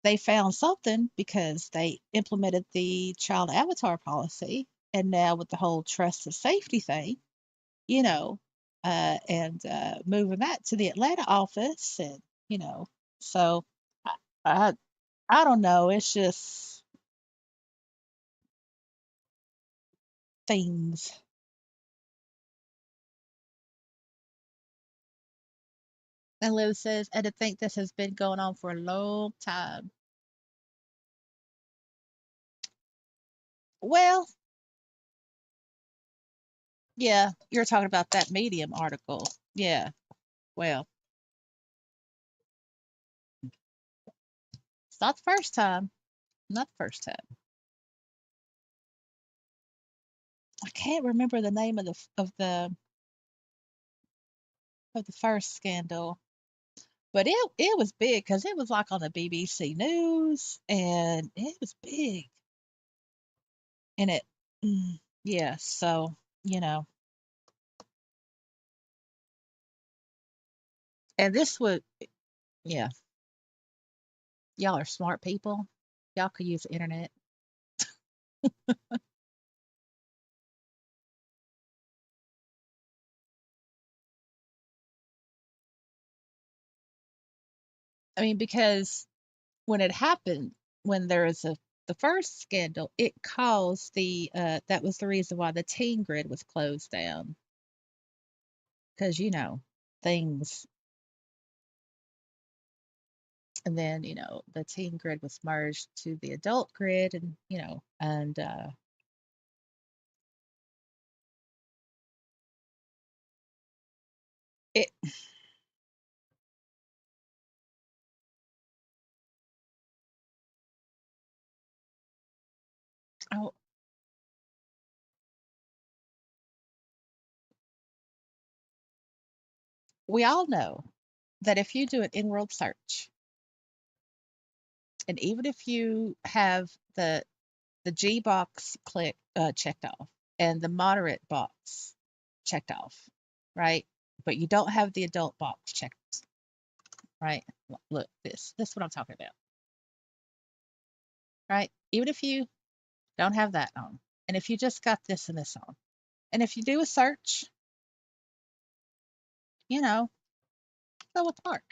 they found something because they implemented the child avatar policy. And now, with the whole trust and safety thing, you know, and moving that to the Atlanta office, and, you know, so I, I, I don't know. It's just things. And Liv says, and to think this has been going on for a long time. Well, yeah, you're talking about that Medium article. Yeah, well, it's not the first time. Not the first time. I can't remember the name of the first scandal, but it was big because it was like on the BBC News, and it was big. And yeah, so, you know, and this would, yeah, y'all are smart people. Y'all could use the internet. I mean, because when it happened, when there was the first scandal, it caused that was the reason why the teen grid was closed down, because, things. And then, the teen grid was merged to the adult grid, and, and it, oh, we all know that if you do an in-world search, and even if you have the G box checked off, and the moderate box checked off, right? But you don't have the adult box checked, right? Look, this is what I'm talking about, right? Even if you don't have that on, and if you just got this and this on, and if you do a search, you know, go with Park.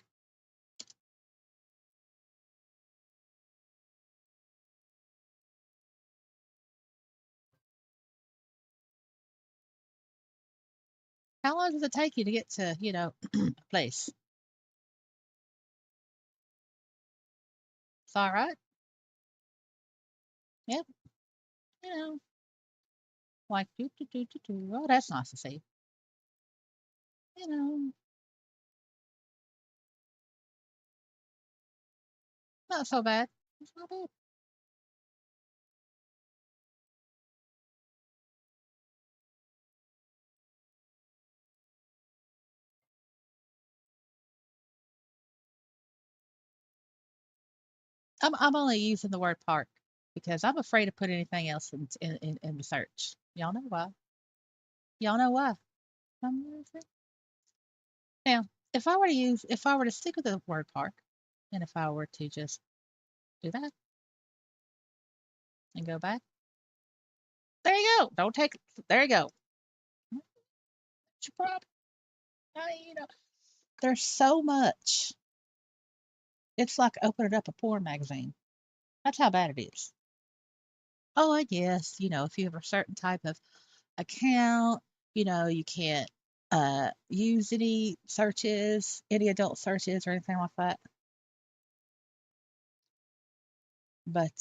How long does it take you to get to, a place? It's all right. Yep. You know, like do do do do do. Oh, that's nice to see. You know, not so bad. It's not bad. I'm only using the word park because I'm afraid to put anything else in the search. Y'all know why? Y'all know why? Um, Now, if I were to stick with the word park, and if I were to just do that and go back, there you go. Don't take, there you go. What's your problem? There's so much. It's like opening up a porn magazine. That's how bad it is. Oh, and yes, if you have a certain type of account, you can't use any searches, any adult searches or anything like that. But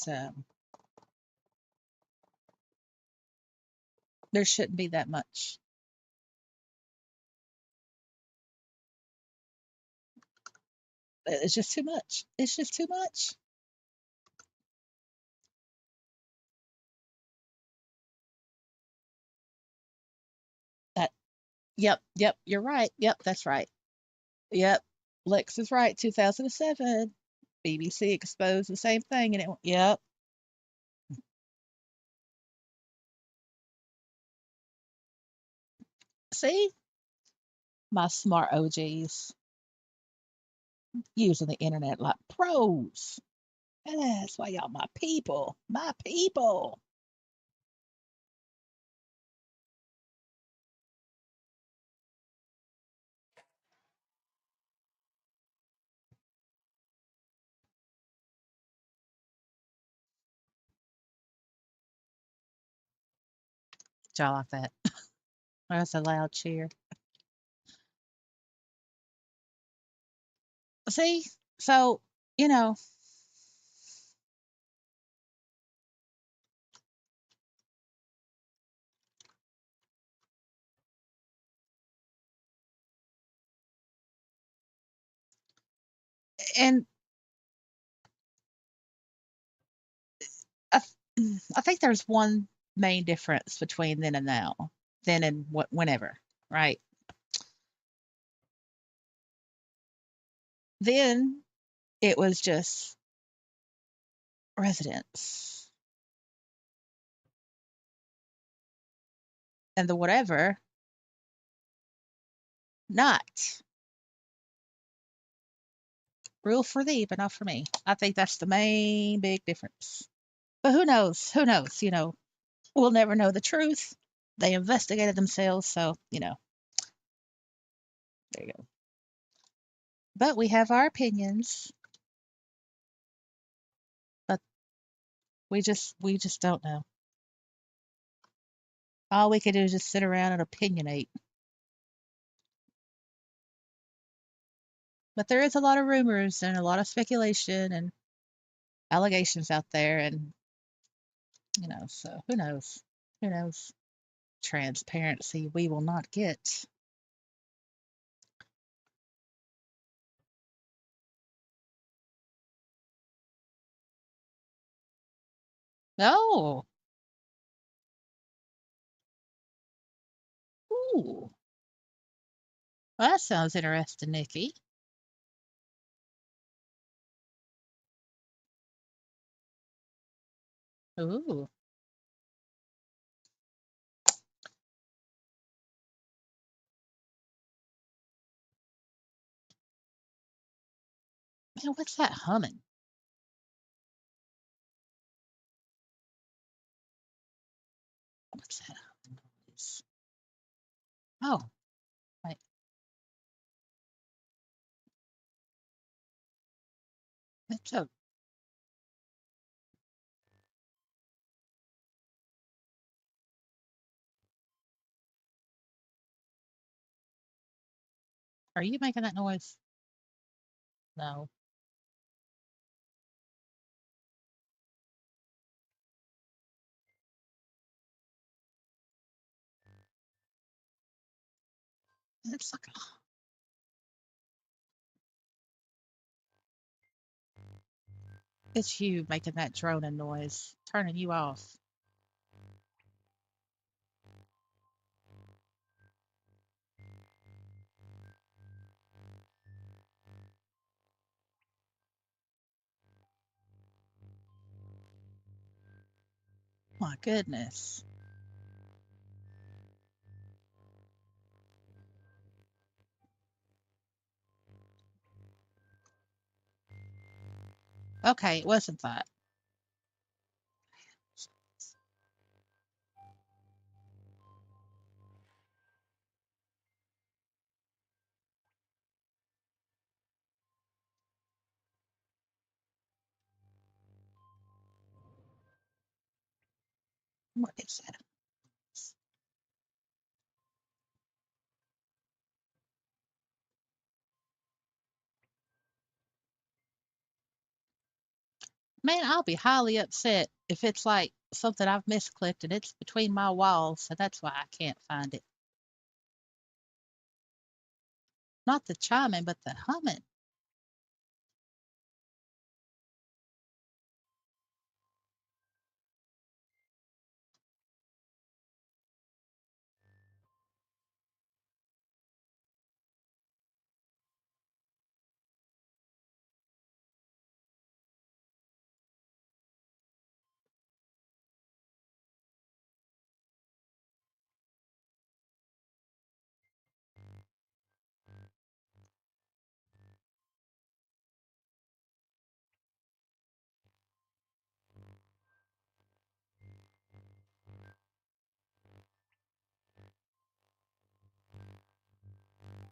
there shouldn't be that much. It's just too much. It's just too much. That, yep, yep, you're right. Yep, that's right. Yep, Lex is right. 2007, BBC exposed the same thing, and yep. See, my smart OGs using the internet like pros. And that's why y'all my people, my people. Y'all like that? That's a loud cheer. See, so you know, and I, I think there's one main difference between then and now, then and whenever, right? Then it was just residents and the whatever, not rule for thee, but not for me. I think that's the main big difference. But who knows? Who knows? We'll never know the truth. They investigated themselves, so there you go. But we have our opinions, but we just don't know. All we can do is just sit around and opinionate. But there is a lot of rumors and a lot of speculation and allegations out there, and so who knows? Who knows? Transparency we will not get. Oh, ooh, well, that sounds interesting, Nikki. Ooh, man, what's that humming? What's that humming noise? Oh, wait, that's a, are you making that noise? No. It's like it's you making that droning noise, turning you off. My goodness. Okay, it wasn't that. What is that? Man, I'll be highly upset if it's like something I've misclicked and it's between my walls, so that's why I can't find it. Not the chiming, but the humming.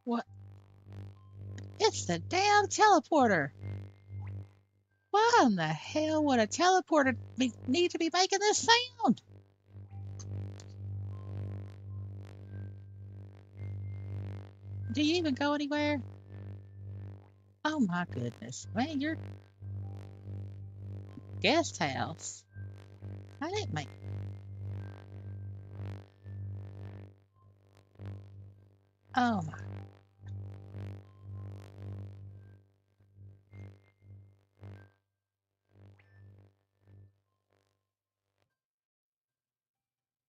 What? It's the damn teleporter. Why in the hell would a teleporter need to be making this sound? Do you even go anywhere? Oh my goodness. Man, your guest house. I didn't make. Oh my.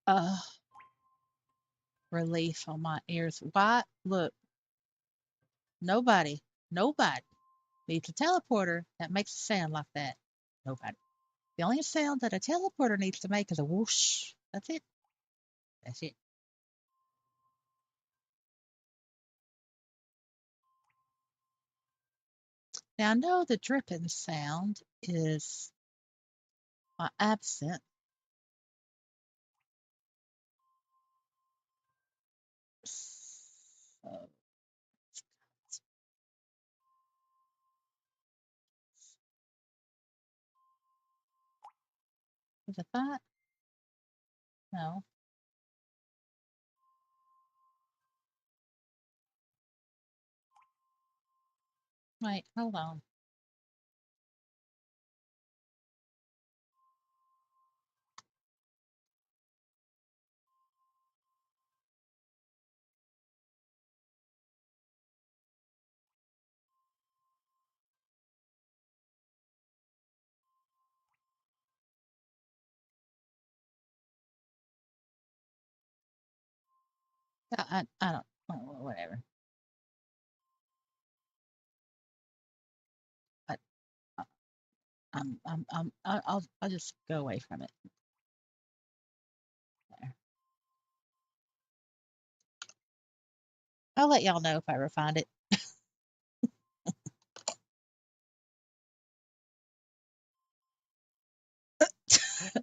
Uh, relief on my ears. Why? Look, nobody, nobody needs a teleporter that makes a sound like that. Nobody. The only sound that a teleporter needs to make is a whoosh. That's it. That's it. Now I know the dripping sound is my absent. So, is it that? No. Wait, hold on. I don't. Whatever. I, I, I'll just go away from it. There. I'll let y'all know if I ever find it.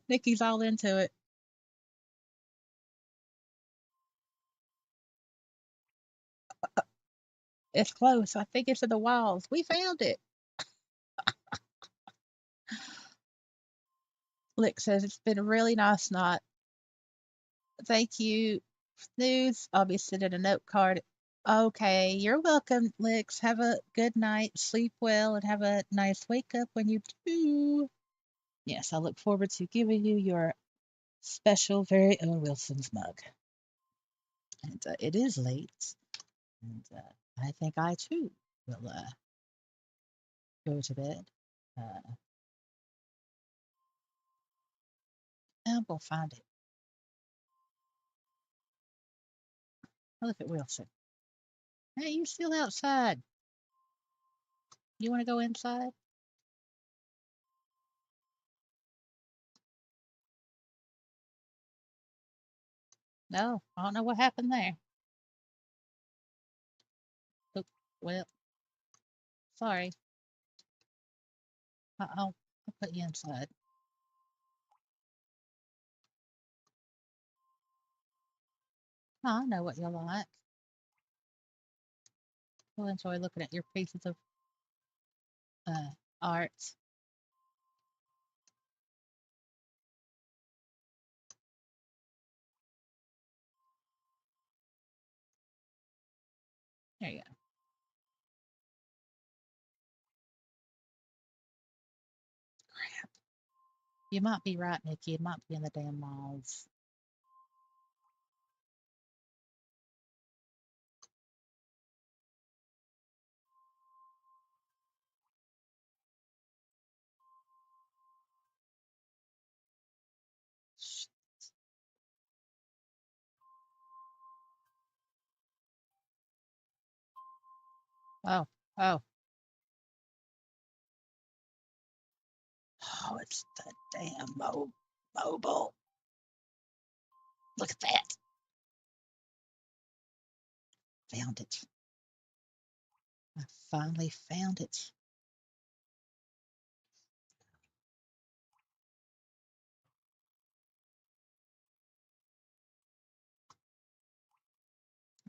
Nikki's all into it. It's close. I think it's in the walls. We found it. Lick says it's been a really nice night. Thank you. Snooze. I'll be sending a note card. Okay, you're welcome, Licks. Have a good night. Sleep well and have a nice wake up when you do. Yes, I look forward to giving you your special, very own Wilson's mug. And it is late, and I think I too will go to bed. Uh, and we'll find it. I'll look at Wilson. Hey, you still outside? You want to go inside? No, I don't know what happened there. Oh, well, sorry. I'll put you inside. I know what you like. You'll enjoy looking at your pieces of uh, art. There you go. Crap. You might be right, Nikki. It might be in the damn malls. Oh, oh, oh, it's the damn mobile. Look at that. Found it. I finally found it.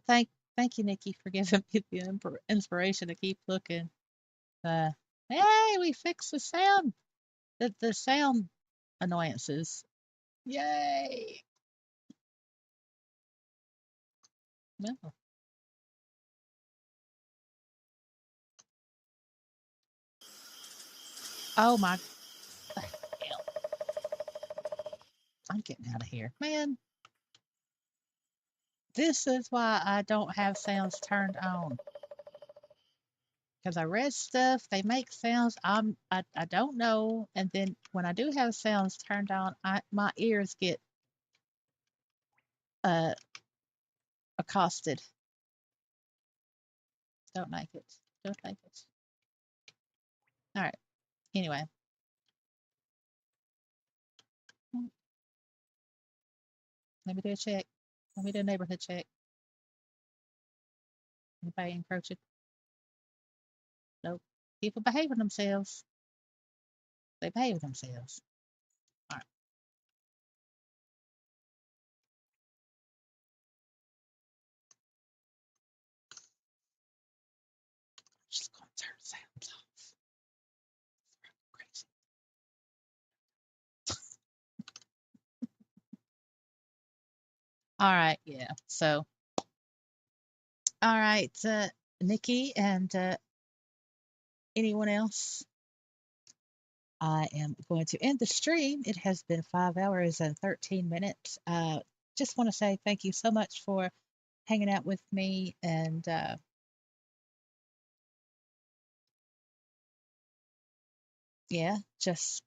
Thank, thank you, Nikki, for giving me the inspiration to keep looking. Uh, hey, we fixed the sound annoyances. Yay! No. Oh my, hell. I'm getting out of here. Man, this is why I don't have sounds turned on. Because I read stuff, they make sounds I don't know, and then when I do have sounds turned on, my ears get uh accosted. Don't like it. Don't like it. All right. Anyway, let me do a check. Let me do a neighborhood check. Anybody encroaching? Nope. People behaving themselves. They behave themselves. All right. Just gonna turn sounds off. Crazy. All right. Yeah. So, all right, Nikki and anyone else, I am going to end the stream. It has been 5 hours and 13 minutes. Just want to say thank you so much for hanging out with me and yeah, just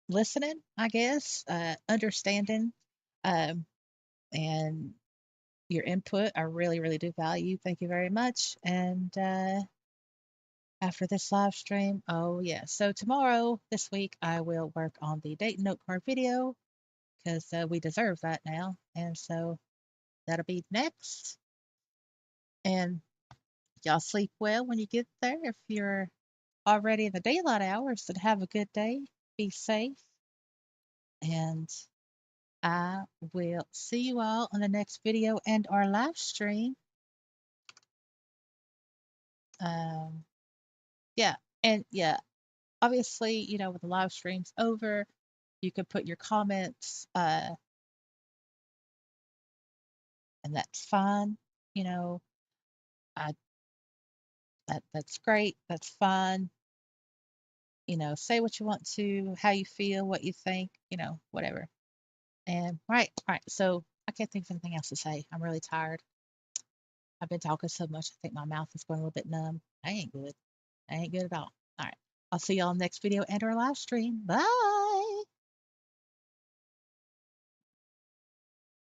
listening, I guess, understanding, um, and your input. I really, really do value. Thank you very much. And after this live stream, oh yeah. So tomorrow, this week, I will work on the date and note card video because we deserve that now. And so that'll be next. And y'all sleep well when you get there. If you're already in the daylight hours, then have a good day. Be safe. And I will see you all on the next video and our live stream. Um, yeah. And yeah, obviously, when the live stream's over, you can put your comments, and that's fine. You know, I that's great. That's fine. Say what you want to, how you feel, what you think, whatever. And all right. So I can't think of anything else to say. I'm really tired. I've been talking so much. I think my mouth is going a little bit numb. I ain't good. I ain't good at all. All right. I'll see y'all next video and our live stream. Bye.